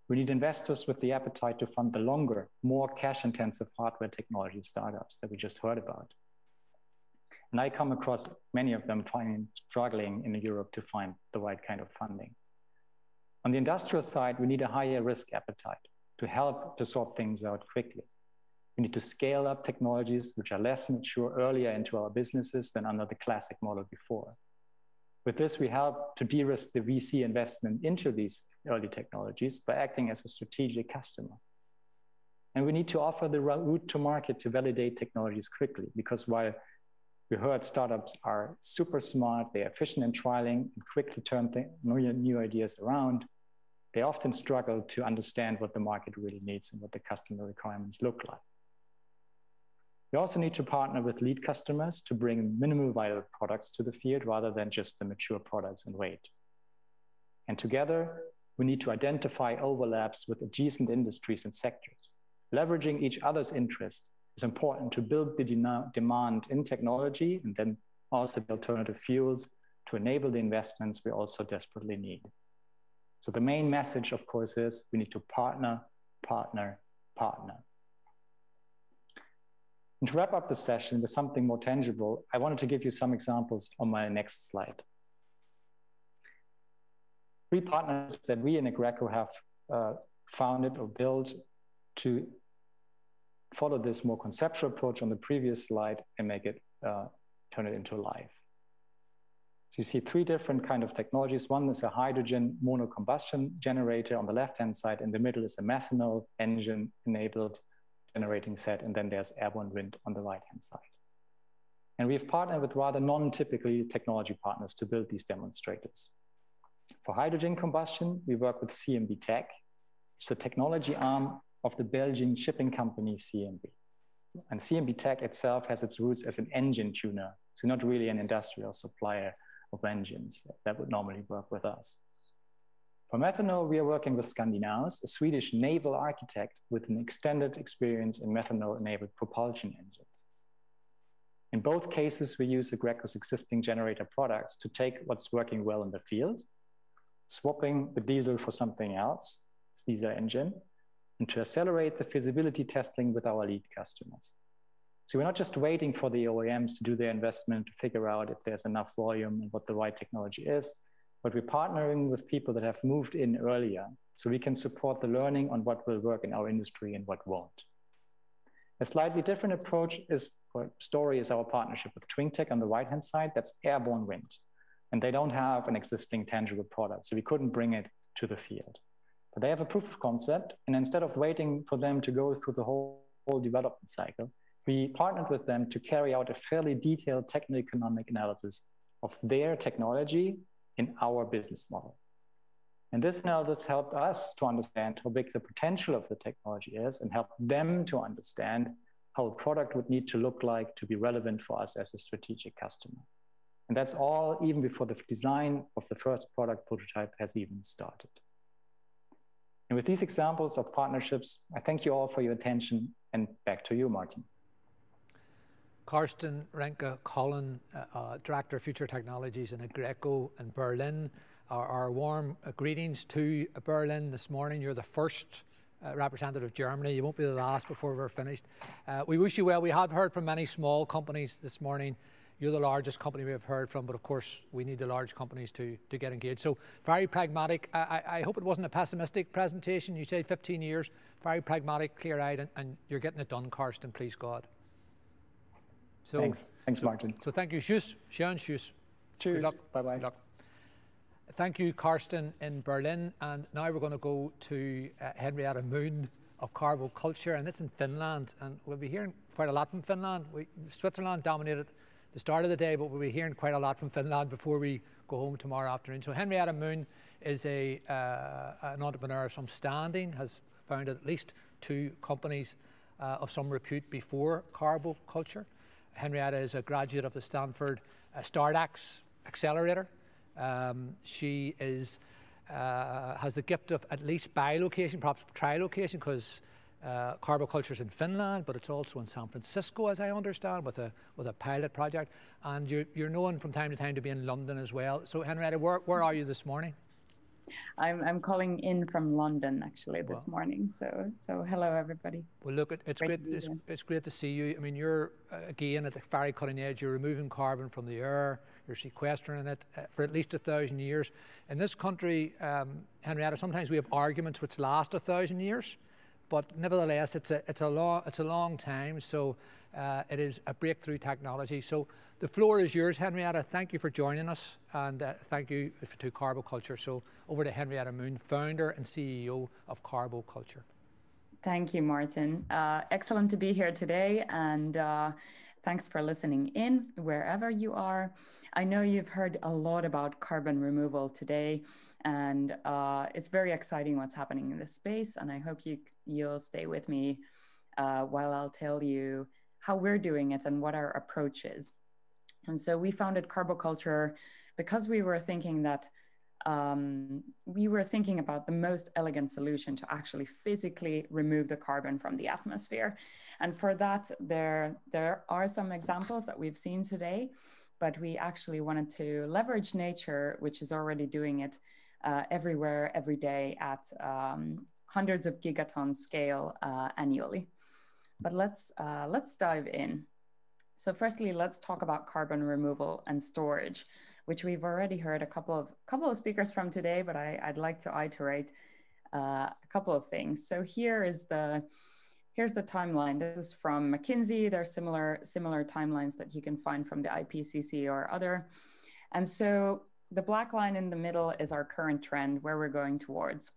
We need investors with the appetite to fund the longer, more cash-intensive hardware technology startups that we just heard about. And I come across many of them struggling in Europe to find the right kind of funding. On the industrial side, we need a higher risk appetite to help to sort things out quickly. We need to scale up technologies which are less mature earlier into our businesses than under the classic model before. With this, we help to de-risk the VC investment into these early technologies by acting as a strategic customer. And we need to offer the route to market to validate technologies quickly, because while we heard startups are super smart, they're efficient in trialing and quickly turn new ideas around, they often struggle to understand what the market really needs and what the customer requirements look like. We also need to partner with lead customers to bring minimal viable products to the field rather than just the mature products and wait. And together, we need to identify overlaps with adjacent industries and sectors. Leveraging each other's interest is important to build the demand in technology and then also the alternative fuels to enable the investments we also desperately need. So the main message, of course, is we need to partner, partner, partner. And to wrap up the session with something more tangible, I wanted to give you some examples on my next slide. 3 partnerships that we in Agreco have founded or built to follow this more conceptual approach on the previous slide and make it, turn it into life. So you see 3 different kind of technologies. One is a hydrogen monocombustion generator on the left-hand side. In the middle is a methanol engine-enabled generating set, and then there's airborne wind on the right-hand side. And we've partnered with rather non-typical technology partners to build these demonstrators. For hydrogen combustion, we work with Emtech, which is the technology arm of the Belgian shipping company CMB. And Emtech itself has its roots as an engine tuner, so not really an industrial supplier of engines that would normally work with us. For methanol, we are working with Scandinavian, a Swedish naval architect with an extended experience in methanol-enabled propulsion engines. In both cases, we use Agreco's existing generator products to take what's working well in the field, swapping the diesel for something else, this diesel engine, and to accelerate the feasibility testing with our lead customers. So we're not just waiting for the OEMs to do their investment to figure out if there's enough volume and what the right technology is, but we're partnering with people that have moved in earlier so we can support the learning on what will work in our industry and what won't. A slightly different approach or story is our partnership with Twingtech on the right-hand side. That's airborne wind. And they don't have an existing tangible product, so we couldn't bring it to the field. But they have a proof of concept, and instead of waiting for them to go through the whole development cycle, we partnered with them to carry out a fairly detailed techno-economic analysis of their technology in our business model. And this analysis helped us to understand how big the potential of the technology is and help them to understand how a product would need to look like to be relevant for us as a strategic customer. And that's all even before the design of the first product prototype has even started. And with these examples of partnerships, I thank you all for your attention, and back to you, Martin. Karsten, Renke, Colin, Director of Future Technologies in Agreco in Berlin. Our warm greetings to Berlin this morning. You're the first representative of Germany. You won't be the last before we're finished. We wish you well. We have heard from many small companies this morning. You're the largest company we have heard from, but of course we need the large companies to get engaged. So very pragmatic. I hope it wasn't a pessimistic presentation. You said 15 years, very pragmatic, clear-eyed, and you're getting it done, Karsten, please God. So, thanks, Martin. So thank you, Tschüss, schön, Tschüss. Cheers, bye-bye. Thank you, Karsten in Berlin. And now we're going to go to Henrietta Moon of Carbo Culture, and it's in Finland. And we'll be hearing quite a lot from Finland. Switzerland dominated the start of the day, but we'll be hearing quite a lot from Finland before we go home tomorrow afternoon. So Henrietta Moon is an entrepreneur of some standing, has founded at least 2 companies of some repute before Carbo Culture. Henrietta is a graduate of the Stanford StartX Accelerator. She is, has the gift of at least bilocation, perhaps trilocation, because Carbo Culture is in Finland, but it's also in San Francisco, as I understand, with a pilot project. And you're known from time to time to be in London as well. So Henrietta, where are you this morning? I'm calling in from London actually this morning. So hello everybody. Well, look, it's great to see you. I mean, you're again at the very cutting edge. You're removing carbon from the air. You're sequestering it for at least 1,000 years. In this country, Henrietta, sometimes we have arguments which last 1,000 years, but nevertheless, it's a long time. So it is a breakthrough technology. So the floor is yours, Henrietta. Thank you for joining us, and thank you to Carbo Culture. So over to Henrietta Moon, founder and CEO of Carbo Culture. Thank you, Martin. Excellent to be here today, and thanks for listening in wherever you are. I know you've heard a lot about carbon removal today, and it's very exciting what's happening in this space, and I hope you'll stay with me while I'll tell you how we're doing it and what our approach is. And so we founded Carbo Culture because we were thinking that about the most elegant solution to actually physically remove the carbon from the atmosphere. And for that, there are some examples that we've seen today, but we actually wanted to leverage nature, which is already doing it everywhere, every day at hundreds of gigatons scale annually. But let's dive in. So firstly, let's talk about carbon removal and storage, which we've already heard a couple of speakers from today, but I'd like to iterate a couple of things. So here's the timeline. This is from McKinsey. There are similar timelines that you can find from the IPCC or other. And so the black line in the middle is our current trend, where we're going towards,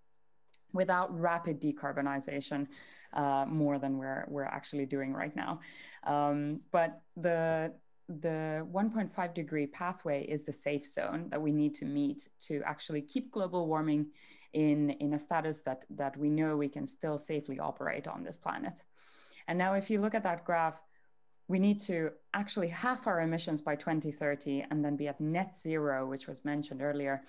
without rapid decarbonization, more than we're actually doing right now. But the 1.5 degree pathway is the safe zone that we need to meet to actually keep global warming in a status that we know we can still safely operate on this planet. And now if you look at that graph, we need to actually halve our emissions by 2030 and then be at net zero, which was mentioned earlier,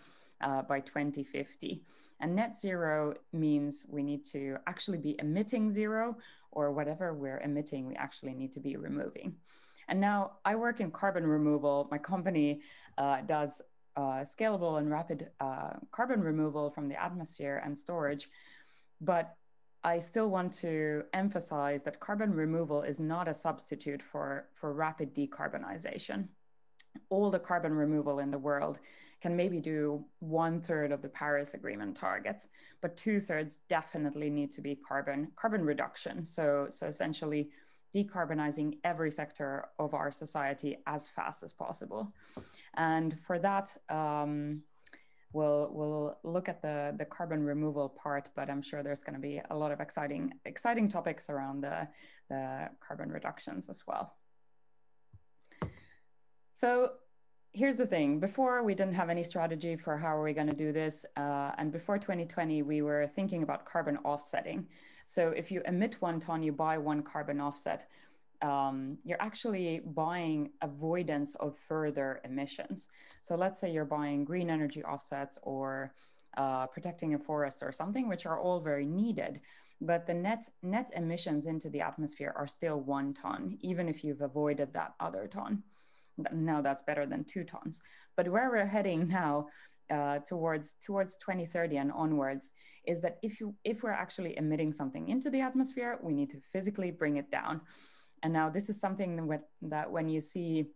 by 2050. And net zero means we need to actually be emitting zero, or whatever we're emitting, we actually need to be removing. And now I work in carbon removal. My company does scalable and rapid carbon removal from the atmosphere and storage. But I still want to emphasize that carbon removal is not a substitute for rapid decarbonization. All the carbon removal in the world can maybe do 1/3 of the Paris Agreement targets, but 2/3 definitely need to be carbon reduction. So essentially decarbonizing every sector of our society as fast as possible. And for that, we'll look at the carbon removal part, but I'm sure there's going to be a lot of exciting topics around the carbon reductions as well. So here's the thing. Before, we didn't have any strategy for how are we going to do this. And before 2020, we were thinking about carbon offsetting. So if you emit 1 ton, you buy 1 carbon offset. You're actually buying avoidance of further emissions. So let's say you're buying green energy offsets or protecting a forest or something, which are all very needed. But the net emissions into the atmosphere are still 1 ton, even if you've avoided that other ton. Now that's better than 2 tons. But where we're heading now towards 2030 and onwards is that if we're actually emitting something into the atmosphere, we need to physically bring it down. And now this is something that when you see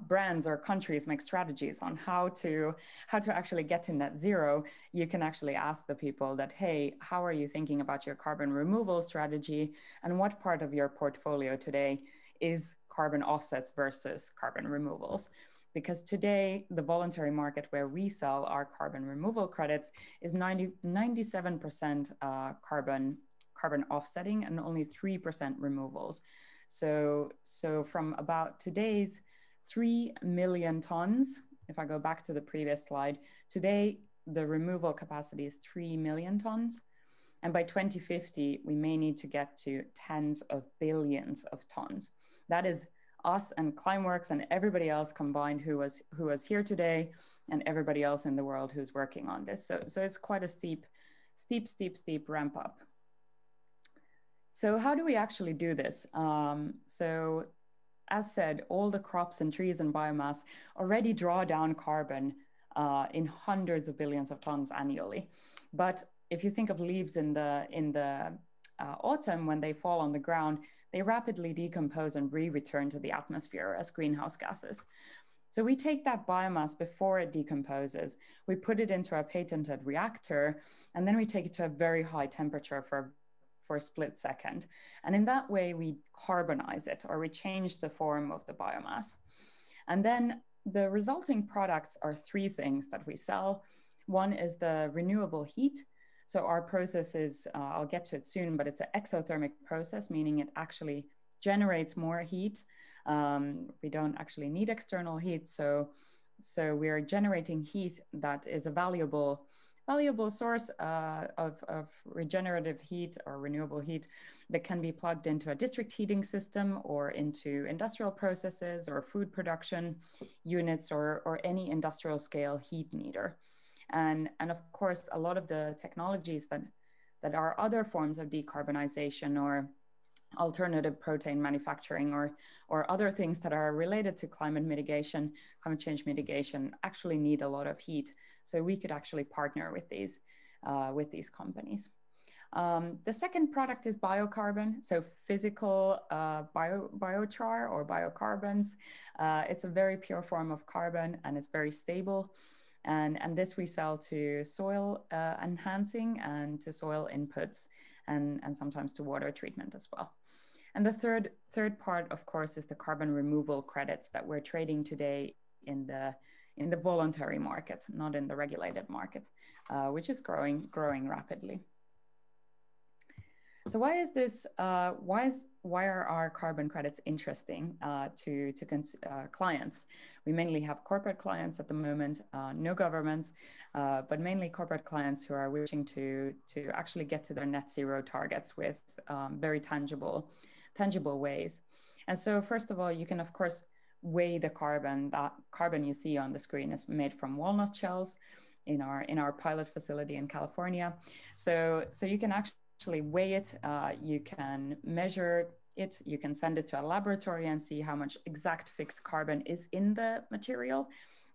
brands or countries make strategies on how to actually get to net zero, you can actually ask the people that, hey, how are you thinking about your carbon removal strategy, and what part of your portfolio today is carbon offsets versus carbon removals? Because today, the voluntary market where we sell our carbon removal credits is 97% carbon offsetting and only 3% removals. So from about today's 3 million tons, if I go back to the previous slide, today the removal capacity is 3 million tons. And by 2050, we may need to get to tens of billions of tons. That is us and Climeworks and everybody else combined who was here today, and everybody else in the world who's working on this. So it's quite a steep ramp up. So how do we actually do this? So as said, all the crops and trees and biomass already draw down carbon in hundreds of billions of tons annually. But if you think of leaves in the autumn, when they fall on the ground, they rapidly decompose and return to the atmosphere as greenhouse gases. So we take that biomass before it decomposes, we put it into a patented reactor, and then we take it to a very high temperature for a split second. And in that way, we carbonize it, or we change the form of the biomass. And then the resulting products are 3 things that we sell. One is the renewable heat. So our process is, I'll get to it soon, but it's an exothermic process, meaning it actually generates more heat. We don't actually need external heat. So we are generating heat that is a valuable source of regenerative heat or renewable heat that can be plugged into a district heating system or into industrial processes or food production units or any industrial scale heat meter. And of course, a lot of the technologies that are other forms of decarbonization or alternative protein manufacturing or other things that are related to climate change mitigation actually need a lot of heat. So we could actually partner with these companies. The second product is biocarbon, so physical biochar or biocarbons. It's a very pure form of carbon and it's very stable. And this we sell to soil enhancing and to soil inputs and sometimes to water treatment as well. And the third part, of course, is the carbon removal credits that we're trading today in the voluntary market, not in the regulated market, which is growing rapidly. So why is this? Why are our carbon credits interesting to clients? We mainly have corporate clients at the moment, no governments, but mainly corporate clients who are wishing to actually get to their net zero targets with very tangible ways. And so first of all, you can of course weigh the carbon. That carbon you see on the screen is made from walnut shells in our pilot facility in California. So you can actually weigh it, you can measure it, you can send it to a laboratory and see how much exact fixed carbon is in the material.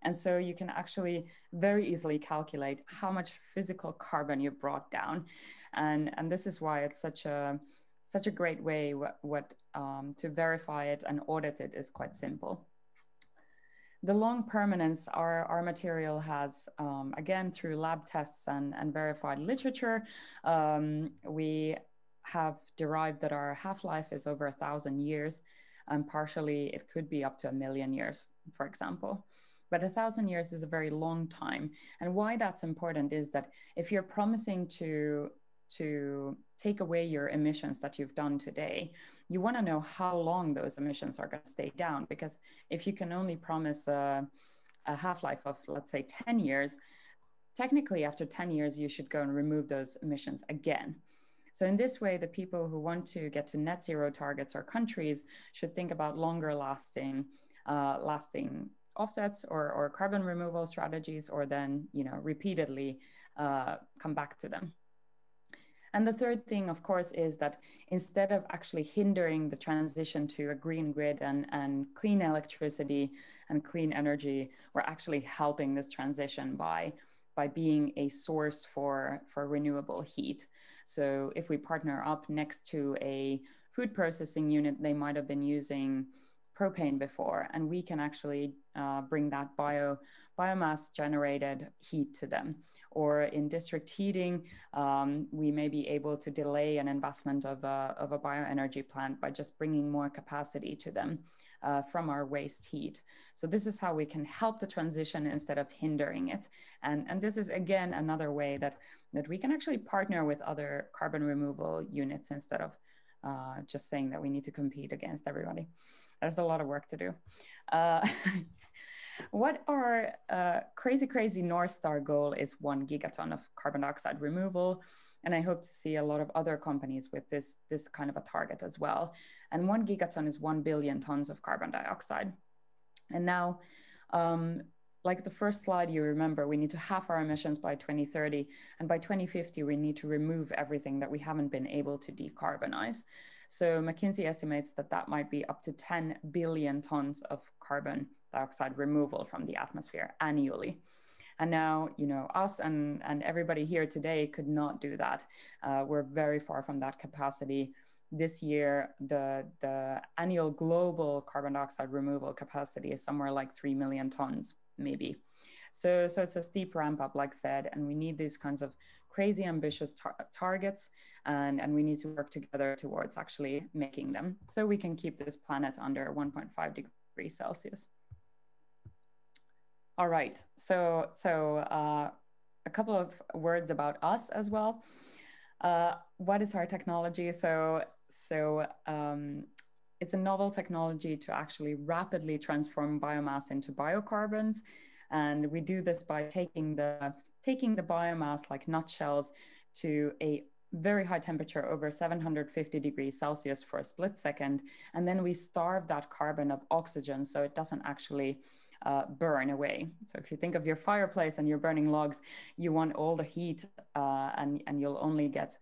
And so you can actually very easily calculate how much physical carbon you brought down. And this is why it's such a great way to verify it and audit it is quite simple. The long permanence our material has, again, through lab tests and verified literature, we have derived that our half-life is over 1,000 years, and partially it could be up to 1 million years, for example. But 1,000 years is a very long time. And why that's important is that if you're promising to take away your emissions that you've done today, you want to know how long those emissions are going to stay down. Because if you can only promise a half-life of, let's say, 10 years, technically after 10 years, you should go and remove those emissions again. So in this way, the people who want to get to net zero targets or countries should think about longer lasting offsets or carbon removal strategies, or then, repeatedly come back to them. And the third thing, of course, is that instead of actually hindering the transition to a green grid and clean electricity and clean energy, we're actually helping this transition by being a source for renewable heat. So if we partner up next to a food processing unit, they might have been using propane before, and we can actually bring that biomass generated heat to them. Or in district heating, we may be able to delay an investment of a bioenergy plant by just bringing more capacity to them from our waste heat. So this is how we can help the transition instead of hindering it. And this is, again, another way that we can actually partner with other carbon removal units instead of just saying that we need to compete against everybody. There's a lot of work to do. What our crazy North Star goal is 1 gigaton of carbon dioxide removal. And I hope to see a lot of other companies with this kind of a target as well. And 1 gigaton is 1 billion tons of carbon dioxide. And now, like the first slide, you remember, we need to halve our emissions by 2030. And by 2050, we need to remove everything that we haven't been able to decarbonize. So McKinsey estimates that that might be up to 10 billion tons of carbon dioxide removal from the atmosphere annually. And now, us and everybody here today could not do that. We're very far from that capacity. This year, the annual global carbon dioxide removal capacity is somewhere like 3 million tons, maybe. So it's a steep ramp up, like said, and we need these kinds of crazy ambitious targets, and we need to work together towards actually making them so we can keep this planet under 1.5 degrees Celsius. All right, so a couple of words about us as well. What is our technology? It's a novel technology to actually rapidly transform biomass into biocarbons. And we do this by taking the biomass, like nutshells, to a very high temperature, over 750 degrees Celsius for a split second. And then we starve that carbon of oxygen so it doesn't actually burn away. So if you think of your fireplace and you're burning logs, you want all the heat and you'll only get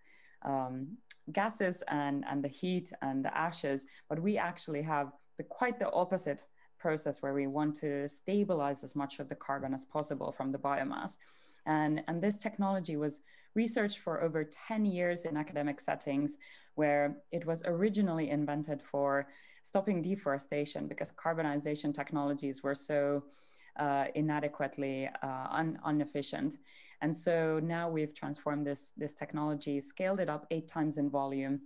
gases and the heat and the ashes. But we actually have quite the opposite process, where we want to stabilize as much of the carbon as possible from the biomass. And this technology was researched for over 10 years in academic settings, where it was originally invented for stopping deforestation because carbonization technologies were so inadequately inefficient. And so now we've transformed this technology, scaled it up 8 times in volume,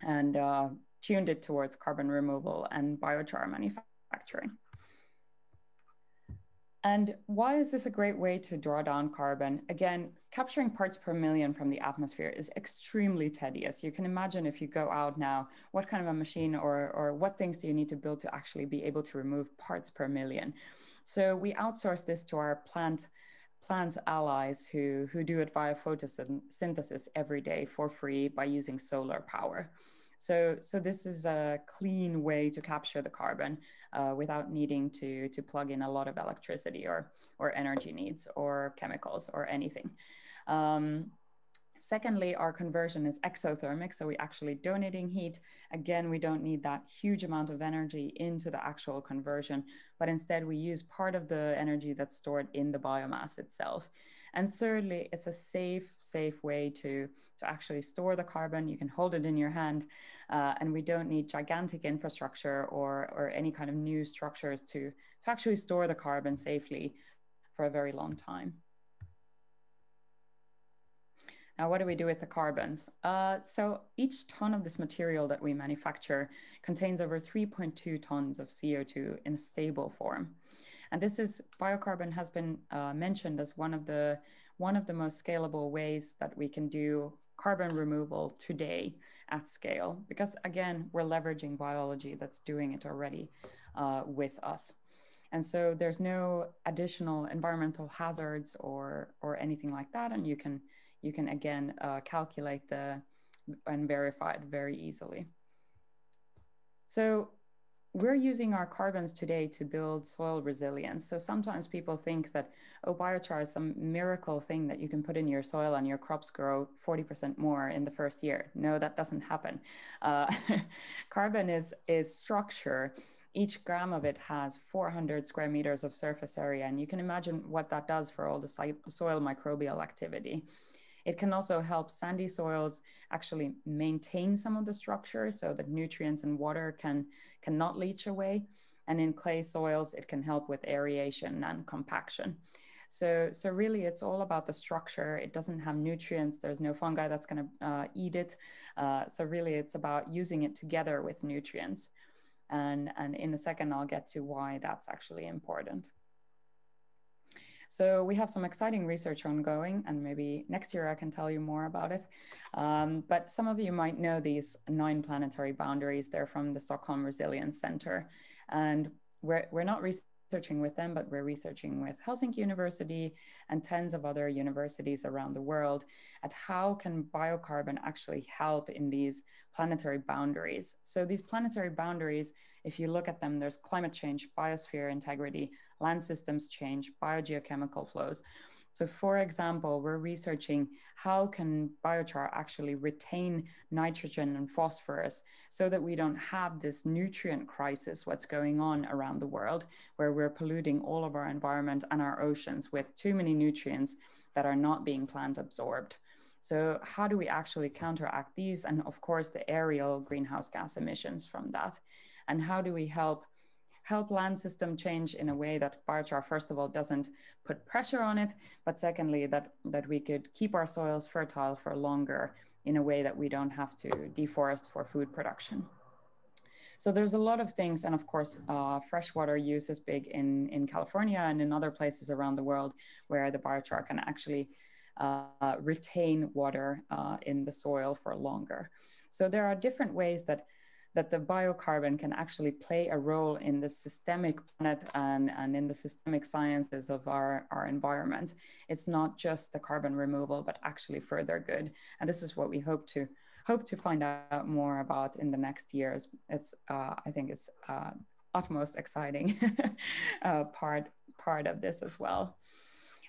and tuned it towards carbon removal and biochar manufacturing. And why is this a great way to draw down carbon? Again, capturing parts per million from the atmosphere is extremely tedious. You can imagine, if you go out now, what kind of a machine or what things do you need to build to actually be able to remove parts per million? So we outsource this to our plant allies who do it via photosynthesis every day for free by using solar power. So this is a clean way to capture the carbon without needing to plug in a lot of electricity or energy needs or chemicals or anything. Secondly, our conversion is exothermic, so we're actually donating heat. Again, we don't need that huge amount of energy into the actual conversion, but instead we use part of the energy that's stored in the biomass itself. And thirdly, it's a safe way to actually store the carbon. You can hold it in your hand, and we don't need gigantic infrastructure or any kind of new structures to actually store the carbon safely for a very long time. Now, what do we do with the carbons? So each ton of this material that we manufacture contains over 3.2 tons of CO2 in a stable form. And biocarbon has been mentioned as one of the most scalable ways that we can do carbon removal today at scale, because again, we're leveraging biology that's doing it already with us. And so there's no additional environmental hazards or anything like that. And you can again calculate and verify it very easily. So we're using our carbons today to build soil resilience. So sometimes people think that, oh, biochar is some miracle thing that you can put in your soil and your crops grow 40% more in the first year. No, that doesn't happen. Carbon is structure. Each gram of it has 400 square meters of surface area, and you can imagine what that does for all the soil microbial activity. It can also help sandy soils actually maintain some of the structure so that nutrients and water cannot leach away. And in clay soils, it can help with aeration and compaction. So really, it's all about the structure. It doesn't have nutrients. There's no fungi that's going to eat it. So really, it's about using it together with nutrients. And in a second, I'll get to why that's actually important. So we have some exciting research ongoing, and maybe next year I can tell you more about it. But some of you might know these 9 planetary boundaries. They're from the Stockholm Resilience Center. And we're not researching with them, but we're researching with Helsinki University and tens of other universities around the world at how can biocarbon actually help in these planetary boundaries. So these planetary boundaries, if you look at them, there's climate change, biosphere integrity, land systems change, biogeochemical flows. So for example, we're researching how can biochar actually retain nitrogen and phosphorus so that we don't have this nutrient crisis, what's going on around the world, where we're polluting all of our environment and our oceans with too many nutrients that are not being plant absorbed. So how do we actually counteract these? And of course, the aerial greenhouse gas emissions from that. And how do we help land system change in a way that biochar, first of all, doesn't put pressure on it, but secondly, that we could keep our soils fertile for longer in a way that we don't have to deforest for food production. So there's a lot of things. And of course, freshwater use is big in California and in other places around the world where the biochar can actually retain water in the soil for longer. So there are different ways that the biocarbon can actually play a role in the systemic planet and in the systemic sciences of our environment. It's not just the carbon removal, but actually further good. And this is what we hope to find out more about in the next years. I think it's utmost exciting part of this as well.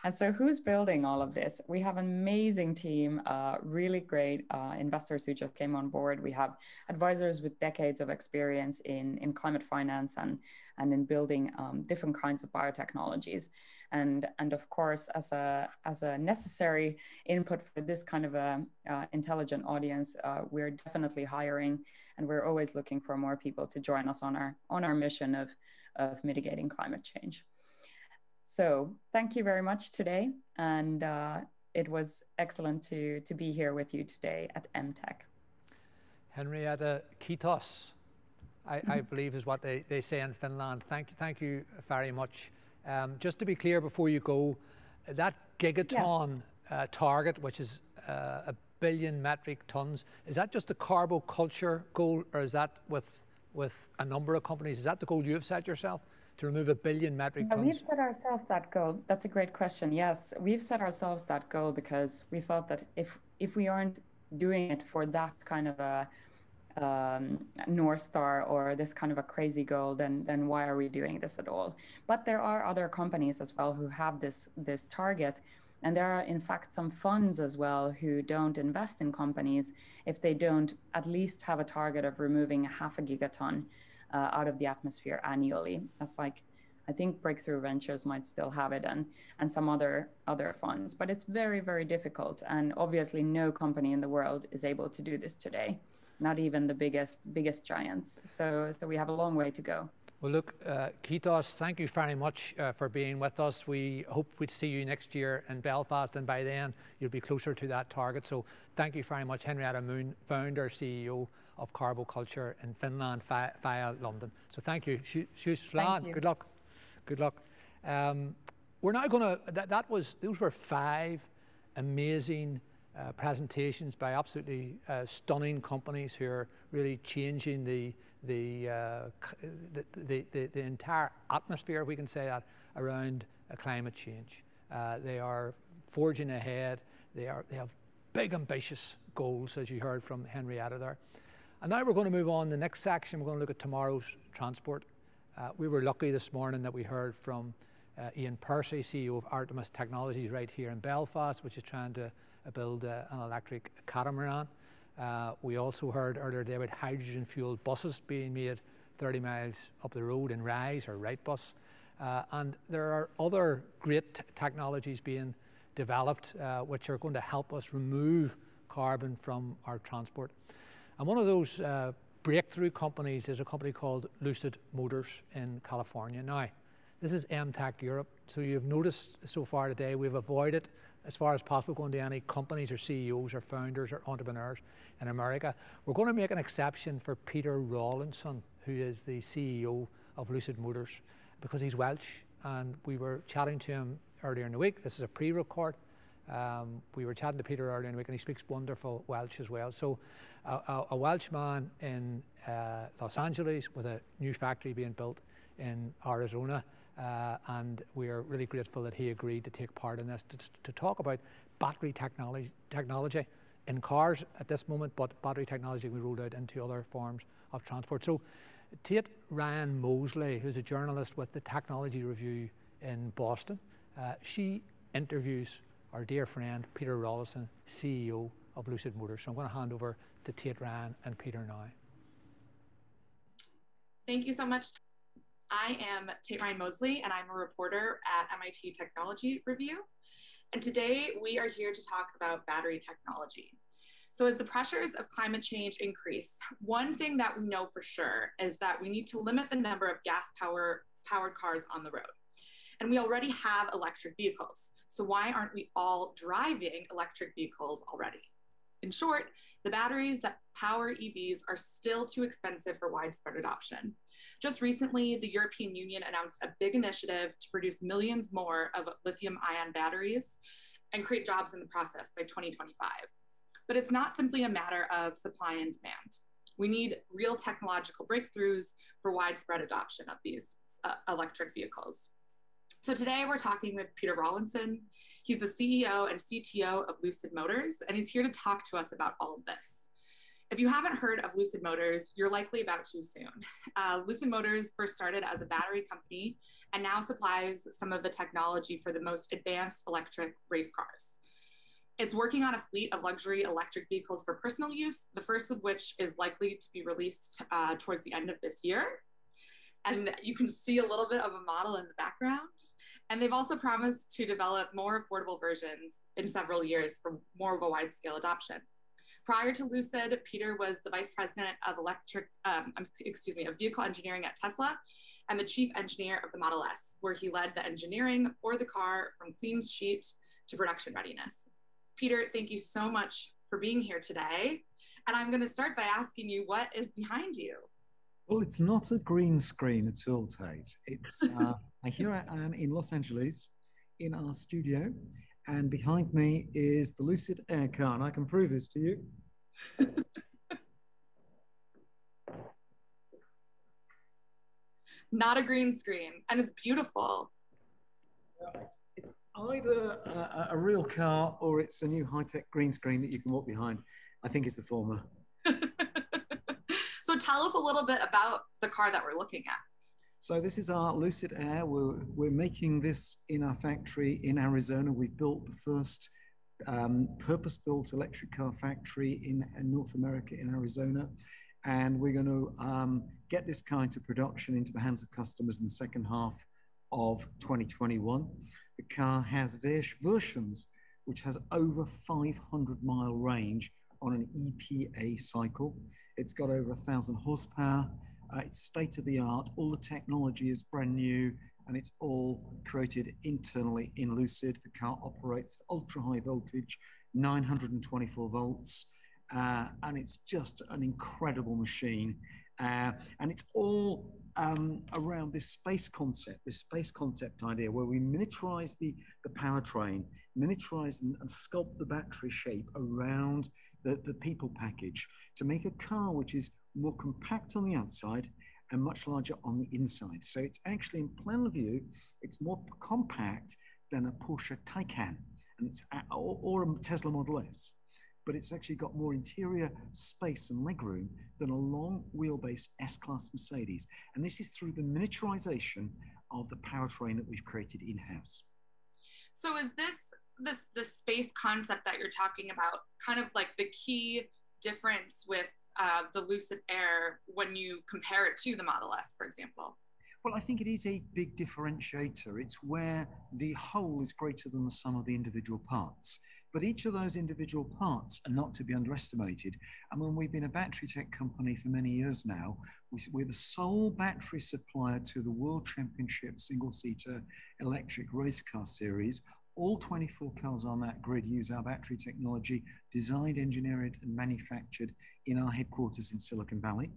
And so who's building all of this? We have an amazing team, really great investors who just came on board. We have advisors with decades of experience in climate finance and in building different kinds of biotechnologies. And of course, as a necessary input for this kind of a intelligent audience, we're definitely hiring, and we're always looking for more people to join us on our mission of mitigating climate change. So thank you very much today. And it was excellent to be here with you today at Emtech. Henrietta, kiitos, I believe is what they say in Finland. Thank you very much. Just to be clear before you go, that gigaton target, which is 1 billion metric tons, is that just a carboculture goal, or is that with a number of companies? Is that the goal you have set yourself? To remove 1 billion metric tons? We've set ourselves that goal. That's a great question. Yes, we've set ourselves that goal because we thought that if we aren't doing it for that kind of a North Star or this kind of a crazy goal, then why are we doing this at all? But there are other companies as well who have this target. And there are, in fact, some funds as well who don't invest in companies if they don't at least have a target of removing 0.5 gigaton out of the atmosphere annually. That's like, I think Breakthrough Ventures might still have it, and some other funds. But it's very, very difficult. And obviously, no company in the world is able to do this today, not even the biggest giants. So we have a long way to go. Well, look, Kitos, thank you very much for being with us. We hope we'd see you next year in Belfast, and by then you'll be closer to that target. So thank you very much, Henrietta Moon, founder, CEO of Carboculture in Finland via London. So thank you. Good luck. Good luck. We're now going to, those were 5 amazing presentations by absolutely stunning companies who are really changing the entire atmosphere, if we can say that, around climate change. They are forging ahead. They have big, ambitious goals, as you heard from Henrietta there. And now we're going to move on. The next section, we're going to look at tomorrow's transport. We were lucky this morning that we heard from Ian Percy, CEO of Artemis Technologies right here in Belfast, which is trying to build an electric catamaran. We also heard earlier today about hydrogen-fueled buses being made 30 miles up the road in Rise or Wrightbus. And there are other great technologies being developed which are going to help us remove carbon from our transport. And one of those breakthrough companies is a company called Lucid Motors in California. Now, this is Emtech Europe. So you've noticed so far today we've avoided, as far as possible, going to any companies or CEOs or founders or entrepreneurs in America. We're going to make an exception for Peter Rawlinson, who is the CEO of Lucid Motors, because he's Welsh, and we were chatting to him earlier in the week. This is a pre-record. We were chatting to Peter earlier in the week, and he speaks wonderful Welsh as well. So a Welshman in Los Angeles with a new factory being built in Arizona, and we are really grateful that he agreed to take part in this to talk about battery technology in cars at this moment, but battery technology we rolled out into other forms of transport. So Tate Ryan Mosley, who's a journalist with the Technology Review in Boston, she interviews our dear friend Peter Rawlinson, CEO of Lucid Motors. So I'm going to hand over to Tate Ryan and Peter now. Thank you so much. I am Tate Ryan Mosley, and I'm a reporter at MIT Technology Review. And today we are here to talk about battery technology. So as the pressures of climate change increase, one thing that we know for sure is that we need to limit the number of gas-powered cars on the road. And we already have electric vehicles. So why aren't we all driving electric vehicles already? In short, the batteries that power EVs are still too expensive for widespread adoption. Just recently, the European Union announced a big initiative to produce millions more of lithium-ion batteries and create jobs in the process by 2025. But it's not simply a matter of supply and demand. We need real technological breakthroughs for widespread adoption of these electric vehicles. So today we're talking with Peter Rawlinson. He's the CEO and CTO of Lucid Motors, and he's here to talk to us about all of this. If you haven't heard of Lucid Motors, you're likely about to soon. Lucid Motors first started as a battery company and now supplies some of the technology for the most advanced electric race cars. It's working on a fleet of luxury electric vehicles for personal use, the first of which is likely to be released towards the end of this year. And you can see a little bit of a model in the background. And they've also promised to develop more affordable versions in several years for more of a wide-scale adoption. Prior to Lucid, Peter was the vice president of vehicle engineering at Tesla and the chief engineer of the Model S, where he led the engineering for the car from clean sheet to production readiness. Peter, thank you so much for being here today. And I'm going to start by asking you, what is behind you? Well, it's not a green screen at all, Tate. It's here I am in Los Angeles in our studio, and behind me is the Lucid Air car, and I can prove this to you. Not a green screen, and it's beautiful. It's either a real car or it's a new high-tech green screen that you can walk behind. I think it's the former. So tell us a little bit about the car that we're looking at. So this is our Lucid Air. We're making this in our factory in Arizona. We've built the first purpose-built electric car factory in North America in Arizona. And we're going to get this car into production into the hands of customers in the second half of 2021. The car has versions which has over 500-mile range on an EPA cycle. It's got over 1,000 horsepower. It's state-of-the-art. All the technology is brand new, and it's all created internally in Lucid. The car operates ultra-high voltage, 924 volts, and it's just an incredible machine. And it's all around this space concept idea, where we miniaturize the powertrain, miniaturize and sculpt the battery shape around the people package to make a car which is more compact on the outside and much larger on the inside. So it's actually, in plan view, it's more compact than a Porsche Taycan, and it's or a Tesla Model S. But it's actually got more interior space and legroom than a long wheelbase S-Class Mercedes. And this is through the miniaturization of the powertrain that we've created in-house. So is the space concept that you're talking about kind of like the key difference with the Lucid Air when you compare it to the Model S, for example? Well, I think it is a big differentiator. It's where the whole is greater than the sum of the individual parts. But each of those individual parts are not to be underestimated. And when we've been a battery tech company for many years now, we're the sole battery supplier to the World Championship single-seater electric race car series. All 24 cars on that grid use our battery technology, designed, engineered, and manufactured in our headquarters in Silicon Valley.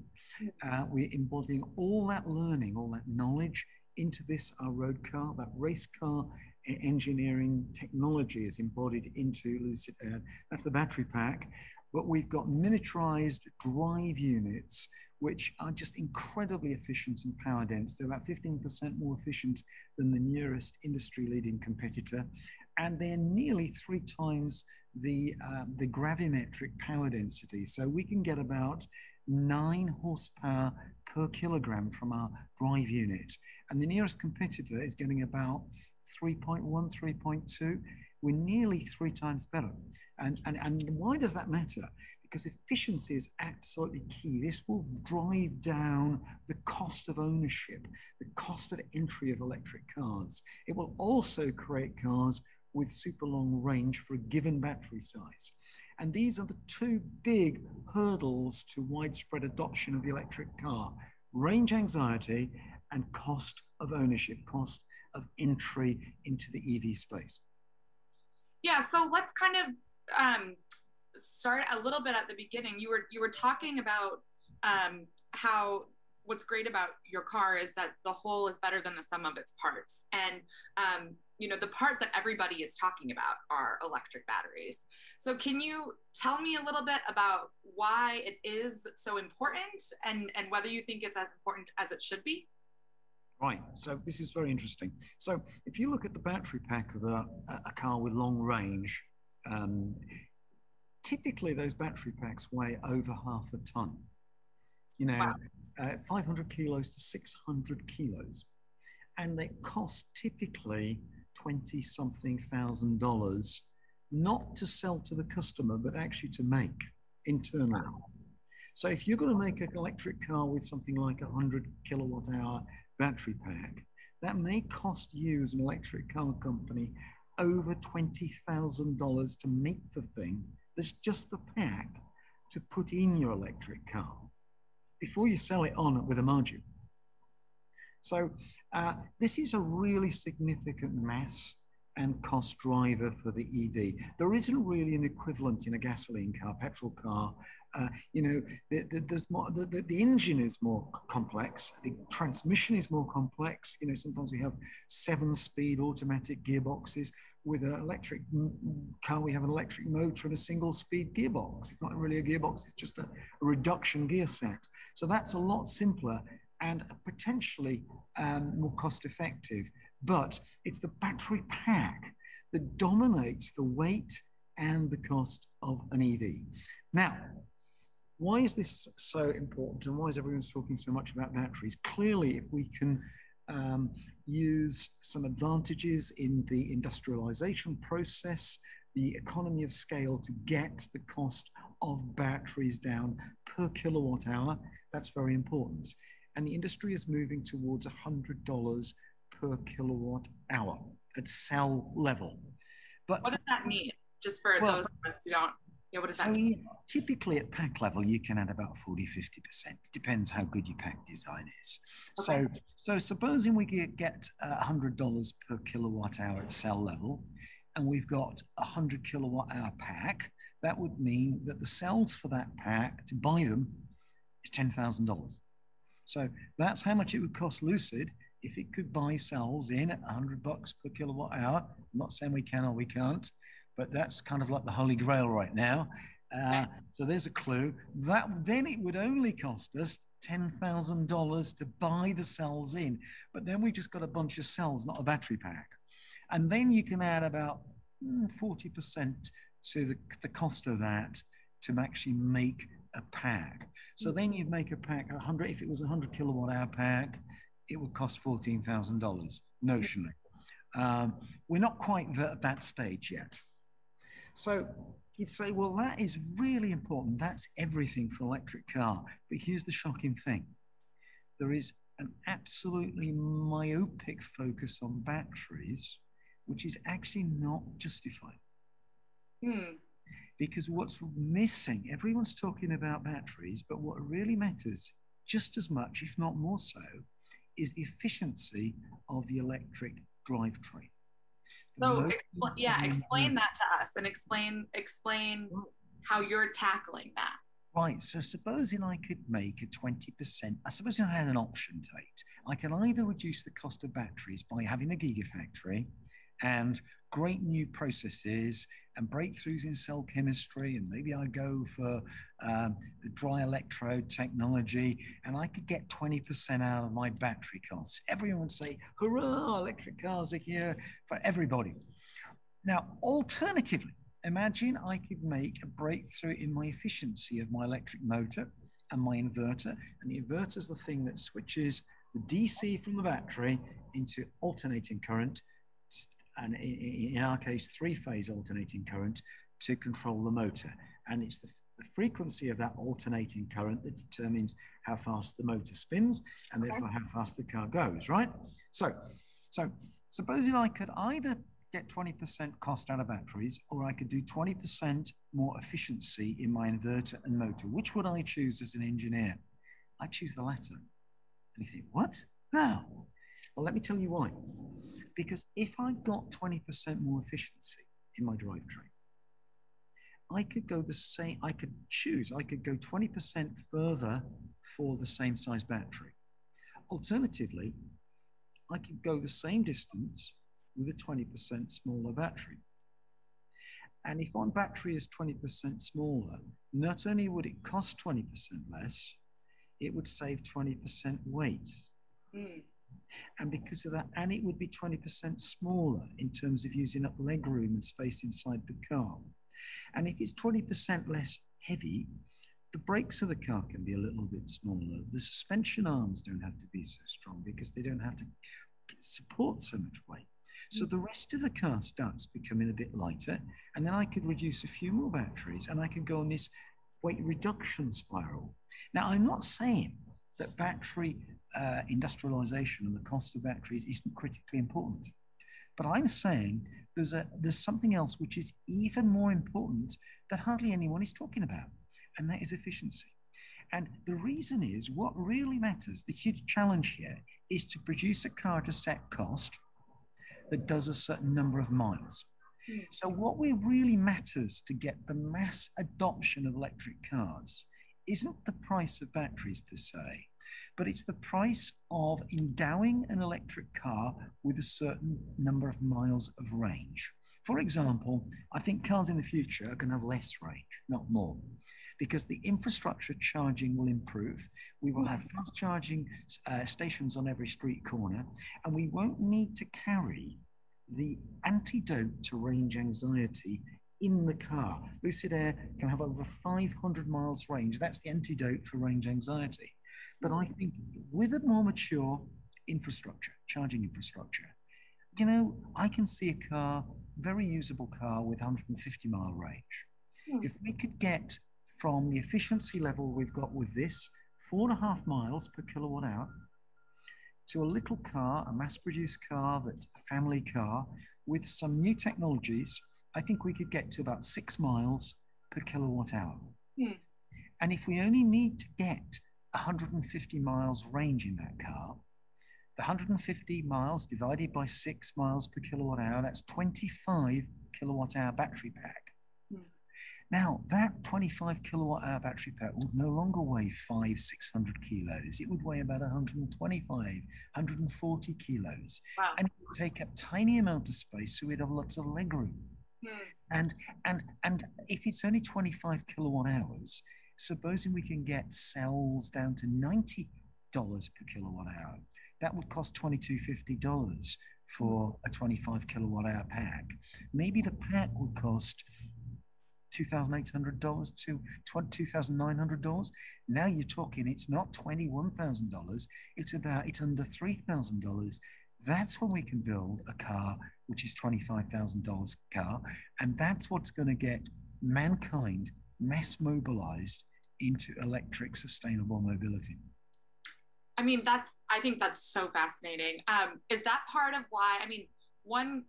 We're embodying all that learning, all that knowledge into this, our road car. That race car engineering technology is embodied into Lucid Air. That's the battery pack. But we've got miniaturized drive units, which are just incredibly efficient and power dense. They're about 15% more efficient than the nearest industry-leading competitor. And they're nearly 3 times the gravimetric power density. So we can get about 9 horsepower per kilogram from our drive unit. And the nearest competitor is getting about 3.1, 3.2. We're nearly 3 times better. And why does that matter? Because efficiency is absolutely key. This will drive down the cost of ownership, the cost of entry of electric cars. It will also create cars with super long range for a given battery size. And these are the 2 big hurdles to widespread adoption of the electric car: range anxiety and cost of ownership, cost of entry into the EV space. Yeah, so let's kind of start a little bit at the beginning. You were talking about how what's great about your car is that the whole is better than the sum of its parts. And you know, the part that everybody is talking about are electric batteries. So can you tell me a little bit about why it is so important and whether you think it's as important as it should be? Right, so this is very interesting. So if you look at the battery pack of a car with long range, typically those battery packs weigh over half a ton. You know, wow. 500 kilos to 600 kilos. And they cost typically $20-something thousand, not to sell to the customer, but actually to make internally. So if you're going to make an electric car with something like 100 kilowatt hour battery pack, that may cost you as an electric car company over $20,000 to make the thing. That's just the pack to put in your electric car before you sell it on with a margin. So this is a really significant mass and cost driver for the EV. There isn't really an equivalent in a gasoline car, petrol car. You know, the engine is more complex, the transmission is more complex. You know, sometimes we have 7-speed automatic gearboxes. With an electric car, we have an electric motor and a single-speed gearbox. It's not really a gearbox, it's just a reduction gear set. So that's a lot simpler and potentially more cost-effective. But it's the battery pack that dominates the weight and the cost of an EV. Now, Why is this so important, and why is everyone talking so much about batteries? Clearly, if we can use some advantages in the industrialization process, the economy of scale to get the cost of batteries down per kilowatt hour, that's very important. And the industry is moving towards $100 per kilowatt hour at cell level. But what does that mean? Just for those of us who don't, what does that mean? Typically at pack level, you can add about 40-50%. It depends how good your pack design is. Okay. So supposing we get $100 per kilowatt hour at cell level, and we've got a 100 kilowatt hour pack, that would mean that the cells for that pack, to buy them, is $10,000. So that's how much it would cost Lucid if it could buy cells in at $100 per kilowatt hour. I'm not saying we can or we can't, but that's kind of like the holy grail right now. So there's a clue. Then it would only cost us $10,000 to buy the cells in. But then we just got a bunch of cells, not a battery pack. And then you can add about 40% to the cost of that to actually make a pack. So then you'd make a pack, if it was a 100 kilowatt hour pack, it would cost $14,000 notionally. We're not quite at that stage yet. So you'd say, well, that is really important. That's everything for an electric car. But here's the shocking thing. There is an absolutely myopic focus on batteries, which is actually not justified. Because what's missing, everyone's talking about batteries, but what really matters just as much, if not more so, is the efficiency of the electric drivetrain. So explain that to us and explain how you're tackling that. Right, so supposing I could make a 20%, supposing I had an option, Tate, I can either reduce the cost of batteries by having a gigafactory and great new processes and breakthroughs in cell chemistry, and maybe I go for the dry electrode technology, and I could get 20% out of my battery costs. Everyone would say, hurrah, electric cars are here for everybody. Now, alternatively, imagine I could make a breakthrough in my efficiency of my electric motor and my inverter, and the inverter is the thing that switches the DC from the battery into alternating current, and in our case, three-phase alternating current to control the motor. And it's the frequency of that alternating current that determines how fast the motor spins and therefore how fast the car goes, right? So supposing I could either get 20% cost out of batteries, or I could do 20% more efficiency in my inverter and motor. Which would I choose as an engineer? I choose the latter. And you think, what? No. Well, let me tell you why. Because if I got 20% more efficiency in my drivetrain, I could go the same, I could go 20% further for the same size battery. Alternatively, I could go the same distance with a 20% smaller battery. And if one battery is 20% smaller, not only would it cost 20% less, it would save 20% weight. And because of that, and it would be 20% smaller in terms of using up leg room and space inside the car. And if it's 20% less heavy, the brakes of the car can be a little bit smaller. The suspension arms don't have to be so strong because they don't have to support so much weight. So the rest of the car starts becoming a bit lighter, and then I could reduce a few more batteries and I could go on this weight reduction spiral. Now, I'm not saying that battery industrialization and the cost of batteries isn't critically important, but I'm saying there's something else which is even more important that hardly anyone is talking about, and that is efficiency. And the reason is, what really matters, the huge challenge here, is to produce a car at a set cost that does a certain number of miles. So what really matters to get the mass adoption of electric cars isn't the price of batteries per se, but it's the price of endowing an electric car with a certain number of miles of range. For example, I think cars in the future are going to have less range, not more, because the infrastructure charging will improve. We will have fast charging stations on every street corner, and we won't need to carry the antidote to range anxiety in the car. Lucid Air can have over 500 miles range. That's the antidote for range anxiety. But I think with a more mature infrastructure, charging infrastructure, you know, I can see a car, very usable car with 150-mile range. If we could get from the efficiency level we've got with this, 4.5 miles per kilowatt hour, to a little car, a mass-produced car, that's a family car, with some new technologies, I think we could get to about 6 miles per kilowatt hour. And if we only need to get 150 miles range in that car, the 150 miles divided by 6 miles per kilowatt hour, that's 25 kilowatt hour battery pack. Now, that 25 kilowatt hour battery pack would no longer weigh 500, 600 kilos. It would weigh about 125, 140 kilos. Wow. And it would take up tiny amount of space, so we'd have lots of leg room. And if it's only 25 kilowatt hours, supposing we can get cells down to $90 per kilowatt hour, that would cost $22.50 for a 25 kilowatt hour pack. Maybe the pack would cost $2,800 to $2,900. Now you're talking, it's not $21,000, it's under $3,000. That's when we can build a car which is $25,000 car, and that's what's going to get mankind mass mobilized into electric sustainable mobility. I mean, I think that's so fascinating. Is that part of why, I mean, one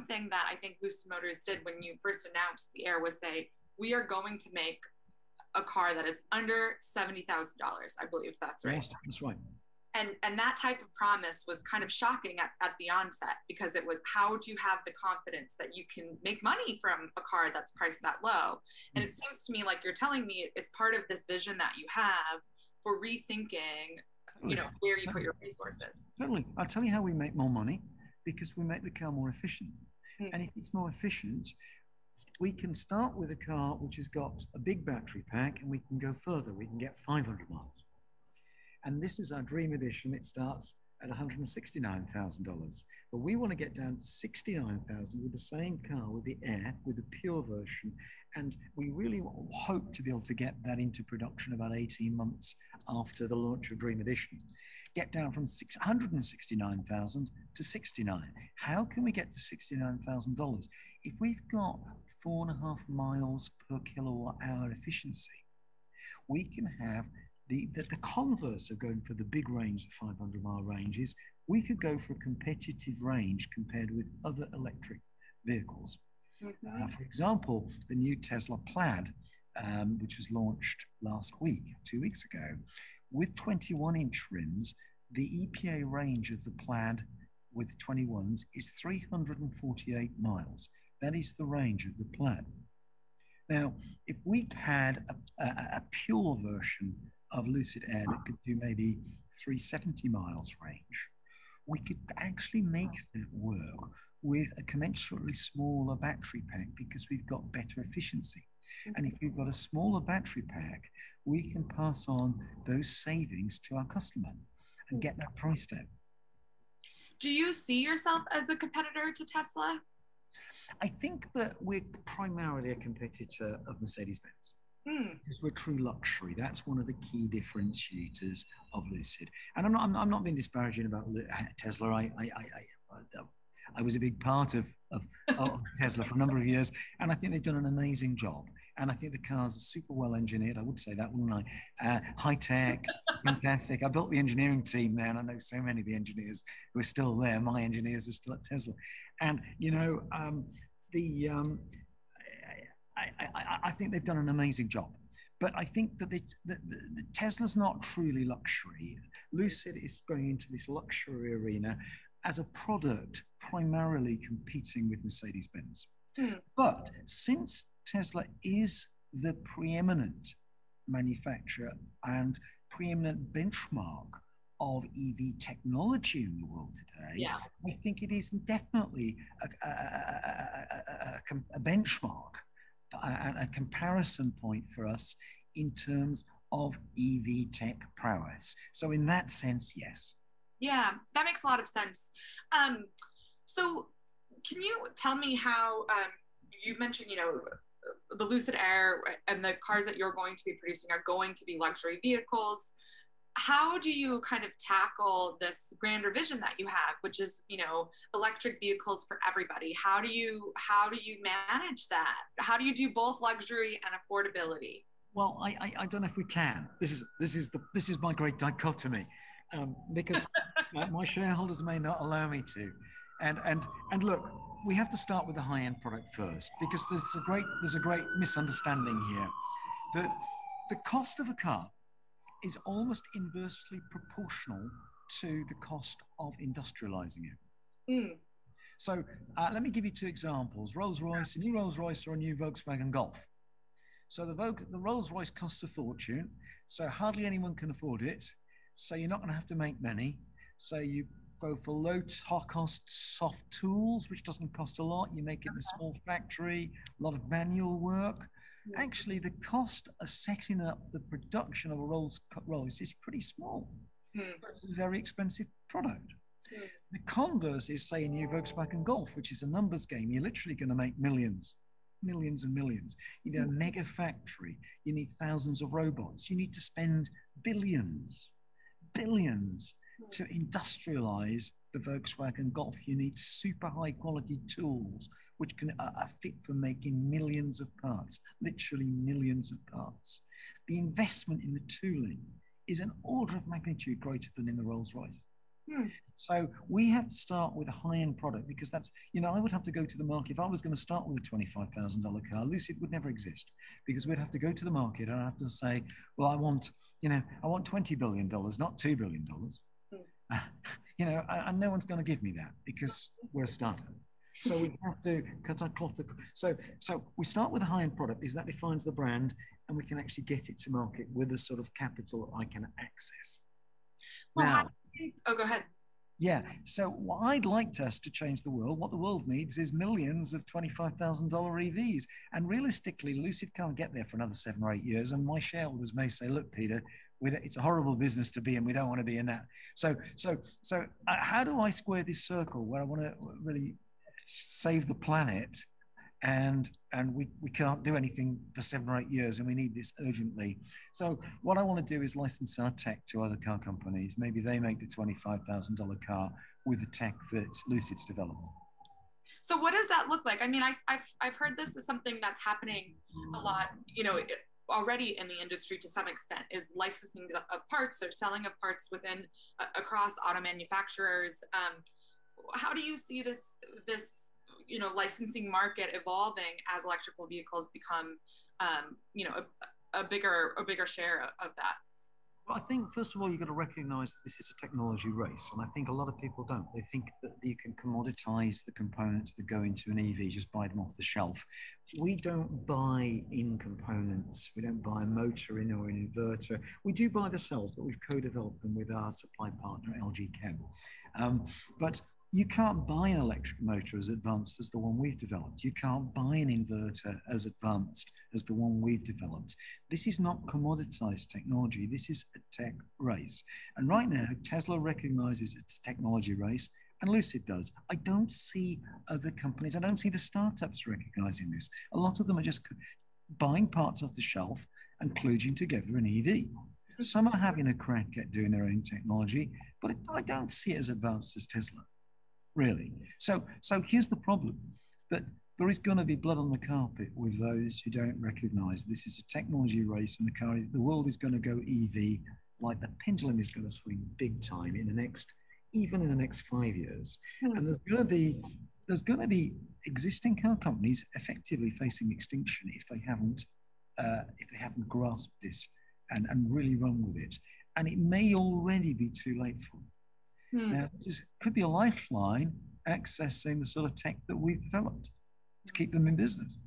thing that I think Lucid Motors did when you first announced the Air was say, we are going to make a car that is under $70,000, I believe that's right. Yes, that's right. And that type of promise was kind of shocking at the onset, because it was, how do you have the confidence that you can make money from a car that's priced that low? And it seems to me like you're telling me it's part of this vision that you have for rethinking, you know, where you put your resources. Totally. I'll tell you how we make more money, because we make the car more efficient. And if it's more efficient, we can start with a car which has got a big battery pack, and we can go further. We can get 500 miles. And this is our dream edition. It starts at $169,000. But we want to get down to $69,000 with the same car, with the Air, with the pure version. And we really hope to be able to get that into production about 18 months after the launch of Dream Edition. Get down from $169,000 to $69,000. How can we get to $69,000? If we've got 4.5 miles per kilowatt hour efficiency, we can have the converse of going for the big range, the 500-mile ranges. We could go for a competitive range compared with other electric vehicles. For example, the new Tesla Plaid, which was launched last week, 2 weeks ago, with 21-inch rims, the EPA range of the Plaid with 21s is 348 miles. That is the range of the Plaid. Now, if we had a pure version of Lucid Air that could do maybe 370 miles range, we could actually make that work with a commensurately smaller battery pack, because we've got better efficiency. And if we've got a smaller battery pack, we can pass on those savings to our customer and get that price down. Do you see yourself as a competitor to Tesla? I think that we're primarily a competitor of Mercedes-Benz. Because we're true luxury. That's one of the key differentiators of Lucid. And I'm not being disparaging about Tesla. I was a big part of Tesla for a number of years, and I think they've done an amazing job. And I think the cars are super well engineered. I would say that, wouldn't I? High tech, fantastic. I built the engineering team there, and I know so many of the engineers who are still there. My engineers are still at Tesla. And, you know, I think they've done an amazing job. But I think that the Tesla's not truly luxury. Lucid is going into this luxury arena as a product primarily competing with Mercedes-Benz. But since Tesla is the preeminent manufacturer and preeminent benchmark of EV technology in the world today, I think it is definitely a benchmark, a comparison point for us in terms of EV tech prowess. So in that sense, yes. Yeah, that makes a lot of sense. So can you tell me how you've mentioned, you know, the Lucid Air and the cars that you're going to be producing are going to be luxury vehicles. How do you kind of tackle this grander vision that you have, which is, you know, electric vehicles for everybody? How do you manage that? How do you do both luxury and affordability? Well, I don't know if we can. This is my great dichotomy, because my shareholders may not allow me to, and look, we have to start with the high-end product first, because there's a great misunderstanding here that the cost of a car is almost inversely proportional to the cost of industrializing it. Mm. So let me give you two examples. Rolls-Royce, a new Rolls-Royce or a new Volkswagen Golf. So the Rolls-Royce costs a fortune, so hardly anyone can afford it. So you're not going to have to make many. So you go for low-cost soft tools, which doesn't cost a lot. You make it in a small factory, a lot of manual work. Actually, the cost of setting up the production of a Rolls-Royce is pretty small, but it's a very expensive product. The converse is, say, a new Volkswagen Golf, which is a numbers game. You're literally going to make millions and millions. You need a mega factory. You need thousands of robots. You need to spend billions to industrialize the Volkswagen Golf. You need super high quality tools which are fit for making millions of parts, literally millions of parts. The investment in the tooling is an order of magnitude greater than in the Rolls-Royce. So we have to start with a high-end product, because that's, you know, I would have to go to the market. If I was going to start with a $25,000 car, Lucid would never exist, because we'd have to go to the market and I'd have to say, well, I want $20 billion, not $2 billion. You know, and no one's going to give me that, because we're a startup. So we have to cut our cloth. So we start with a high-end product, because that defines the brand, and we can actually get it to market with the sort of capital that I can access. So now, oh, go ahead. Yeah. So what I'd like us to change the world. What the world needs is millions of $25,000 EVs. And realistically, Lucid can't get there for another 7 or 8 years. And my shareholders may say, look, Peter, it's a horrible business to be in. We don't want to be in that. So how do I square this circle where I want to really save the planet, and we can't do anything for 7 or 8 years, and we need this urgently? So what I want to do is license our tech to other car companies. Maybe they make the $25,000 car with the tech that Lucid's developed. So what does that look like? I mean, I've heard this is something that's happening a lot, you know, already in the industry to some extent, is licensing of parts or selling of parts within across auto manufacturers. How do you see this you know, licensing market evolving as electrical vehicles become, you know, a bigger share of that? Well, I think, first of all, you've got to recognize that this is a technology race. And I think a lot of people don't. They think that you can commoditize the components that go into an EV, just buy them off the shelf. We don't buy in components. We don't buy a motor in or an inverter. We do buy the cells, but we've co-developed them with our supply partner, LG Chem. But you can't buy an electric motor as advanced as the one we've developed. You can't buy an inverter as advanced as the one we've developed. This is not commoditized technology. This is a tech race. And right now, Tesla recognizes it's a technology race, and Lucid does. I don't see other companies, I don't see the startups recognizing this. A lot of them are just buying parts off the shelf and kludging together an EV. Some are having a crack at doing their own technology, but I don't see it as advanced as Tesla. Really. So here's the problem, that there is going to be blood on the carpet with those who don't recognize this is a technology race, and the world is going to go EV like the pendulum is going to swing big time even in the next 5 years. And there's going to be existing car companies effectively facing extinction if they haven't grasped this and really run with it. And it may already be too late for them. Now, this could be a lifeline accessing the sort of tech that we've developed to keep them in business.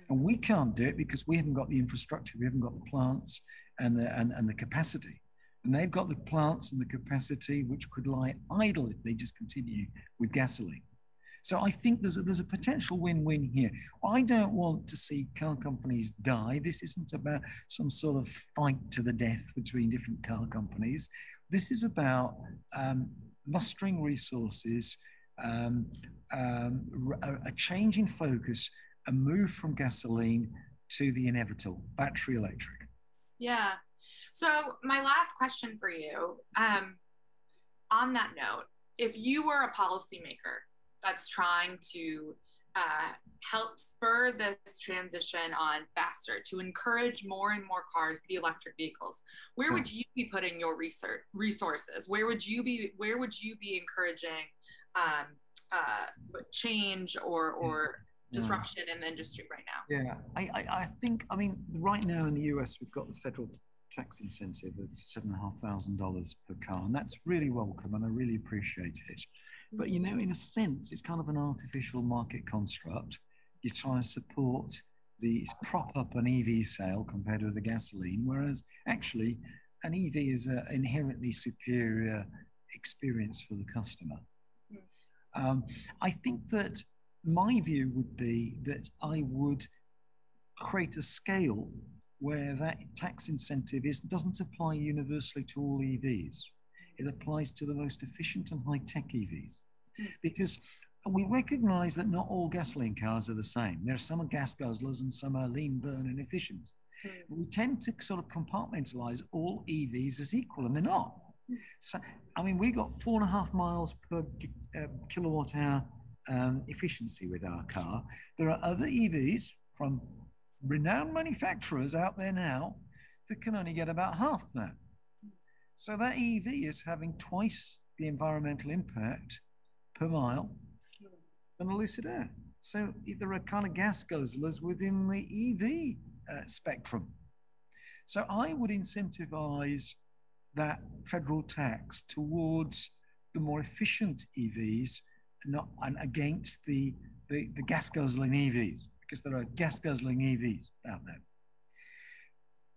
And we can't do it because we haven't got the infrastructure, we haven't got the plants and the capacity. And they've got the plants and the capacity which could lie idle if they just continue with gasoline. So I think there's a potential win-win here. I don't want to see car companies die. This isn't about some sort of fight to the death between different car companies. This is about mustering resources, a change in focus a move from gasoline to the inevitable battery electric. Yeah. So my last question for you, on that note, if you were a policymaker that's trying to help spur this transition on faster, to encourage more and more cars to be electric vehicles, where would you be putting your resources? Where would you be encouraging change or disruption in the industry right now? Yeah, I think, I mean, right now in the US, we've got the federal tax incentive of $7,500 per car, and that's really welcome, and I really appreciate it. But, you know, in a sense, it's kind of an artificial market construct. You try and support prop up an EV sale compared with the gasoline, whereas actually an EV is an inherently superior experience for the customer. I think that my view would be that I would create a scale where that tax incentive doesn't apply universally to all EVs. It applies to the most efficient and high-tech EVs, because we recognize that not all gasoline cars are the same. There are some gas guzzlers and some are lean burn and efficient. We tend to sort of compartmentalize all EVs as equal, and they're not. So, I mean, we got 4.5 miles per kilowatt hour efficiency with our car. There are other EVs from renowned manufacturers out there now that can only get about half that. So that EV is having twice the environmental impact per mile than a Lucid Air. So there are kind of gas guzzlers within the EV spectrum. So I would incentivize that federal tax towards the more efficient EVs, and against the gas guzzling EVs, because there are gas guzzling EVs out there.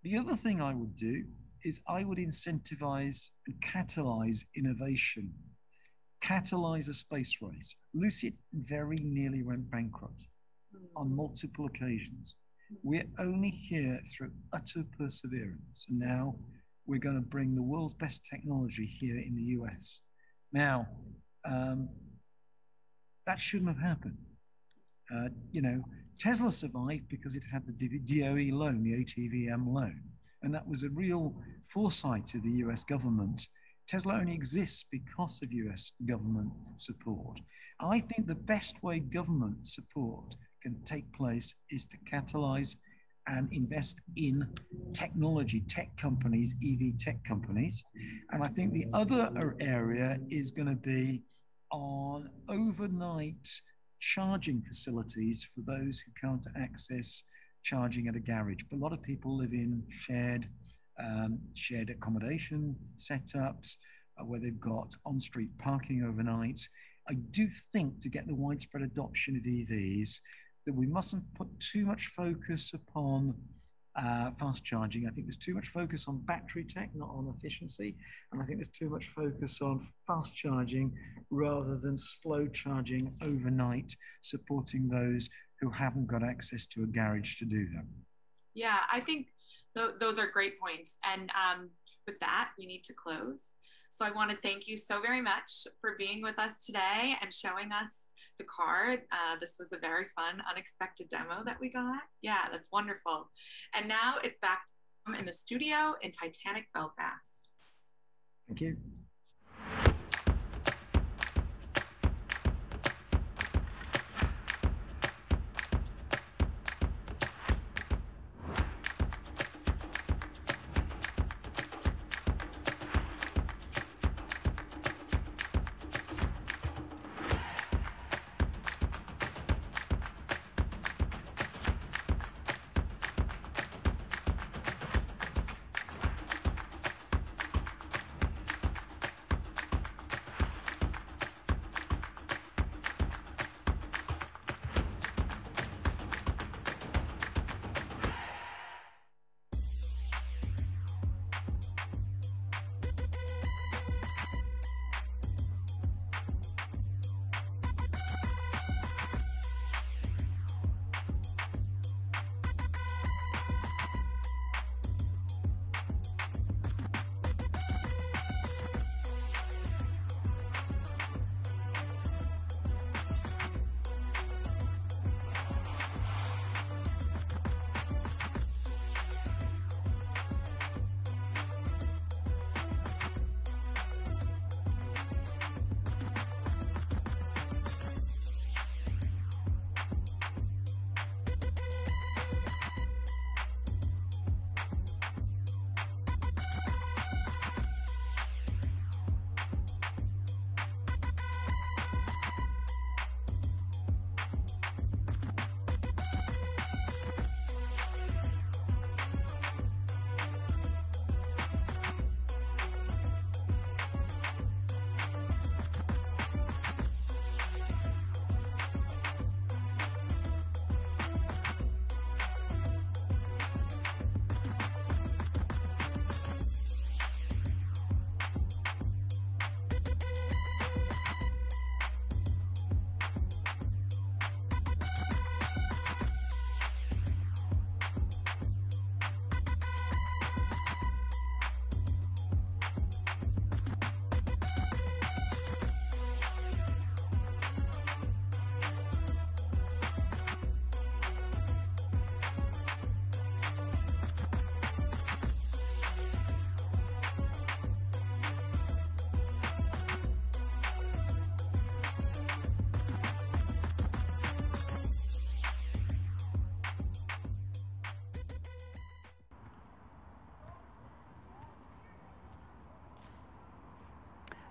The other thing I would do is I would incentivize and catalyze innovation, catalyze a space race. Lucid very nearly went bankrupt on multiple occasions. We're only here through utter perseverance. And now we're going to bring the world's best technology here in the US. Now, that shouldn't have happened. You know, Tesla survived because it had the DOE loan, the ATVM loan. And that was a real foresight of the US government. Tesla only exists because of US government support. I think the best way government support can take place is to catalyze and invest in technology, tech companies, EV tech companies. And I think the other area is going to be on overnight charging facilities for those who can't access charging at a garage. But a lot of people live in shared accommodation setups where they've got on-street parking overnight. I do think to get the widespread adoption of EVs that we mustn't put too much focus upon fast charging. I think there's too much focus on battery tech, not on efficiency. And I think there's too much focus on fast charging rather than slow charging overnight, supporting those who haven't got access to a garage to do that. Yeah, I think those are great points. And with that, we need to close. So I want to thank you so very much for being with us today and showing us the car. This was a very fun, unexpected demo that we got. Yeah, that's wonderful. And now it's back in the studio in Titanic Belfast. Thank you.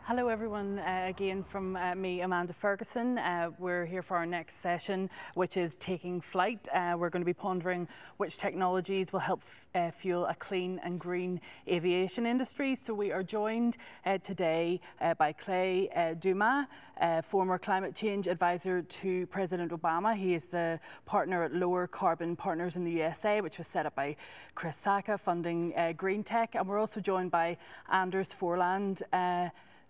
Hello everyone, again from me, Amanda Ferguson. We're here for our next session, which is Taking Flight. We're going to be pondering which technologies will help fuel a clean and green aviation industry. So we are joined today by Clay Dumas, former climate change advisor to President Obama. He is the partner at Lower Carbon Partners in the USA, which was set up by Chris Sacca, funding green tech. And we're also joined by Anders Forland,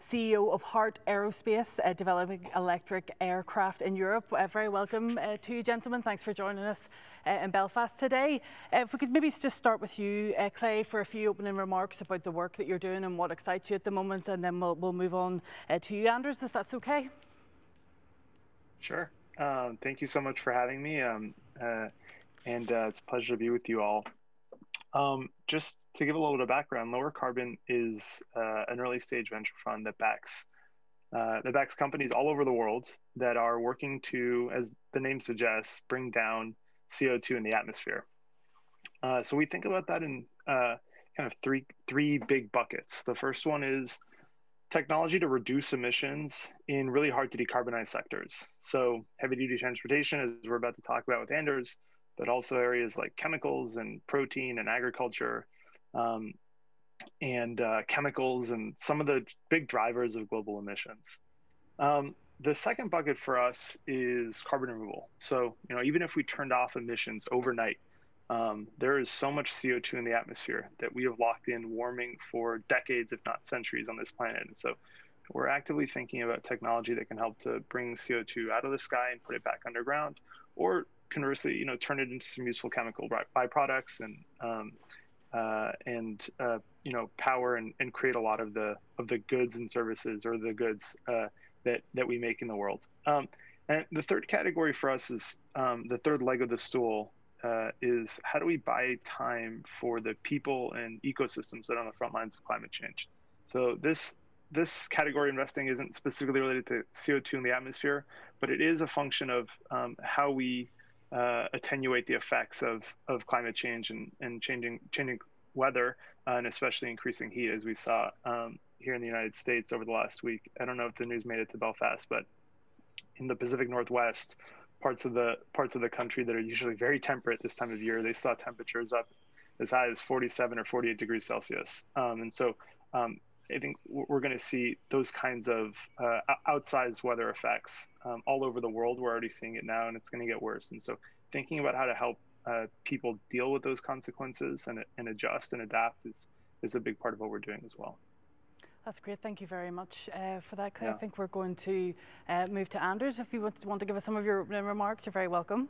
CEO of Heart Aerospace, developing electric aircraft in Europe. Very welcome to you, gentlemen. Thanks for joining us in Belfast today. If we could maybe just start with you, Clay, for a few opening remarks about the work that you're doing and what excites you at the moment, and then we'll move on to you, Anders, if that's okay. Sure. Thank you so much for having me, and it's a pleasure to be with you all. Just to give a little bit of background, Lower Carbon is an early stage venture fund that backs companies all over the world that are working to, as the name suggests, bring down CO2 in the atmosphere. So we think about that in kind of three big buckets. The first one is technology to reduce emissions in really hard to decarbonize sectors. So heavy duty transportation, as we're about to talk about with Anders, but also areas like chemicals and protein and agriculture, and chemicals and some of the big drivers of global emissions. The second bucket for us is carbon removal. So, even if we turned off emissions overnight, there is so much CO2 in the atmosphere that we have locked in warming for decades, if not centuries, on this planet. And so we're actively thinking about technology that can help to bring CO2 out of the sky and put it back underground, or conversely, turn it into some useful chemical byproducts and power and create a lot of the goods and services, or the goods that we make in the world. And the third category for us is the third leg of the stool is how do we buy time for the people and ecosystems that are on the front lines of climate change. So this category investing isn't specifically related to CO2 in the atmosphere, but it is a function of how we attenuate the effects of climate change and changing weather, and especially increasing heat, as we saw here in the United States over the last week. I don't know if the news made it to Belfast, but in the Pacific Northwest, parts of the country that are usually very temperate this time of year, they saw temperatures up as high as 47 or 48 degrees Celsius. And so I think we're going to see those kinds of outsized weather effects all over the world. We're already seeing it now, and it's going to get worse. And so thinking about how to help people deal with those consequences and adjust and adapt is a big part of what we're doing as well. That's great. Thank you very much for that, Clay. Yeah. I think we're going to move to Anders. If you want to give us some of your remarks, you're very welcome.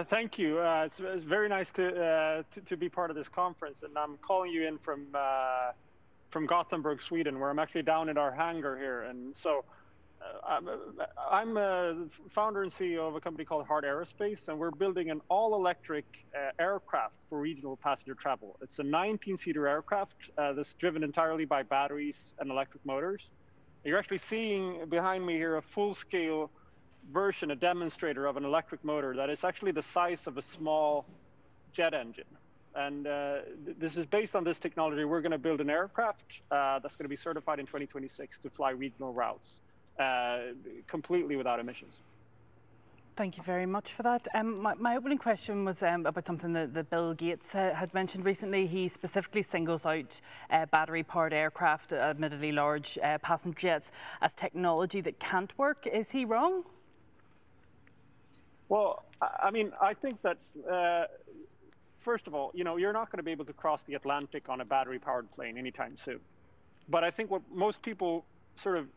Thank you. It's very nice to be part of this conference, and I'm calling you in from Gothenburg, Sweden, where I'm actually down in our hangar here. And so I'm a founder and CEO of a company called Heart Aerospace, and we're building an all-electric aircraft for regional passenger travel. It's a 19-seater aircraft that's driven entirely by batteries and electric motors. You're actually seeing behind me here a full-scale version, a demonstrator of an electric motor that is actually the size of a small jet engine. And this is based on this technology. We're going to build an aircraft that's going to be certified in 2026 to fly regional routes completely without emissions. Thank you very much for that. My opening question was about something that Bill Gates had mentioned recently. He specifically singles out battery-powered aircraft, admittedly large passenger jets, as technology that can't work. Is he wrong? Well, I mean, I think that first of all, you're not going to be able to cross the Atlantic on a battery-powered plane anytime soon. But I think what most people sort of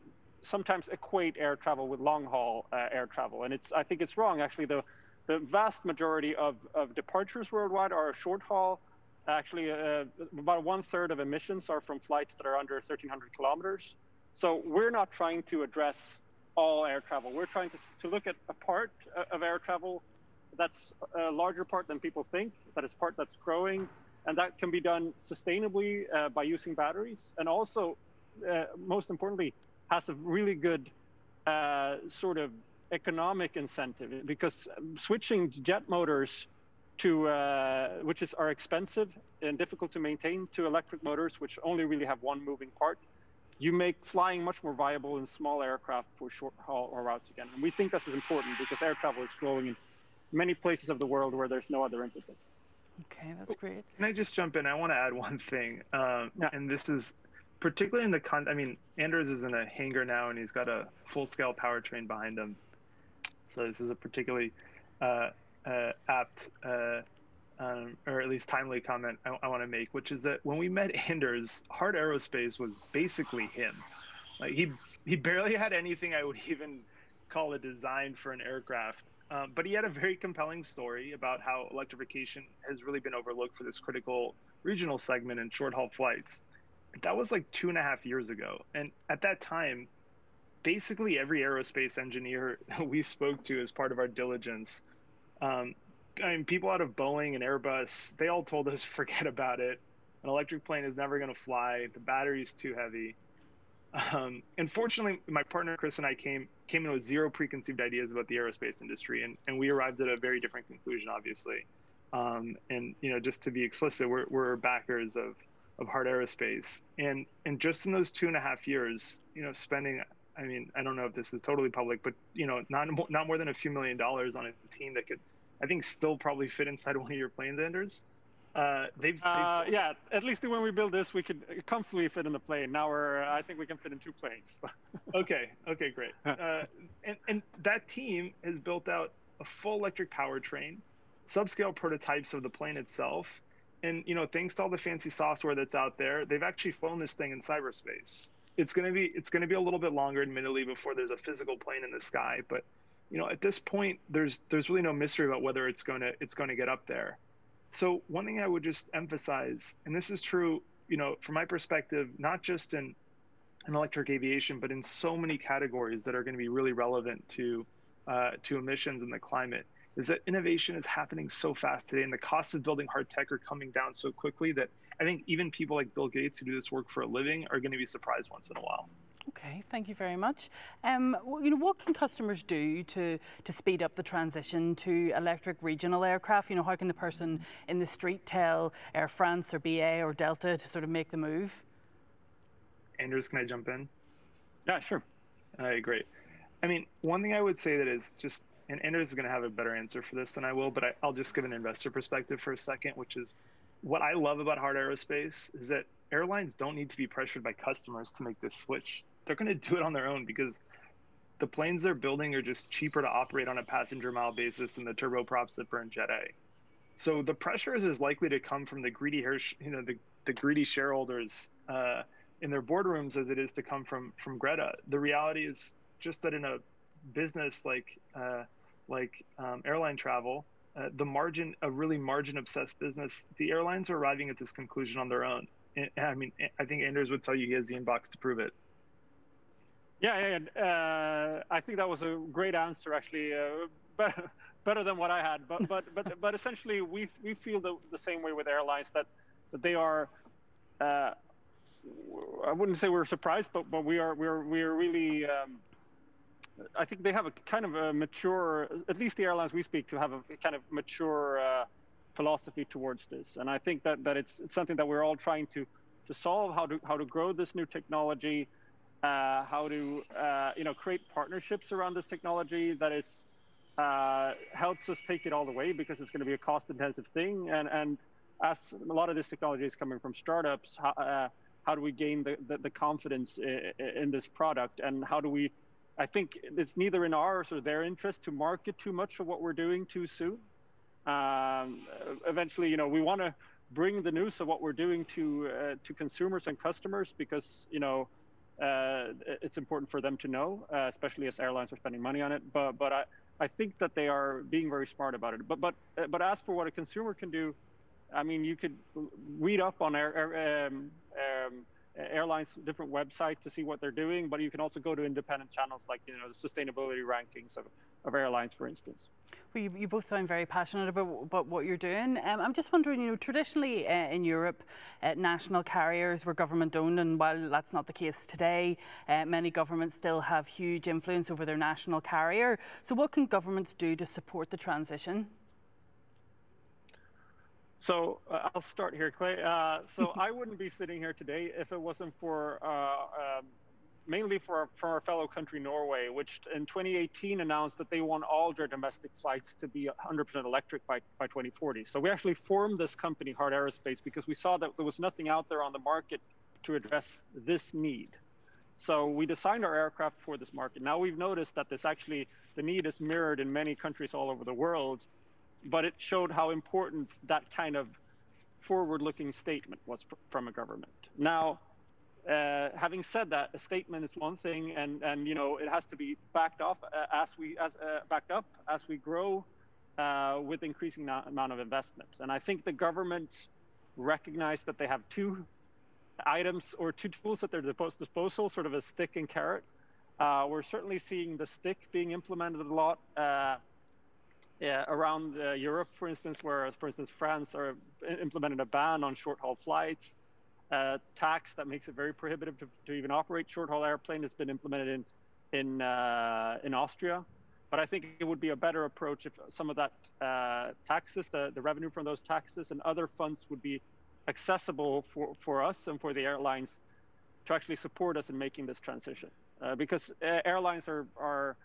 sometimes equate air travel with long-haul air travel, and I think it's wrong. Actually, the vast majority of departures worldwide are short haul. Actually, about 1/3 of emissions are from flights that are under 1,300 kilometers. So we're not trying to address all air travel. We're trying to look at a part of air travel that's a larger part than people think, that is part that's growing, and that can be done sustainably by using batteries, and also, most importantly, has a really good sort of economic incentive, because switching jet motors to which are expensive and difficult to maintain, to electric motors, which only really have one moving part, you make flying much more viable in small aircraft for short haul routes again. And we think this is important because air travel is growing in many places of the world where there's no other infrastructure. Okay, that's great. Can I just jump in? I want to add one thing, and this is particularly in the I mean, Anders is in a hangar now, and he's got a full-scale powertrain behind him. So this is a particularly apt, or at least timely comment I want to make, which is that when we met Anders, Hard Aerospace was basically him. Like he barely had anything I would even call a design for an aircraft. But he had a very compelling story about how electrification has really been overlooked for this critical regional segment in short-haul flights. That was like 2.5 years ago. And at that time, basically every aerospace engineer we spoke to as part of our diligence, I mean, people out of Boeing and Airbus, they all told us, forget about it. An electric plane is never going to fly. The battery's too heavy. And fortunately, my partner Chris and I came in with zero preconceived ideas about the aerospace industry, and we arrived at a very different conclusion, obviously. And you know, just to be explicit, we're backers of Hard Aerospace, and just in those 2.5 years, you know, spending, I mean, I don't know if this is totally public, but you know, not more than a few $1 million on a team that could, I think, still probably fit inside one of your planes, Anders. Yeah, at least when we build this, we could comfortably fit in the plane. Now I think we can fit in 2 planes. Okay, great. And that team has built out a full electric powertrain, subscale prototypes of the plane itself, and you know, thanks to all the fancy software that's out there, they've actually flown this thing in cyberspace. It's gonna be a little bit longer, admittedly, before there's a physical plane in the sky. But you know, at this point, there's really no mystery about whether it's gonna get up there. So one thing I would just emphasize, and this is true, you know, from my perspective, not just in electric aviation, but in so many categories that are going to be really relevant to emissions and the climate, is that innovation is happening so fast today, and the costs of building hard tech are coming down so quickly that I think even people like Bill Gates who do this work for a living are going to be surprised once in a while. Okay, thank you very much. You know, what can customers do to speed up the transition to electric regional aircraft? You know, how can the person in the street tell Air France or BA or Delta to sort of make the move? Anders, can I jump in? Yeah, sure. All right, great. I mean, one thing I would say that is just, and Anders is going to have a better answer for this than I will, but I'll just give an investor perspective for a second, which is what I love about Hard Aerospace is that airlines don't need to be pressured by customers to make this switch. They're going to do it on their own because the planes they're building are just cheaper to operate on a passenger mile basis than the turboprops that burn Jet A. So the pressure is as likely to come from the greedy, the greedy shareholders in their boardrooms as it is to come from Greta. The reality is just that in a business like airline travel, a really margin-obsessed business, the airlines are arriving at this conclusion on their own. And, I mean, I think Anders would tell you he has the inbox to prove it. Yeah, I think that was a great answer, actually, better than what I had. But essentially, we feel the same way with airlines that they are. I wouldn't say we're surprised, but we are really. I think they have a kind of a mature. At least the airlines we speak to have a kind of mature philosophy towards this, and I think that it's something that we're all trying to solve. How to grow this new technology. How to create partnerships around this technology that is helps us take it all the way, because it's going to be a cost-intensive thing, and as a lot of this technology is coming from startups, how do we gain the confidence in this product, and how do we? I think it's neither in ours or their interest to market too much of what we're doing too soon. Eventually, you know, we want to bring the news of what we're doing to consumers and customers, because you know. It's important for them to know, especially as airlines are spending money on it. But I think that they are being very smart about it. But as for what a consumer can do, I mean, you could read up on airlines' different websites to see what they're doing. But you can also go to independent channels like the sustainability rankings of airlines, for instance. Well, you both sound very passionate about what you're doing. I'm just wondering, traditionally in Europe, national carriers were government-owned, and while that's not the case today, many governments still have huge influence over their national carrier. So what can governments do to support the transition? So I'll start here, Clay. So I wouldn't be sitting here today if it wasn't for mainly for our fellow country, Norway, which in 2018 announced that they want all their domestic flights to be 100% electric by 2040. So we actually formed this company, Hard Aerospace, because we saw that there was nothing out there on the market to address this need. So we designed our aircraft for this market. Now we've noticed that the need is mirrored in many countries all over the world, but it showed how important that kind of forward-looking statement was from a government. Now, having said that, a statement is one thing, and you know, it has to be backed up as we grow with increasing amount of investments. And I think the government recognized that they have two items or two tools at their disposal, sort of a stick and carrot. We're certainly seeing the stick being implemented a lot around Europe, for instance, whereas, for instance, France are implementing a ban on short-haul flights. Tax that makes it very prohibitive to even operate short-haul airplane has been implemented in Austria. But I think it would be a better approach if some of that taxes, the revenue from those taxes and other funds would be accessible for us and for the airlines to actually support us in making this transition. Because airlines are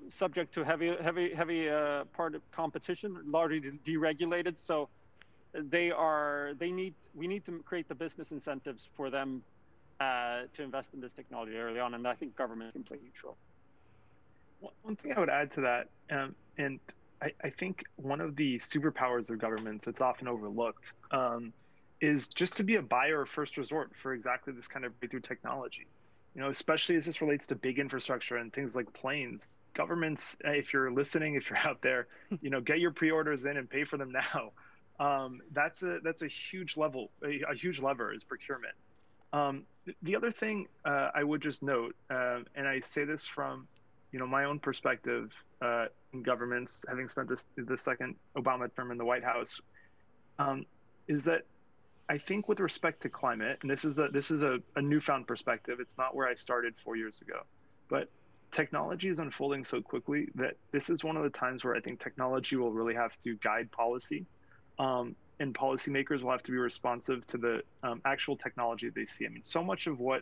subject to heavy part of competition, largely deregulated. So we need to create the business incentives for them to invest in this technology early on, and I think government can play a huge role. One thing I would add to that, and I think one of the superpowers of governments that's often overlooked is just to be a buyer of first resort for exactly this kind of breakthrough technology. You know, especially as this relates to big infrastructure and things like planes. Governments, if you're listening, if you're out there, you know, get your pre-orders in and pay for them now. That's a huge a huge lever is procurement. The other thing I would just note, and I say this from, you know, my own perspective in governments, having spent the second Obama term in the White House, is that I think with respect to climate, and this is a newfound perspective. It's not where I started 4 years ago, but technology is unfolding so quickly that this is one of the times where I think technology will really have to guide policy, and policymakers will have to be responsive to the actual technology they see. I mean, so much of what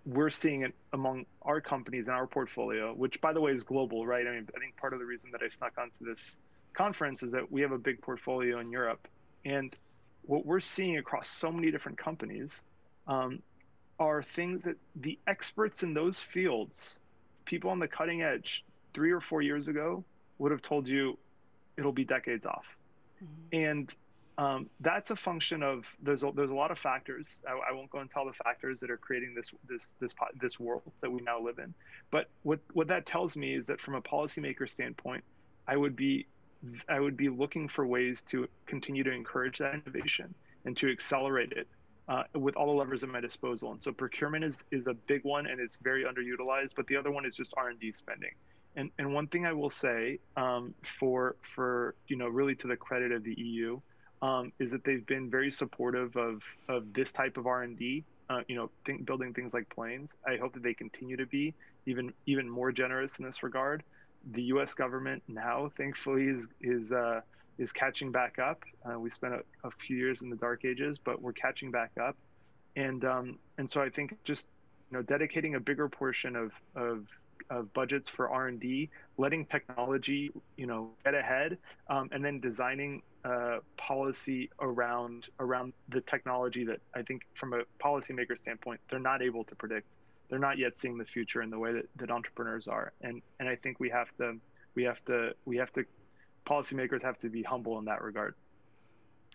we're seeing among our companies and our portfolio, which by the way is global, right? I mean, I think part of the reason that I snuck onto this conference is that we have a big portfolio in Europe, and what we're seeing across so many different companies are things that the experts in those fields, people on the cutting edge 3 or 4 years ago would have told you it'll be decades off. Mm-hmm. And that's a function of there's a lot of factors. I won't go into all the factors that are creating this world that we now live in. But what that tells me is that from a policymaker standpoint, I would be looking for ways to continue to encourage that innovation and to accelerate it with all the levers at my disposal. And so procurement is a big one, and it's very underutilized. But the other one is just R&D spending. And one thing I will say for you know, really to the credit of the EU is that they've been very supportive of this type of R&D. You know, building things like planes. I hope that they continue to be even more generous in this regard. The U.S. government now, thankfully, is catching back up. We spent a few years in the dark ages, but we're catching back up, and so I think just, you know, dedicating a bigger portion of budgets for R&D, letting technology, you know, get ahead, and then designing policy around the technology that I think from a policymaker standpoint they're not able to predict. They're not yet seeing the future in the way that entrepreneurs are, and I think policymakers have to be humble in that regard.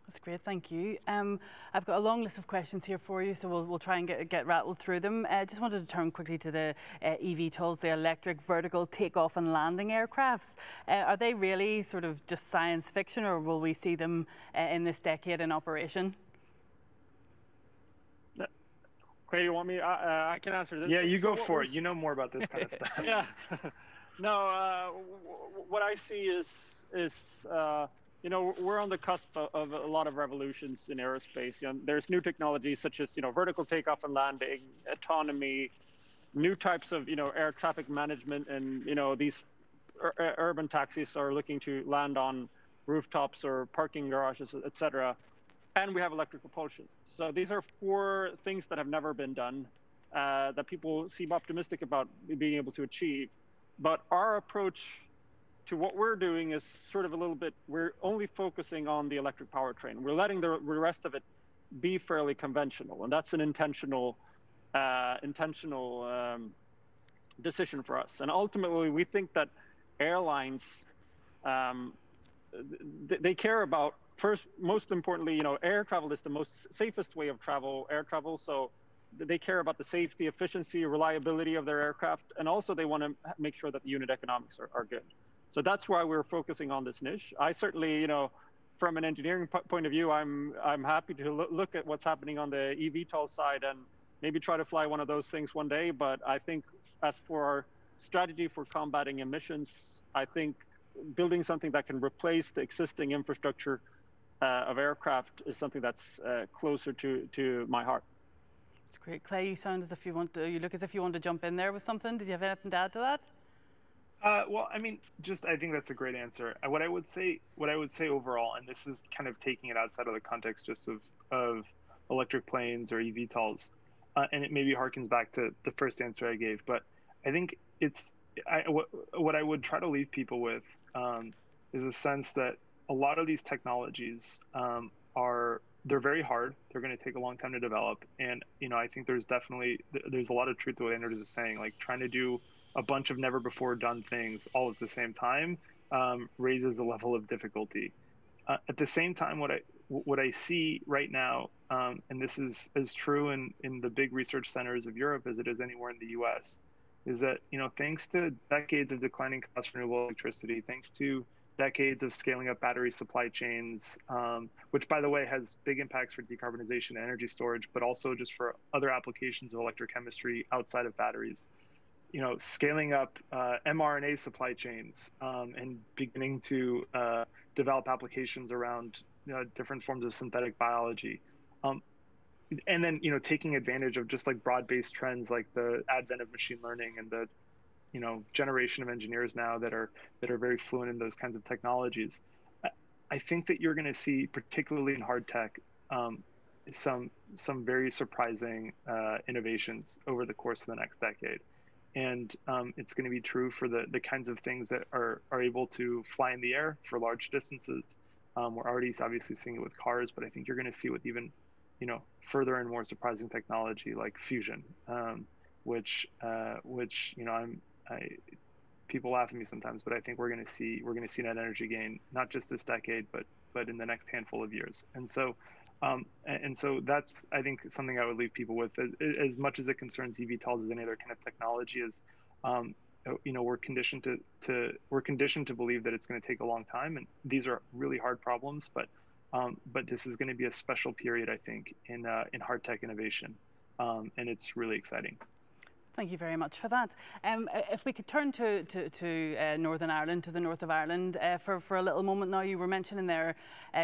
That's great, thank you. I've got a long list of questions here for you, so we'll try and get rattled through them. I just wanted to turn quickly to the eVTOLs, the electric vertical takeoff and landing aircrafts. Are they really sort of just science fiction, or will we see them in this decade in operation? Clay, you want me? I can answer this. Yeah, you go for it. You know more about this kind of stuff. Yeah. No, what I see is you know, we're on the cusp of a lot of revolutions in aerospace. You know, there's new technologies such as, you know, vertical takeoff and landing, autonomy, new types of, you know, air traffic management, and, you know, these urban taxis are looking to land on rooftops or parking garages, etc. And we have electric propulsion. So these are 4 things that have never been done, that people seem optimistic about being able to achieve. But our approach to what we're doing is sort of a little bit, we're only focusing on the electric powertrain. We're letting the rest of it be fairly conventional. And that's an intentional decision for us. And ultimately, we think that airlines, they care about, first, most importantly, air travel is the most safest way of air travel. So they care about the safety, efficiency, reliability of their aircraft. And also they want to make sure that the unit economics are good. So that's why we're focusing on this niche. I certainly, from an engineering point of view, I'm happy to look at what's happening on the eVTOL side and maybe try to fly one of those things one day. But I think as for our strategy for combating emissions, I think building something that can replace the existing infrastructure of aircraft is something that's closer to my heart. That's great. Clay, you sound as if you look as if you want to jump in there with something. Did you have anything to add to that? Well, I mean, I think that's a great answer. What I would say overall, and this is kind of taking it outside of the context just of electric planes or eVTOLs, and it maybe harkens back to the first answer I gave, but I think what I would try to leave people with is a sense that a lot of these technologies they're very hard. They're going to take a long time to develop, and I think there's a lot of truth to what Anders is saying. Like trying to do a bunch of never before done things all at the same time raises a level of difficulty. At the same time, what I see right now, and this is as true in the big research centers of Europe as it is anywhere in the US, is that thanks to decades of declining cost for renewable electricity, thanks to decades of scaling up battery supply chains, which by the way has big impacts for decarbonization and energy storage, but also just for other applications of electrochemistry outside of batteries. Scaling up mRNA supply chains and beginning to develop applications around different forms of synthetic biology. And then, taking advantage of just like broad-based trends like the advent of machine learning and the, generation of engineers now that are very fluent in those kinds of technologies. I think that you're going to see, particularly in hard tech, some very surprising innovations over the course of the next decade. And it's going to be true for the kinds of things that are able to fly in the air for large distances. We're already obviously seeing it with cars, but I think you're going to see it with even, further and more surprising technology like fusion, which people laugh at me sometimes, but I think we're going to see net energy gain not just this decade, but in the next handful of years. And so that's, I think, something I would leave people with. As much as it concerns eVTOLs as any other kind of technology, is we're conditioned to believe that it's going to take a long time, and these are really hard problems. But this is going to be a special period, I think, in hard tech innovation, and it's really exciting. Thank you very much for that. If we could turn to Northern Ireland, to the north of Ireland, for a little moment now. You were mentioning there,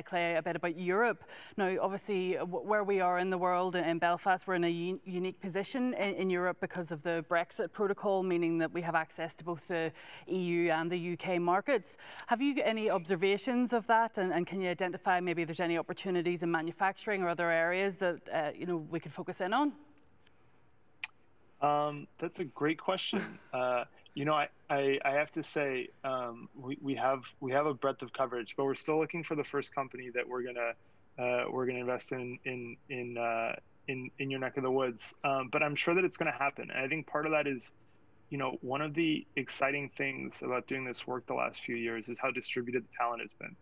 Clay, a bit about Europe. Now, obviously, where we are in the world, in Belfast, we're in a unique position in Europe because of the Brexit protocol, meaning that we have access to both the EU and the UK markets. Have you any observations of that, and can you identify maybe there's any opportunities in manufacturing or other areas that we could focus in on? That's a great question. I have to say we have a breadth of coverage, but we're still looking for the first company that we're gonna invest in your neck of the woods. But I'm sure that it's gonna happen. And I think part of that is, one of the exciting things about doing this work the last few years is how distributed the talent has been.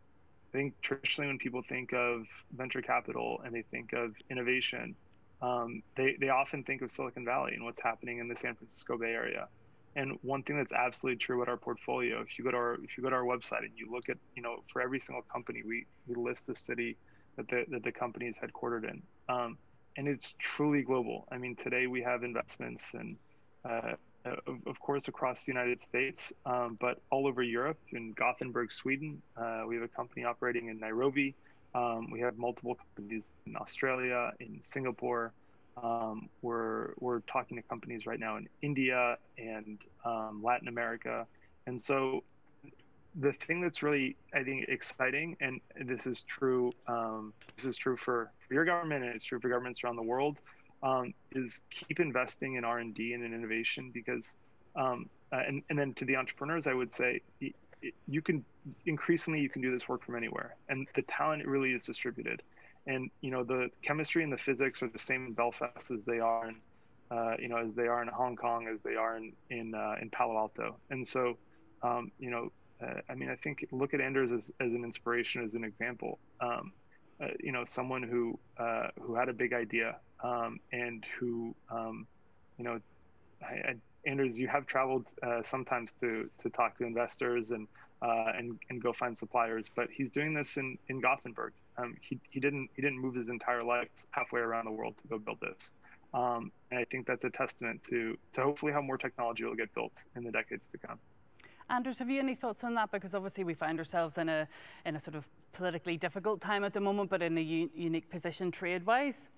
I think traditionally when people think of venture capital and they think of innovation, they often think of Silicon Valley and what's happening in the San Francisco Bay Area. And one thing that's absolutely true about our portfolio, if you go to our website and you look at, for every single company, we list the city that the company is headquartered in, and it's truly global. I mean, today we have investments and of course across the United States, but all over Europe. In Gothenburg, Sweden, we have a company operating in Nairobi. We have multiple companies in Australia, in Singapore. We're talking to companies right now in India and Latin America. And so the thing that's really, I think, exciting, and this is true for your government, and it's true for governments around the world, is keep investing in R&D and in innovation, because and then to the entrepreneurs, I would say, you can increasingly do this work from anywhere, and the talent really is distributed. And the chemistry and the physics are the same in Belfast as they are in as they are in Hong Kong, as they are in Palo Alto. And so I think look at Anders as an inspiration, as an example. Someone who had a big idea, and who Anders, you have traveled sometimes to talk to investors and go find suppliers, but he's doing this in Gothenburg. He didn't move his entire life halfway around the world to go build this. And I think that's a testament to hopefully how more technology will get built in the decades to come. Anders, have you any thoughts on that? Because obviously we find ourselves in a sort of politically difficult time at the moment, but in a unique position trade-wise.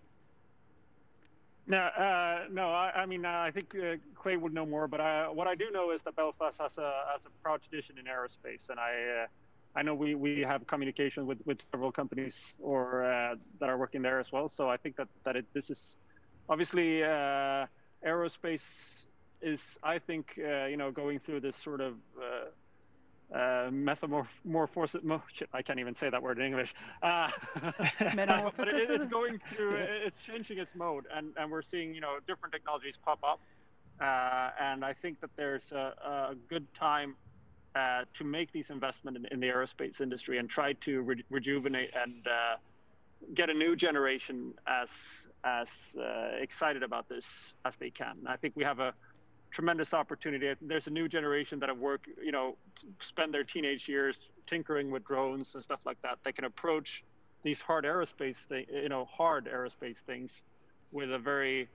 No. I think Clay would know more, but what I do know is that Belfast has a proud tradition in aerospace, and I know we have communication with several companies that are working there as well. So I think that this is obviously aerospace is, I think, going through this sort of metamorphosis. I can't even say that word in English. But it's going through, it's changing its mode, and we're seeing different technologies pop up, and I think that there's a good time to make these investments in the aerospace industry and try to rejuvenate and get a new generation as excited about this as they can. And I think we have a tremendous opportunity. There's a new generation that have worked, spend their teenage years tinkering with drones and stuff like that. They can approach these hard aerospace things with a very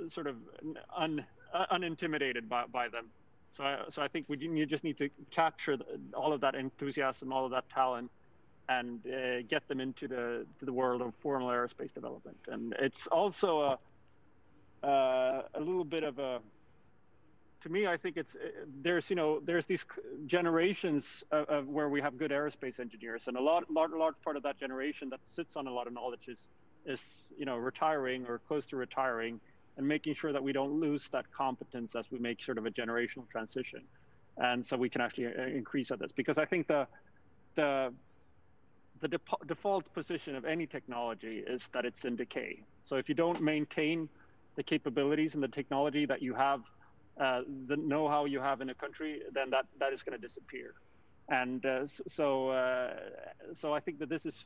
sort of unintimidated by them. So I think you just need to capture all of that enthusiasm, all of that talent, and get them into the world of formal aerospace development. And it's also a little bit of a, to me, I think there's these generations of where we have good aerospace engineers, and a large part of that generation that sits on a lot of knowledge is retiring or close to retiring, and making sure that we don't lose that competence as we make sort of a generational transition, and so we can actually increase at this. Because I think the default position of any technology is that it's in decay. So if you don't maintain the capabilities and the technology that you have, the know-how you have in a country, then that is going to disappear. And so I think that this is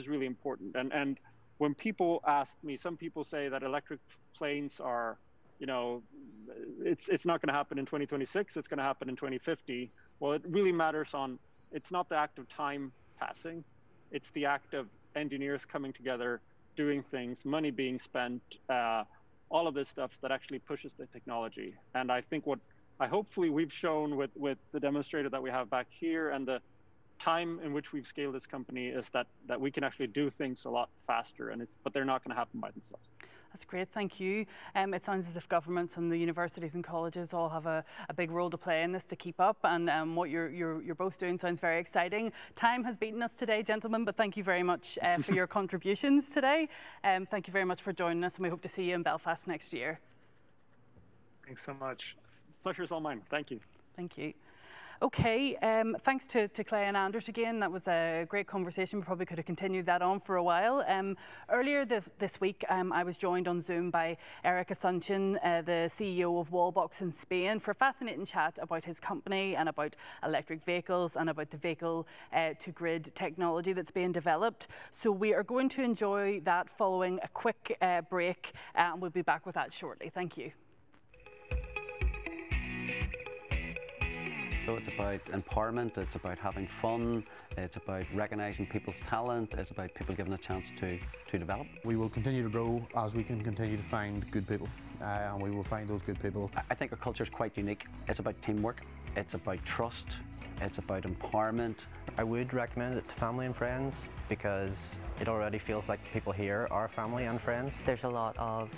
really important. And when people ask me, some people say that electric planes are, it's not going to happen in 2026. It's going to happen in 2050. Well, it really matters on. It's not the act of time passing. It's the act of engineers coming together, doing things, money being spent, all of this stuff that actually pushes the technology. And I think what hopefully we've shown with the demonstrator that we have back here and the time in which we've scaled this company is that we can actually do things a lot faster, but they're not going to happen by themselves. That's great, thank you. It sounds as if governments and the universities and colleges all have a big role to play in this to keep up, and what you're both doing sounds very exciting. Time has beaten us today, gentlemen, but thank you very much for your contributions today. Thank you very much for joining us, and we hope to see you in Belfast next year. Thanks so much. Pleasure's all mine. Thank you. Thank you. Okay, thanks to Clay and Anders again. That was a great conversation. We probably could have continued that on for a while. Earlier this week, I was joined on Zoom by Eric Asuncion, the CEO of Wallbox in Spain, for a fascinating chat about his company and about electric vehicles and about the vehicle-to-grid technology that's being developed. So we are going to enjoy that following a quick break, and we'll be back with that shortly. Thank you. So it's about empowerment, it's about having fun, it's about recognising people's talent, it's about people given a chance to develop. We will continue to grow as we can continue to find good people, and we will find those good people. I think our culture is quite unique. It's about teamwork, it's about trust, it's about empowerment. I would recommend it to family and friends because it already feels like people here are family and friends. There's a lot of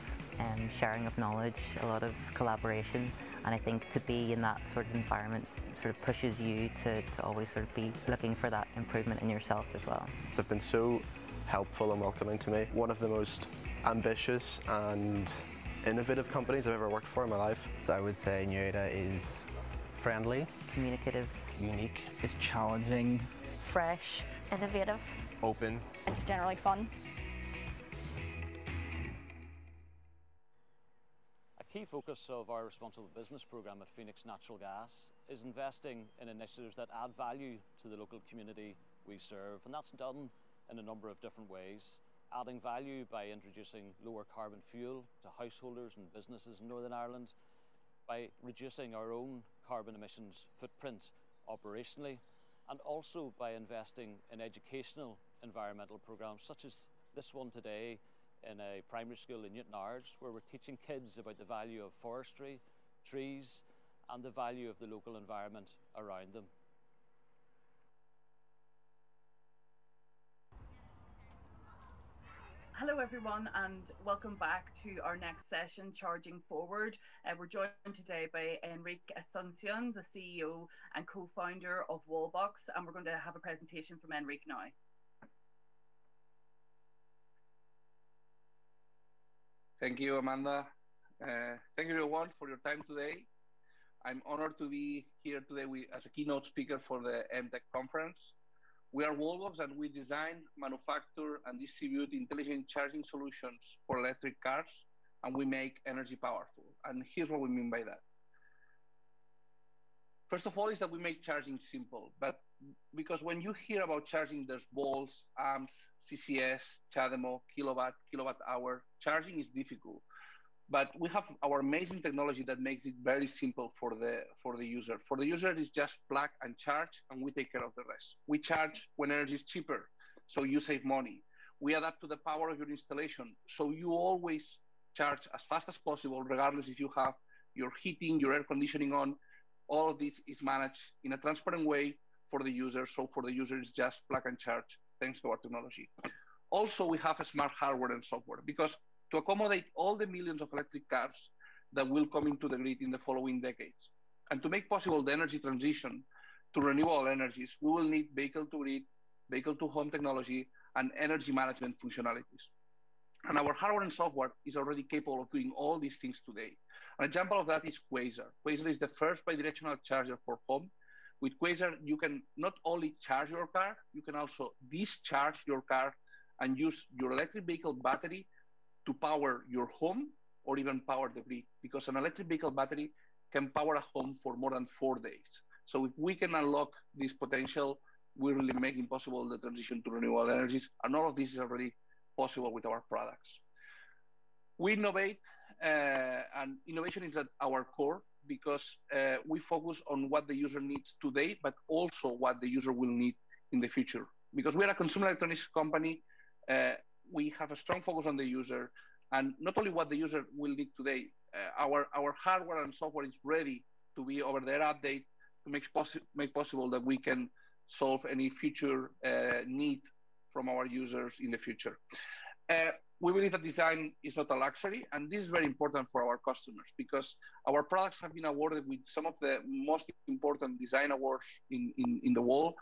sharing of knowledge, a lot of collaboration, And I think to be in that sort of environment sort of pushes you to always sort of be looking for that improvement in yourself as well. They've been so helpful and welcoming to me. One of the most ambitious and innovative companies I've ever worked for in my life. I would say Nueda is friendly, communicative, unique, is challenging, fresh, innovative, open, and just generally fun. A key focus of our responsible business programme at Phoenix Natural Gas is investing in initiatives that add value to the local community we serve, and that's done in a number of different ways. Adding value by introducing lower carbon fuel to householders and businesses in Northern Ireland, by reducing our own carbon emissions footprint operationally, and also by investing in educational environmental programmes such as this one today in a primary school in Newtownards, where we're teaching kids about the value of forestry, trees, and the value of the local environment around them. Hello everyone and welcome back to our next session, Charging Forward. We're joined today by Enrique Asuncion, the CEO and co-founder of Wallbox, and we're going to have a presentation from Enrique now. Thank you, Amanda. Thank you everyone for your time today. I'm honored to be here today as a keynote speaker for the Emtech conference. We are Wallbox and we design, manufacture and distribute intelligent charging solutions for electric cars, and we make energy powerful. And here's what we mean by that. First of all is that we make charging simple, but because when you hear about charging, there's volts, amps, CCS, CHAdeMO, kilowatt, kilowatt hour. Charging is difficult. But we have our amazing technology that makes it very simple for the user. For the user, it's just plug and charge, and we take care of the rest. We charge when energy is cheaper, so you save money. We adapt to the power of your installation, so you always charge as fast as possible, regardless if you have your heating, your air conditioning on. All of this is managed in a transparent way for the user, so for the user, it's just plug and charge, thanks to our technology. Also, we have a smart hardware and software, because to accommodate all the millions of electric cars that will come into the grid in the following decades. And to make possible the energy transition to renewable energies, we will need vehicle-to-grid, vehicle-to-home technology, and energy management functionalities. And our hardware and software is already capable of doing all these things today. An example of that is Quasar. Quasar is the first bidirectional charger for home. With Quasar, you can not only charge your car, you can also discharge your car and use your electric vehicle battery to power your home or even power the grid, because an electric vehicle battery can power a home for more than 4 days. So if we can unlock this potential, we're really making possible the transition to renewable energies, and all of this is already possible with our products. We innovate, and innovation is at our core, because we focus on what the user needs today, but also what the user will need in the future. Because we are a consumer electronics company, we have a strong focus on the user, and not only what the user will need today, our hardware and software is ready to be over-the-air update to make possible that we can solve any future need from our users in the future. We believe that design is not a luxury, and this is very important for our customers, because our products have been awarded with some of the most important design awards in the world.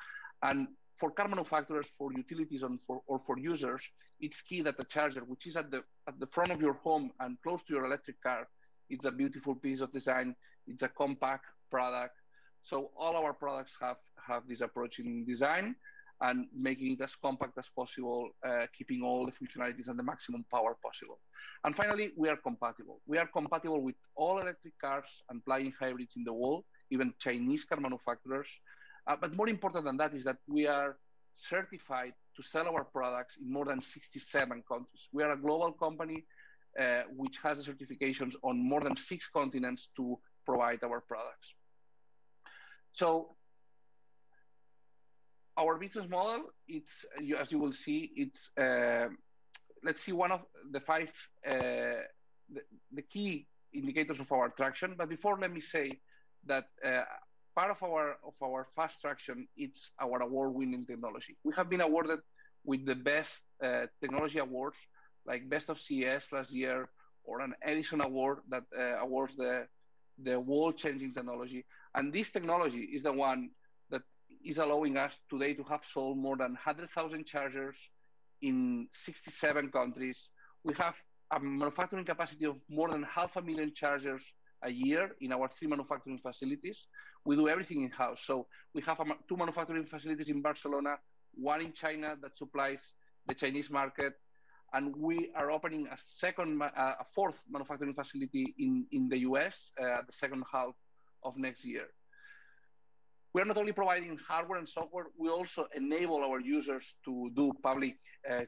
And for car manufacturers, for utilities, or for users, it's key that the charger, which is at the front of your home and close to your electric car, it's a beautiful piece of design. It's a compact product. So all our products have this approach in design and making it as compact as possible, keeping all the functionalities and the maximum power possible. And finally, we are compatible. We are compatible with all electric cars and plug-in hybrids in the world, even Chinese car manufacturers. But more important than that is that we are certified to sell our products in more than 67 countries. We are a global company which has the certifications on more than 6 continents to provide our products. So our business model, it's, as you will see, it's, let's see one of the 5, the key indicators of our traction. But before, let me say that part of our fast traction, it's our award-winning technology. We have been awarded with the best technology awards, like Best of CES last year, or an Edison Award that awards the the world-changing technology. And this technology is the one that is allowing us today to have sold more than 100,000 chargers in 67 countries. We have a manufacturing capacity of more than 500,000 chargers a year in our 3 manufacturing facilities. We do everything in-house. So we have 2 manufacturing facilities in Barcelona, 1 in China that supplies the Chinese market, and we are opening a 4th manufacturing facility in the US the second half of next year. We're not only providing hardware and software, we also enable our users to do public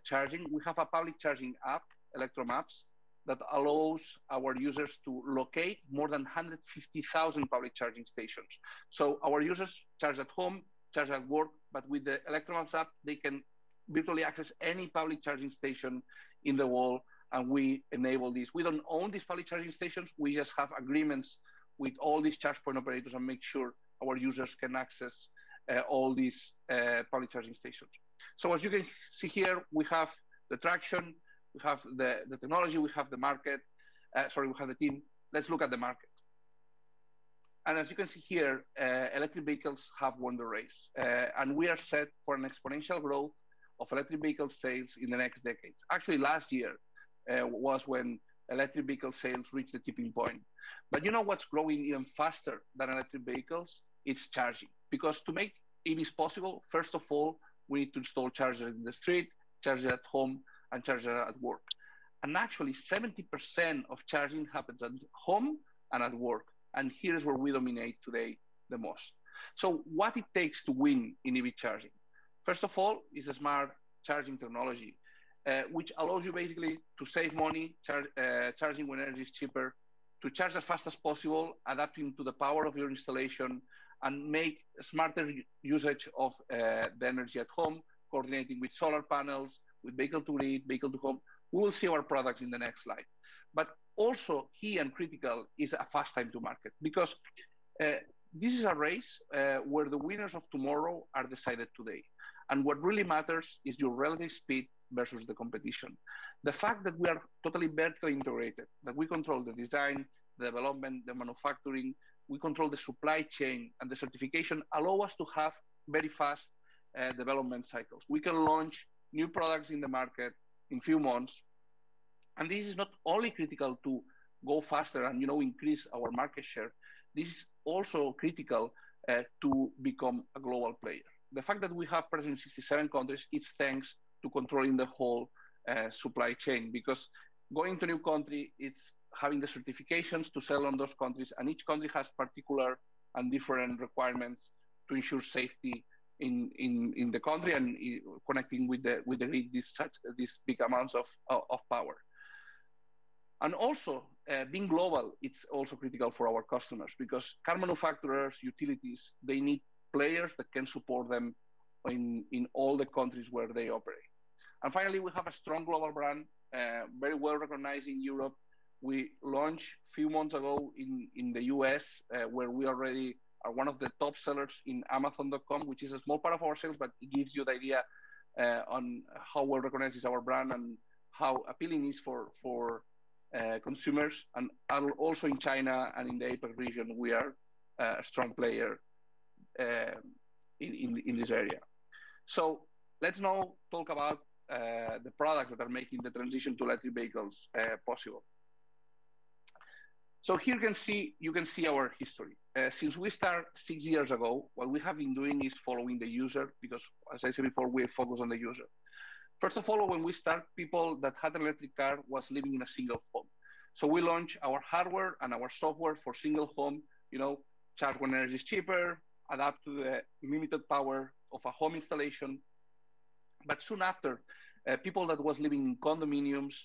charging. We have a public charging app, Electromaps, that allows our users to locate more than 150,000 public charging stations. So our users charge at home, charge at work, but with the Electromaps app, they can virtually access any public charging station in the world, and we enable this. We don't own these public charging stations. We just have agreements with all these charge point operators and make sure our users can access all these public charging stations. So as you can see here, we have the traction, we have the technology, we have the market, we have the team. Let's look at the market. And as you can see here, electric vehicles have won the race. And we are set for an exponential growth of electric vehicle sales in the next decades. Actually, last year was when electric vehicle sales reached the tipping point. But you know what's growing even faster than electric vehicles? It's charging. Because to make EVs possible, first of all, we need to install chargers in the street, chargers at home, and chargers at work. And actually, 70% of charging happens at home and at work. And here's where we dominate today the most. So what it takes to win in EV charging? First of all, is a smart charging technology, which allows you basically to save money, charging when energy is cheaper, to charge as fast as possible, adapting to the power of your installation, and make smarter usage of the energy at home, coordinating with solar panels, with vehicle to grid, vehicle to home. We will see our products in the next slide. But also key and critical is a fast time to market, because this is a race where the winners of tomorrow are decided today. And what really matters is your relative speed versus the competition. The fact that we are totally vertically integrated, that we control the design, the development, the manufacturing, we control the supply chain and the certification, allow us to have very fast development cycles. We can launch new products in the market in few months. And this is not only critical to go faster and increase our market share, this is also critical to become a global player. The fact that we have presence in 67 countries, it's thanks to controlling the whole supply chain, because going to a new country, it's having the certifications to sell on those countries, and each country has particular and different requirements to ensure safety in the country and connecting with the grid these big amounts of power. And also, being global, it's also critical for our customers, because car manufacturers, utilities, they need players that can support them in all the countries where they operate. And finally, we have a strong global brand, very well recognized in Europe. We launched a few months ago in the US, where we already are one of the top sellers in Amazon.com, which is a small part of our sales, but it gives you the idea on how well recognized is our brand and how appealing it is for consumers. And also in China and in the APAC region, we are a strong player in this area. So let's now talk about the products that are making the transition to electric vehicles possible. So here you can see our history. Since we started 6 years ago, what we have been doing is following the user, because as I said before, we focus on the user. First of all, when we start, people that had an electric car was living in a single home. So we launched our hardware and our software for single home, charge when energy is cheaper, adapt to the limited power of a home installation. But soon after, people that was living in condominiums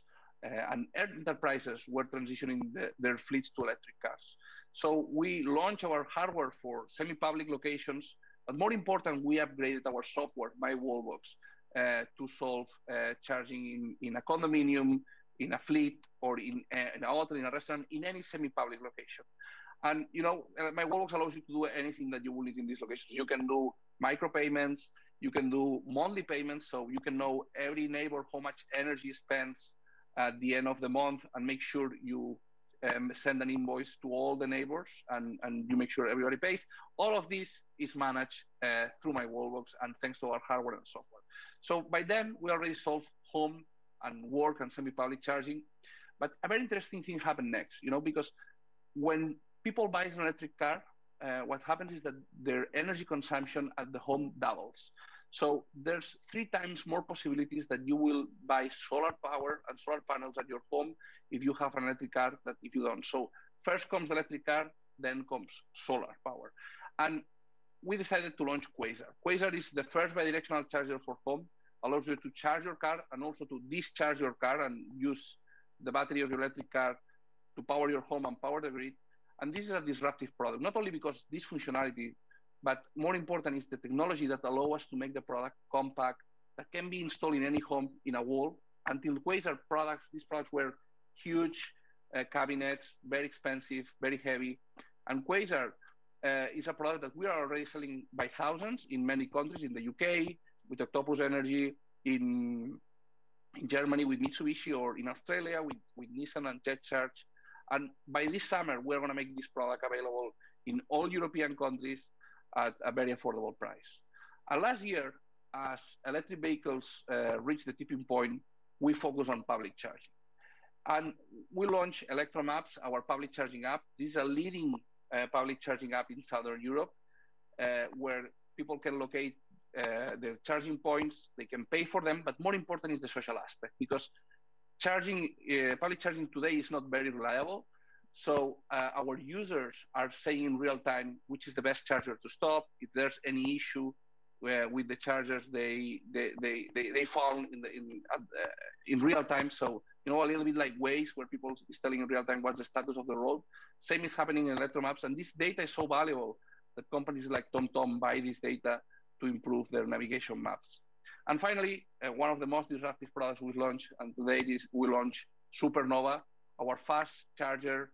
and enterprises were transitioning their fleets to electric cars. So we launched our hardware for semi-public locations, but more important, we upgraded our software, My Wallbox, to solve charging in a condominium, in a fleet, or in a hotel, in a restaurant, in any semi-public location. And My Wallbox allows you to do anything that you will need in these locations. You can do micropayments, you can do monthly payments, so you can know every neighbor how much energy spends at the end of the month and make sure you send an invoice to all the neighbors, and you make sure everybody pays. All of this is managed through my wallbox and thanks to our hardware and software. So by then, we already solved home and work and semi-public charging. But a very interesting thing happened next, because when people buy an electric car, what happens is that their energy consumption at the home doubles. So there's 3 times more possibilities that you will buy solar power and solar panels at your home if you have an electric car than if you don't. So first comes the electric car, then comes solar power. And we decided to launch Quasar. Quasar is the first bidirectional charger for home, allows you to charge your car and also to discharge your car and use the battery of your electric car to power your home and power the grid. And this is a disruptive product, not only because this functionality, but more important is the technology that allows us to make the product compact, that can be installed in any home in a wall. Until Quasar products, these products were huge cabinets, very expensive, very heavy. And Quasar is a product that we are already selling by thousands in many countries, in the UK, with Octopus Energy, in Germany with Mitsubishi, or in Australia with Nissan and JetCharge. And by this summer, we're going to make this product available in all European countries at a very affordable price. And last year, as electric vehicles reached the tipping point, we focused on public charging. And we launched ElectroMaps, our public charging app. This is a leading public charging app in Southern Europe, where people can locate their charging points, they can pay for them, but more important is the social aspect, because public charging today is not very reliable. So our users are saying in real time which is the best charger to stop. If there's any issue with the chargers, they found in real time. So a little bit like Waze, where people is telling in real time what's the status of the road. Same is happening in ElectroMaps, and this data is so valuable that companies like TomTom buy this data to improve their navigation maps. And finally, one of the most disruptive products we launched, and today we launch Supernova, our fast charger,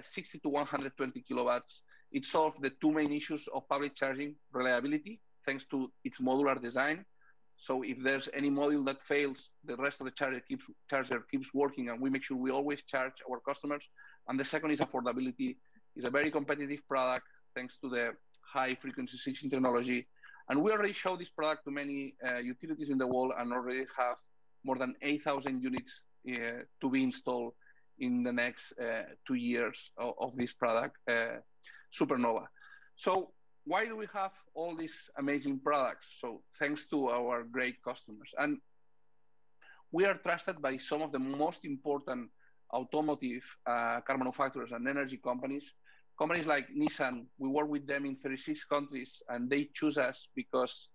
60 to 120 kilowatts. It solved the 2 main issues of public charging: reliability, thanks to its modular design. So if there's any module that fails, the rest of the charger keeps working, and we make sure we always charge our customers. And the second is affordability. It's a very competitive product, thanks to the high frequency switching technology. And we already showed this product to many utilities in the world, and already have more than 8,000 units to be installed in the next 2 years of this product, Supernova. So why do we have all these amazing products? So thanks to our great customers. And we are trusted by some of the most important automotive car manufacturers and energy companies. Companies like Nissan, we work with them in 36 countries, and they choose us because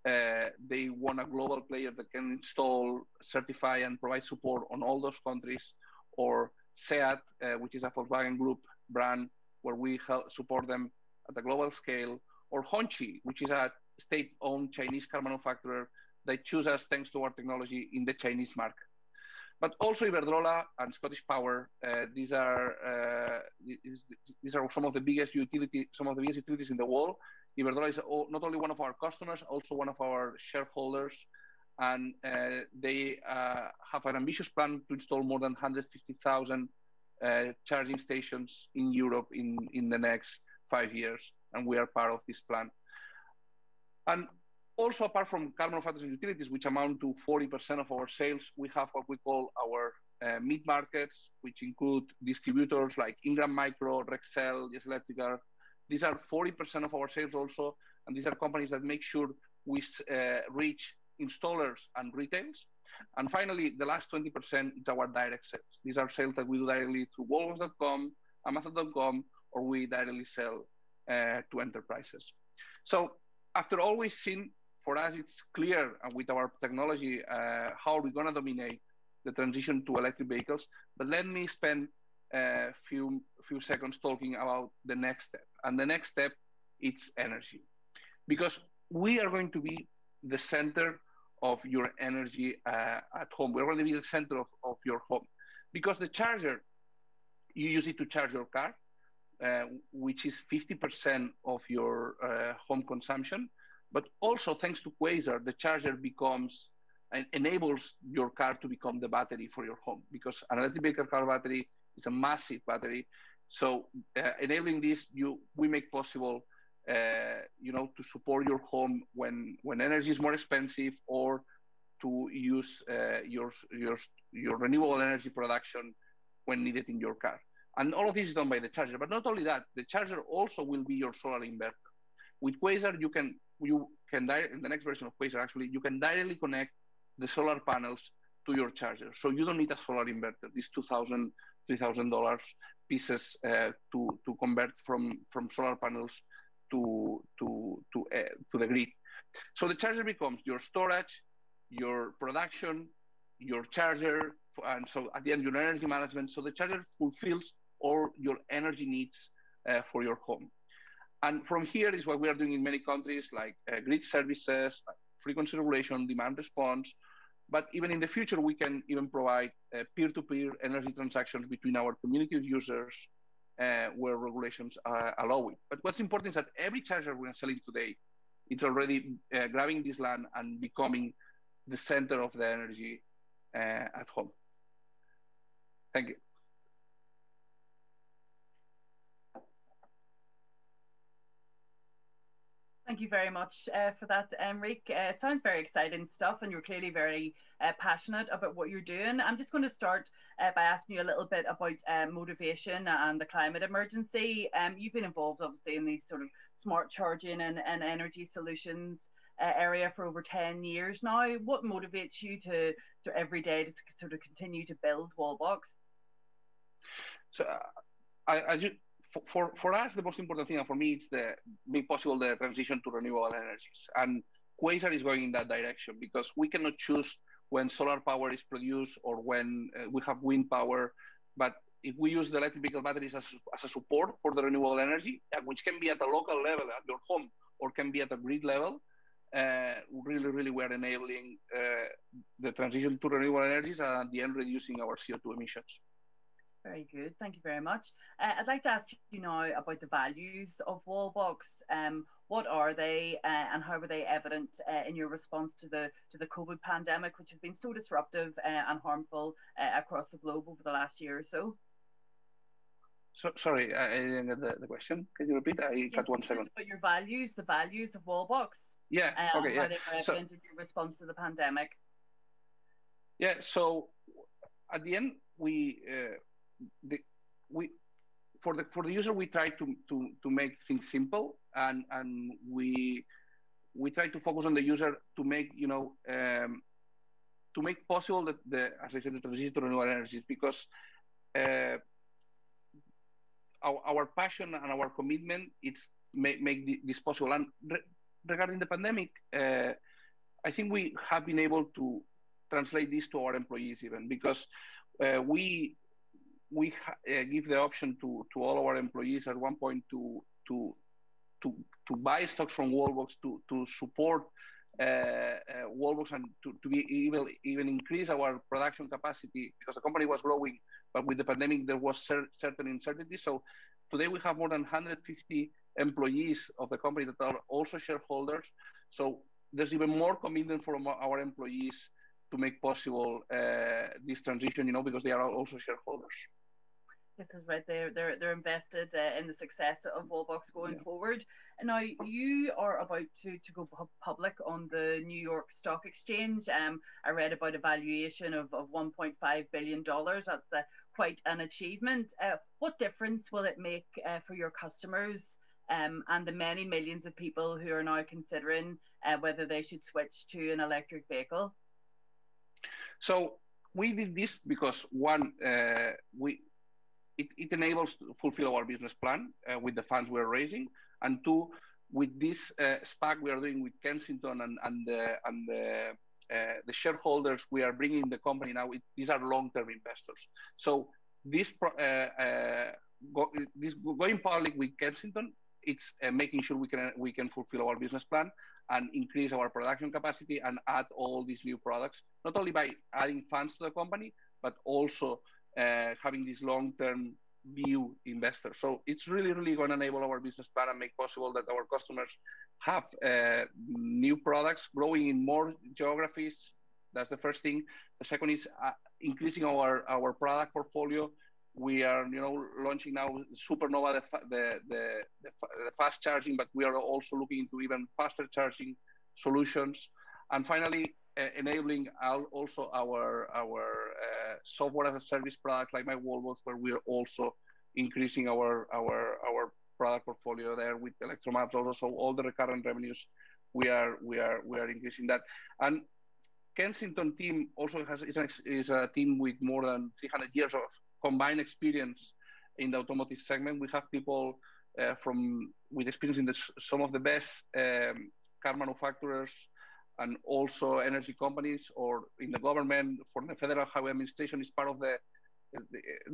they want a global player that can install, certify, and provide support on all those countries. Or SEAT, which is a Volkswagen Group brand, where we help support them at a global scale. Or Hongqi, which is a state-owned Chinese car manufacturer that choose us thanks to our technology in the Chinese market. But also Iberdrola and Scottish Power. These are some of the biggest utilities in the world. Iberdrola is not only one of our customers, also one of our shareholders, and they have an ambitious plan to install more than 150,000 charging stations in Europe in the next 5 years, and we are part of this plan. And also, apart from car manufacturers and utilities, which amount to 40% of our sales, we have what we call our mid-markets, which include distributors like Ingram Micro, Rexel, Yes Electrical. These are 40% of our sales also, and these are companies that make sure we reach installers and retailers. And finally, the last 20% is our direct sales. These are sales that we do directly through Wallbox.com, Amazon.com, or we directly sell to enterprises. So after all we've seen, for us, it's clear, and with our technology, how we're going to dominate the transition to electric vehicles. But let me spend a few seconds talking about the next step. And the next step, it's energy. Because we are going to be the center of your energy at home. We're going to be the center of your home. Because the charger, you use it to charge your car, which is 50% of your home consumption. But also, thanks to Quasar, the charger becomes and enables your car to become the battery for your home, because an electric vehicle car battery It's a massive battery. So enabling this, we make possible, to support your home when energy is more expensive, or to use your renewable energy production when needed in your car. And all of this is done by the charger. But not only that, the charger also will be your solar inverter. With Quasar, you can in the next version of Quasar, actually, you can directly connect the solar panels to your charger. So you don't need a solar inverter, these $2,000, $3,000 pieces to convert from solar panels to the grid. So the charger becomes your storage, your production, your charger, and so at the end, your energy management. So the charger fulfills all your energy needs for your home. And from here is what we are doing in many countries, like grid services, frequency regulation, demand response. But even in the future, we can even provide peer-to-peer energy transactions between our community of users where regulations allow it. But what's important is that every charger we're selling today, it's already grabbing this land and becoming the center of the energy at home. Thank you. Thank you very much for that, Enrique. It sounds very exciting stuff, and you're clearly very passionate about what you're doing. I'm just going to start by asking you a little bit about motivation and the climate emergency. You've been involved, obviously, in these sort of smart charging and energy solutions area for over 10 years now. What motivates you to every day to sort of continue to build Wallbox? So for us, the most important thing, and for me, it's make possible the transition to renewable energies. And Quasar is going in that direction, because we cannot choose when solar power is produced or when we have wind power. But if we use the electric vehicle batteries as a support for the renewable energy, which can be at a local level at your home or can be at a grid level, really we're enabling the transition to renewable energies and at the end reducing our CO2 emissions. Very good. Thank you very much. I'd like to ask you now about the values of Wallbox. What are they and how were they evident in your response to the COVID pandemic, which has been so disruptive and harmful across the globe over the last year or so? Sorry, I didn't get the question. Can you repeat? I cut 1 second. About your values, the values of Wallbox. Yeah, okay, how they were evident in your response to the pandemic. Yeah, so at the end, for the user, we try to make things simple, and we try to focus on the user to make to make possible that as I said, the transition to renewable energies, because our passion and our commitment it's make this possible. And regarding the pandemic, I think we have been able to translate this to our employees even, because we give the option to all our employees at one point to buy stocks from Wallbox to support Wallbox and to be even increase our production capacity, because the company was growing, but with the pandemic there was certain uncertainty. So today we have more than 150 employees of the company that are also shareholders. So there's even more commitment from our employees to make possible this transition, because they are also shareholders. This is right. They're invested in the success of Wallbox going forward. And now you are about to go public on the New York Stock Exchange. I read about a valuation of $1.5 billion. That's quite an achievement. What difference will it make for your customers and the many millions of people who are now considering whether they should switch to an electric vehicle? So we did this because one, it enables to fulfill our business plan with the funds we're raising, and two, with this SPAC we are doing with Kensington and the shareholders we are bringing in the company now. These are long-term investors. So this going public with Kensington, it's making sure we can fulfill our business plan and increase our production capacity and add all these new products, not only by adding funds to the company, but also having this long-term view investor. So it's really going to enable our business plan and make possible that our customers have new products growing in more geographies. That's the first thing. The second is increasing our product portfolio We are, launching now Supernova, the fast charging, but we are also looking into even faster charging solutions. And finally, enabling also our software as a service products like My Wallbox, where we are also increasing our product portfolio there with Electromaps also. So all the recurrent revenues, we are increasing that. And Kensington team also is a team with more than 300 years of combined experience in the automotive segment. We have people with experience in some of the best car manufacturers and also energy companies, or in the government. For the Federal Highway Administration is part of the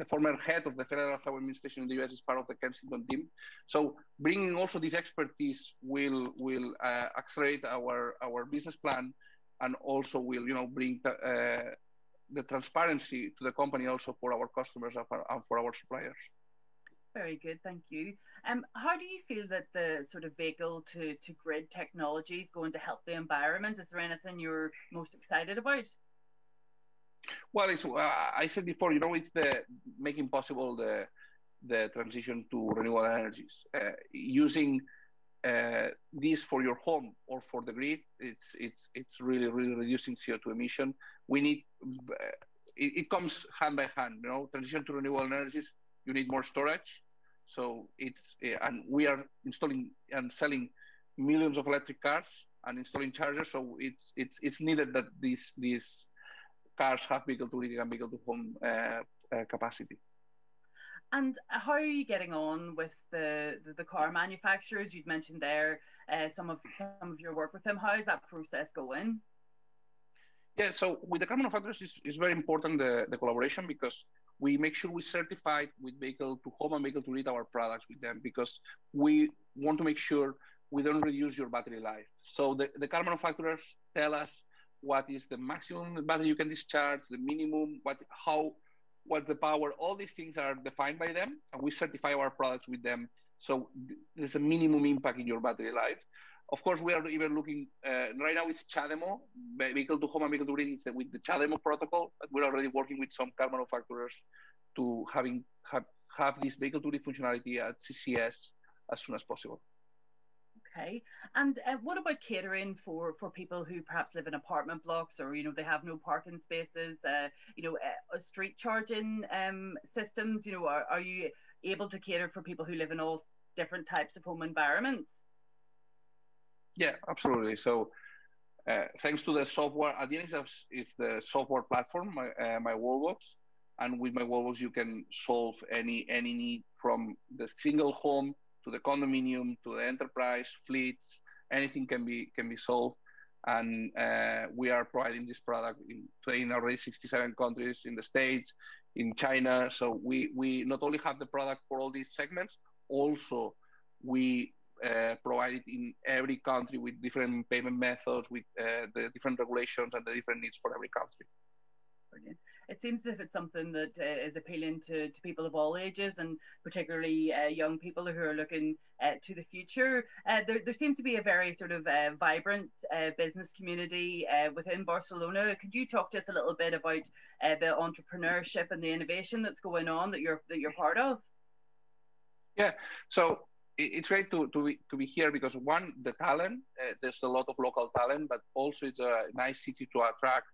former head of the Federal Highway Administration in the US is part of the Kensington team. So bringing also this expertise will accelerate our business plan, and also will bring the transparency to the company also for our customers and for our suppliers. Very good, thank you. How do you feel that the sort of vehicle to grid technology is going to help the environment? Is there anything you're most excited about? Well, it's, I said before, it's the making possible the transition to renewable energies. Using this for your home or for the grid, it's really reducing CO2 emission. We need it comes hand by hand. Transition to renewable energies, you need more storage. So and we are installing and selling millions of electric cars and installing chargers. So it's needed that these cars have vehicle to grid and vehicle to home capacity. And how are you getting on with the car manufacturers? You'd mentioned there some of your work with them. How is that process going? Yeah, so with the car manufacturers, it's very important the collaboration, because we make sure we certify with vehicle to home and vehicle to grid our products with them, because we want to make sure we don't reduce your battery life. So the car manufacturers tell us what is the maximum battery you can discharge, the minimum, what's the power. All these things are defined by them, and we certify our products with them. So there's a minimum impact in your battery life. Of course, we are even looking, right now it's CHAdeMO, vehicle to home and vehicle to grid is with the CHAdeMO protocol, but we're already working with some car manufacturers to have this vehicle to grid functionality at CCS as soon as possible. Okay, and what about catering for people who perhaps live in apartment blocks, or they have no parking spaces? Street charging systems. Are you able to cater for people who live in all different types of home environments? Yeah, absolutely. So thanks to the software, at the end is the software platform, My Wallbox, and with My Wallbox you can solve any need from the single home to the condominium, to the enterprise, fleets, anything can be solved. And we are providing this product in already 67 countries, in the States, in China. So we not only have the product for all these segments, also we provide it in every country with different payment methods, with the different regulations and the different needs for every country. Brilliant. It seems as if it's something that is appealing to people of all ages, and particularly young people who are looking to the future. There seems to be a very sort of vibrant business community within Barcelona. Could you talk to us a little bit about the entrepreneurship and the innovation that's going on that you're part of? Yeah, so it's great to be here, because one, the talent, there's a lot of local talent, but also it's a nice city to attract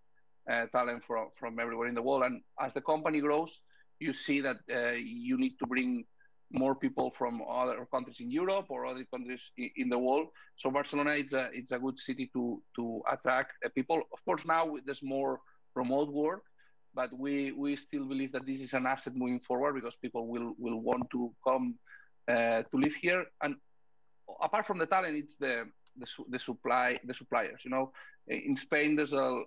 talent from everywhere in the world. And as the company grows, you see that you need to bring more people from other countries in Europe or other countries in the world. So Barcelona, it's a good city to attract people. Of course, now there's more remote work, but we still believe that this is an asset moving forward, because people will want to come to live here. And apart from the talent, it's the suppliers. In Spain, there's a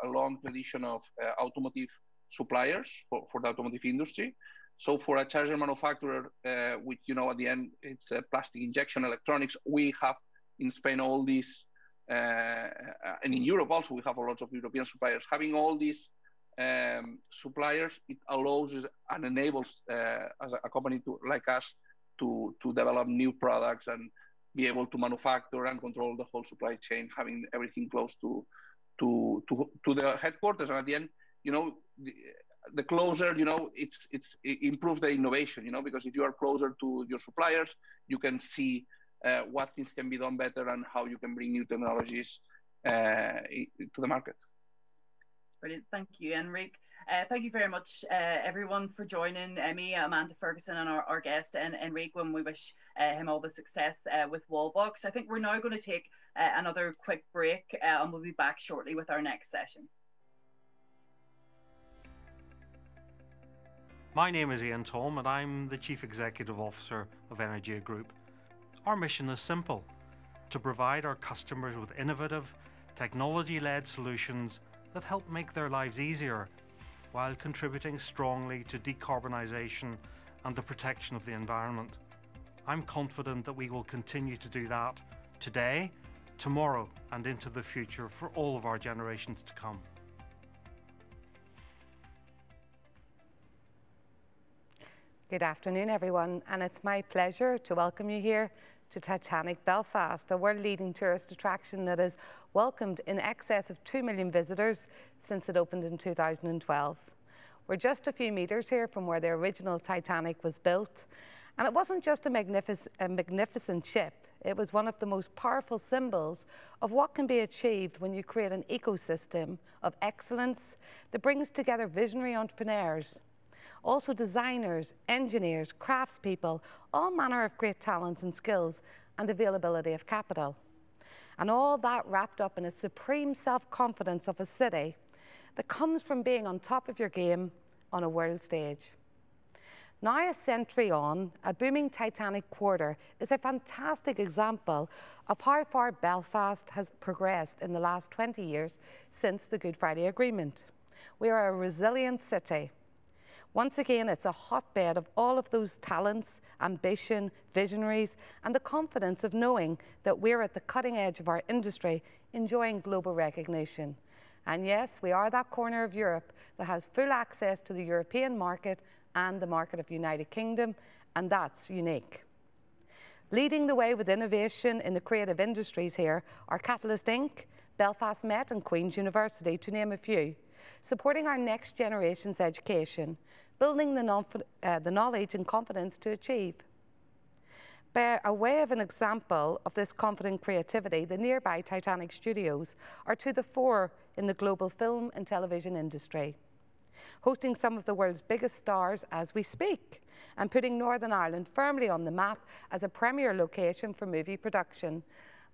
long tradition of automotive suppliers for the automotive industry. So for a charger manufacturer, which at the end it's plastic injection electronics, we have in Spain all these, and in Europe also we have a lot of European suppliers. Having all these suppliers, it allows and enables as a company like us to develop new products and be able to manufacture and control the whole supply chain, having everything close to the headquarters. And at the end, the closer, you know, it improves the innovation, you know, because if you are closer to your suppliers, you can see what things can be done better and how you can bring new technologies to the market. Brilliant. Thank you, Enrique. Thank you very much, everyone, for joining me, Amanda Ferguson, and our guest, Enrique, when we wish him all the success with Wallbox. I think we're now going to take another quick break, and we'll be back shortly with our next session. My name is Ian Tom, and I'm the Chief Executive Officer of Energia Group. Our mission is simple: to provide our customers with innovative, technology-led solutions that help make their lives easier while contributing strongly to decarbonisation and the protection of the environment. I'm confident that we will continue to do that today, tomorrow, and into the future for all of our generations to come. Good afternoon, everyone, and it's my pleasure to welcome you here to Titanic Belfast, a world-leading tourist attraction that has welcomed in excess of 2 million visitors since it opened in 2012. We're just a few metres here from where the original Titanic was built, and it wasn't just a magnificent ship. It was one of the most powerful symbols of what can be achieved when you create an ecosystem of excellence that brings together visionary entrepreneurs, also designers, engineers, craftspeople, all manner of great talents and skills, and availability of capital. And all that wrapped up in a supreme self-confidence of a city that comes from being on top of your game on a world stage. Now, a century on, a booming Titanic quarter is a fantastic example of how far Belfast has progressed in the last 20 years since the Good Friday Agreement. We are a resilient city. Once again, it's a hotbed of all of those talents, ambition, visionaries, and the confidence of knowing that we're at the cutting edge of our industry, enjoying global recognition. And yes, we are that corner of Europe that has full access to the European market and the market of the United Kingdom, and that's unique. Leading the way with innovation in the creative industries here are Catalyst Inc., Belfast Met and Queen's University, to name a few, supporting our next generation's education, building the knowledge and confidence to achieve. By a way of an example of this confident creativity, the nearby Titanic studios are to the fore in the global film and television industry, hosting some of the world's biggest stars as we speak, and putting Northern Ireland firmly on the map as a premier location for movie production.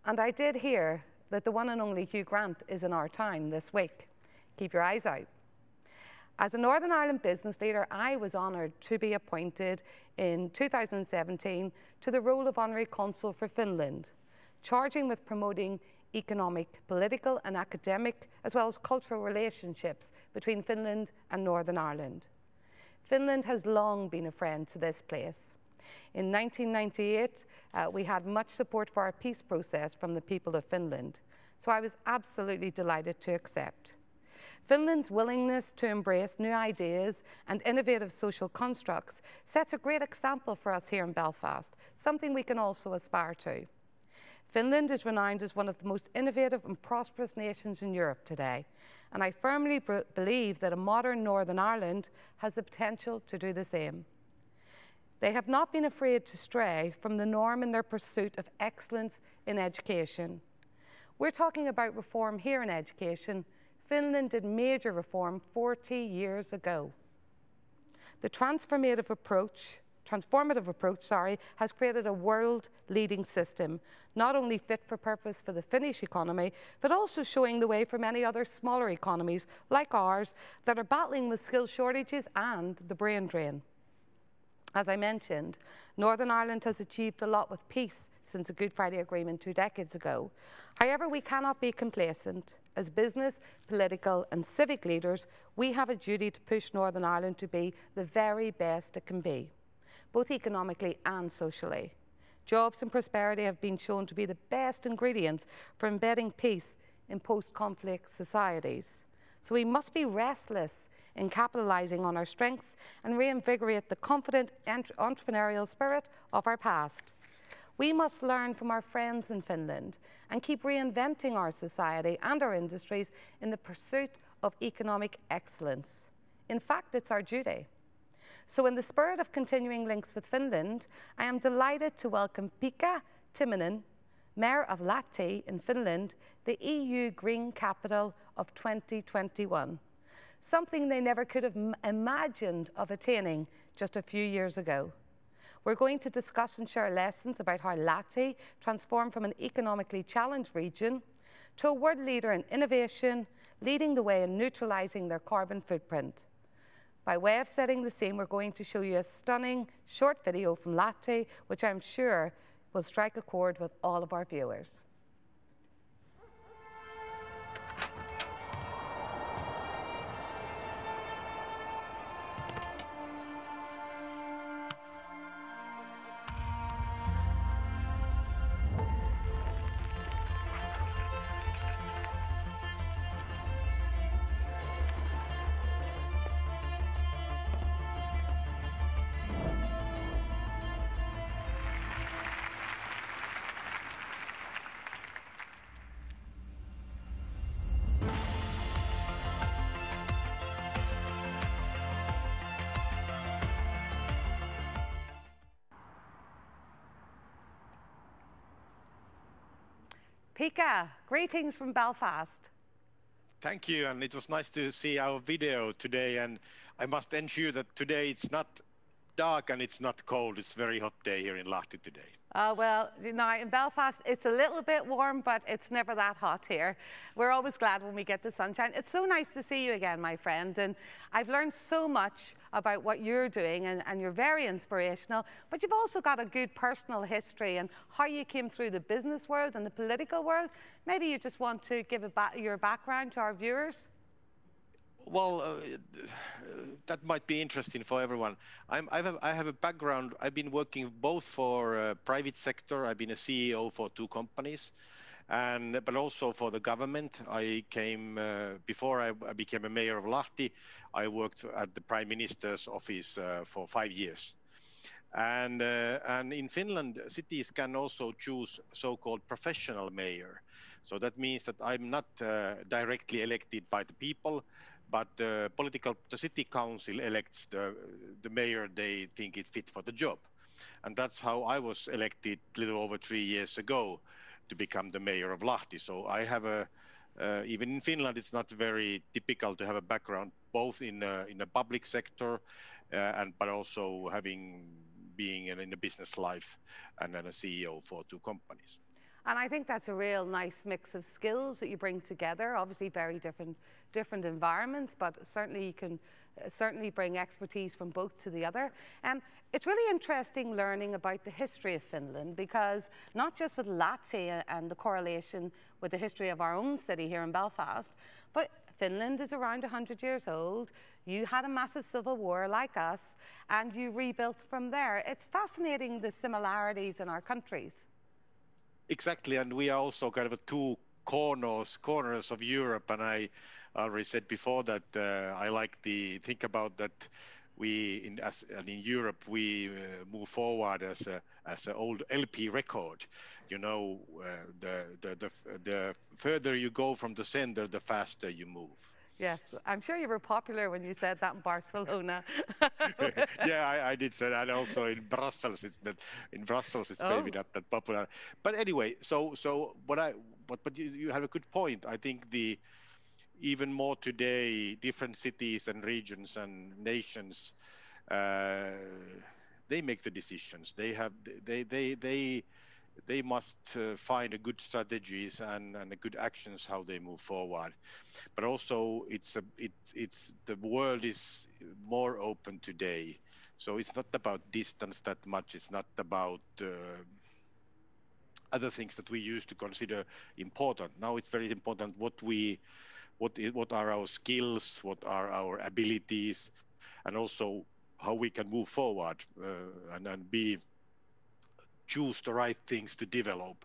And I did hear that the one and only Hugh Grant is in our town this week. Keep your eyes out. As a Northern Ireland business leader, I was honoured to be appointed in 2017 to the role of Honorary Consul for Finland, charging with promoting economic, political and academic, as well as cultural relationships between Finland and Northern Ireland. Finland has long been a friend to this place. In 1998, we had much support for our peace process from the people of Finland, so I was absolutely delighted to accept. Finland's willingness to embrace new ideas and innovative social constructs sets a great example for us here in Belfast, something we can also aspire to. Finland is renowned as one of the most innovative and prosperous nations in Europe today, and I firmly believe that a modern Northern Ireland has the potential to do the same. They have not been afraid to stray from the norm in their pursuit of excellence in education. We're talking about reform here in education. Finland did major reform 40 years ago. The transformative approach, has created a world-leading system, not only fit for purpose for the Finnish economy, but also showing the way for many other smaller economies like ours that are battling with skill shortages and the brain drain. As I mentioned, Northern Ireland has achieved a lot with peace since the Good Friday Agreement 2 decades ago. However, we cannot be complacent. As business, political and civic leaders, we have a duty to push Northern Ireland to be the very best it can be, both economically and socially. Jobs and prosperity have been shown to be the best ingredients for embedding peace in post-conflict societies. So we must be restless in capitalising on our strengths and reinvigorate the confident entrepreneurial spirit of our past. We must learn from our friends in Finland and keep reinventing our society and our industries in the pursuit of economic excellence. In fact, it's our duty. So in the spirit of continuing links with Finland, I am delighted to welcome Pekka Timonen, Mayor of Lahti in Finland, the EU Green Capital of 2021, something they never could have imagined of attaining just a few years ago. We're going to discuss and share lessons about how Lahti transformed from an economically challenged region to a world leader in innovation, leading the way in neutralising their carbon footprint. By way of setting the scene, we're going to show you a stunning short video from Lahti, which I'm sure will strike a chord with all of our viewers. Pekka, greetings from Belfast. Thank you, and it was nice to see our video today, and I must ensure that today it's not dark and it's not cold. It's a very hot day here in Lahti today. Well, now in Belfast, it's a little bit warm, but it's never that hot here. We're always glad when we get the sunshine. It's so nice to see you again, my friend, and I've learned so much about what you're doing, and you're very inspirational, but you've also got a good personal history and how you came through the business world and the political world. Maybe you just want to give your background to our viewers? Well, that might be interesting for everyone. I have a background. I've been working both for private sector. I've been a CEO for 2 companies, but also for the government. I came before I became a mayor of Lahti. I worked at the Prime Minister's office for 5 years. And in Finland, cities can also choose so-called professional mayor. So that means that I'm not directly elected by the people, but the city council elects the mayor they think is fit for the job. And that's how I was elected a little over 3 years ago to become the mayor of Lahti. So I have even in Finland, it's not very typical to have a background both in the public sector but also being in the business life and then a CEO for 2 companies. And I think that's a real nice mix of skills that you bring together. Obviously very different environments, but certainly you can bring expertise from both to the other. It's really interesting learning about the history of Finland, because not just with Lahti and the correlation with the history of our own city here in Belfast, but Finland is around 100 years old. You had a massive civil war like us, and you rebuilt from there. It's fascinating the similarities in our countries. Exactly, and we are also kind of 2 corners of Europe, and I already said before that I like think about that in Europe we move forward as an old LP record. You know, the further you go from the center, the faster you move. Yes, I'm sure you were popular when you said that in Barcelona. Yeah, I did say that also in Brussels. It's maybe not that popular. But anyway, but you have a good point. I think even more today, different cities and regions and nations, they make the decisions. They must find a good strategies and good actions how they move forward. But also, the world is more open today, so it's not about distance that much. It's not about other things that we used to consider important. Now it's very important what are our skills, what are our abilities, and also how we can move forward and choose the right things to develop.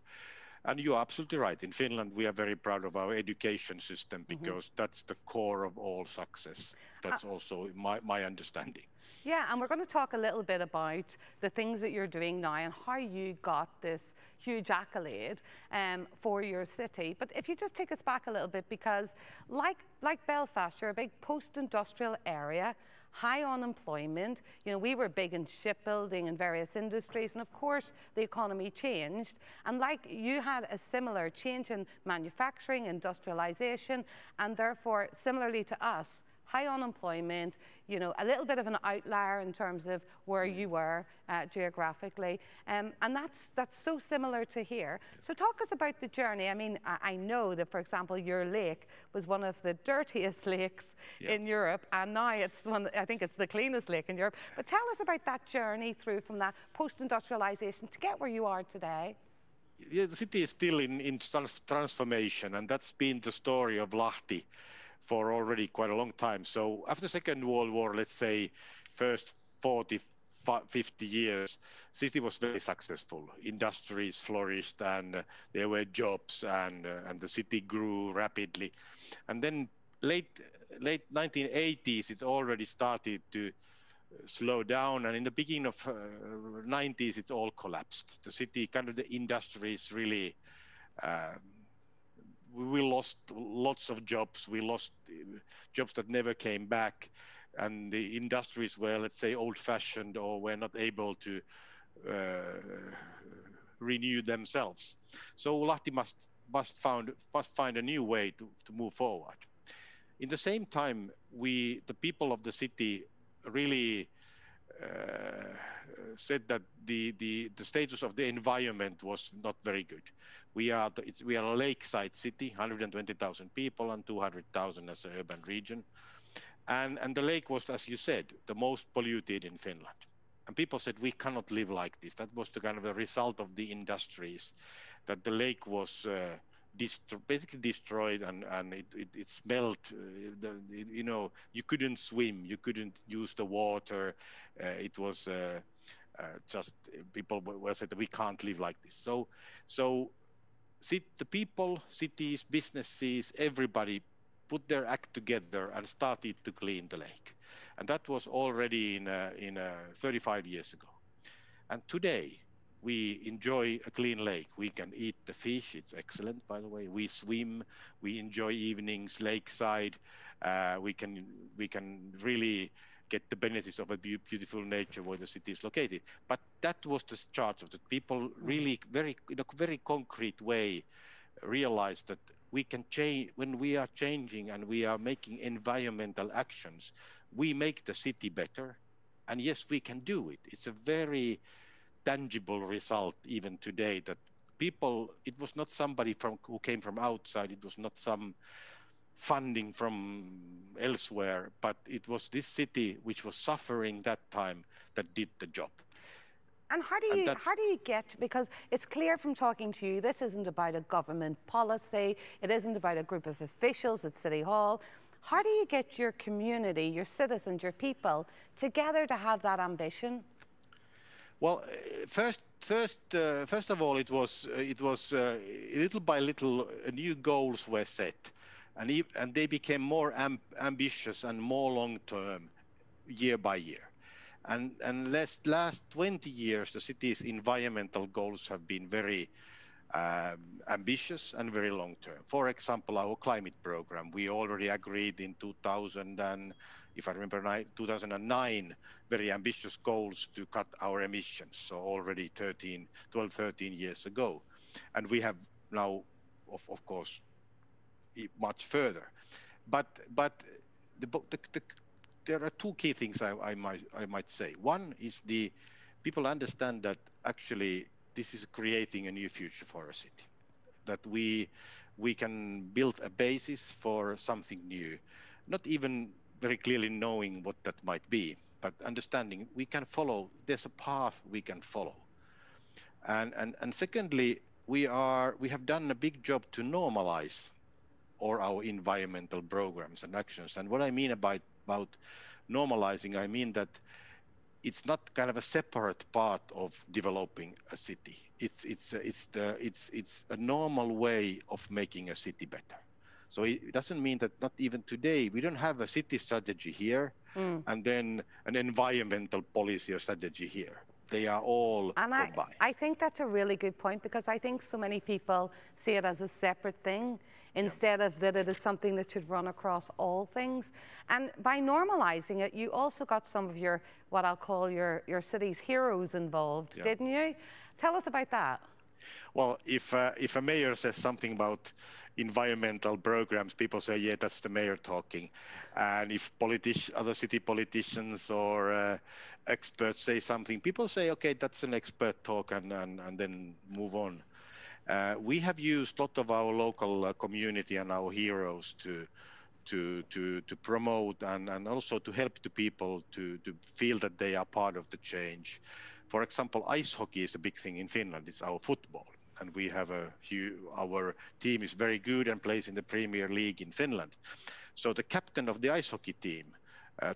And you're absolutely right. In Finland, we are very proud of our education system because that's the core of all success. That's also my understanding. Yeah, and we're going to talk a little bit about the things that you're doing now and how you got this huge accolade for your city. But if you just take us back a little bit, because like Belfast, you're a big post-industrial area, high unemployment. You know, we were big in shipbuilding and various industries, and of course the economy changed. And like you had a similar change in manufacturing, industrialization, and therefore similarly to us, high unemployment, you know, a little bit of an outlier in terms of where you were geographically. And that's so similar to here. So talk us about the journey. I mean, I know that, for example, your lake was one of the dirtiest lakes in Europe, and now it's the one, I think it's the cleanest lake in Europe. But tell us about that journey through from that post-industrialization to get where you are today. Yeah, the city is still in transformation, and that's been the story of Lahti for already quite a long time. So after Second World War, let's say first 40, 50 years, city was very successful. Industries flourished, and there were jobs, and the city grew rapidly. And then late 1980s, it already started to slow down, and in the beginning of 90s, it all collapsed. The city, kind of the industries really we lost lots of jobs. We lost jobs that never came back, and the industries were, let's say, old-fashioned or were not able to renew themselves. So Lahti must find a new way to move forward. In the same time, the people of the city really said that the status of the environment was not very good. We are a lakeside city, 120,000 people and 200,000 as an urban region. And the lake was, as you said, the most polluted in Finland. And people said, we cannot live like this. That was the kind of the result of the industries, that the lake was basically destroyed, and it smelled, you know, you couldn't swim, you couldn't use the water. It was just, people were said that we can't live like this. So the people, cities, businesses, everybody put their act together and started to clean the lake. And that was already in 35 years ago. And today we enjoy a clean lake. We can eat the fish. It's excellent, by the way. We swim. We enjoy evenings lakeside. We can really get the benefits of a beautiful nature where the city is located. But that was the charge of the people. Really, in a very concrete way, realized that we can change. When we are changing and we are making environmental actions, we make the city better. And yes, we can do it. It's a very tangible result even today, that people, it was not somebody who came from outside, it was not some funding from elsewhere, but it was this city which was suffering that time that did the job. And how do you get, because it's clear from talking to you, this isn't about a government policy, it isn't about a group of officials at City Hall. How do you get your community, your citizens, your people together to have that ambition? Well, first of all, it was little by little new goals were set, and they became more ambitious and more long-term, year by year. And last 20 years, the city's environmental goals have been very ambitious and very long-term. For example, our climate program, we already agreed in 2000 and, if I remember, 2009, very ambitious goals to cut our emissions. So already 12, 13 years ago. And we have now, of course, much further. But there are two key things I might say. One is the people understand that actually this is creating a new future for a city, that we can build a basis for something new, not even very clearly knowing what that might be, but understanding we can follow, there's a path we can follow. And secondly, we have done a big job to normalize all our environmental programs and actions. And what I mean about normalizing, I mean that it's not kind of a separate part of developing a city. It's a normal way of making a city better. So it doesn't mean that not even today, we don't have a city strategy here and then an environmental policy or strategy here. They are all combined. I think that's a really good point, because I think so many people see it as a separate thing instead of that it is something that should run across all things. And by normalizing it, you also got some of your, what I'll call your city's heroes involved, didn't you? Tell us about that. Well, if a mayor says something about environmental programs, people say, yeah, that's the mayor talking. And if other city politicians or experts say something, people say, okay, that's an expert talk, and then move on. We have used a lot of our local community and our heroes to promote and also to help the people to feel that they are part of the change. For example, ice hockey is a big thing in Finland. It's our football. And we have our team is very good and plays in the Premier League in Finland. So the captain of the ice hockey team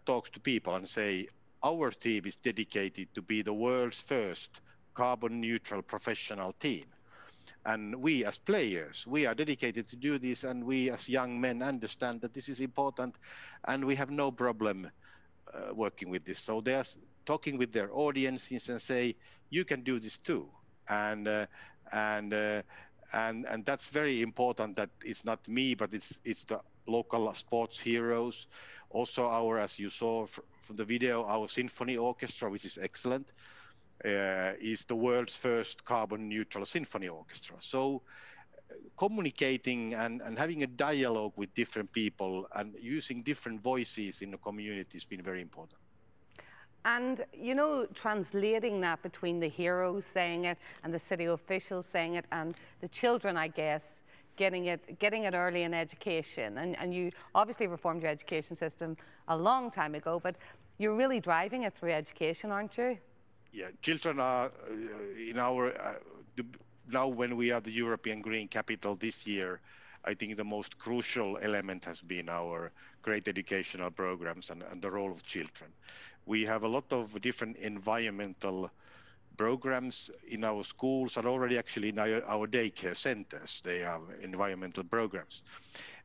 talks to people and say, our team is dedicated to be the world's first carbon neutral professional team. And we as players, we are dedicated to do this, and we as young men understand that this is important, and we have no problem working with this. So they are talking with their audiences and say, you can do this too. And that's very important, that it's not me, but it's the local sports heroes. Also our, as you saw from the video, our symphony orchestra, which is excellent, is the world's first carbon neutral symphony orchestra. So communicating and having a dialogue with different people and using different voices in the community has been very important. And, you know, translating that between the heroes saying it and the city officials saying it and the children, I guess, getting it early in education. And you obviously reformed your education system a long time ago, but you're really driving it through education, aren't you? Yeah, children are in our, now when we are the European Green Capital this year, I think the most crucial element has been our great educational programs and the role of children. We have a lot of different environmental programs in our schools and already actually in our daycare centers. They are environmental programs.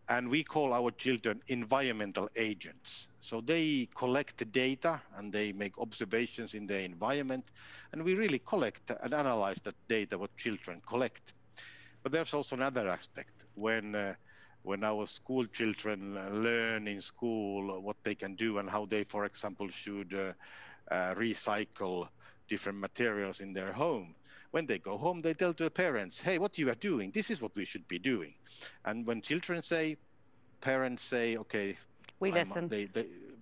And we call our children environmental agents. So they collect the data and they make observations in their environment. And we really collect and analyze that data, what children collect. But there's also another aspect. When our school children learn in school what they can do and how they, for example, should recycle different materials in their home. When they go home, they tell to the parents, hey, what you are doing, this is what we should be doing. And when children say, parents say, okay, we listen.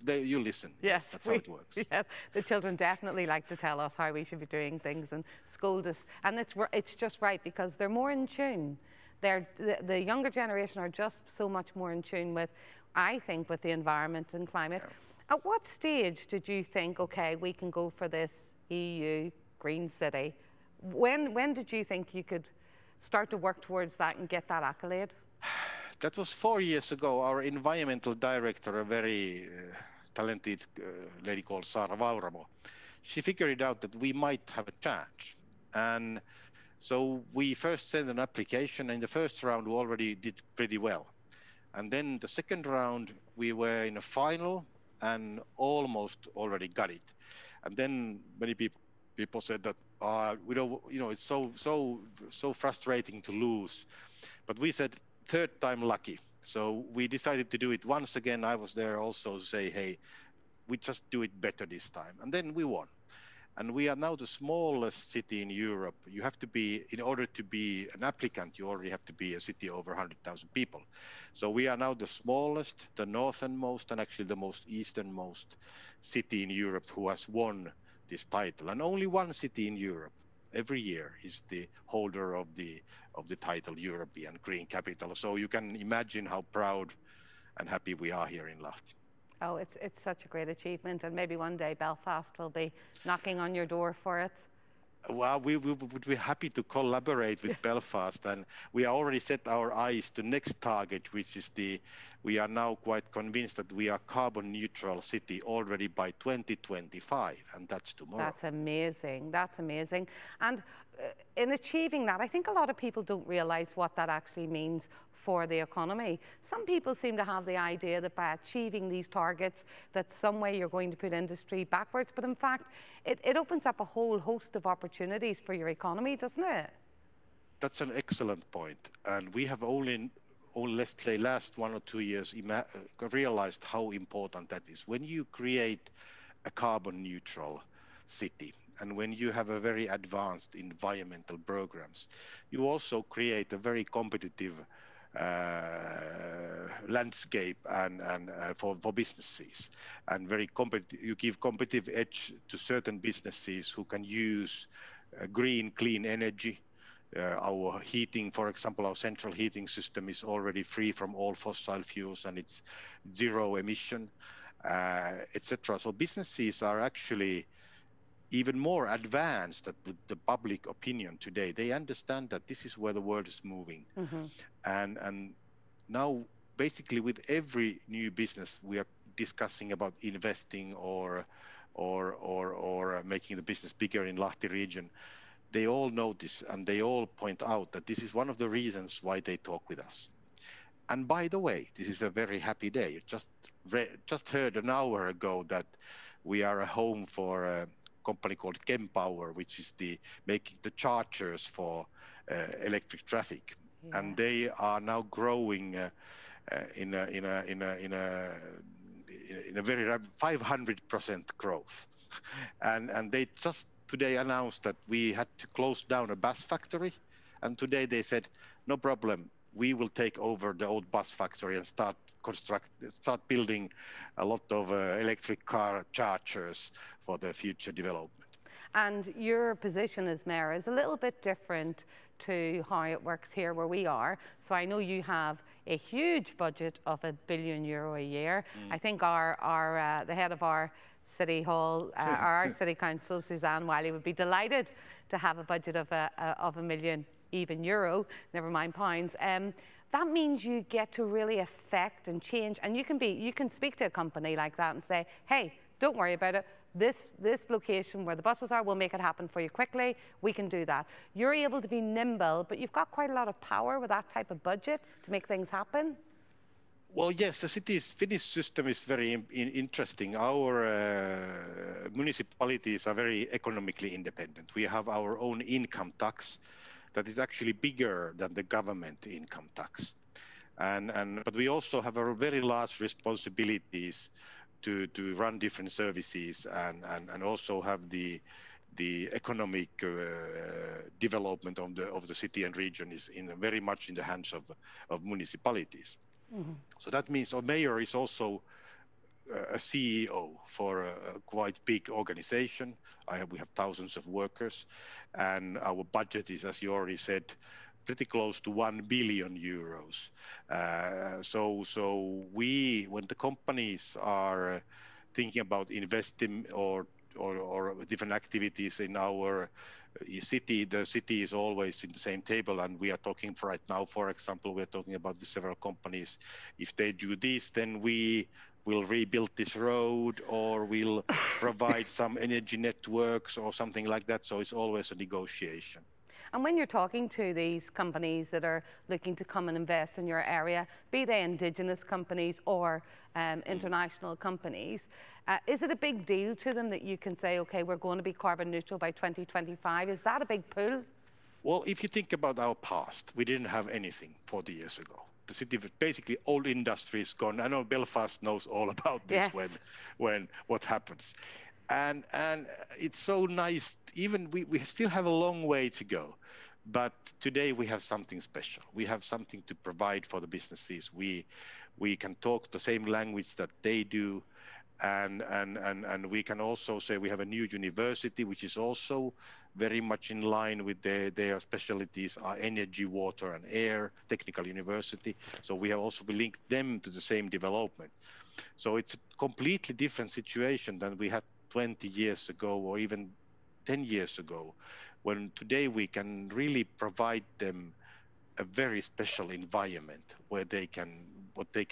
You listen. Yes, that's how it works. Yes, the children definitely like to tell us how we should be doing things and scold us. And it's just right, because they're more in tune. The younger generation are just so much more in tune with, I think, with the environment and climate. Yeah. At what stage did you think, okay, we can go for this EU Green City? When did you think you could start to work towards that and get that accolade? That was 4 years ago. Our environmental director, a very talented lady called Sara Vauramo, she figured out that we might have a chance. And so we first sent an application. In the first round, we already did pretty well. And then the second round, we were in a final and almost already got it. And then many people said that we don't, you know, it's so frustrating to lose. But we said third time lucky. So we decided to do it once again. I was there also to say, hey, we just do it better this time. And then we won. And we are now the smallest city in Europe. You have to be, in order to be an applicant, you already have to be a city over 100,000 people. So we are now the smallest, the northernmost, and actually the most easternmost city in Europe who has won this title. And only one city in Europe every year is the holder of the title European Green Capital. So you can imagine how proud and happy we are here in Lahti. Oh, it's such a great achievement, and maybe one day Belfast will be knocking on your door for it. Well, we would be happy to collaborate with Belfast, and we already set our eyes to next target, which is we are now quite convinced that we are carbon neutral city already by 2025, and that's tomorrow. That's amazing. That's amazing. And in achieving that, I think a lot of people don't realize what that actually means for the economy. Some people seem to have the idea that by achieving these targets, that some way you're going to put industry backwards, but in fact, it opens up a whole host of opportunities for your economy, doesn't it? That's an excellent point. And we have only let's say, last 1 or 2 years realized how important that is. When you create a carbon neutral city, and when you have a very advanced environmental programs, you also create a very competitive landscape and for businesses, and you give competitive edge to certain businesses who can use green, clean energy. Our heating, for example, our central heating system is already free from all fossil fuels and it's zero emission, etc. So businesses are actually even more advanced than the public opinion today. They understand that this is where the world is moving. Mm-hmm. And now basically with every new business we are discussing about investing or making the business bigger in Lahti region. They all notice and they all point out that this is one of the reasons why they talk with us. And by the way, this is a very happy day. Just heard an hour ago that we are a home for a company called Kempower, which is making the chargers for electric traffic. Yeah. And they are now growing in a very 500% growth. And they just today announced that we had to close down a bus factory, and today they said, no problem, we will take over the old bus factory and start building a lot of electric car chargers for the future development. And your position as mayor is a little bit different to how it works here where we are. So I know you have a huge budget of €1 billion a year. I think the head of our City Hall, our City Council, Suzanne Wiley, would be delighted to have a budget of €1 million, even euro, never mind pounds. That means you get to really affect and change, and you can speak to a company like that and say, hey, don't worry about it. This location where the buses are, we'll make it happen for you quickly. We can do that. You're able to be nimble, but you've got quite a lot of power with that type of budget to make things happen. Well, yes, the Finnish system is very interesting. Our municipalities are very economically independent. We have our own income tax that is actually bigger than the government income tax. But we also have a very large responsibilities to run different services and also have the economic development of the city and region is very much in the hands of municipalities. Mm-hmm. So that means our mayor is also a CEO for a quite big organization. We have thousands of workers, and our budget is, as you already said, pretty close to €1 billion. So when the companies are thinking about investing or different activities in our city, the city is always in the same table, and we are talking right now, for example, we're talking about the several companies. If they do this, then we will rebuild this road, or we'll provide some energy networks or something like that. So it's always a negotiation. And when you're talking to these companies that are looking to come and invest in your area, be they indigenous companies or international companies, is it a big deal to them that you can say, okay, we're going to be carbon neutral by 2025? Is that a big pull? Well, if you think about our past, we didn't have anything 40 years ago. The city, basically old industry is gone. I know Belfast knows all about this. Yes. when what happens. And it's so nice, even we still have a long way to go. But today we have something special. We have something to provide for the businesses. We can talk the same language that they do. And we can also say we have a new university, which is also very much in line with their specialties are energy, water and air, technical university. So we have also linked them to the same development. So it's a completely different situation than we had 20 years ago or even 10 years ago, when today we can really provide them a very special environment where they can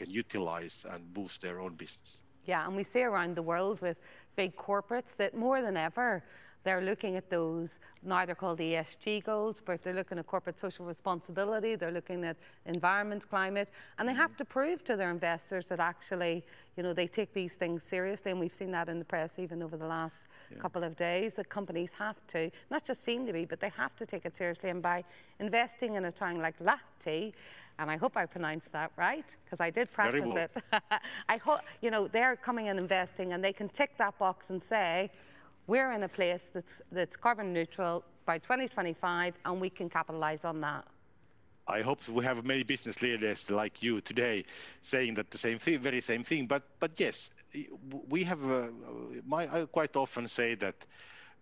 utilize and boost their own business. Yeah, and we see around the world with big corporates that more than ever, They're looking at those, now they're called ESG goals, but they're looking at corporate social responsibility, they're looking at environment, climate, and they have to prove to their investors that actually, you know, they take these things seriously, and we've seen that in the press even over the last couple of days, that companies have to, not just seem to be, but they have to take it seriously, and by investing in a town like Lahti, and I hope I pronounced that right, because I did practice it. I hope, you know, they're coming and investing, and they can tick that box and say, we're in a place that's carbon neutral by 2025, and we can capitalize on that. I hope we have many business leaders like you today saying that the same thing, very same thing. But yes, we have. I quite often say that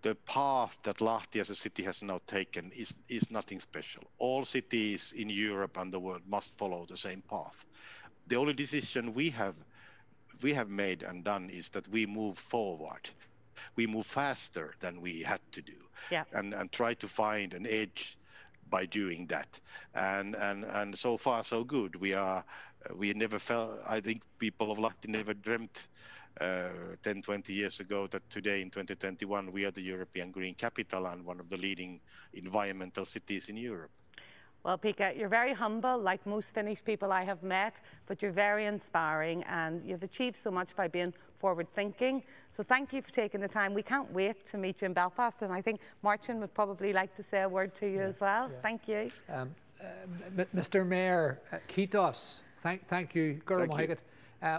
the path that Lahti as a city has now taken is nothing special. All cities in Europe and the world must follow the same path. The only decision we have made and done is that we move forward. We move faster than we had to do, and try to find an edge by doing that. And so far so good. We never felt. I think people of Lahti never dreamt 10, 20 years ago that today in 2021 we are the European Green Capital and one of the leading environmental cities in Europe. Well, Pekka, you're very humble, like most Finnish people I have met, but you're very inspiring, and you've achieved so much by being forward-thinking. So thank you for taking the time. We can't wait to meet you in Belfast, and I think Martin would probably like to say a word to you as well. Thank you. Mr. Mayor Kiitos, thank you.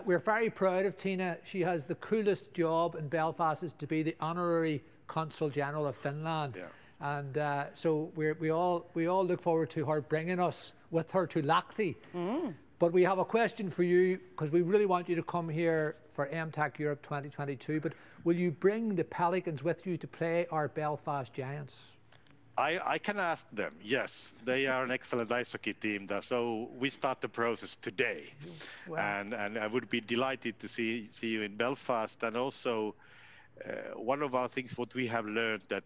We're very proud of Tina. She has the coolest job in Belfast, is to be the Honorary Consul General of Finland. And so we all look forward to her bringing us with her to Lahti. But we have a question for you, because we really want you to come here for Emtech Europe 2022. But will you bring the Pelicans with you to play our Belfast Giants? I can ask them, yes. They are an excellent ice hockey team, so we start the process today. Wow. And I would be delighted to see you in Belfast. And also, one of our things, what we have learned, that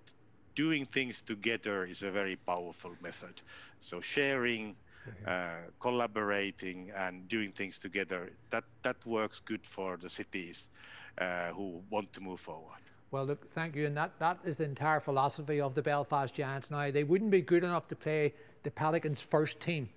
doing things together is a very powerful method. So sharing, collaborating and doing things together, that works good for the cities who want to move forward. Well, look, thank you. And that is the entire philosophy of the Belfast Giants. Now, they wouldn't be good enough to play the Pelicans' first team,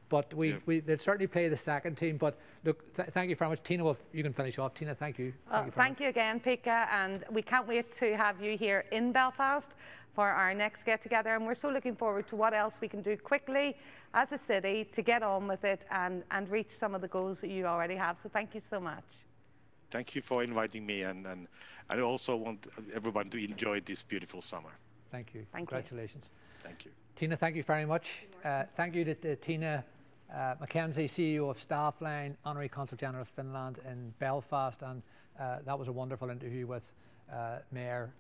but they'd certainly play the second team. But look, thank you very much. Tina, you can finish off. Tina, thank you. Thank you again, Pekka, and we can't wait to have you here in Belfast for our next get-together, and we're so looking forward to what else we can do quickly as a city to get on with it and reach some of the goals that you already have. So thank you so much. Thank you for inviting me, and I also want everyone to enjoy this beautiful summer. Thank you. Congratulations. Thank you. Tina, thank you very much. Thank you to Tina Mackenzie, CEO of Staffline, Honorary Consul General of Finland in Belfast, and that was a wonderful interview with Mayor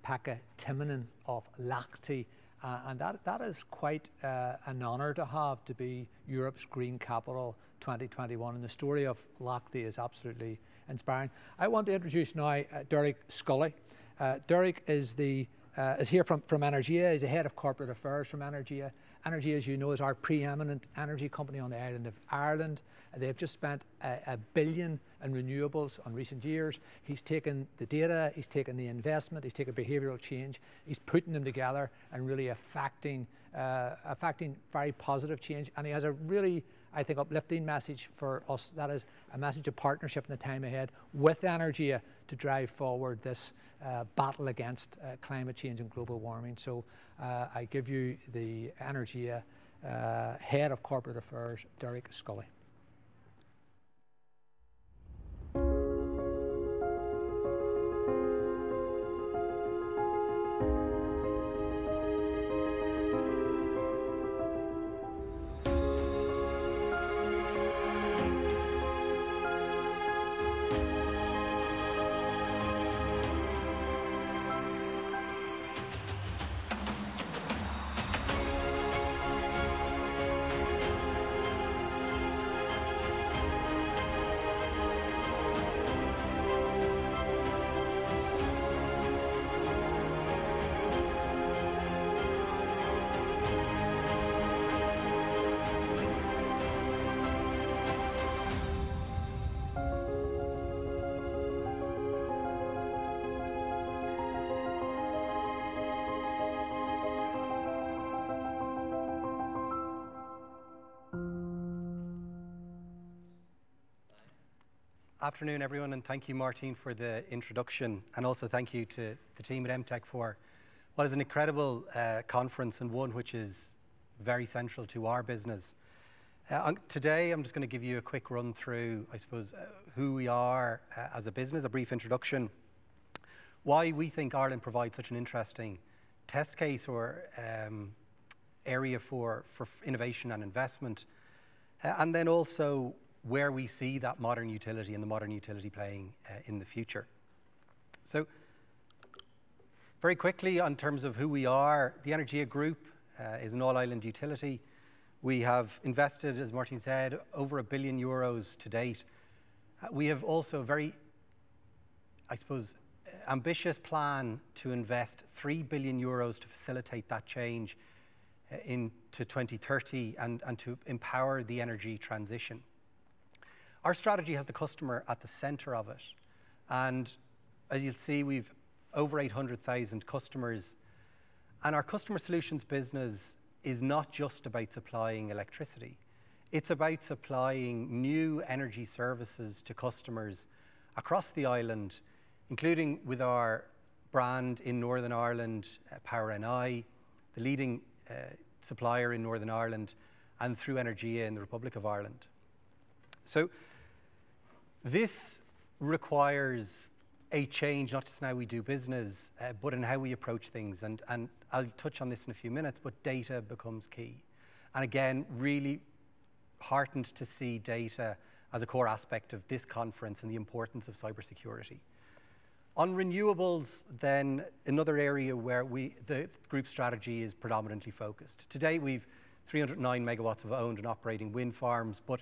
Pekka Timonen of Lahti, and that is quite an honour to have, to be Europe's Green Capital 2021, and the story of Lahti is absolutely inspiring. I want to introduce now Derek Scully. Derek is here from Energia. He's the head of corporate affairs from Energia. Energia, as you know, is our preeminent energy company on the island of Ireland. They've just spent $1 billion in renewables on recent years. He's taken the data, he's taken the investment, he's taken behavioural change, he's putting them together and really affecting very positive change. And he has a really, I think, uplifting message for us. That is a message of partnership in the time ahead with Energia to drive forward this battle against climate change and global warming. So I give you the Energia Head of Corporate Affairs, Derek Scully. Afternoon, everyone, and thank you, Martine, for the introduction, and also thank you to the team at Emtech for what is an incredible conference and one which is very central to our business. Today, I'm just going to give you a quick run through, I suppose, who we are as a business, a brief introduction, why we think Ireland provides such an interesting test case or area for innovation and investment, and then also where we see that modern utility and the modern utility playing in the future. So very quickly, in terms of who we are, the Energia Group is an all-island utility. We have invested, as Martin said, over €1 billion to date. We have also a very, I suppose, ambitious plan to invest €3 billion to facilitate that change into 2030 and to empower the energy transition. Our strategy has the customer at the center of it. And as you'll see, we've over 800,000 customers. And our customer solutions business is not just about supplying electricity. It's about supplying new energy services to customers across the island, including with our brand in Northern Ireland, Power NI, the leading supplier in Northern Ireland, and through Energia in the Republic of Ireland. So this requires a change, not just in how we do business, but in how we approach things. And I'll touch on this in a few minutes, but data becomes key. And again, really heartened to see data as a core aspect of this conference and the importance of cybersecurity. On renewables, then, another area where the group strategy is predominantly focused. Today, we've 309 megawatts of owned and operating wind farms, but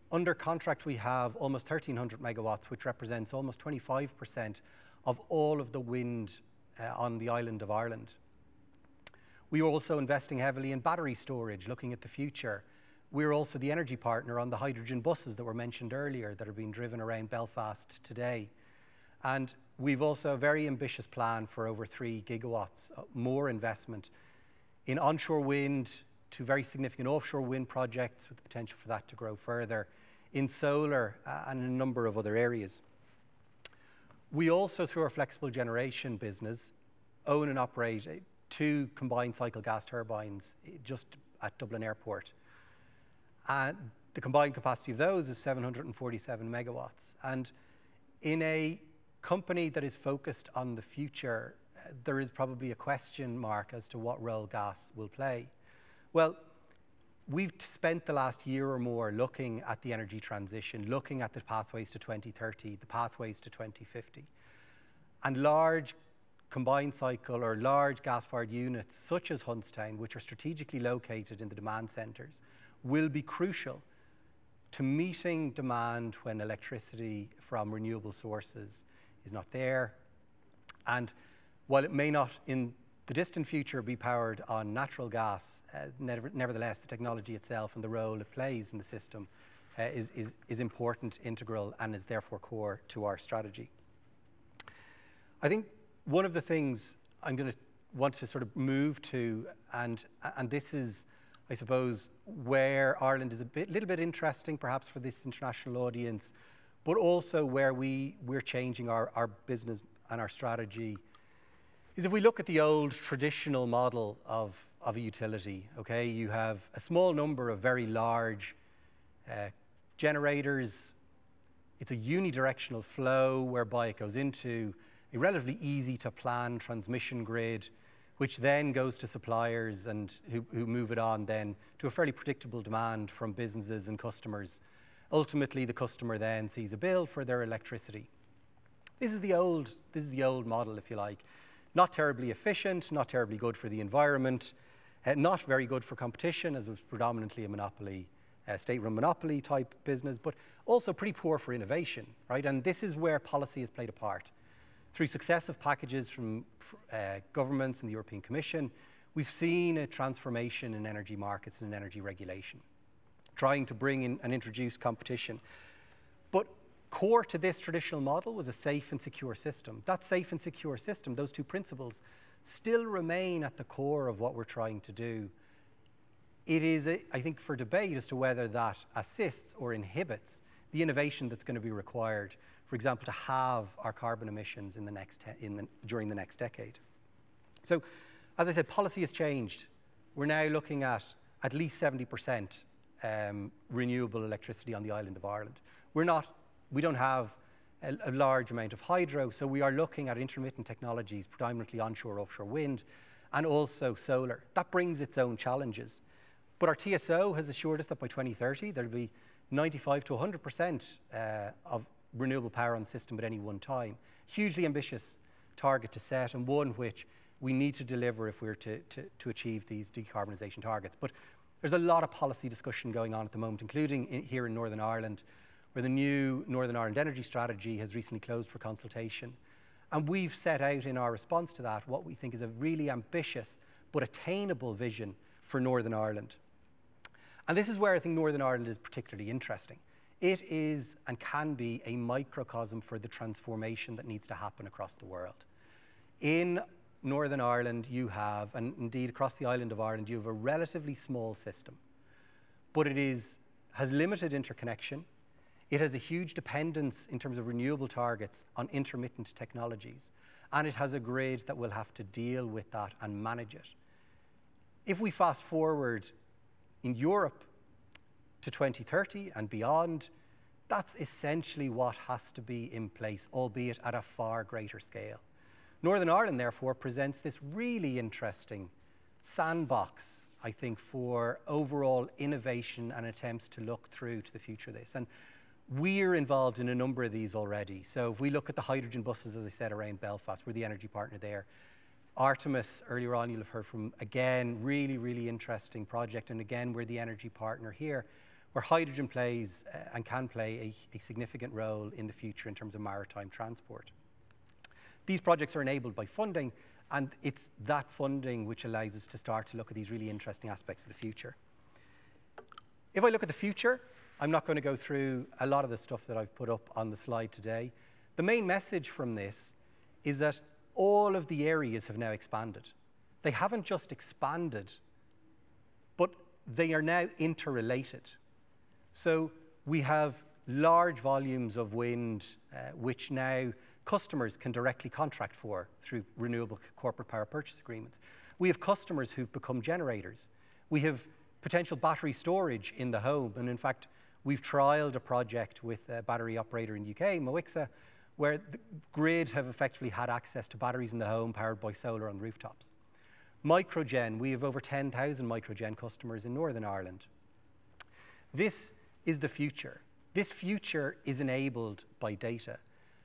under contract, we have almost 1,300 megawatts, which represents almost 25% of all of the wind on the island of Ireland. We are also investing heavily in battery storage, looking at the future. We're also the energy partner on the hydrogen buses that were mentioned earlier that are being driven around Belfast today. And we've also a very ambitious plan for over 3 gigawatts more investment in onshore wind, to very significant offshore wind projects with the potential for that to grow further, in solar and a number of other areas. We also, through our flexible generation business, own and operate 2 combined cycle gas turbines just at Dublin Airport. And the combined capacity of those is 747 megawatts. And in a company that is focused on the future, there is probably a question mark as to what role gas will play. Well, we've spent the last year or more looking at the energy transition, looking at the pathways to 2030, the pathways to 2050. And large combined cycle or large gas-fired units, such as Huntstown, which are strategically located in the demand centres, will be crucial to meeting demand when electricity from renewable sources is not there. And while it may not in the distant future be powered on natural gas, nevertheless, the technology itself and the role it plays in the system is important, integral, and is therefore core to our strategy. I think one of the things I'm going to want to sort of move to, and this is, I suppose, where Ireland is a little bit interesting, perhaps for this international audience, but also where we're changing our business and our strategy, is if we look at the old traditional model of a utility, okay, you have a small number of very large generators. It's a unidirectional flow whereby it goes into a relatively easy to plan transmission grid, which then goes to suppliers and who move it on then to a fairly predictable demand from businesses and customers. Ultimately, the customer then sees a bill for their electricity. This is the old model, if you like. Not terribly efficient, not terribly good for the environment, not very good for competition, as it was predominantly a monopoly, state-run monopoly type business, but also pretty poor for innovation, right? And this is where policy has played a part. Through successive packages from governments and the European Commission, we've seen a transformation in energy markets and in energy regulation, trying to bring in and introduce competition. But core to this traditional model was a safe and secure system. That safe and secure system, those 2 principles, still remain at the core of what we're trying to do. It is, I think, for debate as to whether that assists or inhibits the innovation that's going to be required, for example, to halve our carbon emissions in the next during the next decade. So, as I said, policy has changed. We're now looking at least 70% renewable electricity on the island of Ireland. We don't have a large amount of hydro, so we are looking at intermittent technologies, predominantly onshore, offshore wind, and also solar. That brings its own challenges. But our TSO has assured us that by 2030, there'll be 95 to 100% of renewable power on the system at any one time. Hugely ambitious target to set, and one which we need to deliver if we're to achieve these decarbonisation targets. But there's a lot of policy discussion going on at the moment, including here in Northern Ireland, where the new Northern Ireland Energy Strategy has recently closed for consultation. And we've set out in our response to that what we think is a really ambitious but attainable vision for Northern Ireland. And this is where I think Northern Ireland is particularly interesting. It is and can be a microcosm for the transformation that needs to happen across the world. In Northern Ireland you have, and indeed across the island of Ireland, you have a relatively small system, but it has limited interconnection. It has a huge dependence in terms of renewable targets on intermittent technologies, and it has a grid that will have to deal with that and manage it. If we fast forward in Europe to 2030 and beyond, that's essentially what has to be in place, albeit at a far greater scale. Northern Ireland, therefore, presents this really interesting sandbox, I think, for overall innovation and attempts to look through to the future of this. And we're involved in a number of these already. So if we look at the hydrogen buses, as I said, around Belfast, we're the energy partner there. Artemis, earlier on, you'll have heard from, again, really, really interesting project. And again, we're the energy partner here, where hydrogen plays and can play a significant role in the future in terms of maritime transport. These projects are enabled by funding, and it's that funding which allows us to start to look at these really interesting aspects of the future. If I look at the future, I'm not going to go through a lot of the stuff that I've put up on the slide today. The main message from this is that all of the areas have now expanded. They haven't just expanded, but they are now interrelated. So we have large volumes of wind, which now customers can directly contract for through renewable corporate power purchase agreements. We have customers who've become generators. We have potential battery storage in the home, and in fact, we've trialled a project with a battery operator in the UK, Moixa, where the grid have effectively had access to batteries in the home powered by solar on rooftops. Microgen, we have over 10,000 microgen customers in Northern Ireland. This is the future. This future is enabled by data.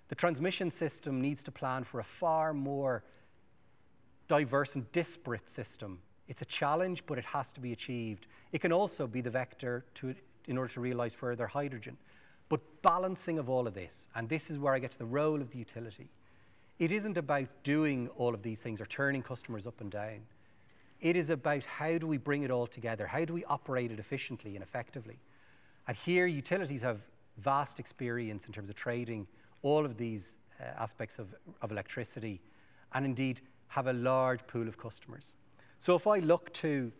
The transmission system needs to plan for a far more diverse and disparate system. It's a challenge, but it has to be achieved. It can also be the vector in order to realise further hydrogen. But balancing of all of this, and this is where I get to the role of the utility, it isn't about doing all of these things or turning customers up and down. It is about how do we bring it all together? How do we operate it efficiently and effectively? And here utilities have vast experience in terms of trading all of these aspects of electricity, and indeed have a large pool of customers. So if I look to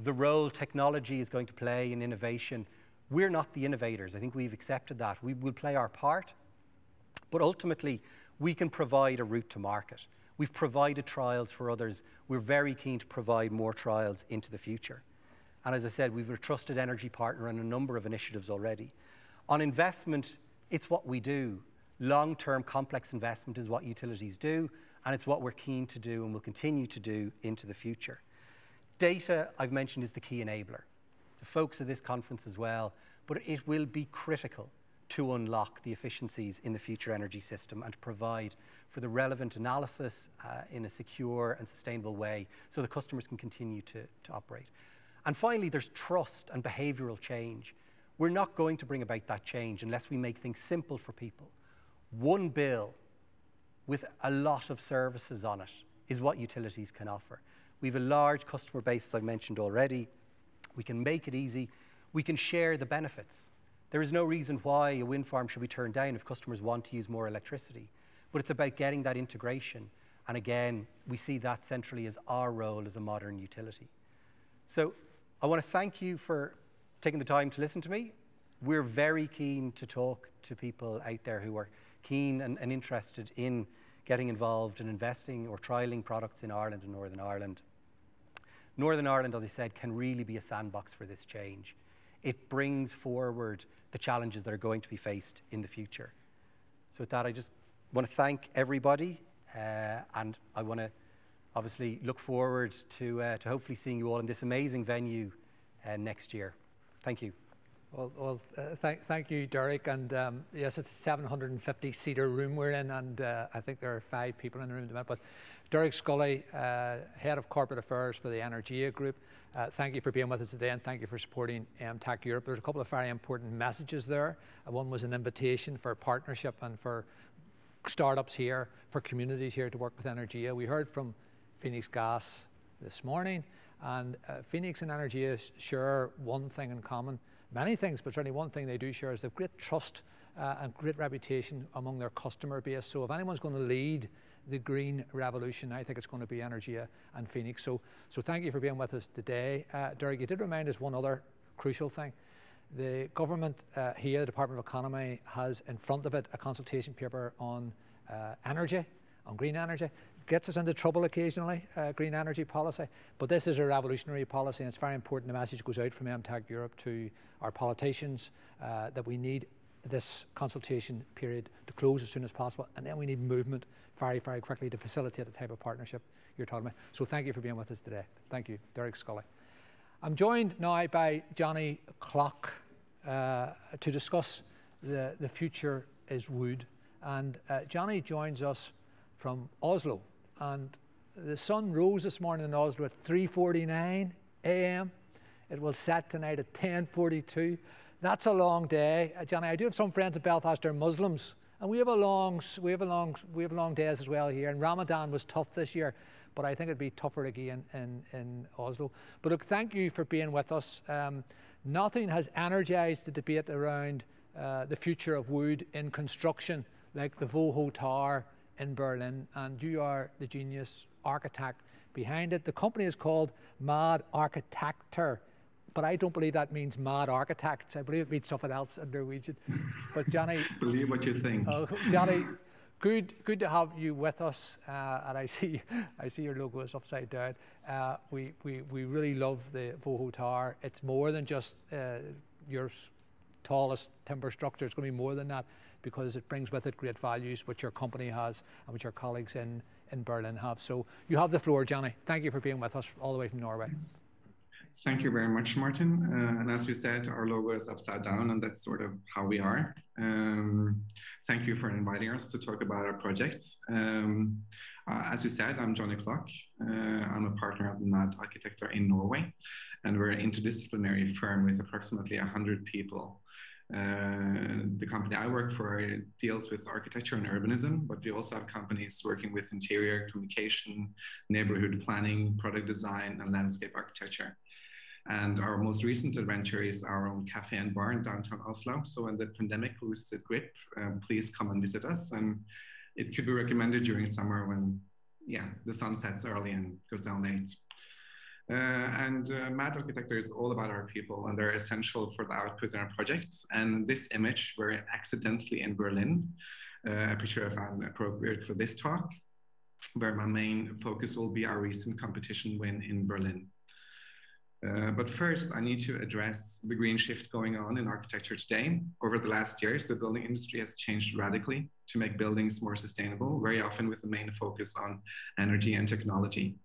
the role technology is going to play in innovation, we're not the innovators. I think we've accepted that. We will play our part, but ultimately we can provide a route to market. We've provided trials for others. We're very keen to provide more trials into the future. And as I said, we've a trusted energy partner on a number of initiatives already. On investment, it's what we do. Long-term complex investment is what utilities do, and it's what we're keen to do and will continue to do into the future. Data, I've mentioned, is the key enabler. It's the focus of this conference as well, but it will be critical to unlock the efficiencies in the future energy system and to provide for the relevant analysis in a secure and sustainable way so the customers can continue to operate. And finally, there's trust and behavioural change. We're not going to bring about that change unless we make things simple for people. One bill with a lot of services on it is what utilities can offer. We have a large customer base, as I mentioned already. We can make it easy. We can share the benefits. There is no reason why a wind farm should be turned down if customers want to use more electricity. But it's about getting that integration. And again, we see that centrally as our role as a modern utility. So I want to thank you for taking the time to listen to me. we're very keen to talk to people out there who are keen and interested in getting involved and investing or trialling products in Ireland and Northern Ireland. Northern Ireland, as I said, can really be a sandbox for this change. It brings forward the challenges that are going to be faced in the future. So with that, I just want to thank everybody, and I want to obviously look forward to hopefully seeing you all in this amazing venue next year. Thank you. Well, thank you, Derek. And yes, it's a 750-seater room we're in, and I think there are 5 people in the room at the minute. But Derek Scully, Head of Corporate Affairs for the Energia Group, thank you for being with us today, and thank you for supporting Emtech Europe. There's a couple of very important messages there. One was an invitation for partnership and for startups here, for communities here to work with Energia. We heard from Phoenix Gas this morning, and Phoenix and Energia share one thing in common. Many things, but certainly one thing they do share is they have great trust and great reputation among their customer base. So if anyone's going to lead the green revolution, I think it's going to be Energia and Phoenix. So thank you for being with us today. Derek, you did remind us one other crucial thing. The government here, the Department of Economy, has in front of it a consultation paper on energy, on green energy. Gets us into trouble occasionally, green energy policy, but this is a revolutionary policy, and it's very important the message goes out from Emtech Europe to our politicians that we need this consultation period to close as soon as possible, and then we need movement very, very quickly to facilitate the type of partnership you're talking about. So thank you for being with us today. Thank you, Derek Scully. I'm joined now by Johnny Clock to discuss the future is wood, and Johnny joins us from Oslo. And the sun rose this morning in Oslo at 3:49 a.m. It will set tonight at 10:42. That's a long day, Johnny. I do have some friends in Belfast who are Muslims, and we have long days as well here. And Ramadan was tough this year, but I think it'd be tougher again in Oslo. But look, thank you for being with us. Nothing has energized the debate around the future of wood in construction like the Voho Tower in Berlin, and you are the genius architect behind it. The company is called Mad Architecter, but I don't believe that means mad architects. I believe it means something else in Norwegian. But Johnny, believe what you think. Johnny, good to have you with us. And I see your logo is upside down. We really love the Voho Tower. It's more than just your tallest timber structure. It's going to be more than that, because it brings with it great values which your company has and which your colleagues in Berlin have. So you have the floor, Johnny. Thank you for being with us all the way from Norway. Thank you very much, Martin. And as you said, our logo is upside down, and that's sort of how we are. Thank you for inviting us to talk about our projects. As you said, I'm Johnny Clock. I'm a partner of Mad Architecter in Norway, and we're an interdisciplinary firm with approximately 100 people. The company I work for deals with architecture and urbanism, but we also have companies working with interior, communication, neighborhood planning, product design, and landscape architecture. And our most recent adventure is our own cafe and bar in downtown Oslo. So when the pandemic loses its grip, please come and visit us. And it could be recommended during summer when, the sun sets early and goes down late. Mad Architecture is all about our people, and they're essential for the output in our projects. And this image, we're accidentally in Berlin, a picture I found appropriate for this talk, where my main focus will be our recent competition win in Berlin. But first, I need to address the green shift going on in architecture today. Over the last years, the building industry has changed radically to make buildings more sustainable, very often with the main focus on energy and technology.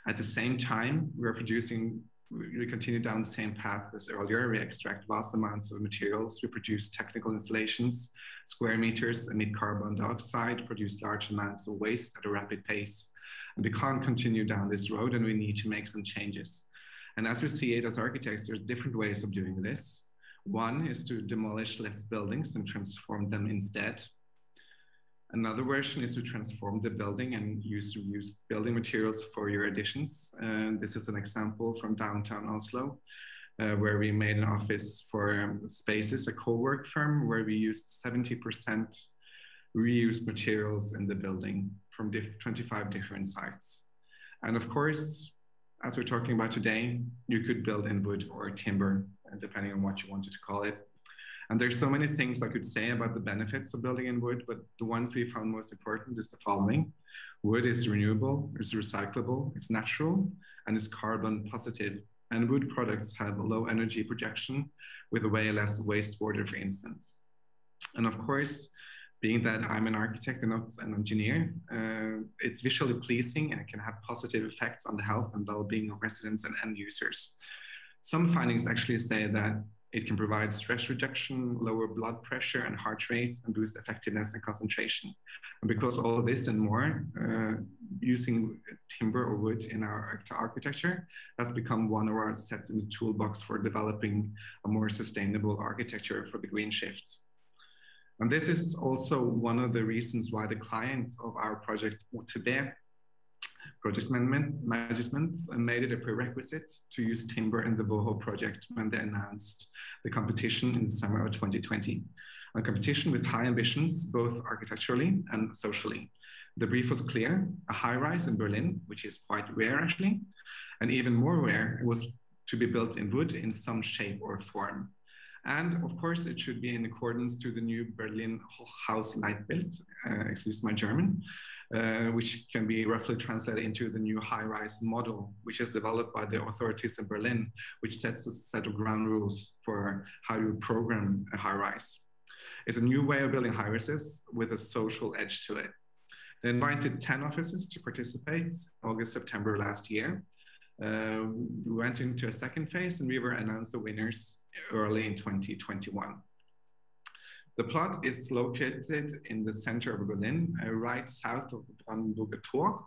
At the same time, we continue down the same path as earlier. We extract vast amounts of materials, we produce technical installations, square meters emit carbon dioxide, produce large amounts of waste at a rapid pace. And we can't continue down this road, and we need to make some changes. And as we see it as architects, there's different ways of doing this. One is to demolish less buildings and transform them instead. Another version is to transform the building and use reused building materials for your additions. And this is an example from downtown Oslo, where we made an office for Spaces, a co-work firm, where we used 70% reused materials in the building from 25 different sites. And of course, as we're talking about today, you could build in wood or timber, depending on what you wanted to call it. And there's so many things I could say about the benefits of building in wood, but the ones we found most important is the following. Wood is renewable, it's recyclable, it's natural, and it's carbon positive. And wood products have a low energy projection with way less wastewater, for instance. And of course, being that I'm an architect and not an engineer, it's visually pleasing and it can have positive effects on the health and well-being of residents and end users. Some findings actually say that it can provide stress reduction, lower blood pressure and heart rates, and boost effectiveness and concentration. And because all of this and more, using timber or wood in our architecture has become one of our sets in the toolbox for developing a more sustainable architecture for the green shift. And this is also one of the reasons why the client of our project, OTB, project management, made it a prerequisite to use timber in the WOHO project when they announced the competition in the summer of 2020. A competition with high ambitions, both architecturally and socially. The brief was clear: a high-rise in Berlin, which is quite rare actually, and even more rare, it was to be built in wood in some shape or form. And of course, it should be in accordance to the new Berlin Hochhausleitbild, excuse my German, which can be roughly translated into the new high-rise model, which is developed by the authorities in Berlin, which sets a set of ground rules for how you program a high-rise. It's a new way of building high-rises with a social edge to it. They invited 10 offices to participate August, September last year. We went into a second phase and we were announced the winners early in 2021. The plot is located in the center of Berlin, right south of the Brandenburger Tor,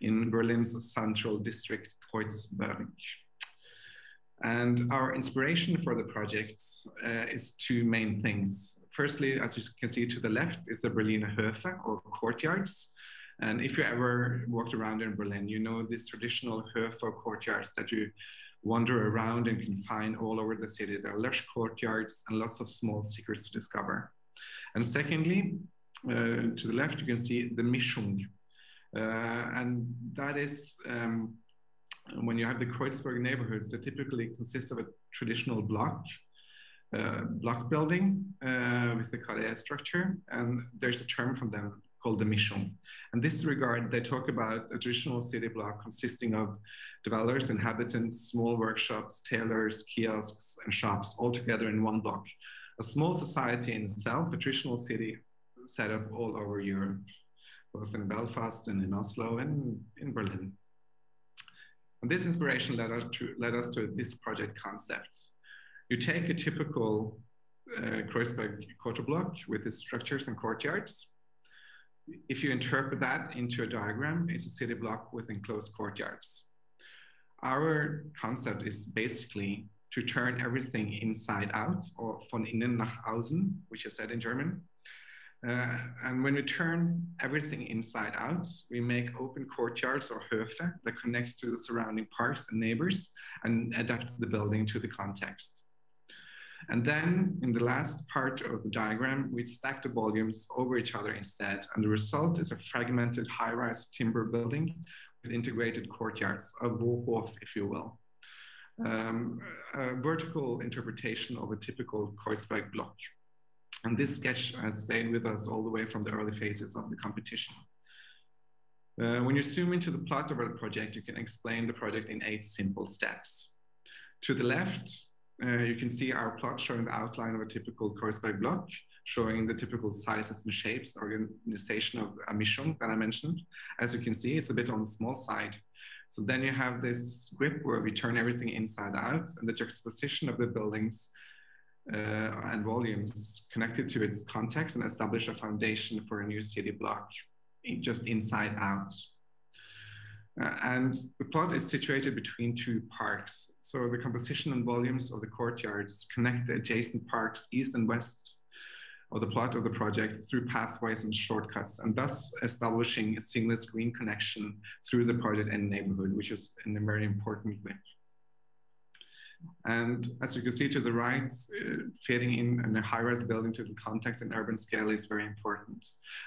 in Berlin's central district, Kreuzberg. And our inspiration for the project is two main things. Firstly, as you can see to the left, is the Berliner Höfe, or courtyards. And if you ever walked around in Berlin, you know these traditional Höfe or courtyards that you wander around and can find all over the city. There are lush courtyards and lots of small secrets to discover. And secondly, to the left, you can see the Mischung. And that is when you have the Kreuzberg neighborhoods that typically consist of a traditional block building with the carré structure. And there's a term from them called the Mischung. In this regard, they talk about a traditional city block consisting of dwellers, inhabitants, small workshops, tailors, kiosks, and shops all together in one block. A small society in itself, a traditional city set up all over Europe, both in Belfast and in Oslo and in Berlin. And this inspiration led us to this project concept. You take a typical Kreuzberg quarter block with its structures and courtyards. If you interpret that into a diagram, it's a city block with enclosed courtyards. Our concept is basically to turn everything inside out, or von innen nach außen, which is said in German. And when we turn everything inside out, we make open courtyards or Höfe that connects to the surrounding parks and neighbors and adapt the building to the context. And then in the last part of the diagram, we stack the volumes over each other instead. And the result is a fragmented high-rise timber building with integrated courtyards, a Wohnhof, if you will. A vertical interpretation of a typical Kreuzberg block. And this sketch has stayed with us all the way from the early phases of the competition. When you zoom into the plot of our project, you can explain the project in 8 simple steps. To the left, you can see our plot showing the outline of a typical Kreuzberg block, showing the typical sizes and shapes, organization of a Mischung that I mentioned. As you can see, it's a bit on the small side. So then you have this grip where we turn everything inside out, and the juxtaposition of the buildings and volumes connected to its context and establish a foundation for a new city block, just inside out. And the plot is situated between 2 parks. So the composition and volumes of the courtyards connect the adjacent parks east and west of the plot of the project through pathways and shortcuts, and thus establishing a seamless green connection through the project and neighborhood, which is a very important way. And as you can see to the right, fitting in a high-rise building to the context and urban scale is very important.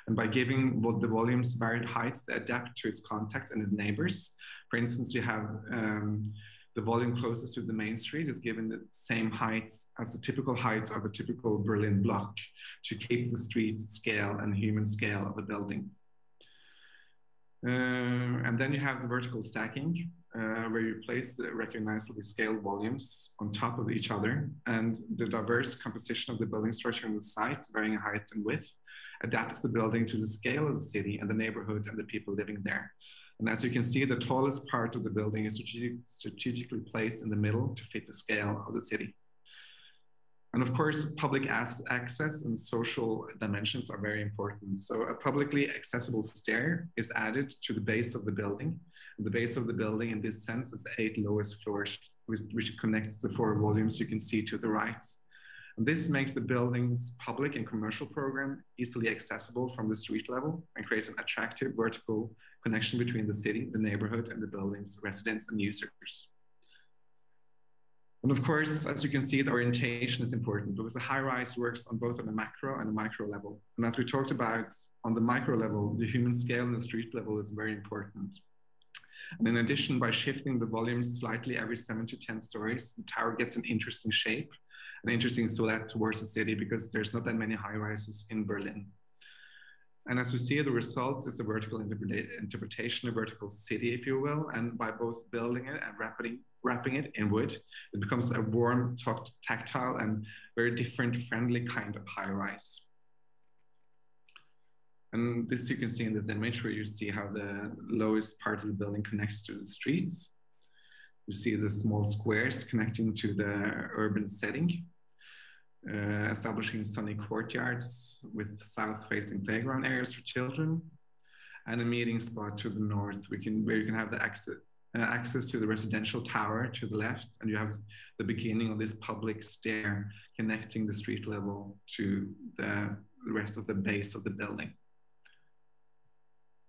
And by giving the volumes varied heights that adapt to its context and its neighbors, for instance, you have The volume closest to the main street is given the same height as the typical height of a typical Berlin block to keep the street scale and human scale of a building. And then you have the vertical stacking, where you place the recognizably scaled volumes on top of each other, and the diverse composition of the building structure on the site, varying height and width, adapts the building to the scale of the city and the neighborhood and the people living there. And as you can see, the tallest part of the building is strategically placed in the middle to fit the scale of the city. And of course, public access and social dimensions are very important. So a publicly accessible stair is added to the base of the building. And the base of the building in this sense is the 8 lowest floors, which connects the 4 volumes you can see to the right. And this makes the building's public and commercial program easily accessible from the street level and creates an attractive vertical connection between the city, the neighborhood, and the building's residents and users. And of course, as you can see, the orientation is important because the high-rise works on both on a macro and a micro level. And as we talked about on the micro level, the human scale and the street level is very important. And in addition, by shifting the volumes slightly every 7 to 10 stories, the tower gets an interesting shape, an interesting silhouette towards the city because there's not that many high-rises in Berlin. And as we see, the result is a vertical interpretation, a vertical city, if you will. And by both building it and wrapping it in wood, it becomes a warm, tactile, and very different, friendly kind of high-rise. And this you can see in this image where you see how the lowest part of the building connects to the streets. You see the small squares connecting to the urban setting. Establishing sunny courtyards with south-facing playground areas for children, and a meeting spot to the north where you can have the access to the residential tower to the left, and you have the beginning of this public stair connecting the street level to the rest of the base of the building.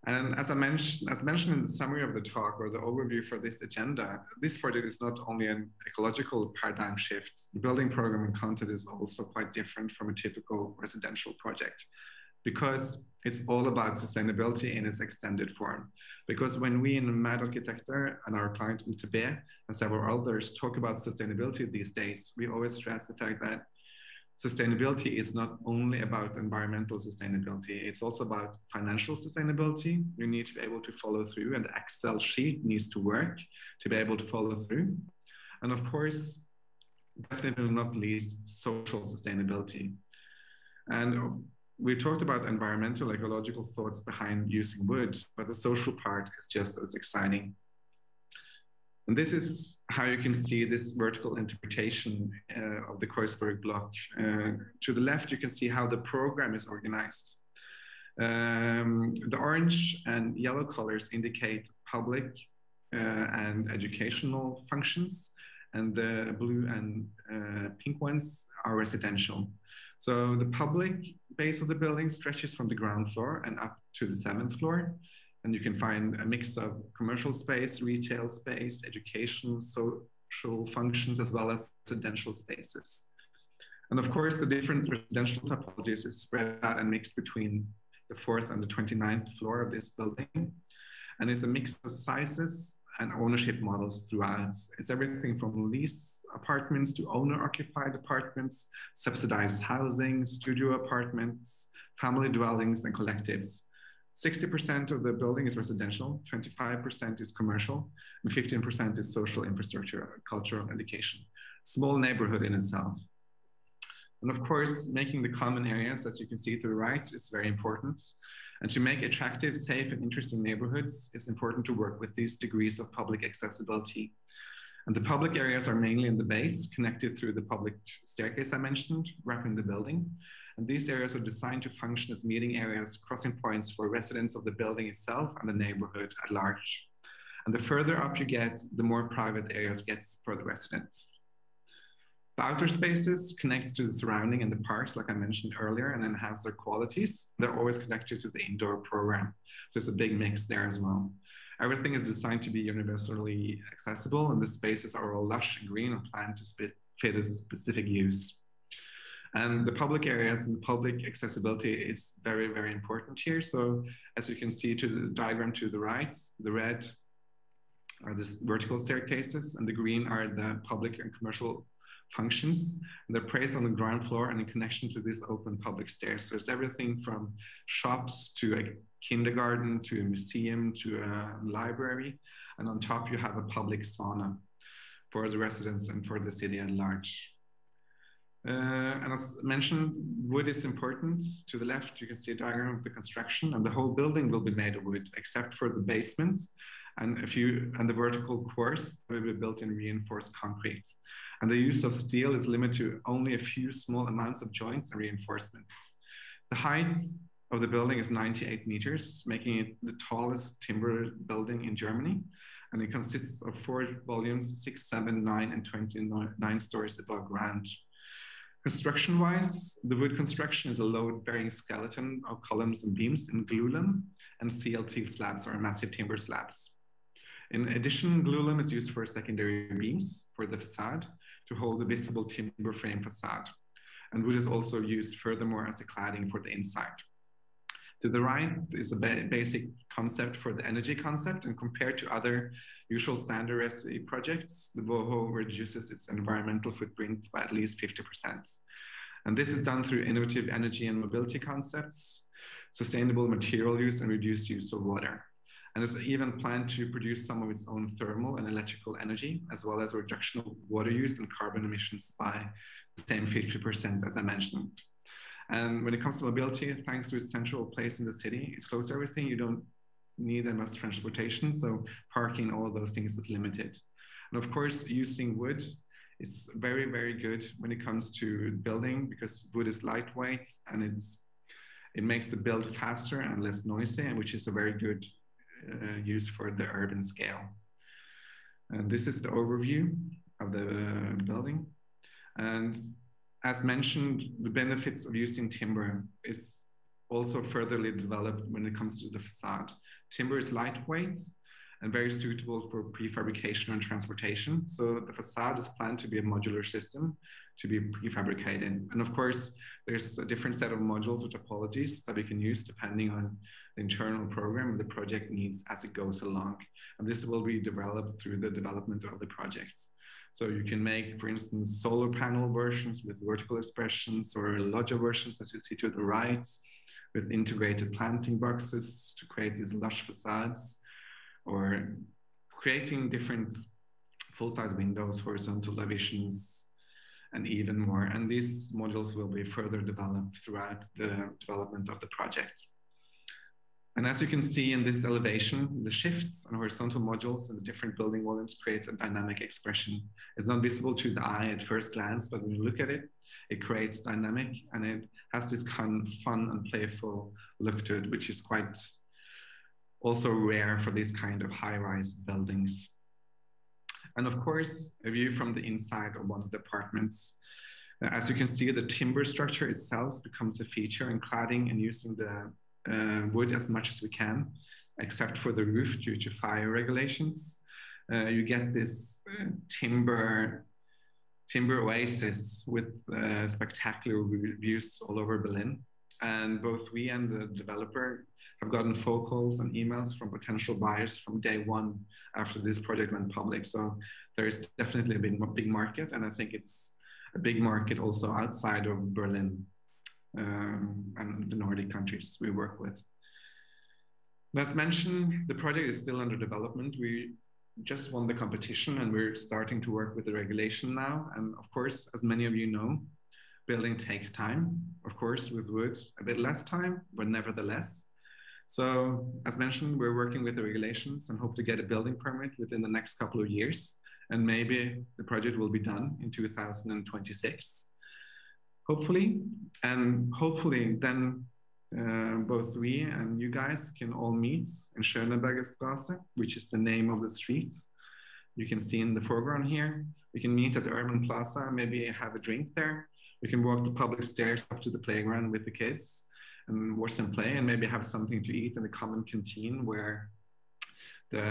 And as mentioned in the summary of the talk or the overview for this agenda, this project is not only an ecological paradigm shift, the building program and content is also quite different from a typical residential project because it's all about sustainability in its extended form. Because when we in Mad Architecture and our client UTB and several others talk about sustainability these days, we always stress the fact that sustainability is not only about environmental sustainability, it's also about financial sustainability. You need to be able to follow through, and the Excel sheet needs to work to be able to follow through. And of course, definitely not least, social sustainability. And we talked about environmental, ecological thoughts behind using wood, but the social part is just as exciting. And this is how you can see this vertical interpretation of the Kreuzberg block. To the left, you can see how the program is organized. The orange and yellow colors indicate public and educational functions, and the blue and pink ones are residential. So the public base of the building stretches from the ground floor and up to the 7th floor. And you can find a mix of commercial space, retail space, education, social functions, as well as residential spaces. And of course, the different residential topologies is spread out and mixed between the 4th and the 29th floor of this building. And it's a mix of sizes and ownership models throughout. It's everything from lease apartments to owner-occupied apartments, subsidized housing, studio apartments, family dwellings, and collectives. 60% of the building is residential, 25% is commercial, and 15% is social infrastructure, cultural, education. Small neighborhood in itself. And of course, making the common areas, as you can see to the right, is very important. And to make attractive, safe, and interesting neighborhoods, it's important to work with these degrees of public accessibility. And the public areas are mainly in the base, connected through the public staircase I mentioned, wrapping the building. And these areas are designed to function as meeting areas, crossing points for residents of the building itself and the neighborhood at large. And the further up you get, the more private areas gets for the residents. The outer spaces connect to the surrounding and the parks, like I mentioned earlier, and enhance their qualities. They're always connected to the indoor program. So it's a big mix there as well. Everything is designed to be universally accessible, and the spaces are all lush and green and planned to fit a specific use. And the public areas and public accessibility is very, very important here. So as you can see to the diagram to the right, the red are the vertical staircases, and the green are the public and commercial functions. And they're placed on the ground floor and in connection to these open public stairs. So there's everything from shops to a kindergarten, to a museum, to a library. And on top, you have a public sauna for the residents and for the city at large. And as mentioned, wood is important. To the left, you can see a diagram of the construction, and the whole building will be made of wood, except for the basement and the vertical cores will be built in reinforced concrete. And the use of steel is limited to only a few small amounts of joints and reinforcements. The height of the building is 98 meters, making it the tallest timber building in Germany. And it consists of 4 volumes, 6, 7, 9, and 29 stories above ground. Construction-wise, the wood construction is a load-bearing skeleton of columns and beams in glulam and CLT slabs, or massive timber slabs. In addition, glulam is used for secondary beams for the facade to hold the visible timber frame facade. And wood is also used furthermore as the cladding for the inside. To the right is a basic concept for the energy concept, and compared to other usual standard resi projects, the WOHO reduces its environmental footprint by at least 50%. And this is done through innovative energy and mobility concepts, sustainable material use, and reduced use of water. And it's even planned to produce some of its own thermal and electrical energy, as well as reduction of water use and carbon emissions by the same 50% as I mentioned. And when it comes to mobility, thanks to its central place in the city, it's close to everything. You don't need that much transportation, so parking, all of those things is limited. And of course, using wood is very, very good when it comes to building, because wood is lightweight and it makes the build faster and less noisy, which is a very good use for the urban scale. And this is the overview of the building. And as mentioned, the benefits of using timber is also furtherly developed when it comes to the facade. Timber is lightweight and very suitable for prefabrication and transportation. So the facade is planned to be a modular system to be prefabricated. And of course, there's a different set of modules or topologies that we can use depending on the internal program and the project needs as it goes along. And this will be developed through the development of the projects. So you can make, for instance, solar panel versions with vertical expressions, or loggia versions, as you see to the right, with integrated planting boxes to create these lush facades, or creating different full-size windows, horizontal divisions, and even more. And these modules will be further developed throughout the development of the project. And as you can see in this elevation, the shifts and horizontal modules in the different building volumes creates a dynamic expression. It's not visible to the eye at first glance, but when you look at it, it creates dynamic, and it has this kind of fun and playful look to it, which is quite also rare for these kind of high-rise buildings. And of course, a view from the inside of one of the apartments. As you can see, the timber structure itself becomes a feature in cladding and using the wood as much as we can, except for the roof due to fire regulations. You get this timber oasis with spectacular views all over Berlin. And both we and the developer have gotten phone calls and emails from potential buyers from day one after this project went public. So there is definitely a big market, and I think it's a big market also outside of Berlin. And the Nordic countries we work with. And as mentioned, the project is still under development. We just won the competition and we're starting to work with the regulation now. And of course, as many of you know, building takes time. Of course, with wood, a bit less time, but nevertheless. So as mentioned, we're working with the regulations and hope to get a building permit within the next couple of years. And maybe the project will be done in 2026. Hopefully, and hopefully then both we and you guys can all meet in Schönebergerstraße, which is the name of the street. You can see in the foreground here. We can meet at the Urban Plaza, maybe have a drink there. We can walk the public stairs up to the playground with the kids and watch them play, and maybe have something to eat in the common canteen where the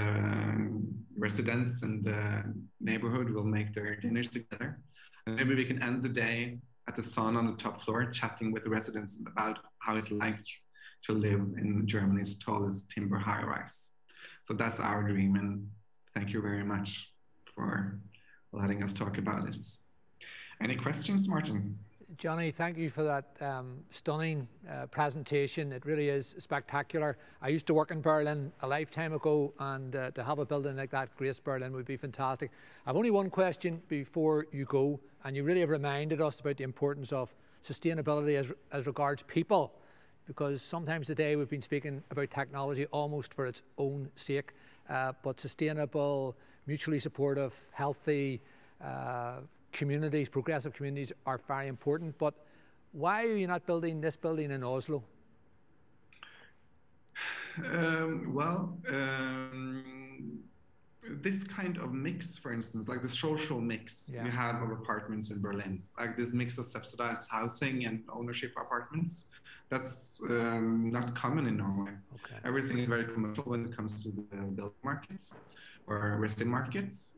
residents and the neighborhood will make their dinners together. And maybe we can end the day at the sauna on the top floor, chatting with the residents about how it's like to live in Germany's tallest timber high-rise. So that's our dream, and Thank you very much for letting us talk about this. Any questions, Martin? Johnny, thank you for that stunning presentation. It really is spectacular. I used to work in Berlin a lifetime ago, and to have a building like that, Grace Berlin, would be fantastic. I've only one question before you go, and you really have reminded us about the importance of sustainability as regards people, because sometimes today we've been speaking about technology almost for its own sake, but sustainable, mutually supportive, healthy communities, progressive communities are very important. But why are you not building this building in Oslo? This kind of mix, for instance, like the social mix you have of apartments in Berlin, like this mix of subsidized housing and ownership apartments, that's not common in Norway. Okay. Everything is very commercial when it comes to the building markets or resting markets.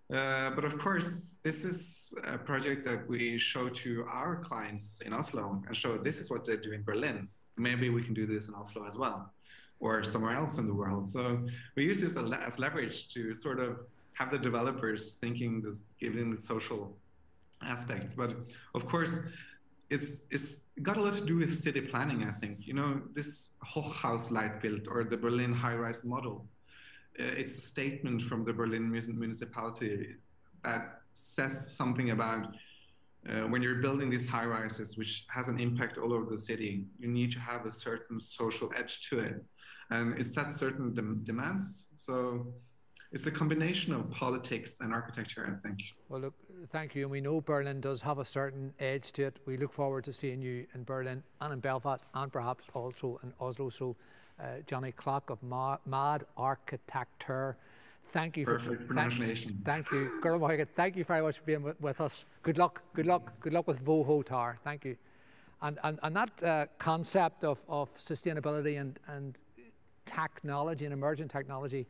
But of course, this is a project that we show to our clients in Oslo and show this is what they do in Berlin. Maybe we can do this in Oslo as well, or somewhere else in the world. So we use this as leverage to sort of have the developers thinking this, given the social aspects. But of course, it's got a lot to do with city planning, I think. You know, this Hochhaus Leitbild or the Berlin high-rise model. It's a statement from the Berlin municipality that says something about when you're building these high rises, which has an impact all over the city, you need to have a certain social edge to it. And it sets certain demands. So it's a combination of politics and architecture, I think. Well, look, thank you. And we know Berlin does have a certain edge to it. We look forward to seeing you in Berlin and in Belfast and perhaps also in Oslo. So Johnny Clock of Mad Architecture, thank you for pronunciation. Thank you, thank you very much for being with us. Good luck with Voho Tower. Thank you. And that concept of sustainability and technology and emerging technology,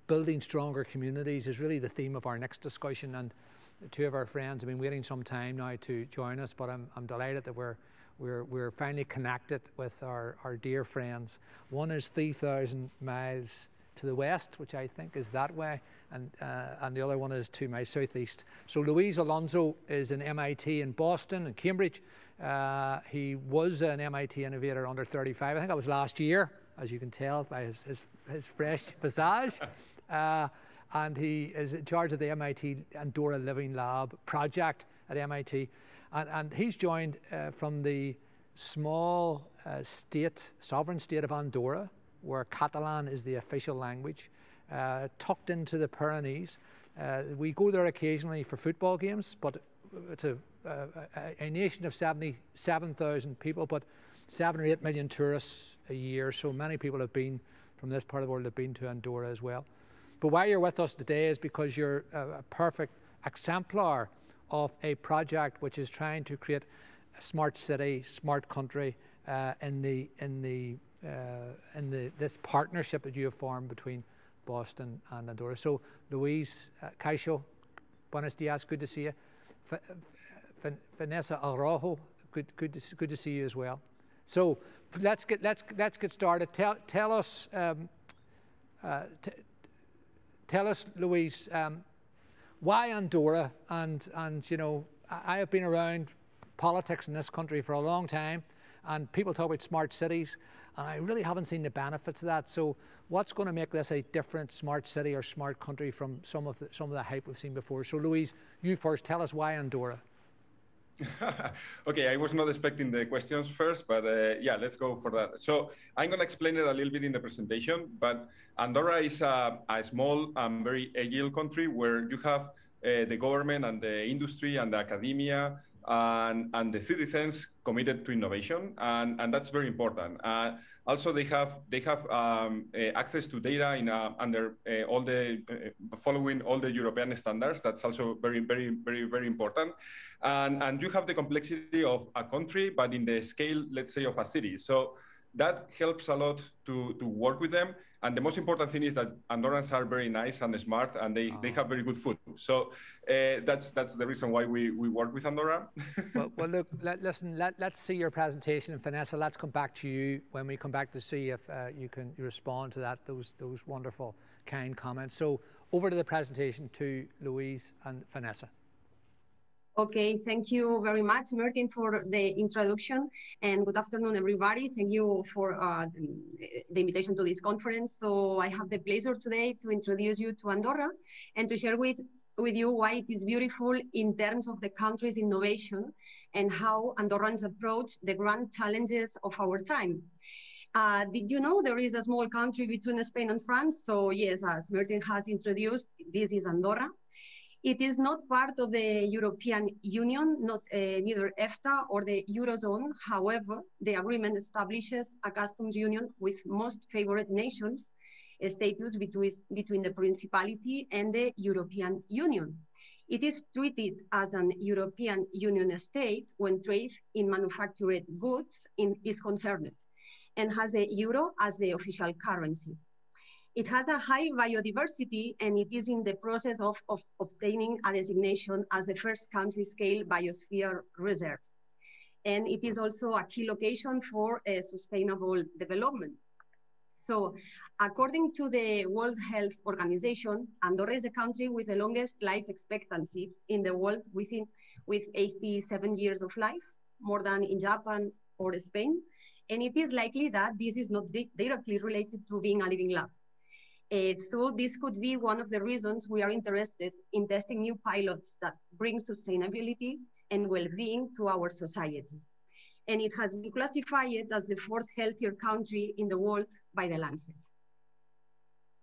building stronger communities, is really the theme of our next discussion. And two of our friends have been waiting some time now to join us, but I'm delighted that we're finally connected with our dear friends. One is 3,000 miles to the west, which I think is that way, and the other one is to my southeast. So Luis Alonso is in MIT in Boston and Cambridge. He was an MIT Innovator under 35. I think that was last year, as you can tell by his fresh visage. And he is in charge of the MIT Andorra Living Lab project at MIT. And he's joined from the small sovereign state of Andorra, where Catalan is the official language, tucked into the Pyrenees. We go there occasionally for football games, but it's a nation of 77,000 people, but 7 or 8 million tourists a year. So many people have been from this part of the world have been to Andorra as well. But why you're with us today is because you're a perfect exemplar of a project which is trying to create a smart city, smart country in this partnership that you have formed between Boston and Andorra. So, Luis, Caixo, buenos dias, good to see you. Vanessa Araujo, good to see you as well. So let's get started. Tell us, Luis, why Andorra? And you know, I have been around politics in this country for a long time, and people talk about smart cities, and I really haven't seen the benefits of that. So what's going to make this a different smart city or smart country from some of the hype we've seen before? So Luis, you first, tell us why Andorra. Okay, I was not expecting the questions first, but yeah, let's go for that. So I'm going to explain it a little bit in the presentation, but Andorra is a small and very agile country where you have the government and the industry and the academia and the citizens committed to innovation, and that's very important. Also, they have access to data in under all the following all the European standards. That's also very important. And you have the complexity of a country, but in the scale, let's say, of a city. So that helps a lot to work with them. And the most important thing is that Andorrans are very nice and smart, and they have very good food. So that's the reason why we work with Andorra. well, look, let's see your presentation, and Vanessa, let's come back to you when we come back to see if you can respond to that, those wonderful, kind comments. So over to the presentation to Louise and Vanessa. Okay, thank you very much, Martin, for the introduction, and good afternoon, everybody. Thank you for the invitation to this conference. So I have the pleasure today to introduce you to Andorra and to share with you why it is beautiful in terms of the country's innovation and how Andorrans approach the grand challenges of our time. Did you know there is a small country between Spain and France? So yes, as Martin has introduced, this is Andorra. It is not part of the European Union, neither EFTA or the Eurozone. However, the agreement establishes a customs union with most favored nations, a status between the Principality and the European Union. It is treated as an European Union state when trade in manufactured goods is concerned, and has the euro as the official currency. It has a high biodiversity, and it is in the process of obtaining a designation as the first country-scale biosphere reserve. And it is also a key location for sustainable development. So, according to the World Health Organization, Andorra is the country with the longest life expectancy in the world, with 87 years of life, more than in Japan or Spain. And it is likely that this is not directly related to being a living lab. So this could be one of the reasons we are interested in testing new pilots that bring sustainability and well-being to our society. And it has been classified as the 4th healthier country in the world by the Lancet.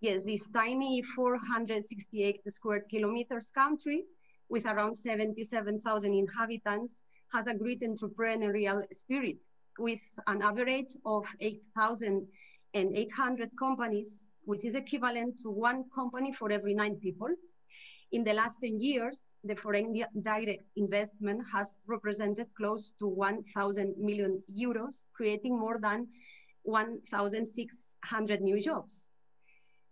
Yes, this tiny 468 square kilometers country with around 77,000 inhabitants has a great entrepreneurial spirit with an average of 8,800 companies, which is equivalent to 1 company for every 9 people. In the last 10 years, the foreign direct investment has represented close to 1,000 million euros, creating more than 1,600 new jobs.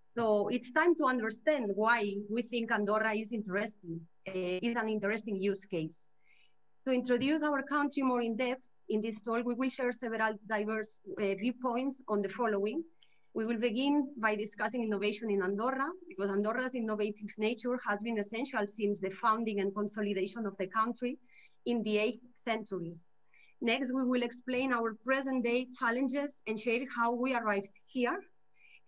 So it's time to understand why we think Andorra is interesting, is an interesting use case. To introduce our country more in depth, in this talk, we will share several diverse viewpoints on the following. We will begin by discussing innovation in Andorra, because Andorra's innovative nature has been essential since the founding and consolidation of the country in the 8th century. Next, we will explain our present-day challenges and share how we arrived here.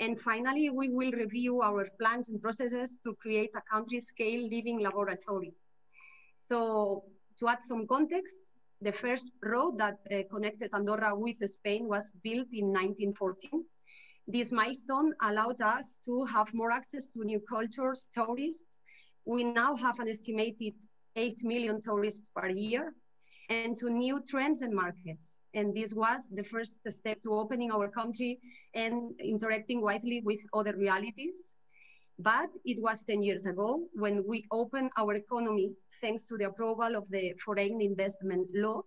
And finally, we will review our plans and processes to create a country-scale living laboratory. So, to add some context, the first road that connected Andorra with Spain was built in 1914. This milestone allowed us to have more access to new cultures, tourists. We now have an estimated 8 million tourists per year, and to new trends and markets. And this was the first step to opening our country and interacting widely with other realities. But it was 10 years ago when we opened our economy thanks to the approval of the foreign investment law.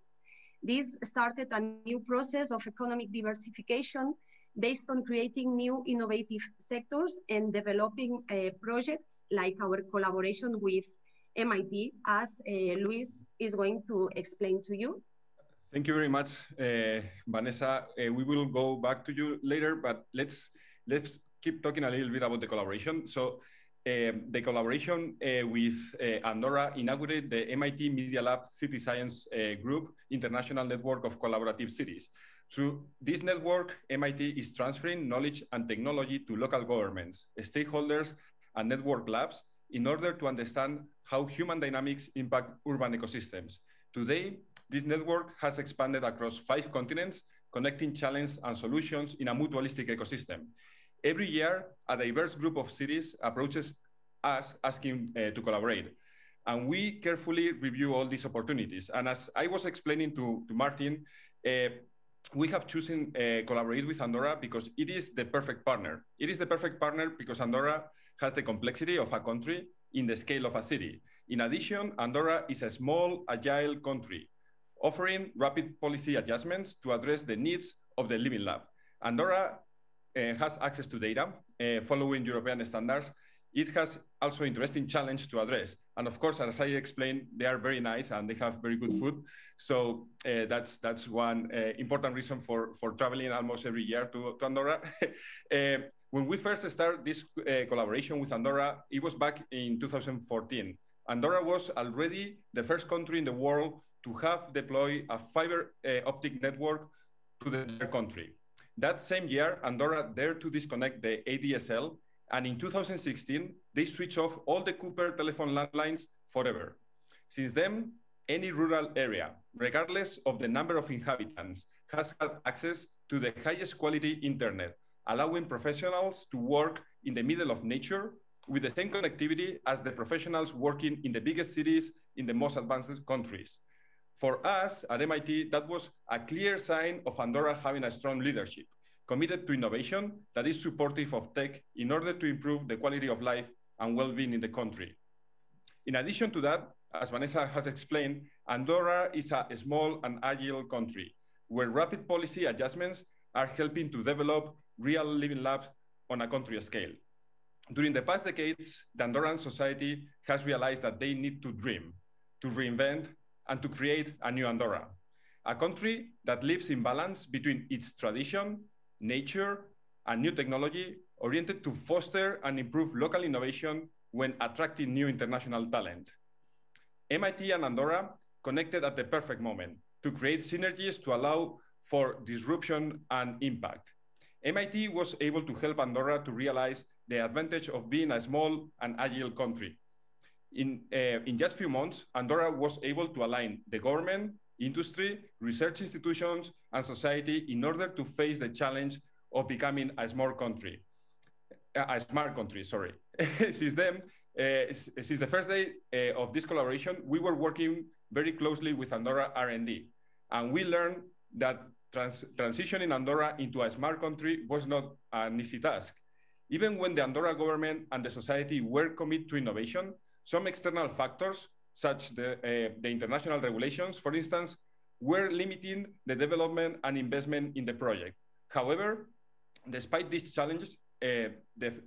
This started a new process of economic diversification based on creating new innovative sectors and developing projects like our collaboration with MIT, as Luis is going to explain to you. Thank you very much, Vanessa. We will go back to you later, but let's keep talking a little bit about the collaboration. So the collaboration with Andorra inaugurated the MIT Media Lab City Science Group International Network of Collaborative Cities. Through this network, MIT is transferring knowledge and technology to local governments, stakeholders, and network labs in order to understand how human dynamics impact urban ecosystems. Today, this network has expanded across 5 continents, connecting challenges and solutions in a mutualistic ecosystem. Every year, a diverse group of cities approaches us asking to collaborate. And we carefully review all these opportunities. And as I was explaining to Martin, we have chosen collaborate with Andorra because it is the perfect partner. It is the perfect partner because Andorra has the complexity of a country in the scale of a city. In addition, Andorra is a small, agile country, offering rapid policy adjustments to address the needs of the living lab. Andorra has access to data following European standards, it has also interesting challenge to address. And of course, as I explained, they are very nice and they have very good food. So that's one important reason for traveling almost every year to Andorra. When we first started this collaboration with Andorra, it was back in 2014. Andorra was already the first country in the world to have deployed a fiber optic network to their country. That same year, Andorra dared to disconnect the ADSL, and in 2016, they switched off all the Cooper telephone landlines forever. Since then, any rural area, regardless of the number of inhabitants, has had access to the highest quality internet, allowing professionals to work in the middle of nature with the same connectivity as the professionals working in the biggest cities in the most advanced countries. For us at MIT, that was a clear sign of Andorra having a strong leadership, committed to innovation that is supportive of tech in order to improve the quality of life and well-being in the country. In addition to that, as Vanessa has explained, Andorra is a small and agile country where rapid policy adjustments are helping to develop real living labs on a country scale. During the past decades, the Andorran society has realized that they need to dream, to reinvent, and to create a new Andorra, a country that lives in balance between its tradition, nature, and new technology, oriented to foster and improve local innovation when attracting new international talent. MIT and Andorra connected at the perfect moment to create synergies to allow for disruption and impact. MIT was able to help Andorra to realize the advantage of being a small and agile country. In just a few months, Andorra was able to align the government, industry, research institutions, and society in order to face the challenge of becoming a smart country. Since then, since the first day of this collaboration, we were working very closely with Andorra R&D, and we learned that transitioning Andorra into a smart country was not an easy task. Even when the Andorra government and the society were committed to innovation, some external factors, such the international regulations, for instance, were limiting the development and investment in the project. However, despite these challenges,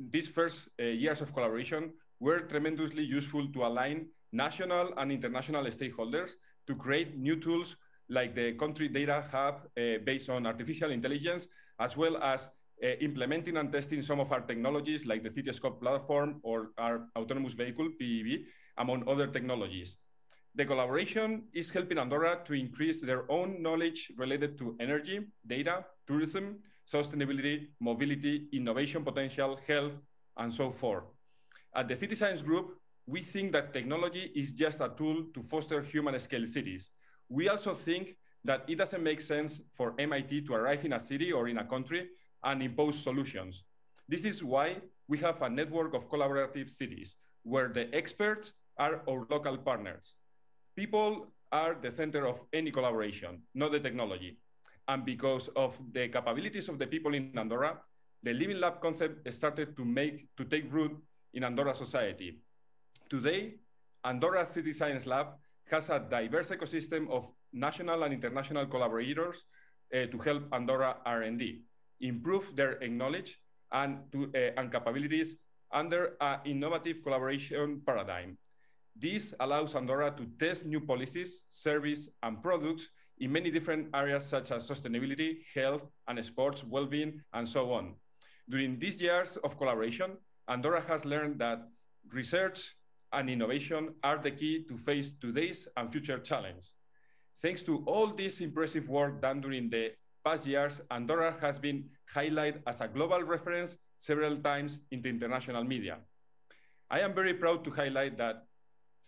these first years of collaboration were tremendously useful to align national and international stakeholders to create new tools like the Country Data Hub based on artificial intelligence, as well as implementing and testing some of our technologies like the Cityscope platform or our autonomous vehicle, PEV, among other technologies. The collaboration is helping Andorra to increase their own knowledge related to energy, data, tourism, sustainability, mobility, innovation potential, health, and so forth. At the City Science Group, we think that technology is just a tool to foster human-scale cities. We also think that it doesn't make sense for MIT to arrive in a city or in a country and impose solutions. This is why we have a network of collaborative cities where the experts are our local partners. People are the center of any collaboration, not the technology. And because of the capabilities of the people in Andorra, the Living Lab concept started to take root in Andorra society. Today, Andorra City Science Lab has a diverse ecosystem of national and international collaborators to help Andorra R&D improve their knowledge and capabilities under an innovative collaboration paradigm. This allows Andorra to test new policies, services, and products in many different areas such as sustainability, health, and sports, well-being, and so on. During these years of collaboration, Andorra has learned that research and innovation are the key to face today's and future challenges. Thanks to all this impressive work done during the past years, Andorra has been highlighted as a global reference several times in the international media. I am very proud to highlight that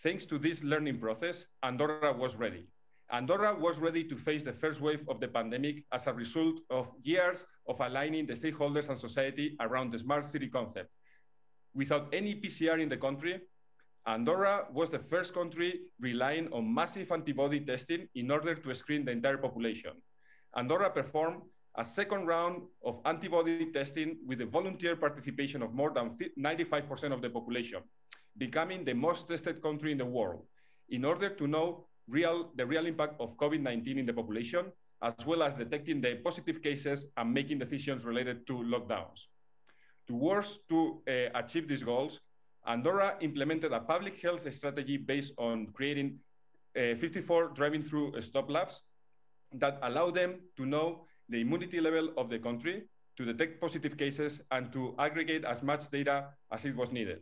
thanks to this learning process, Andorra was ready. Andorra was ready to face the first wave of the pandemic as a result of years of aligning the stakeholders and society around the smart city concept. Without any PCR in the country, Andorra was the first country relying on massive antibody testing in order to screen the entire population. Andorra performed a second round of antibody testing with the volunteer participation of more than 95% of the population, becoming the most tested country in the world. In order to know the real impact of COVID-19 in the population, as well as detecting the positive cases and making decisions related to lockdowns. Towards to achieve these goals, Andorra implemented a public health strategy based on creating 54 driving-through stop labs that allow them to know the immunity level of the country, to detect positive cases, and to aggregate as much data as it was needed.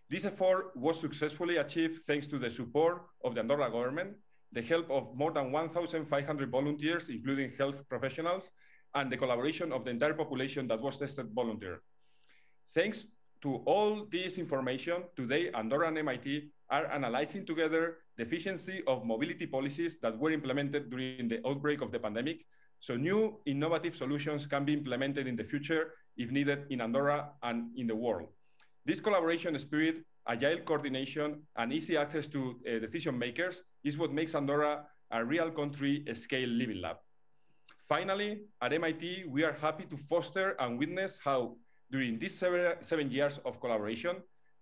This effort was successfully achieved thanks to the support of the Andorra government, the help of more than 1,500 volunteers, including health professionals, and the collaboration of the entire population that was tested volunteer. Thanks to all this information, today Andorra and MIT are analyzing together the efficiency of mobility policies that were implemented during the outbreak of the pandemic, so new innovative solutions can be implemented in the future if needed in Andorra and in the world. This collaboration spirit, agile coordination, and easy access to decision makers is what makes Andorra a real country scale living lab. Finally, at MIT, we are happy to foster and witness how, during these 7 years of collaboration,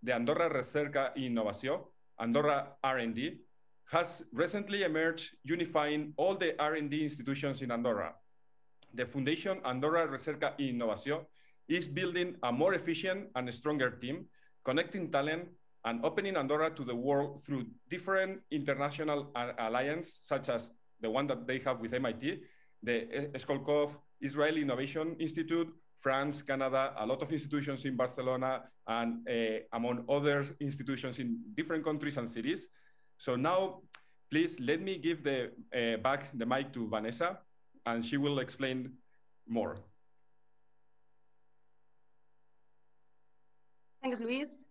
the Andorra Recerca y Innovació, Andorra R&D, has recently emerged, unifying all the R&D institutions in Andorra. The Foundation Andorra Recerca y Innovació is building a more efficient and stronger team, connecting talent and opening Andorra to the world through different international alliances, such as the one that they have with MIT, the Skolkov Israel Innovation Institute, France, Canada, a lot of institutions in Barcelona, and among other institutions in different countries and cities. So now, please let me give back the mic to Vanessa, and she will explain more. Thanks, Luis.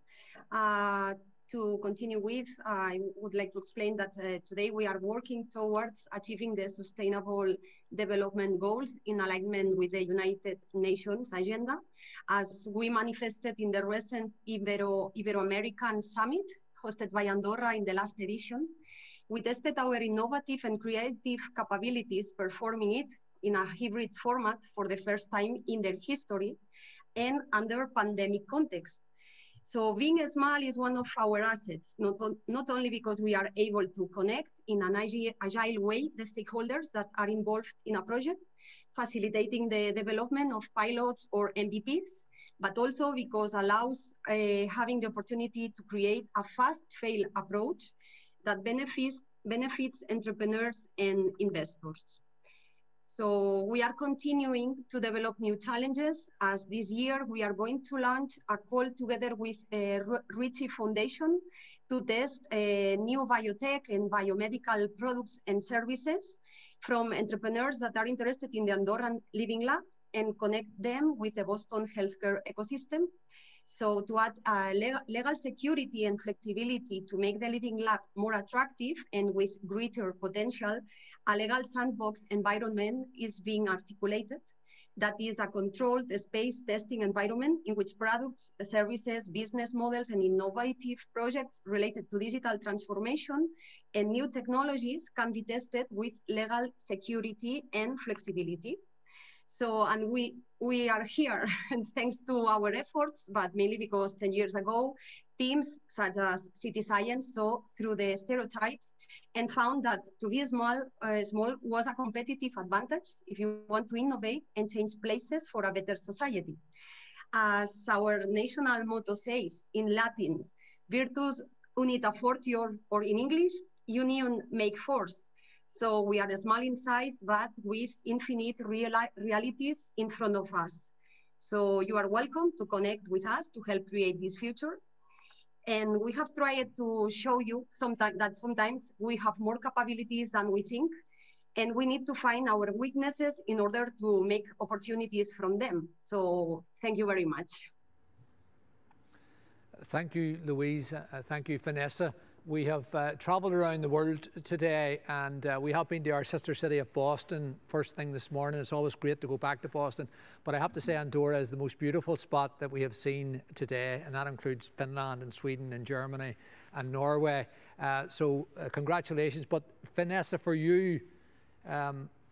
To continue with, I would like to explain that today we are working towards achieving the Sustainable Development Goals in alignment with the United Nations agenda, as we manifested in the recent Ibero-American Summit hosted by Andorra in the last edition. We tested our innovative and creative capabilities, performing it in a hybrid format for the first time in their history and under pandemic context. So being small is one of our assets, not only because we are able to connect in an agile way the stakeholders that are involved in a project, facilitating the development of pilots or MVPs, but also because allows having the opportunity to create a fast fail approach that benefits entrepreneurs and investors. So we are continuing to develop new challenges, as this year we are going to launch a call together with Ritchie Foundation to test new biotech and biomedical products and services from entrepreneurs that are interested in the Andorran Living Lab and connect them with the Boston healthcare ecosystem. So to add legal security and flexibility to make the Living Lab more attractive and with greater potential, a legal sandbox environment is being articulated. That is a controlled space testing environment in which products, services, business models, and innovative projects related to digital transformation and new technologies can be tested with legal security and flexibility. So, and we are here and thanks to our efforts, but mainly because 10 years ago, teams such as City Science saw through the stereotypes and found that to be small was a competitive advantage if you want to innovate and change places for a better society. As our national motto says in Latin, virtus unita fortior, or in English, union make force. So we are small in size, but with infinite realities in front of us. So you are welcome to connect with us to help create this future. And we have tried to show you that sometimes we have more capabilities than we think, and we need to find our weaknesses in order to make opportunities from them. So thank you very much. Thank you, Louise. Thank you, Vanessa. We have travelled around the world today, and we have been to our sister city of Boston first thing this morning. It's always great to go back to Boston, but I have to say Andorra is the most beautiful spot that we have seen today, and that includes Finland and Sweden and Germany and Norway. So congratulations. But Vanessa, for you,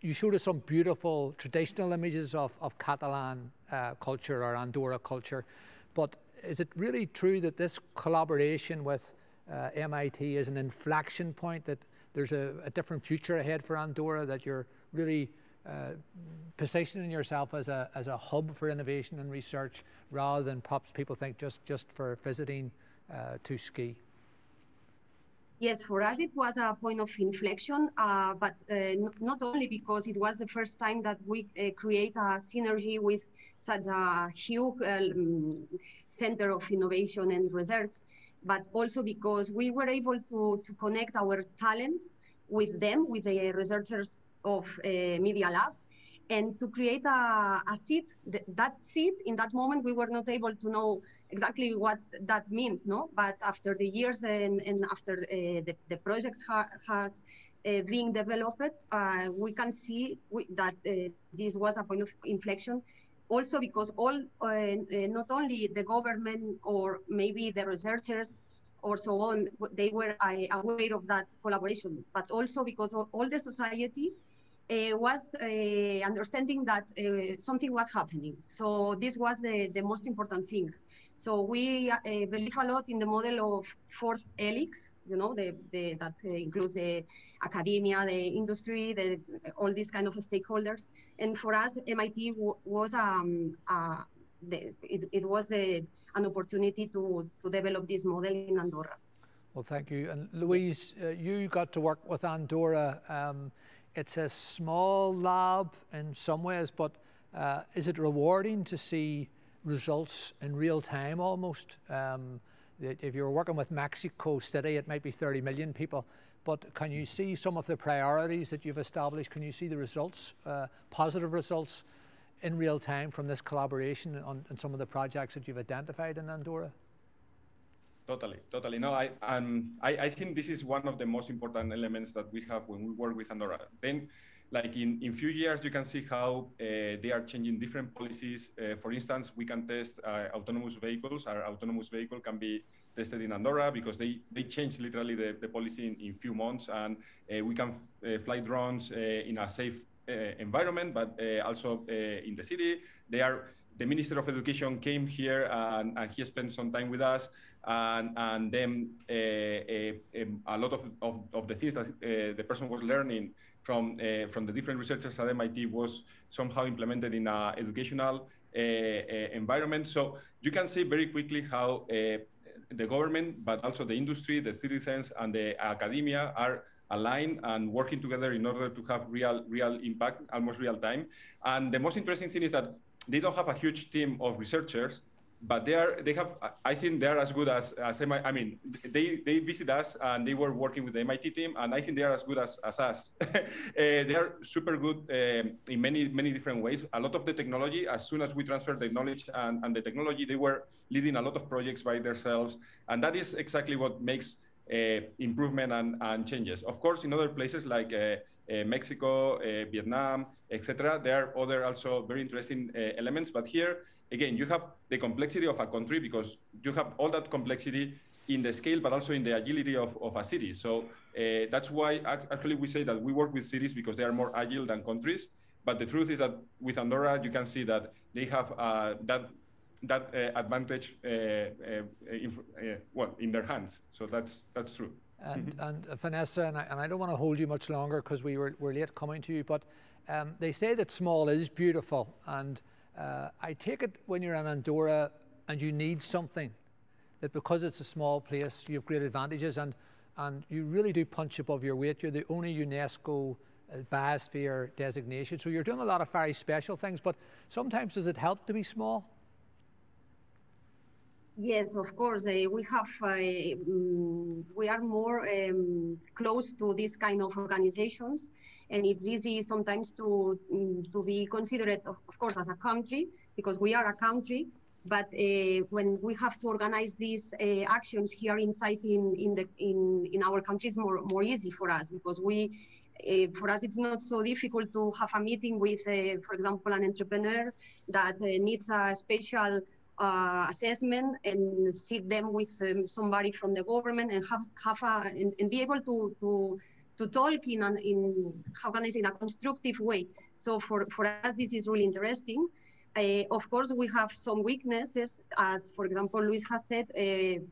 you showed us some beautiful traditional images of Catalan culture or Andorra culture, but is it really true that this collaboration with MIT is an inflection point, that there's a different future ahead for Andorra, that you're really positioning yourself as a hub for innovation and research rather than perhaps people think just for visiting to ski? Yes, for us it was a point of inflection, but not only because it was the first time that we create a synergy with such a huge center of innovation and research, but also because we were able to connect our talent with them, with the researchers of Media Lab, and to create a seed. That seed, in that moment, we were not able to know exactly what that means, no? But after the years and after the projects has being developed, we can see that this was a point of inflection. Also because all, not only the government or maybe the researchers or so on, they were aware of that collaboration, but also because all the society was understanding that something was happening. So this was the most important thing. So we believe a lot in the model of fourth helix, you know, that includes the academia, the industry, all these kind of stakeholders. And for us, MIT was it was an opportunity to develop this model in Andorra. Well, thank you. And Louise, you got to work with Andorra. It's a small lab in some ways, but is it rewarding to see results in real time almost? If you're working with Mexico City, it might be 30 million people, but can you see some of the priorities that you've established? Can you see the results, positive results in real time from this collaboration on some of the projects that you've identified in Andorra? Totally. No, I think this is one of the most important elements that we have when we work with Andorra. Then, like in few years, you can see how they are changing different policies. For instance, we can test autonomous vehicles. Our autonomous vehicle can be tested in Andorra because they changed literally the policy in few months, and we can fly drones in a safe environment, but also in the city. The Minister of Education came here and he spent some time with us, and then a lot of the things that the person was learning from the different researchers at MIT was somehow implemented in an educational environment. So you can see very quickly how the government, but also the industry, the citizens, and the academia are aligned and working together in order to have real impact, almost real time. And the most interesting thing is that they don't have a huge team of researchers, but they have, I think they are as good as I mean, they visit us and they were working with the MIT team, and I think they are as good as us. They are super good in many different ways. A lot of the technology, as soon as we transfer the knowledge and the technology, they were leading a lot of projects by themselves. And that is exactly what makes improvement and changes. Of course, in other places like Mexico, Vietnam, etc., there are other also very interesting elements. But here, again, you have the complexity of a country because you have all that complexity in the scale, but also in the agility of a city. So that's why actually we say that we work with cities because they are more agile than countries. But the truth is that with Andorra, you can see that they have that advantage well in their hands. So that's true. And Vanessa, and I don't want to hold you much longer because we're late coming to you, but they say that small is beautiful, and I take it when you're in Andorra and you need something, that because it's a small place, you have great advantages, and you really do punch above your weight. You're the only UNESCO biosphere designation, so you're doing a lot of very special things, but sometimes does it help to be small? Yes, of course. We are more close to this kind of organizations, and it's easy sometimes to be considered, of course, as a country, because we are a country. But when we have to organize these actions here inside in our country, it's more easy for us, because for us it's not so difficult to have a meeting with, for example, an entrepreneur that needs a special assessment, and sit them with somebody from the government and and be able to talk in how can I say, in a constructive way. So for us, this is really interesting. Of course, we have some weaknesses, as for example, Luis has said.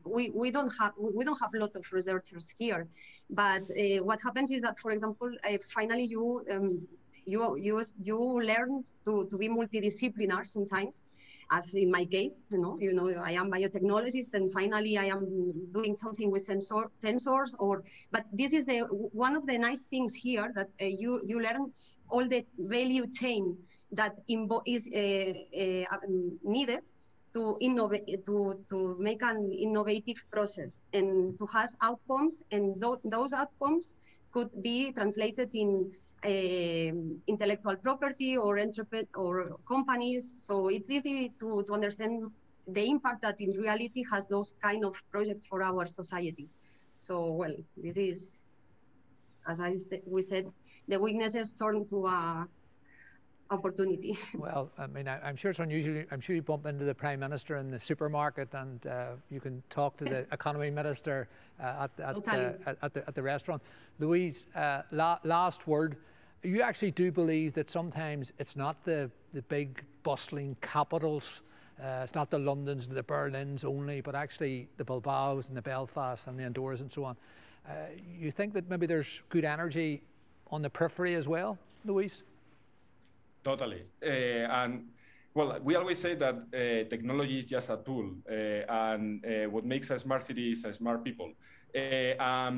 We don't have a lot of researchers here, but what happens is that, for example, finally you learn to be multidisciplinary sometimes, as in my case. I am biotechnologist, and finally I am doing something with sensors. But this is one of the nice things here, that you learn all the value chain that is needed to innovate, to make an innovative process and to have outcomes, and those outcomes could be translated in intellectual property or companies. So it's easy to understand the impact that in reality has those kind of projects for our society. So, well, this is, as we said, the weaknesses turn to a opportunity. Well, I mean, I'm sure it's unusual. I'm sure you bump into the Prime Minister in the supermarket, and you can talk to the Economy Minister at the restaurant. Louise, last word. You actually do believe that sometimes it's not the big bustling capitals, it's not the Londons and the Berlins only, but actually the Bilbaos and the Belfasts and the Andorras and so on. You think that maybe there's good energy on the periphery as well, Louise? Totally. And well, we always say that technology is just a tool, and what makes a smart city is a smart people. I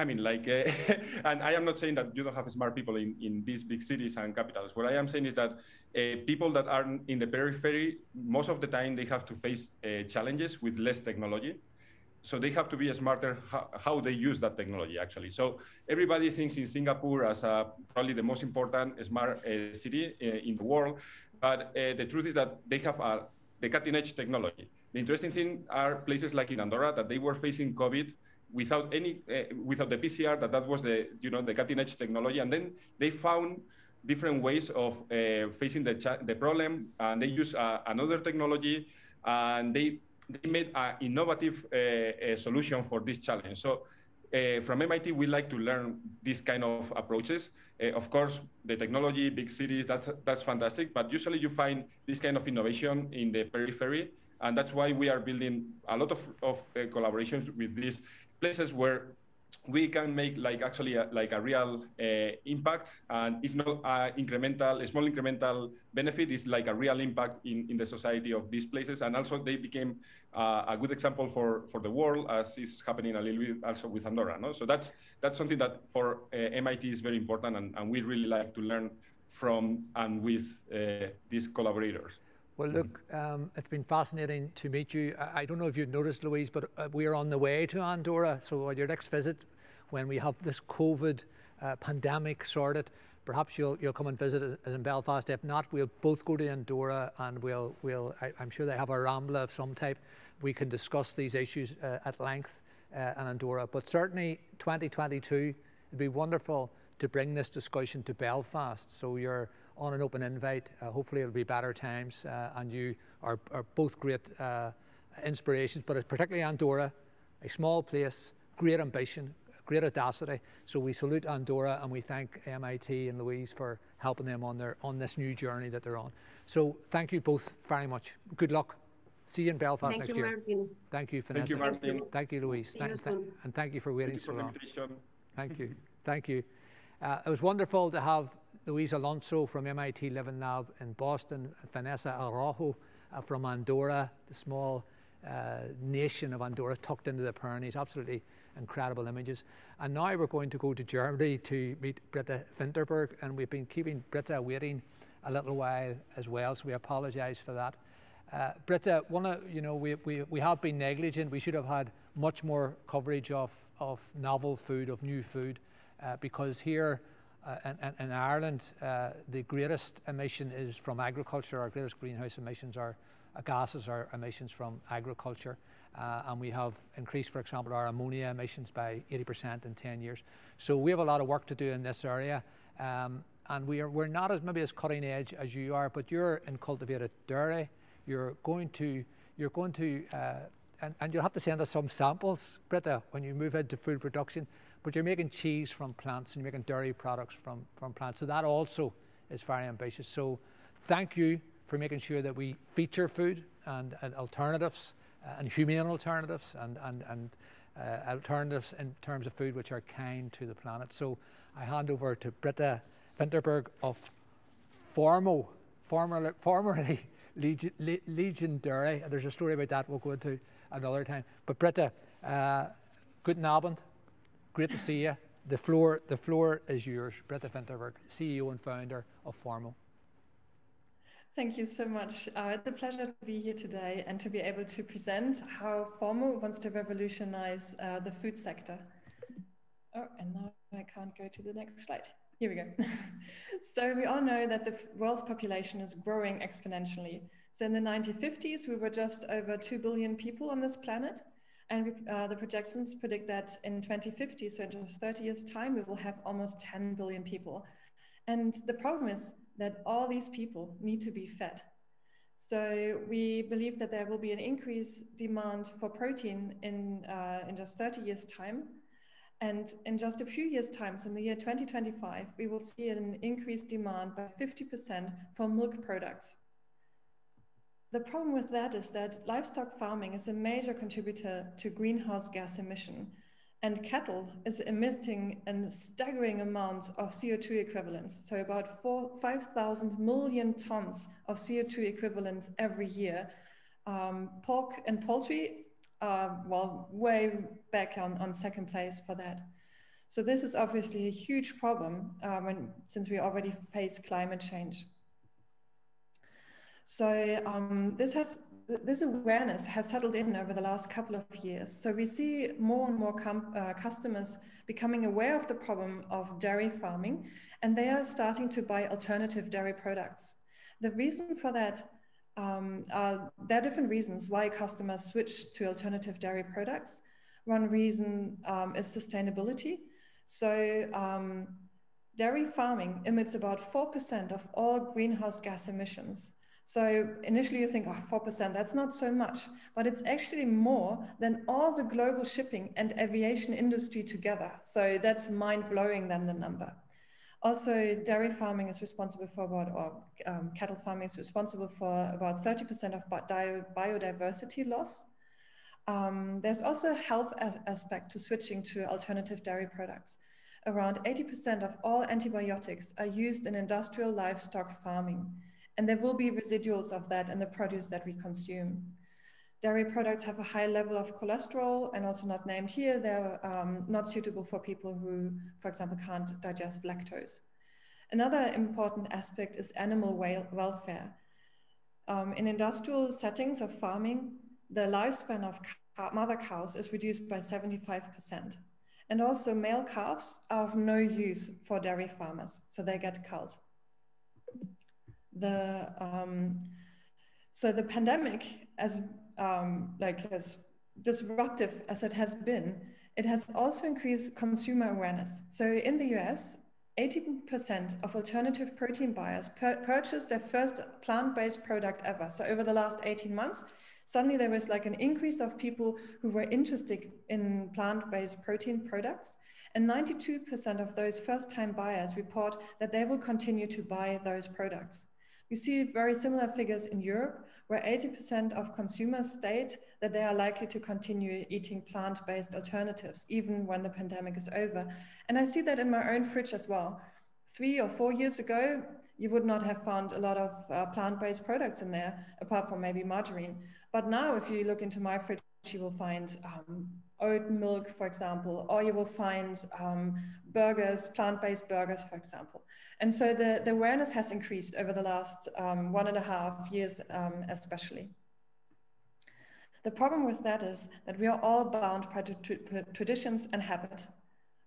mean, like, and I am not saying that you don't have smart people in these big cities and capitals. What I am saying is that people that are in the periphery, most of the time they have to face challenges with less technology. So they have to be smarter how they use that technology, actually. So everybody thinks in Singapore as probably the most important smart city in the world. But the truth is that they have the cutting edge technology. The interesting thing are places like in Andorra that they were facing COVID without without the PCR, that was the cutting edge technology. And then they found different ways of facing the problem, and they use another technology, and they made an innovative solution for this challenge. So from MIT, we like to learn these kind of approaches. Of course, the technology, big cities, that's fantastic, but usually you find this kind of innovation in the periphery, and that's why we are building a lot of collaborations with these places where we can make a real impact, and it's not a small incremental benefit. It's like a real impact in the society of these places, and also they became a good example for the world, as is happening a little bit also with Andorra. No? So that's something that for MIT is very important, and we really like to learn from and with these collaborators. Well, look, it's been fascinating to meet you. I don't know if you've noticed, Louise, but we are on the way to Andorra. So on your next visit, when we have this COVID pandemic sorted, perhaps you'll come and visit us in Belfast. If not, we'll both go to Andorra, and I'm sure they have a Rambla of some type. We can discuss these issues at length in Andorra. But certainly 2022, it'd be wonderful to bring this discussion to Belfast. So you're on an open invite. Hopefully it'll be better times, and you are both great inspirations, but it's particularly Andorra, a small place, great ambition, great audacity. So we salute Andorra, and we thank MIT and Louise for helping them on this new journey that they're on. So thank you both very much. Good luck. See you in Belfast next year. Martin. Thank you, Vanessa. Thank you, Martin. Thank you, Louise. And thank you for waiting so long. Thank you. Thank you. It was wonderful to have Luis Alonso from MIT Living Lab in Boston, Vanessa Araujo from Andorra, the small nation of Andorra tucked into the Pyrenees. Absolutely incredible images. And now we're going to go to Germany to meet Britta Winterberg, and we've been keeping Britta waiting a little while as well, so we apologize for that. Britta, we have been negligent. We should have had much more coverage of novel food, of new food, because here in Ireland, the greatest emission is from agriculture. Our greatest greenhouse emissions gases are emissions from agriculture. And we have increased, for example, our ammonia emissions by 80% in 10 years. So we have a lot of work to do in this area. And we're not maybe as cutting edge as you are, but you're in cultivated dairy. You're going to, and you'll have to send us some samples, Britta, when you move into food production. But you're making cheese from plants, and you're making dairy products from plants. So that also is very ambitious. So thank you for making sure that we feature food and alternatives, and humane alternatives, and alternatives in terms of food which are kind to the planet. So I hand over to Britta Winterberg of Formo, formerly Legion Dairy. There's a story about that we'll go into another time. But Britta, guten Abend, great to see you. The floor is yours. Britta Winterberg, CEO and founder of Formo. Thank you so much. It's a pleasure to be here today and to be able to present how Formo wants to revolutionize the food sector. Oh, and now I can't go to the next slide. Here we go. So we all know that the world's population is growing exponentially. So in the 1950s, we were just over 2 billion people on this planet. And the projections predict that in 2050, so in just 30 years' time, we will have almost 10 billion people. And the problem is that all these people need to be fed. So we believe that there will be an increased demand for protein in just 30 years' time. And in just a few years' time, so in the year 2025, we will see an increased demand by 50% for milk products. The problem with that is that livestock farming is a major contributor to greenhouse gas emission, and cattle is emitting a staggering amount of CO2 equivalents, so about 5,000 million tons of CO2 equivalents every year. Pork and poultry are, well, way back on second place for that. So this is obviously a huge problem since we already face climate change. So this awareness has settled in over the last couple of years. So we see more and more customers becoming aware of the problem of dairy farming, and they are starting to buy alternative dairy products. The reason for that, there are different reasons why customers switch to alternative dairy products. One reason is sustainability. So dairy farming emits about 4% of all greenhouse gas emissions. So initially you think, oh, 4%, that's not so much, but it's actually more than all the global shipping and aviation industry together. So that's mind-blowing than the number. Also, dairy farming is responsible for cattle farming is responsible for about 30% of biodiversity loss. There's also a health aspect to switching to alternative dairy products. Around 80% of all antibiotics are used in industrial livestock farming, and there will be residuals of that in the produce that we consume. Dairy products have a high level of cholesterol, and also not named here, they're not suitable for people who, for example, can't digest lactose. Another important aspect is animal welfare. In industrial settings of farming, the lifespan of mother cows is reduced by 75%. And also male calves are of no use for dairy farmers, so they get culled. So the pandemic, as disruptive as it has been, it has also increased consumer awareness. So in the US, 80% of alternative protein buyers purchased their first plant-based product ever. So over the last 18 months, suddenly there was like an increase of people who were interested in plant-based protein products. And 92% of those first-time buyers report that they will continue to buy those products. We see very similar figures in Europe, where 80% of consumers state that they are likely to continue eating plant-based alternatives, even when the pandemic is over. And I see that in my own fridge as well. 3 or 4 years ago, you would not have found a lot of plant-based products in there, apart from maybe margarine. But now, if you look into my fridge, you will find oat milk, for example, or you will find burgers, plant-based burgers, for example. And so the awareness has increased over the last 1.5 years, especially. The problem with that is that we are all bound by traditions and habit.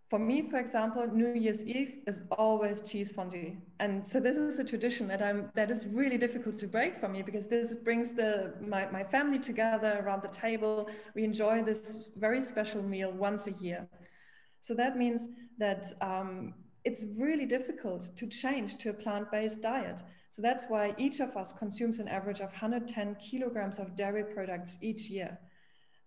For me, for example, New Year's Eve is always cheese fondue. And so this is a tradition that is really difficult to break for me, because this brings my family together around the table. We enjoy this very special meal once a year. So that means that it's really difficult to change to a plant-based diet. So that's why each of us consumes an average of 110 kilograms of dairy products each year.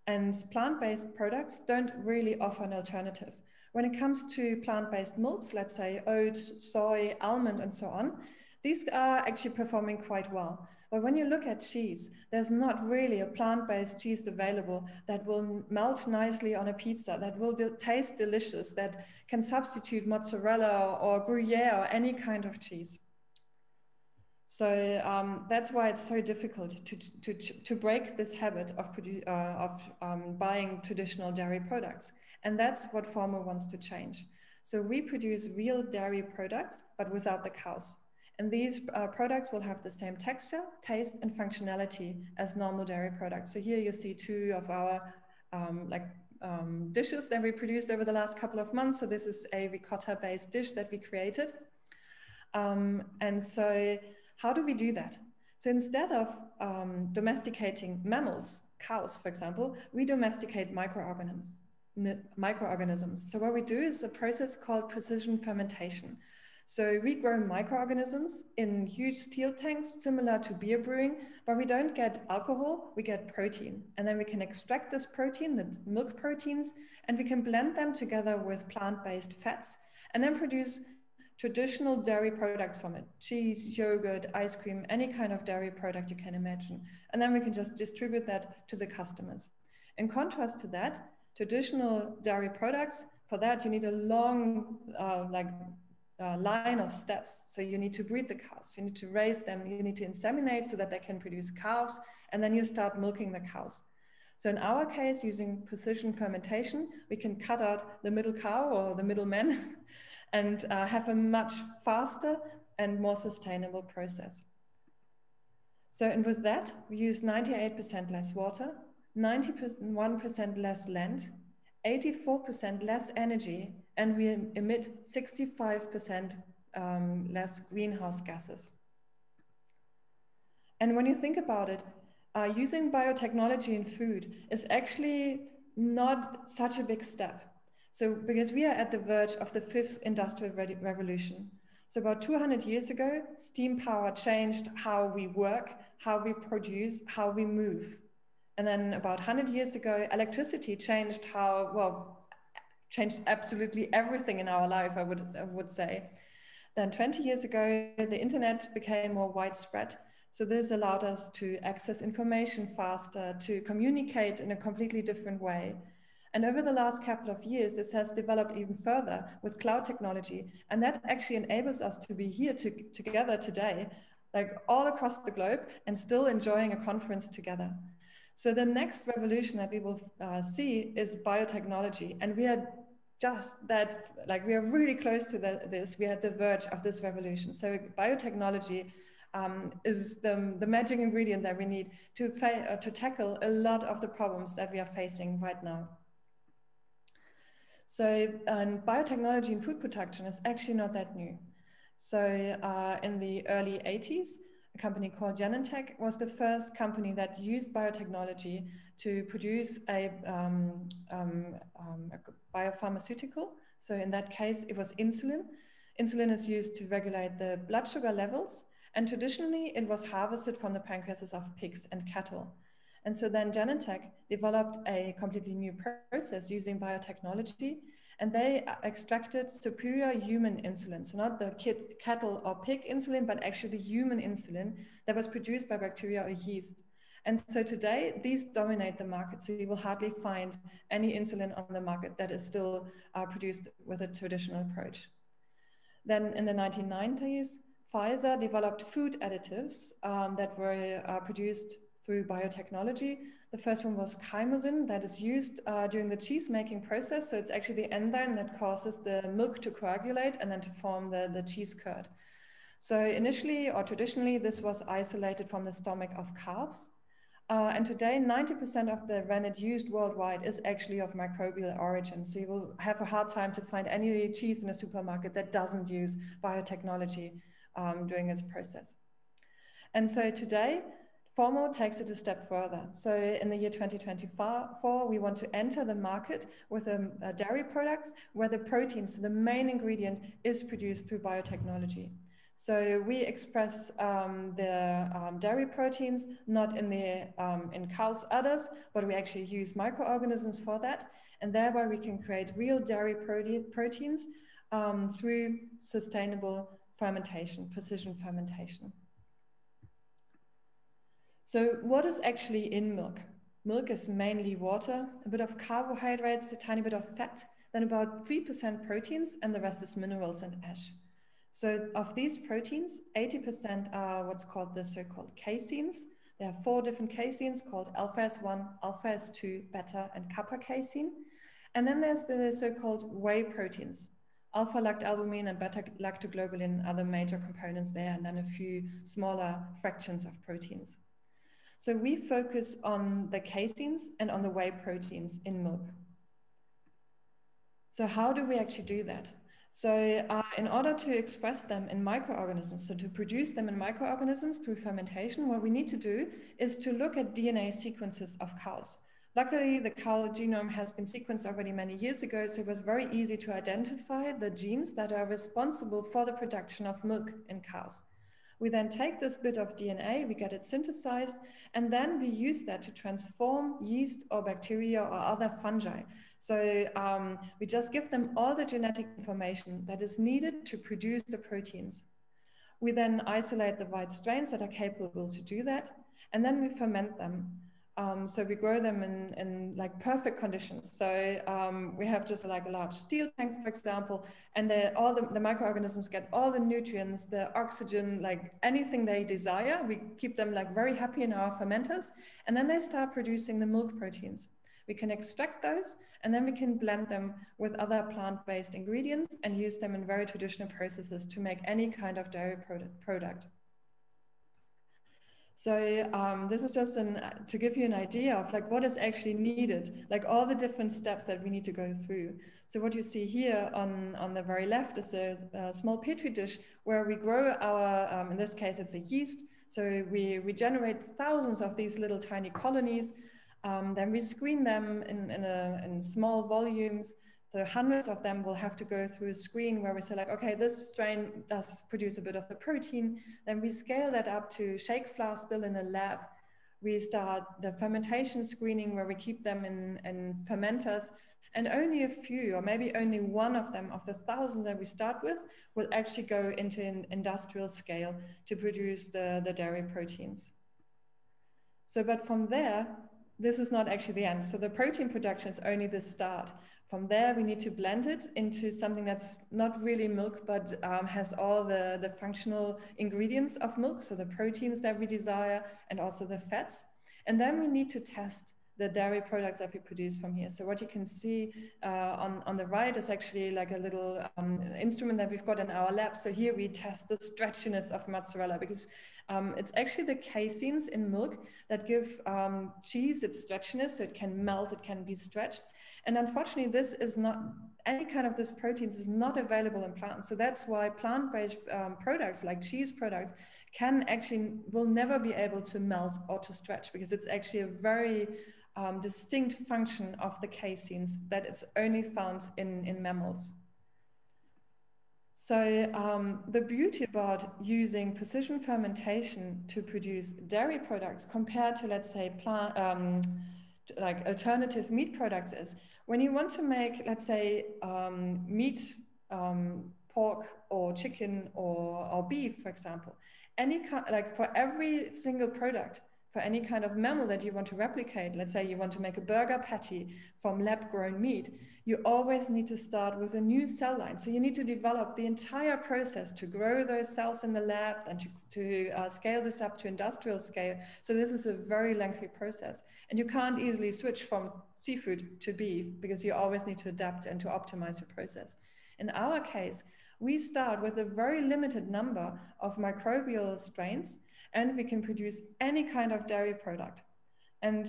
And plant-based products don't really offer an alternative. When it comes to plant-based milks, let's say oat, soy, almond, and so on, These are actually performing quite well. But when you look at cheese, there's not really a plant-based cheese available that will melt nicely on a pizza, that will taste delicious, that can substitute mozzarella or Gruyere or any kind of cheese. So that's why it's so difficult to break this habit of buying traditional dairy products. And that's what Formo wants to change. So we produce real dairy products, but without the cows. And these products will have the same texture, taste, and functionality as normal dairy products. So here you see two of our dishes that we produced over the last couple of months. So this is a ricotta-based dish that we created. And so how do we do that? So instead of domesticating mammals, cows, for example, we domesticate microorganisms. So what we do is a process called precision fermentation. So we grow microorganisms in huge steel tanks, similar to beer brewing, but we don't get alcohol, we get protein. And then we can extract this protein, the milk proteins, and we can blend them together with plant-based fats, and then produce traditional dairy products from it: cheese, yogurt, ice cream, any kind of dairy product you can imagine. And then we can just distribute that to the customers. In contrast to that, traditional dairy products, for that you need a long line of steps. So you need to breed the cows, you need to raise them, you need to inseminate so that they can produce calves, and then you start milking the cows. So in our case, using precision fermentation, we can cut out the middle cow or the middleman and have a much faster and more sustainable process. So, and with that, we use 98% less water, 91% less land, 84% less energy, and we emit 65% less greenhouse gases. And when you think about it, using biotechnology in food is actually not such a big step. So, because we are at the verge of the 5th industrial revolution. So about 200 years ago, steam power changed how we work, how we produce, how we move. And then about 100 years ago, electricity changed changed absolutely everything in our life, I would say. Then 20 years ago, the internet became more widespread. So this allowed us to access information faster, to communicate in a completely different way. And over the last couple of years, this has developed even further with cloud technology. And that actually enables us to be here together today, like all across the globe, and still enjoying a conference together. So the next revolution that we will see is biotechnology. And we are just that, like we are really close to this. We are at the verge of this revolution. So biotechnology is the magic ingredient that we need to tackle a lot of the problems that we are facing right now. So biotechnology in food production is actually not that new. So in the early 80s, a company called Emtech was the first company that used biotechnology to produce a biopharmaceutical. So in that case, it was insulin. Insulin is used to regulate the blood sugar levels. And traditionally, it was harvested from the pancreases of pigs and cattle. And so then Genentech developed a completely new process using biotechnology, and they extracted superior human insulin. So not the cattle or pig insulin, but actually the human insulin that was produced by bacteria or yeast. And so today, these dominate the market. So you will hardly find any insulin on the market that is still produced with a traditional approach. Then in the 1990s, Pfizer developed food additives that were produced through biotechnology. The first one was chymosin that is used during the cheese making process. So it's actually the enzyme that causes the milk to coagulate and then to form the cheese curd. So initially or traditionally, this was isolated from the stomach of calves. And today, 90% of the rennet used worldwide is actually of microbial origin. So you will have a hard time to find any cheese in a supermarket that doesn't use biotechnology during its process. And so today, Formo takes it a step further. So in the year 2024, we want to enter the market with dairy products where the protein, so the main ingredient, is produced through biotechnology. So we express the dairy proteins not in cows' udders, but we actually use microorganisms for that. And thereby we can create real dairy proteins through sustainable fermentation, precision fermentation. So what is actually in milk? Milk is mainly water, a bit of carbohydrates, a tiny bit of fat, then about 3% proteins, and the rest is minerals and ash. So of these proteins, 80% are what's called the so-called caseins. There are 4 different caseins called alpha S1, alpha S2, beta, and kappa casein. And then there's the so-called whey proteins. Alpha-lactalbumin and beta-lactoglobulin are the major components there, and then a few smaller fractions of proteins. So we focus on the caseins and on the whey proteins in milk. So how do we actually do that? So in order to express them in microorganisms, so to produce them in microorganisms through fermentation, what we need to do is to look at DNA sequences of cows. Luckily, the cow genome has been sequenced already many years ago, so it was very easy to identify the genes that are responsible for the production of milk in cows. We then take this bit of DNA, we get it synthesized, and then we use that to transform yeast or bacteria or other fungi. So we just give them all the genetic information that is needed to produce the proteins. We then isolate the right strains that are capable to do that, and then we ferment them. So we grow them in like perfect conditions. So we have just like a large steel tank, for example, and all the microorganisms get all the nutrients, the oxygen, like anything they desire. We keep them like very happy in our fermenters, and then they start producing the milk proteins. We can extract those, and then we can blend them with other plant-based ingredients and use them in very traditional processes to make any kind of dairy product. So this is just to give you an idea of like what is actually needed, like all the different steps that we need to go through. So what you see here on the very left is a small petri dish where we grow our, in this case, it's a yeast. So we generate thousands of these little tiny colonies. Then we screen them in small volumes. So hundreds of them will have to go through a screen where we say like, okay, this strain does produce a bit of the protein. Then we scale that up to shake flask still in a lab. We start the fermentation screening where we keep them in fermenters, and only a few, or maybe only one of them, of the thousands that we start with, will actually go into an industrial scale to produce the dairy proteins. So, but from there, this is not actually the end. So the protein production is only the start. From there, we need to blend it into something that's not really milk, but has all the functional ingredients of milk, so the proteins that we desire and also the fats. And then we need to test the dairy products that we produce from here. So what you can see on the right is actually like a little instrument that we've got in our lab. So here we test the stretchiness of mozzarella, because it's actually the caseins in milk that give cheese its stretchiness, so it can melt, it can be stretched. And unfortunately, this is not, any kind of this proteins is not available in plants. So that's why plant-based products like cheese products will never be able to melt or to stretch, because it's actually a very distinct function of the caseins that is only found in mammals. So the beauty about using precision fermentation to produce dairy products compared to, let's say, like alternative meat products is when you want to make, let's say, meat, pork or chicken or beef, for example, like for every single product, for any kind of mammal that you want to replicate, let's say you want to make a burger patty from lab-grown meat, you always need to start with a new cell line. So you need to develop the entire process to grow those cells in the lab and to scale this up to industrial scale. So this is a very lengthy process. And you can't easily switch from seafood to beef, because you always need to adapt and to optimize your process. In our case, we start with a very limited number of microbial strains, and we can produce any kind of dairy product. And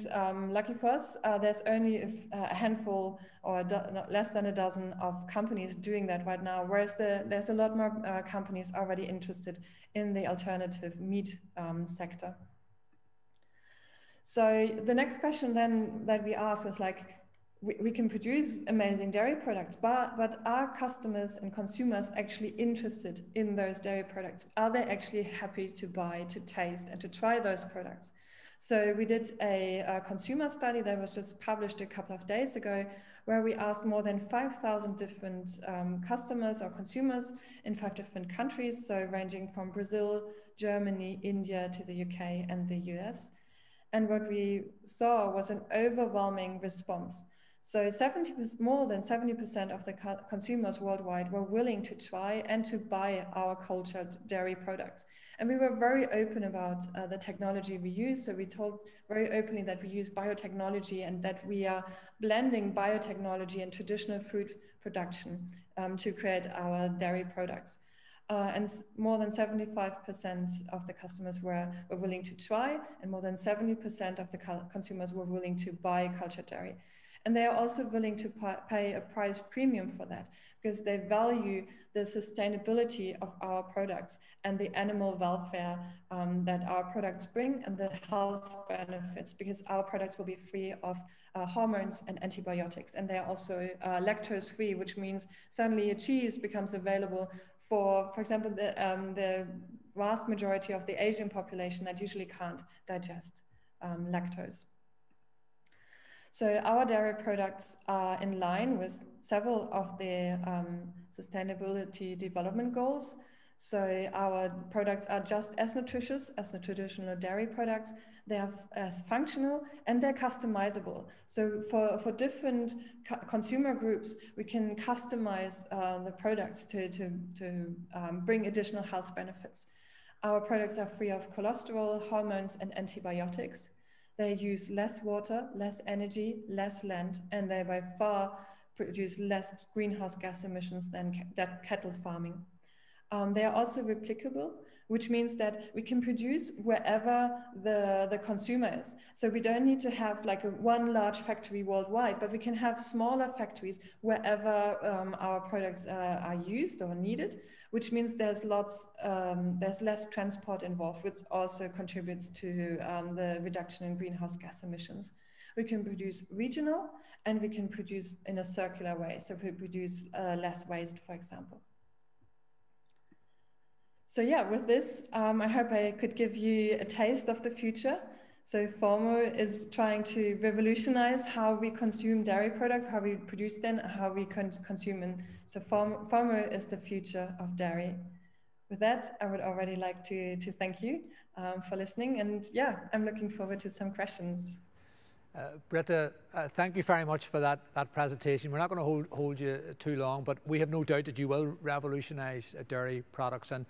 lucky for us, there's only a handful or less than a dozen of companies doing that right now, whereas there's a lot more companies already interested in the alternative meat sector. So the next question then that we ask is like, we can produce amazing dairy products, but are customers and consumers actually interested in those dairy products? Are they actually happy to buy, to taste, and to try those products? So we did a consumer study that was just published a couple of days ago, where we asked more than 5,000 different customers or consumers in 5 different countries, so ranging from Brazil, Germany, India to the UK and the US. And what we saw was an overwhelming response. So more than 70% of the consumers worldwide were willing to try and to buy our cultured dairy products. And we were very open about the technology we use. So we told very openly that we use biotechnology and that we are blending biotechnology and traditional food production to create our dairy products. And more than 75% of the customers were willing to try, and more than 70% of the consumers were willing to buy cultured dairy. And they are also willing to pay a price premium for that, because they value the sustainability of our products and the animal welfare that our products bring and the health benefits, because our products will be free of hormones and antibiotics. And they are also lactose free, which means suddenly a cheese becomes available for example, the vast majority of the Asian population that usually can't digest lactose. So our dairy products are in line with several of the sustainability development goals. So our products are just as nutritious as the traditional dairy products. They are as functional and they're customizable. So for different consumer groups, we can customize the products to bring additional health benefits. Our products are free of cholesterol, hormones, and antibiotics. They use less water, less energy, less land, and they by far produce less greenhouse gas emissions than cattle farming. They are also replicable, which means that we can produce wherever the consumer is. So we don't need to have like one large factory worldwide, but we can have smaller factories wherever our products are used or needed, which means there's less transport involved, which also contributes to the reduction in greenhouse gas emissions. We can produce regional and we can produce in a circular way. So we produce less waste, for example. So yeah, with this, I hope I could give you a taste of the future. So FORMO is trying to revolutionize how we consume dairy products, how we produce them, and how we consume them. So FORMO is the future of dairy. With that, I would already like to thank you for listening. And yeah, I'm looking forward to some questions. Britta, thank you very much for that presentation. We're not going to hold you too long, but we have no doubt that you will revolutionize dairy products. And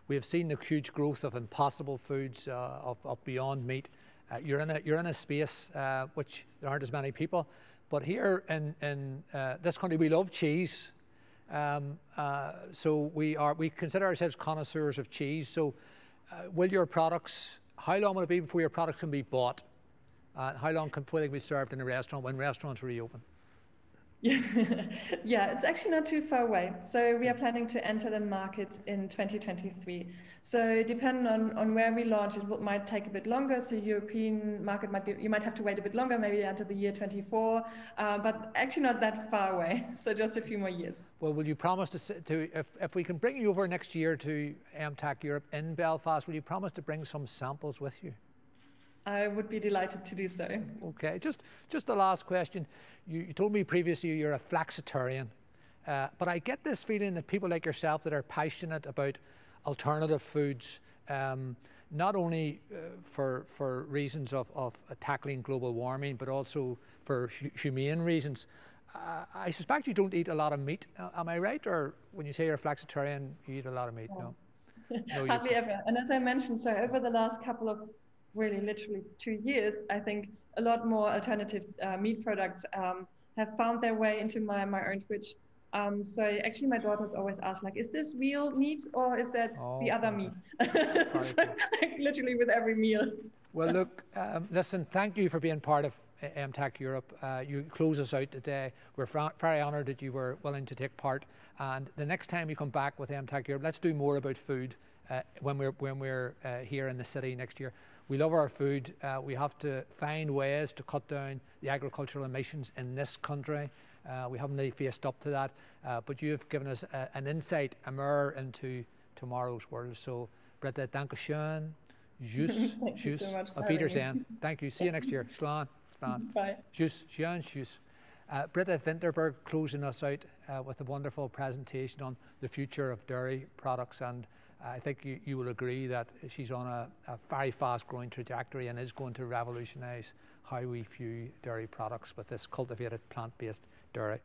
we have seen the huge growth of impossible foods, of beyond meat. You're in a space which there aren't as many people, but here in this country we love cheese. So we consider ourselves connoisseurs of cheese. So will your products? How long will it be before your products can be bought? How long before they can be served in a restaurant when restaurants reopen? Yeah, it's actually not too far away. So we are planning to enter the market in 2023. So depending on where we launch, it might take a bit longer. So European market you might have to wait a bit longer, maybe until the year 24, but actually not that far away. So just a few more years. Well, will you promise if we can bring you over next year to Emtech Europe in Belfast, will you promise to bring some samples with you? I would be delighted to do so. Okay, just the last question. You told me previously you're a flexitarian, but I get this feeling that people like yourself that are passionate about alternative foods, not only for reasons of tackling global warming, but also for humane reasons. I suspect you don't eat a lot of meat. Am I right? Or when you say you're a flexitarian, you eat a lot of meat? No. No, hardly ever. And as I mentioned, so over the last couple of really literally 2 years, I think a lot more alternative meat products have found their way into my own fridge. So actually my daughters always ask, like, is this real meat or is that the other meat? So, like, literally with every meal. Well, look, listen, thank you for being part of Emtech Europe. You close us out today. We're very honoured that you were willing to take part. And the next time you come back with Emtech Europe, let's do more about food when we're here in the city next year. We love our food. We have to find ways to cut down the agricultural emissions in this country. We haven't really faced up to that, but you have given us an insight, a mirror into tomorrow's world. So, Britta, danke schön. Jus. Thank you so much for Auf having me. Wiedersehen. Thank you. See you next year. Slán. Bye. Jus. Britta Winterberg closing us out with a wonderful presentation on the future of dairy products, and I think you will agree that she's on a very fast growing trajectory and is going to revolutionise how we view dairy products with this cultivated plant-based dairy.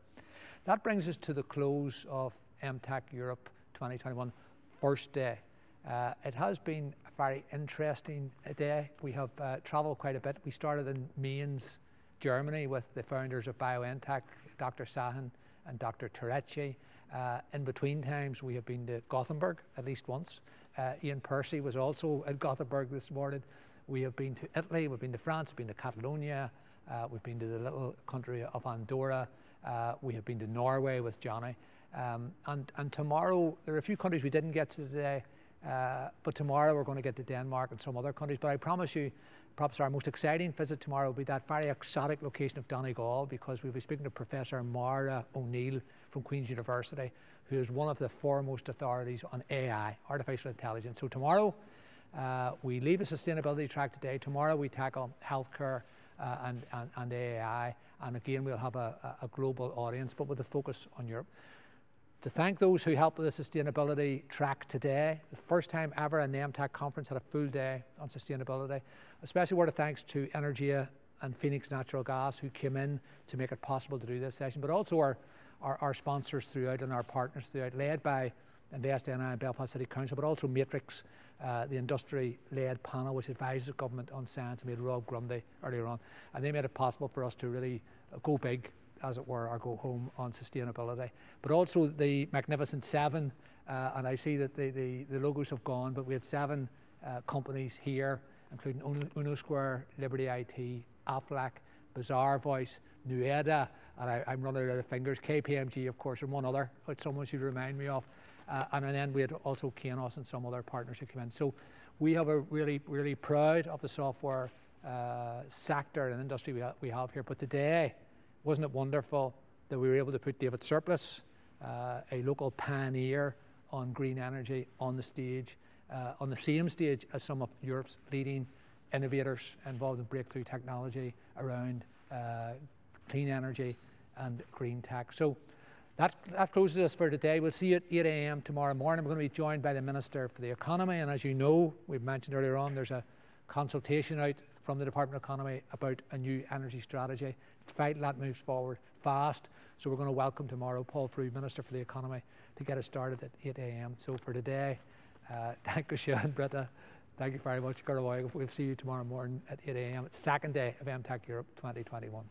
That brings us to the close of Emtech Europe 2021 first day. It has been a very interesting day. We have travelled quite a bit. We started in Mainz, Germany with the founders of BioNTech, Dr. Sahin and Dr. Tereci. In between times, we have been to Gothenburg at least once. Ian Percy was also at Gothenburg this morning. We have been to Italy, we've been to France, we've been to Catalonia, we've been to the little country of Andorra, we have been to Norway with Johnny. And tomorrow, there are a few countries we didn't get to today, but tomorrow we're going to get to Denmark and some other countries. But I promise you, perhaps our most exciting visit tomorrow will be that very exotic location of Donegal, because we'll be speaking to Professor Mara O'Neill from Queen's University, who is one of the foremost authorities on AI, artificial intelligence. So tomorrow, we leave a sustainability track today. Tomorrow we tackle healthcare and AI. And again, we'll have a global audience, but with a focus on Europe. To thank those who helped with the sustainability track today. The first time ever an Emtech conference had a full day on sustainability. A special word of thanks to Energia and Phoenix Natural Gas, who came in to make it possible to do this session, but also our sponsors throughout and our partners throughout, led by InvestNI and Belfast City Council, but also Matrix, the industry-led panel which advises the government on science, and we had Rob Grundy earlier on, and they made it possible for us to really go big, as it were, or go home on sustainability. But also the Magnificent Seven, and I see that the logos have gone, but we had 7 companies here, including Uno Square, Liberty IT, Aflac, Bazaar Voice, Nueda, and I'm running out of fingers, KPMG, of course, and one other, which someone should remind me of. And then we had also Kainos and some other partners who came in. So we have a really proud of the software sector and industry we have here. But today, wasn't it wonderful that we were able to put David Surplus, a local pioneer on green energy, on the stage, on the same stage as some of Europe's leading innovators involved in breakthrough technology around clean energy and green tech. So that closes us for today. We'll see you at 8 a.m. tomorrow morning. We're going to be joined by the Minister for the Economy, and as you know, we've mentioned earlier on, there's a consultation out from the Department of Economy about a new energy strategy. It's vital that moves forward fast, so we're going to welcome tomorrow Paul Frew, Minister for the Economy, to get us started at 8 a.m. So for today, thank you, Sean, Britta. Thank you very much, Gurwai. We'll see you tomorrow morning at 8 a.m. It's second day of Emtech Europe 2021.